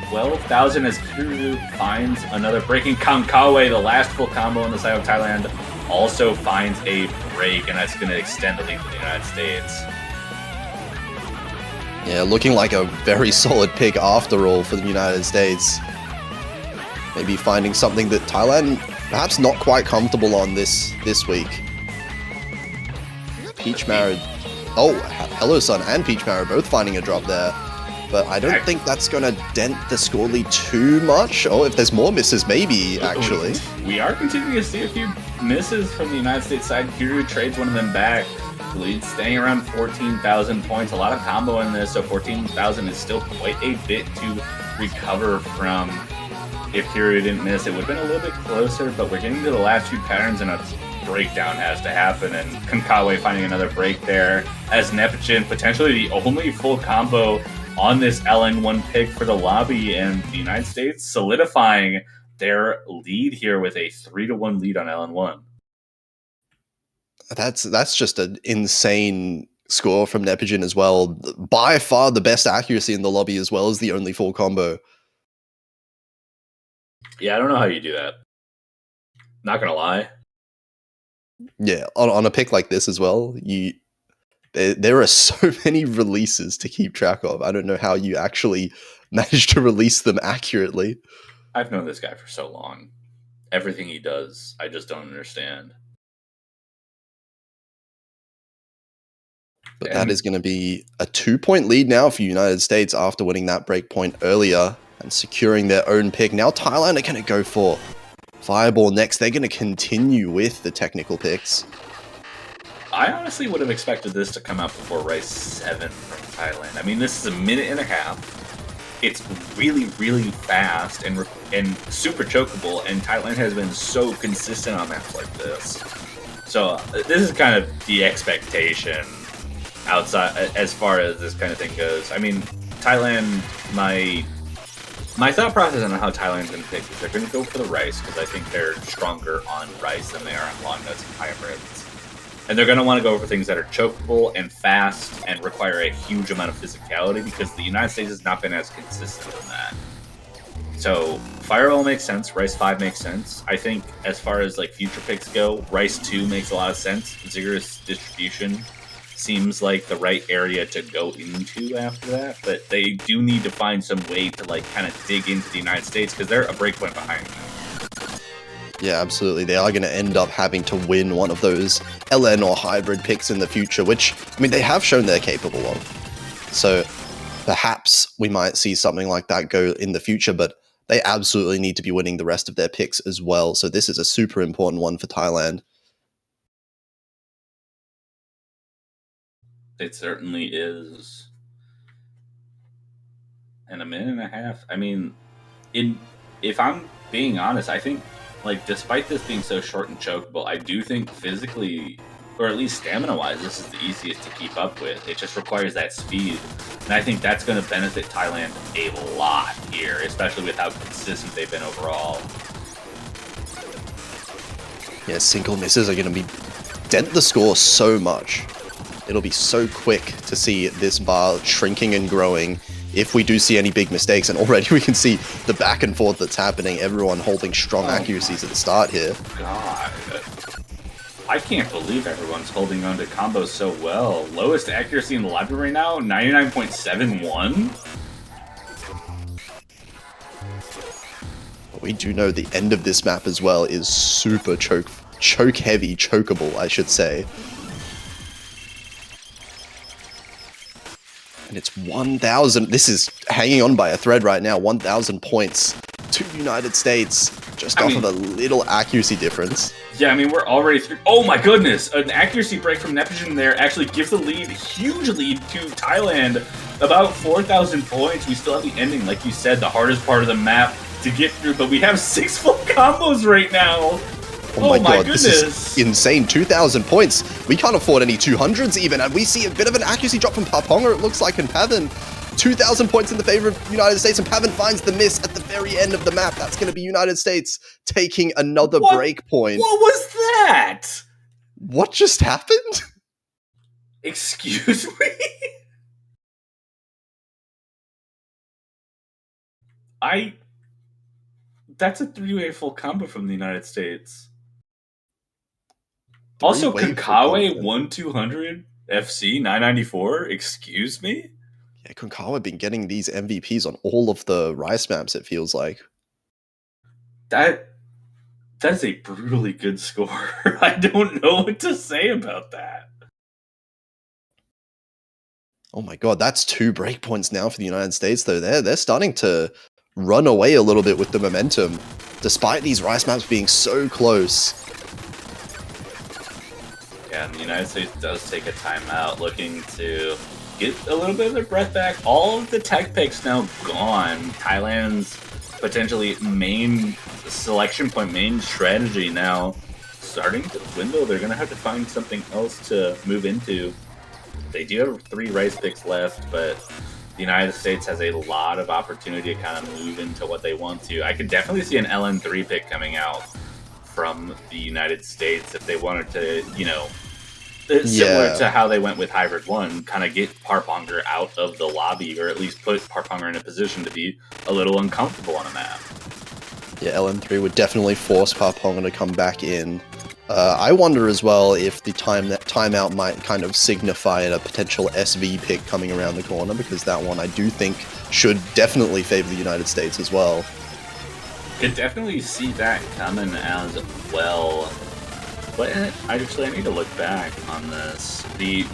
12,000 as Kuru finds another breaking. Kankawa, the last full combo on the side of Thailand, also finds a break, and that's going to extend the lead for the United States. Yeah, looking like a very solid pick after all for the United States. Maybe finding something that Thailand perhaps not quite comfortable on this week. Peachmaro, Hello Sun and Peachmaro both finding a drop there, but I don't think that's going to dent the score lead too much. Oh, if there's more misses, maybe, actually. We are continuing to see a few misses from the United States side. Kiryu trades one of them back. The lead staying around 14,000 points. A lot of combo in this, so 14,000 is still quite a bit to recover from. If Kiryu didn't miss, it would have been a little bit closer, but we're getting to the last few patterns and a breakdown has to happen, and Konkawa finding another break there as Neptune, potentially the only full combo on this LN1 pick for the lobby, and the United States solidifying their lead here with a 3-1 lead on LN1. That's just an insane score from Neptune as well. By far the best accuracy in the lobby, as well as the only full combo. Yeah, I don't know how you do that. Not gonna lie. Yeah, on a pick like this as well, there are so many releases to keep track of. I don't know how you actually manage to release them accurately. I've known this guy for so long. Everything he does, I just don't understand. But that is going to be a 2-point lead now for United States after winning that break point earlier and securing their own pick. Now Thailand are going to go for Fireball next. They're going to continue with the technical picks. I honestly would have expected this to come out before Rice 7 from Thailand. I mean, this is a minute and a half. It's really, really fast and super chokeable, and Thailand has been so consistent on maps like this. So this is kind of the expectation outside as far as this kind of thing goes. I mean, Thailand, my thought process on how Thailand's going to pick is they're going to go for the Rice because I think they're stronger on Rice than they are on long nuts and hybrids. And they're going to want to go for things that are chokeable and fast and require a huge amount of physicality because the United States has not been as consistent in that. So Fireball makes sense. Rice 5 makes sense. I think as far as like future picks go, Rice 2 makes a lot of sense. Ziggurat's distribution seems like the right area to go into after that, but they do need to find some way to like kind of dig into the United States because they're a breakpoint behind them. Yeah, absolutely. They are going to end up having to win one of those LN or hybrid picks in the future, which, I mean, they have shown they're capable of. So perhaps we might see something like that go in the future, but they absolutely need to be winning the rest of their picks as well. So this is a super important one for Thailand. It certainly is. And a minute and a half. I mean, if I'm being honest, I think, like, despite this being so short and chokeable, I do think physically, or at least stamina-wise, this is the easiest to keep up with. It just requires that speed. And I think that's going to benefit Thailand a lot here, especially with how consistent they've been overall. Yeah, single misses are going to be dent the score so much. It'll be so quick to see this bar shrinking and growing if we do see any big mistakes, and already we can see the back and forth that's happening, everyone holding strong accuracies at the start here. God. I can't believe everyone's holding on to combos so well. Lowest accuracy in the library right now, 99.71? We do know the end of this map as well is super choke heavy, chokeable, I should say. And it's 1,000. This is hanging on by a thread right now. 1,000 points to United States, just off of a little accuracy difference. Yeah, I mean, we're already through. Oh my goodness! An accuracy break from Neptune there actually gives the lead, huge lead to Thailand. About 4,000 points. We still have the ending, like you said, the hardest part of the map to get through, but we have 6 full combos right now. Oh my god, goodness. This is insane. 2,000 points. We can't afford any 200s even, and we see a bit of an accuracy drop from Paponga, it looks like, and Pavan. 2,000 points in the favor of United States, and Pavan finds the miss at the very end of the map. That's going to be United States taking another break point. What was that? What just happened? Excuse me? That's a 3-way full combo from the United States. Also, Konkawa 1-200 FC 994. Excuse me. Yeah, Konkawa been getting these MVPs on all of the Rice maps. It feels like that is a brutally good score. I don't know what to say about that. Oh my god, that's 2 breakpoints now for the United States. Though they're starting to run away a little bit with the momentum, despite these Rice maps being so close. Yeah, and the United States does take a timeout, looking to get a little bit of their breath back. All of the tech picks now gone. Thailand's potentially main selection point, main strategy now starting to dwindle. They're going to have to find something else to move into. They do have 3 rice picks left, but the United States has a lot of opportunity to kind of move into what they want to. I could definitely see an LN3 pick coming out from the United States if they wanted to, similar to how they went with Hybrid 1, kind of get Parponger out of the lobby, or at least put Parponger in a position to be a little uncomfortable on a map. Yeah, LN3 would definitely force Parponger to come back in. I wonder as well if the timeout might kind of signify a potential SV pick coming around the corner, because that one I do think should definitely favor the United States as well. Could definitely see that coming as well. But I need to look back on this. The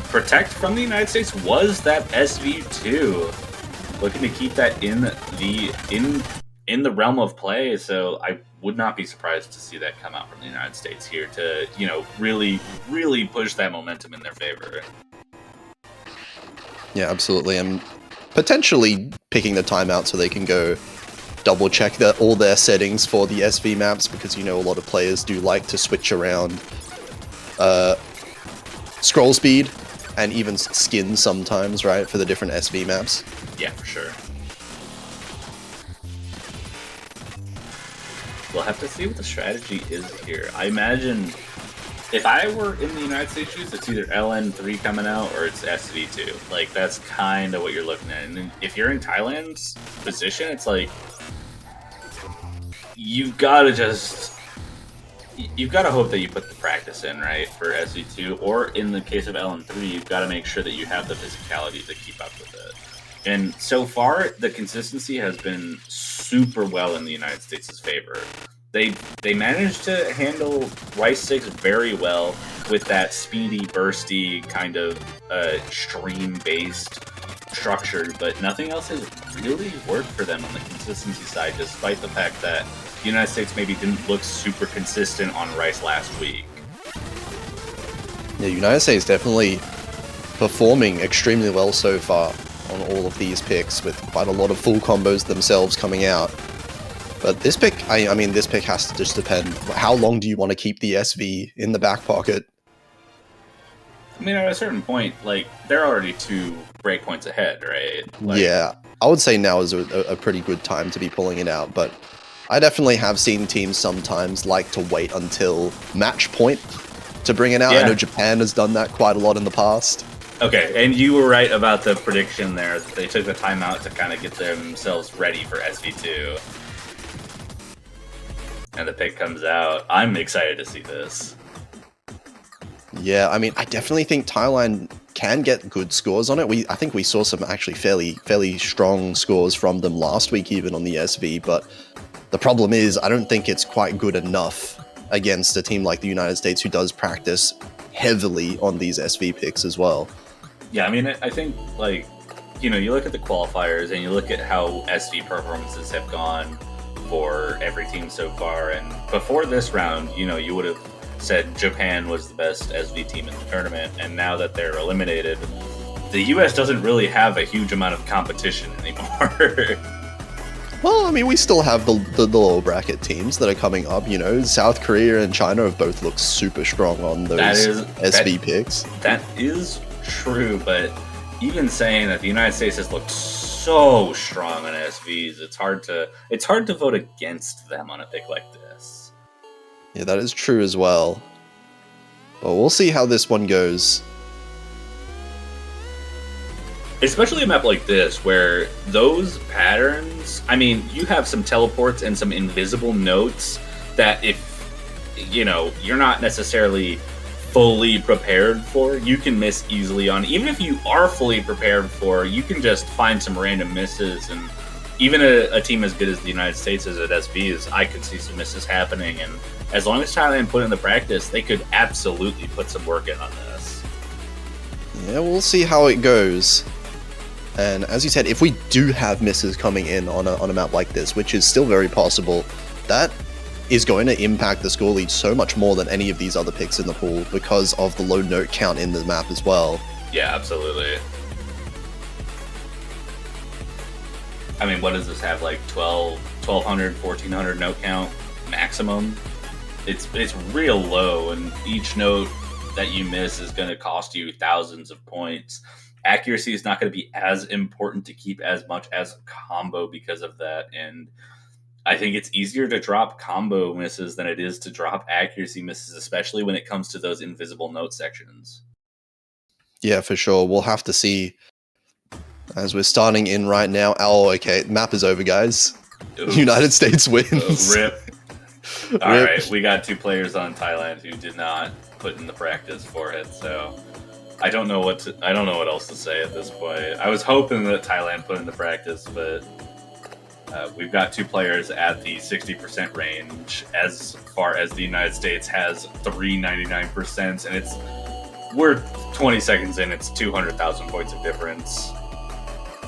Protect from the United States was that SV2. Looking to keep that in the realm of play, so I would not be surprised to see that come out from the United States here to, really, really push that momentum in their favor. Yeah, absolutely. And potentially picking the timeout so they can go double check all their settings for the SV maps, because a lot of players do like to switch around scroll speed and even skin sometimes, right, for the different SV maps. Yeah, for sure. We'll have to see what the strategy is here. I imagine if I were in the United States shoes, it's either LN3 coming out or it's SV2. Like, that's kind of what you're looking at. And then if you're in Thailand's position, it's like you've got to hope that you put the practice in, right, for SV2. Or in the case of LN3, you've got to make sure that you have the physicality to keep up with it. And so far, the consistency has been super well in the United States' favor. They managed to handle Rice 6 very well with that speedy, bursty kind of stream-based structure, but nothing else has really worked for them on the consistency side, despite the fact that the United States maybe didn't look super consistent on Rice last week. Yeah, United States definitely performing extremely well so far on all of these picks, with quite a lot of full combos themselves coming out. But this pick, I mean, this pick has to just depend. How long do you want to keep the SV in the back pocket? I mean, at a certain point, like, they're already 2 breakpoints ahead, right? Like, yeah, I would say now is a pretty good time to be pulling it out, but I definitely have seen teams sometimes like to wait until match point to bring it out. Yeah. I know Japan has done that quite a lot in the past. Okay, and you were right about the prediction there. They took the timeout to kind of get themselves ready for SV2. And the pick comes out. I'm excited to see this. Yeah, I mean, I definitely think Thailand can get good scores on it. I think we saw some actually fairly strong scores from them last week, even on the SV, but the problem is I don't think it's quite good enough against a team like the United States, who does practice heavily on these SV picks as well. Yeah, I mean, I think, like, you look at the qualifiers and you look at how SV performances have gone for every team so far, and before this round, you would have said Japan was the best SV team in the tournament, and now that they're eliminated, the US doesn't really have a huge amount of competition anymore. Well, I mean, we still have the lower bracket teams that are coming up, South Korea and China have both looked super strong on those SV picks. That is true, but even saying that the United States has looked so strong on SVs, it's hard to vote against them on a pick like this. Yeah, that is true as well. But we'll see how this one goes. Especially a map like this, where those patterns, I mean, you have some teleports and some invisible notes that if, you're not necessarily fully prepared for, you can miss easily on. Even if you are fully prepared for, you can just find some random misses, and even a team as good as the United States is at SVs, I could see some misses happening, and as long as Thailand put in the practice, they could absolutely put some work in on this. Yeah, we'll see how it goes. And as you said, if we do have misses coming in on a map like this, which is still very possible, that is going to impact the score lead so much more than any of these other picks in the pool because of the low note count in the map as well. Yeah, absolutely. I mean, what does this have? Like 1,200, 1,400 note count maximum? It's real low, and each note that you miss is going to cost you thousands of points. Accuracy is not going to be as important to keep as much as combo because of that, and I think it's easier to drop combo misses than it is to drop accuracy misses, especially when it comes to those invisible note sections. Yeah, for sure. We'll have to see as we're starting in right now. Oh, okay. Map is over, guys. Oops. United States wins. Rip. All right, we got 2 players on Thailand who did not put in the practice for it, so I don't know what else to say at this point. I was hoping that Thailand put in the practice, but we've got 2 players at the 60% range, as far as the United States has 399%, and we're 20 seconds in, it's 200,000 points of difference.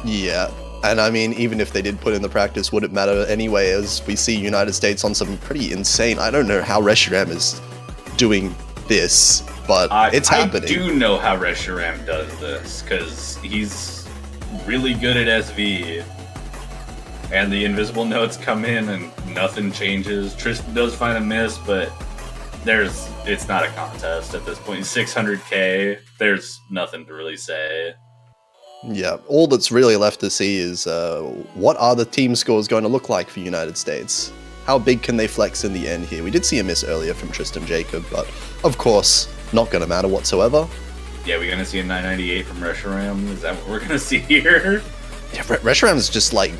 Yeah, and I mean, even if they did put in the practice, would it matter anyway, as we see United States on some pretty insane... I don't know how Reshiram is doing this, but it's happening. I do know how Reshiram does this, because he's really good at SV. And the invisible notes come in and nothing changes. Tristan does find a miss, but it's not a contest at this point. 600k, there's nothing to really say. Yeah, all that's really left to see is what are the team scores going to look like for United States? How big can they flex in the end here? We did see a miss earlier from Tristan Jacob, but of course, not going to matter whatsoever. Yeah, we're going to see a 998 from Reshiram. Is that what we're going to see here? Yeah, Reshiram's just like...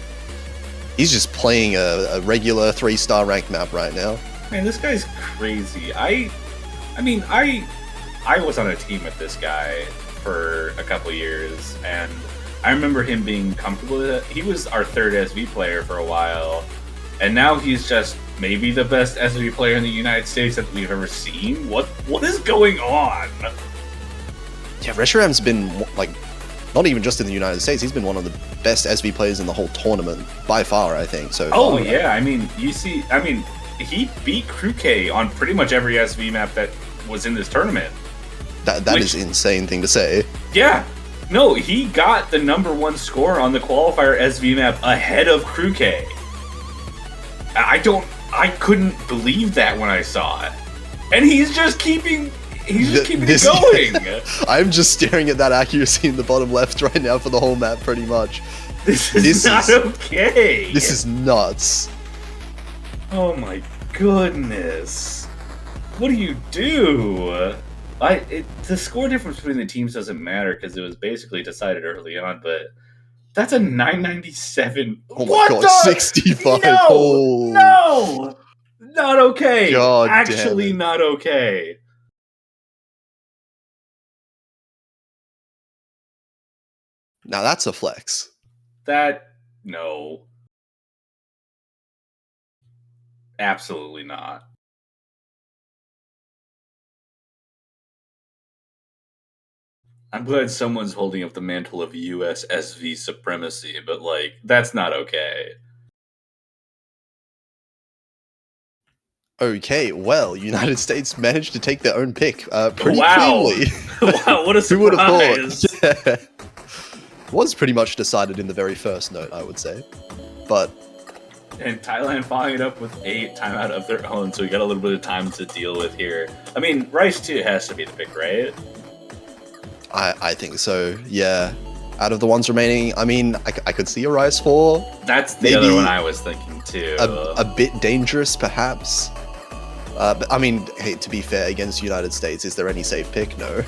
He's just playing a regular 3-star ranked map right now. Man, this guy's crazy. I was on a team with this guy for a couple years, and I remember him being comfortable with it. He was our 3rd SV player for a while, and now he's just maybe the best SV player in the United States that we've ever seen. What is going on? Yeah, Reshiram's been, like, not even just in the United States, he's been one of the best SV players in the whole tournament, by far, I think. So oh, yeah, I mean, he beat Kruke on pretty much every SV map that was in this tournament. That is an insane thing to say. Yeah. No, he got the _1 score on the qualifier SV map ahead of Kruke. I couldn't believe that when I saw it. And he's just keeping it going. I'm just staring at that accuracy in the bottom left right now for the whole map, pretty much. This is not okay. This is nuts. Oh my goodness. What do you do? The score difference between the teams doesn't matter because it was basically decided early on, but that's a 997. Oh my god, 65. No! Not okay. God Actually, damn it. not okay. Now that's a flex. No. Absolutely not. I'm glad someone's holding up the mantle of US SV supremacy, but, like, that's not okay. Okay, well, United States managed to take their own pick pretty Wow. cleanly. Wow, what a surprise. Who would have thought? Yeah. Was pretty much decided in the very first note, I would say. But... And Thailand following it up with a timeout of their own, so we got a little bit of time to deal with here. I mean, Rice 2 has to be the pick, right? I think so, yeah. Out of the ones remaining, I mean, I could see a Rise 4. That's the other one I was thinking, too. A bit dangerous, perhaps. But I mean, hey, to be fair, against United States, is there any safe pick? No.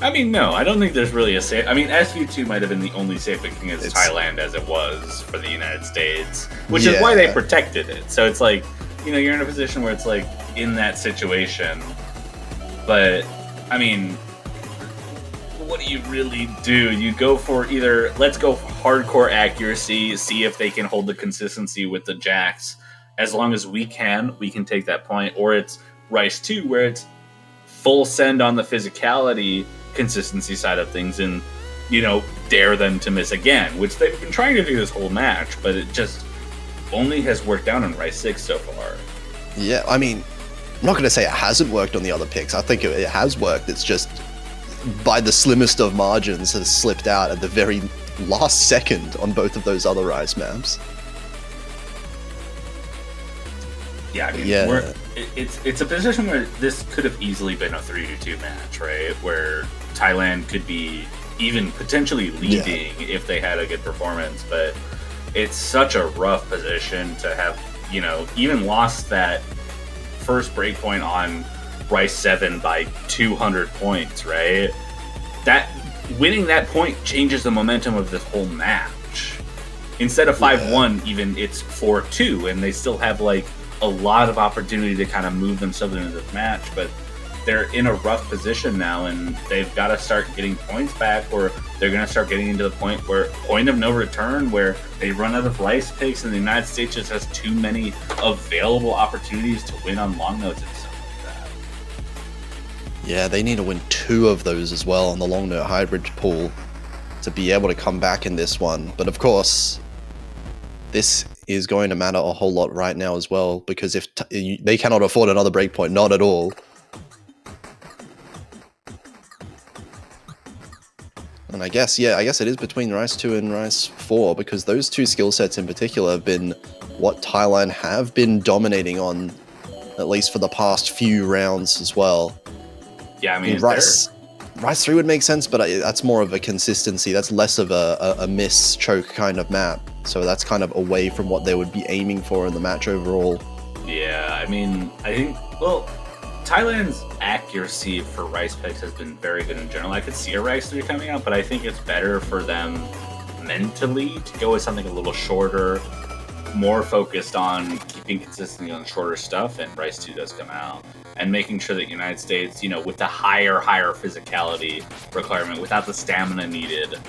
I mean, no, I don't think there's really a safe... I mean, SV2 might have been the only safe pick against Thailand as it was for the United States, which is why they protected it. So it's like, you know, you're in a position where it's like, in that situation. But, I mean, what do you really do? You go for either, let's go for hardcore accuracy, see if they can hold the consistency with the jacks. As long as we can take that point. Or it's Rice 2, where it's full send on the physicality consistency side of things and, you know, dare them to miss again, which they've been trying to do this whole match, but it just only has worked out on Rice 6 so far. Yeah, I mean, I'm not going to say it hasn't worked on the other picks. I think it has worked. It's just by the slimmest of margins has slipped out at the very last second on both of those other Rise maps. Yeah, I mean, Yeah. it's a position where this could have easily been a 3-2 match, right? Where Thailand could be even potentially leading if they had a good performance, but it's such a rough position to have, you know, even lost that first breakpoint on Rice 7 by 200 points, right? That winning that point changes the momentum of this whole match. Instead of 5-1, even it's 4-2, and they still have like a lot of opportunity to kind of move themselves into this match, but they're in a rough position now, and they've got to start getting points back, or they're going to start getting into the point of no return, where they run out of Rice picks, and the United States just has too many available opportunities to win on long notes and stuff like that. Yeah, they need to win 2 of those as well on the long note hybrid pool to be able to come back in this one. But of course, this is going to matter a whole lot right now as well, because if they cannot afford another breakpoint, not at all. And I guess it is between Rice 2 and Rice 4, because those 2 skill sets in particular have been what Thailand have been dominating on, at least for the past few rounds as well. Yeah, I mean, Rice 3 would make sense, but that's more of a consistency. That's less of a miss choke kind of map. So that's kind of away from what they would be aiming for in the match overall. Yeah, I mean, I think, well, Thailand's accuracy for Rice picks has been very good in general. I could see a Rice 3 coming out, but I think it's better for them mentally to go with something a little shorter, more focused on keeping consistency on shorter stuff, and Rice 2 does come out. And making sure that United States, you know, with the higher physicality requirement, without the stamina needed,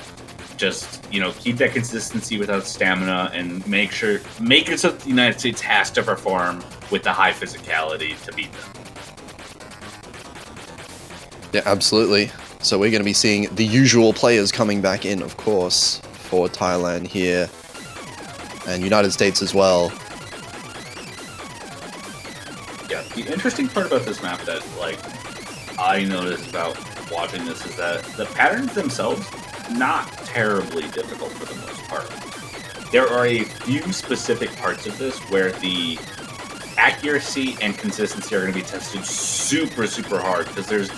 just, you know, keep that consistency without stamina, and make it so that the United States has to perform with the high physicality to beat them. Yeah, absolutely. So we're going to be seeing the usual players coming back in, of course, for Thailand here, and United States as well. Yeah, the interesting part about this map that, like, I noticed about watching this is that the patterns themselves, not terribly difficult for the most part. There are a few specific parts of this where the accuracy and consistency are going to be tested super, super hard, because there's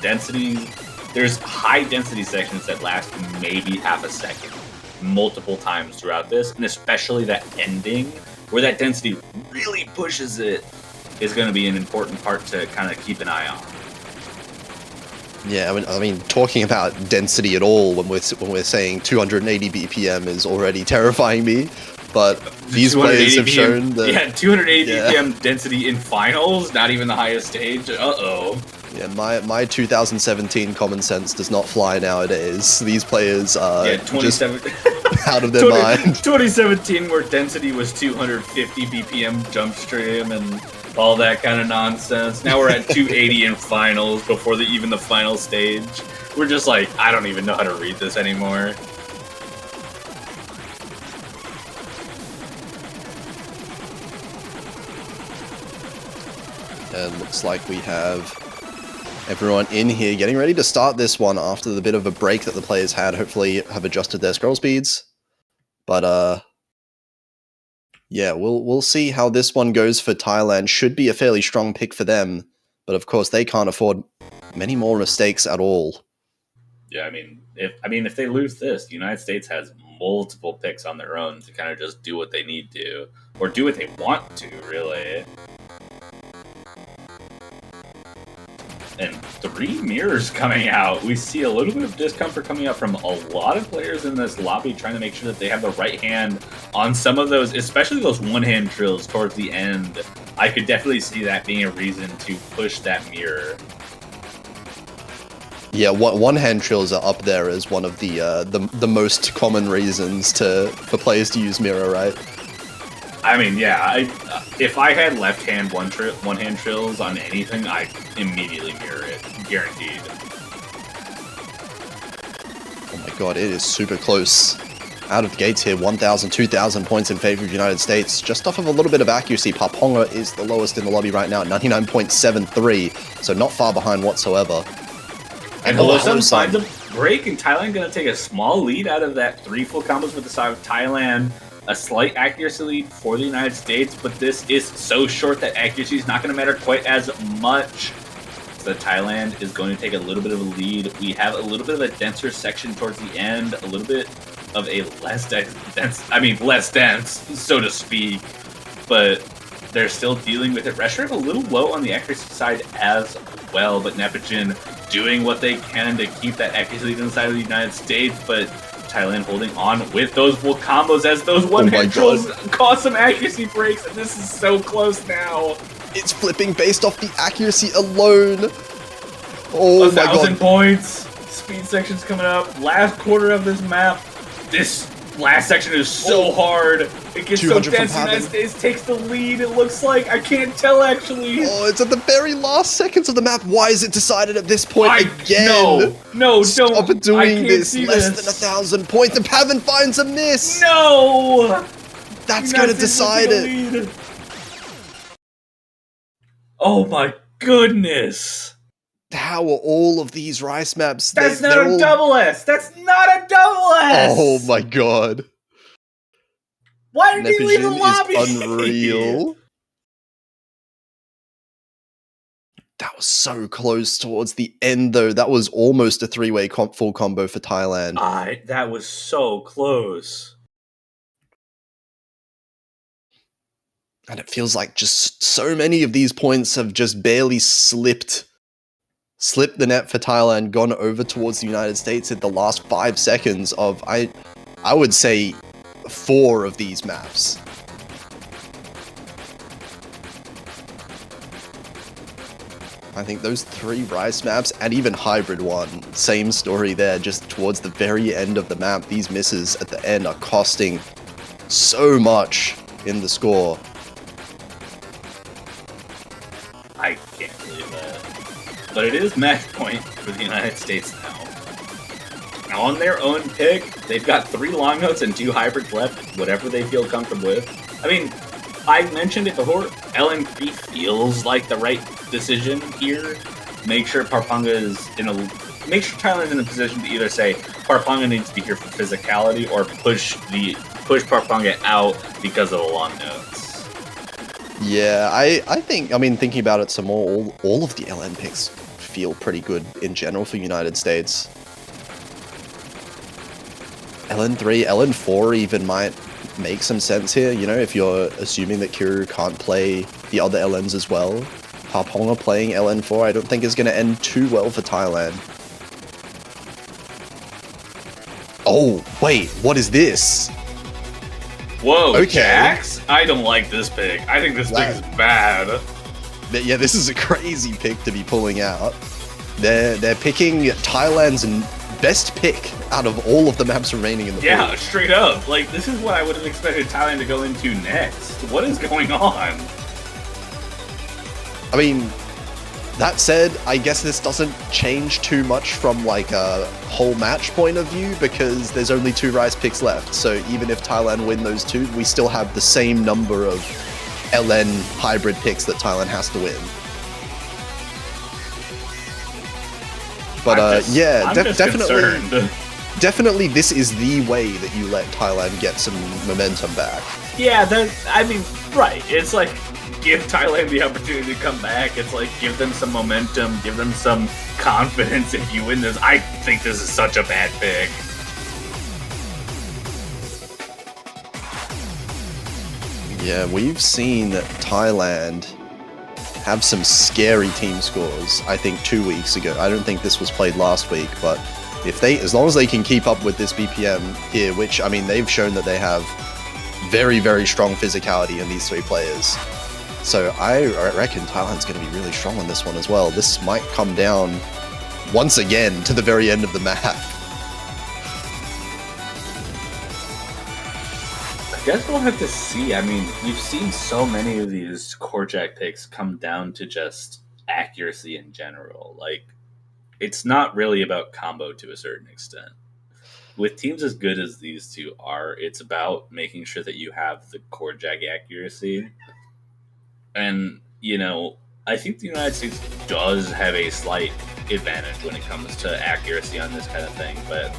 high density sections that last maybe half a second multiple times throughout this, and especially that ending where that density really pushes it is going to be an important part to kind of keep an eye on. Yeah, I mean, talking about density at all when we're saying 280 BPM is already terrifying me, but these players have shown that 280 BPM density in finals, not even the highest stage. Yeah, my 2017 common sense does not fly nowadays. These players are just out of their mind. 2017, where density was 250 BPM jump stream and all that kind of nonsense. Now we're at 280 in finals before even the final stage. We're just like, I don't even know how to read this anymore. And looks like we have everyone in here getting ready to start this one after the bit of a break that the players had. Hopefully have adjusted their scroll speeds. But yeah, we'll see how this one goes for Thailand. Should be a fairly strong pick for them, but of course they can't afford many more mistakes at all. Yeah, I mean, if they lose this, the United States has multiple picks on their own to kind of just do what they need to, or do what they want to, really. And 3 mirrors coming out. We see a little bit of discomfort coming out from a lot of players in this lobby, trying to make sure that they have the right hand on some of those, especially those one-hand drills towards the end. I could definitely see that being a reason to push that mirror. Yeah, one-hand trills are up there as one of the most common reasons for players to use mirror, right? I mean, yeah, if I had left-hand one-hand trills on anything, I'd immediately mirror it, guaranteed. Oh my god, it is super close. out of the gates here, 1,000, 2,000 points in favor of the United States, just off of a little bit of accuracy. Paponga is the lowest in the lobby right now at 99.73, so not far behind whatsoever. And Hello finds a break, and Thailand going to take a small lead out of that 3 full combos with the side of Thailand. A slight accuracy lead for the United States, but this is so short that accuracy is not going to matter quite as much. So Thailand is going to take a little bit of a lead. We have a little bit of a denser section towards the end, a little bit of a less dense, so to speak, but they're still dealing with it. Reshiram a little low on the accuracy side as well, but Neptune doing what they can to keep that accuracy lead inside of the United States, but Thailand holding on with those full combos as those one-hit trolls cause some accuracy breaks, and this is so close now. It's flipping based off the accuracy alone. Oh my god. 1,000 points. Speed section's coming up. Last quarter of this map. This last section is so hard. It gets so dense. The United States takes the lead, it looks like. I can't tell, actually. Oh, it's at the very last seconds of the map. Why is it decided at this point again? No, Stop don't. doing this. Less than 1,000 points, and Pavan finds a miss. No! That's going to decide it. Oh my goodness. How are all of these rice maps? That's not a double S. That's not a double S. Oh my god. Why did he leave the lobby? Is unreal. That was so close towards the end, though. That was almost a 3-way full combo for Thailand. That was so close. And it feels like just so many of these points have just barely slipped the net for Thailand, gone over towards the United States in the last 5 seconds of, I would say, 4 of these maps. I think those 3 rice maps and even hybrid one, same story there, just towards the very end of the map. These misses at the end are costing so much in the score. I can't believe that. But it is match point for the United States now. On their own pick, they've got 3 long notes and 2 hybrids left, whatever they feel comfortable with. I mean, I mentioned it before, LN3 feels like the right decision here. Make sure Thailand's in a position to either say Parpanga needs to be here for physicality or push Parpanga out because of the long notes. Yeah, I think, thinking about it some more, all of the LN picks feel pretty good in general for United States. LN3, LN4 even might make some sense here, you know, if you're assuming that Kuru can't play the other LNs as well. Harponga playing LN4 I don't think is going to end too well for Thailand. Oh, wait, what is this? Whoa, okay. Jax? I don't like this pick. I think this pick is bad. Yeah, this is a crazy pick to be pulling out. They're picking Thailand's best pick out of all of the maps remaining in the pool. Yeah, straight up. Like, this is what I would have expected Thailand to go into next. What is going on? I mean, that said, I guess this doesn't change too much from like a whole match point of view because there's only 2 rice picks left. So even if Thailand win those 2, we still have the same number of LN hybrid picks that Thailand has to win. But definitely this is the way that you let Thailand get some momentum back. Yeah, right. It's like, give Thailand the opportunity to come back. It's like, give them some momentum, give them some confidence if you win this. I think this is such a bad pick. Yeah, we've seen Thailand have some scary team scores, I think 2 weeks ago. I don't think this was played last week, but as long as they can keep up with this BPM here, which, I mean, they've shown that they have very, very strong physicality in these 3 players. So I reckon Thailand's going to be really strong on this one as well. This might come down once again to the very end of the map. I guess we'll have to see. I mean, we've seen so many of these core jack picks come down to just accuracy in general. Like, it's not really about combo to a certain extent. with teams as good as these two are, it's about making sure that you have the core jag accuracy. And, I think the United States does have a slight advantage when it comes to accuracy on this kind of thing, but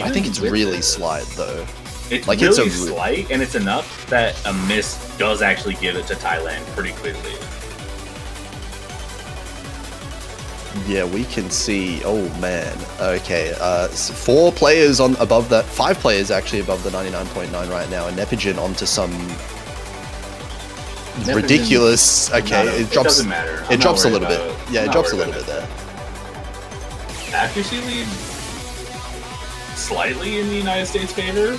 I think it's really slight, though. It's like, really it's slight, and it's enough that a miss does actually give it to Thailand pretty quickly. Yeah, we can see. Oh man. Okay. 4 players on above that. 5 players actually above the 99.9 right now, and Nepijin onto some ridiculous. Okay, it drops. Doesn't matter. It drops a little bit. Yeah, it drops a little bit there. Accuracy lead slightly in the United States' favor.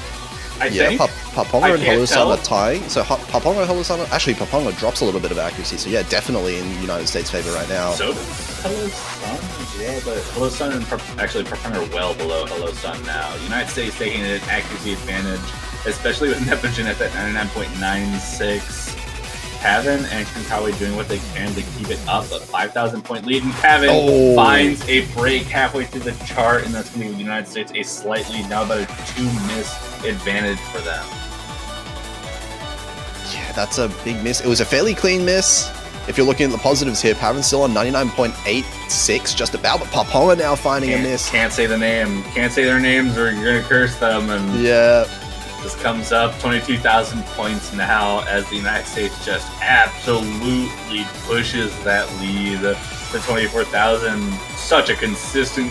I think. Paponga and Halusan are tying. So Paponga and Halusan. Actually, Paponga drops a little bit of accuracy. So yeah, definitely in the United States' favor right now. So does Hello Sun, yeah, but Hello Sun and actually Paponga are well below Hello Sun now. United States taking an accuracy advantage, especially with Nepijin at that 99.96. Pavan and Konkawi doing what they can to keep it up, a 5,000 point lead, and Pavan finds a break halfway through the chart, and that's going to give the United States a slight lead, now about a 2-miss advantage for them. Yeah, that's a big miss. It was a fairly clean miss. If you're looking at the positives here, Pavan's still on 99.86, just about, but Paponga now finding a miss. Can't say the name. Can't say their names or you're going to curse them. And yeah. This comes up 22,000 points now as the United States just absolutely pushes that lead to 24,000. Such a consistent...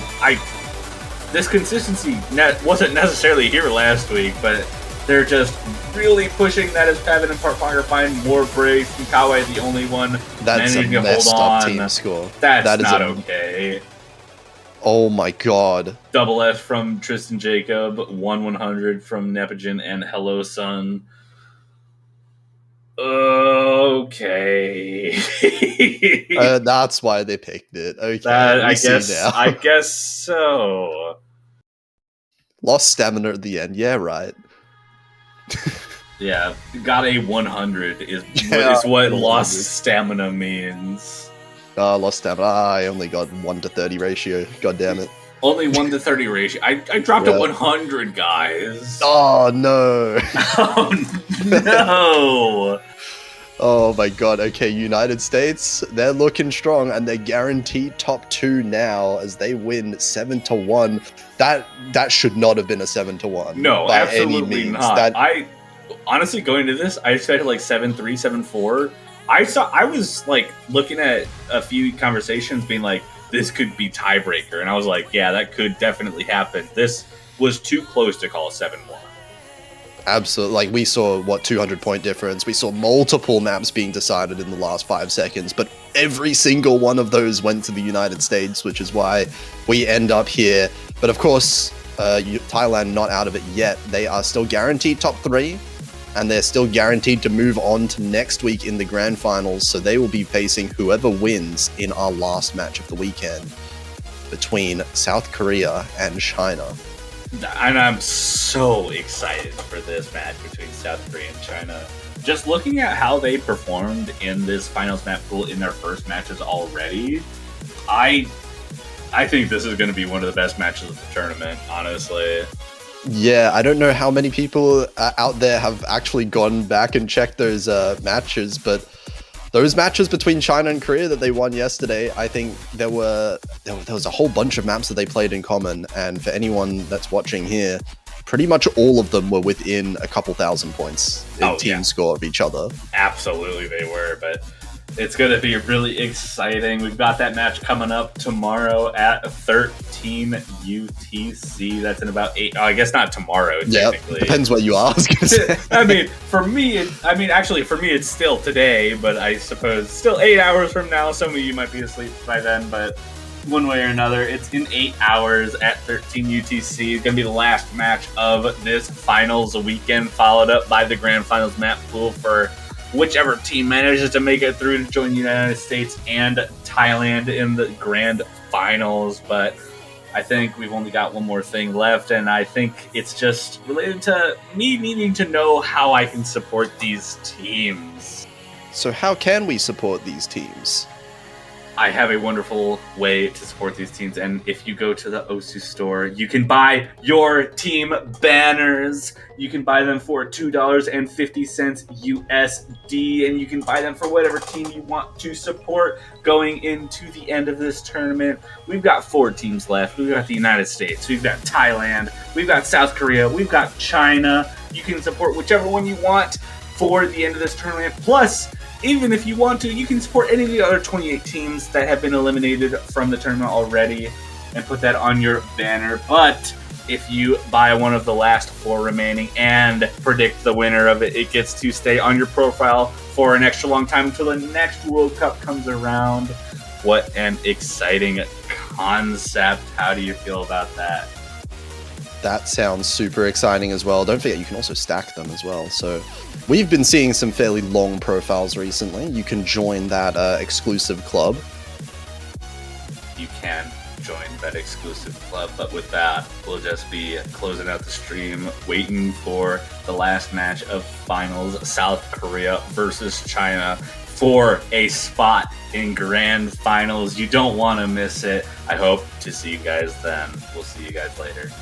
This consistency wasn't necessarily here last week, but they're just really pushing that as Pavan and Paponga find more breaks. And Kawhi the only one managing to hold on. Team score. That's not okay. Oh my god. Double F from Tristan Jacob, 1-100 from Nepijin and Hello Sun. Okay. That's why they picked it. Okay. I guess so. Lost stamina at the end. Yeah, right. Yeah, got a 100 is what lost stamina means. Lost stamina. I only got 1-30 ratio. God damn it. Only 1-30 ratio. I dropped a 100, guys. Oh no. Oh no. Oh my god. Okay, United States, they're looking strong and they're guaranteed top 2 now as they win 7-1. That should not have been a 7-1. No, by absolutely any means. not. I honestly, going into this, I expected like 7-3, 7-4. I was like looking at a few conversations being like, this could be tiebreaker. And I was like, yeah, that could definitely happen. This was too close to call 7-1. Absolutely. Like, we saw, 200-point difference. We saw multiple maps being decided in the last 5 seconds, but every single one of those went to the United States, which is why we end up here. But of course, Thailand not out of it yet. They are still guaranteed top 3. And they're still guaranteed to move on to next week in the grand finals, so they will be facing whoever wins in our last match of the weekend between South Korea and China. And I'm so excited for this match between South Korea and China. Just looking at how they performed in this finals map pool in their first matches already, I think this is going to be one of the best matches of the tournament, honestly. Yeah, I don't know how many people out there have actually gone back and checked those matches, but those matches between China and Korea that they won yesterday, I think there was a whole bunch of maps that they played in common, and for anyone that's watching here, pretty much all of them were within a couple thousand points in team score of each other. Absolutely they were, but it's going to be really exciting. We've got that match coming up tomorrow at 13 UTC. That's in about 8. Oh, I guess not tomorrow, technically. Yeah, depends what you ask. I mean, for me, it's still today, but I suppose still 8 hours from now. Some of you might be asleep by then, but one way or another, it's in 8 hours at 13 UTC. It's going to be the last match of this finals weekend, followed up by the grand finals map pool for whichever team manages to make it through to join the United States and Thailand in the grand finals. But I think we've only got one more thing left, and I think it's just related to me needing to know how I can support these teams. So how can we support these teams? I have a wonderful way to support these teams, and if you go to the Osu store, you can buy your team banners. You can buy them for $2.50 USD, and you can buy them for whatever team you want to support going into the end of this tournament. We've got 4 teams left. We've got the United States, we've got Thailand, we've got South Korea, we've got China. You can support whichever one you want for the end of this tournament. Plus, even if you want to, you can support any of the other 28 teams that have been eliminated from the tournament already and put that on your banner. But if you buy one of the last 4 remaining and predict the winner of it, it gets to stay on your profile for an extra long time until the next World Cup comes around. What an exciting concept. How do you feel about that? That sounds super exciting as well. Don't forget, you can also stack them as well. So we've been seeing some fairly long profiles recently. You can join that exclusive club. You can join that exclusive club, but with that, we'll just be closing out the stream, waiting for the last match of finals, South Korea versus China, for a spot in grand finals. You don't want to miss it. I hope to see you guys then. We'll see you guys later.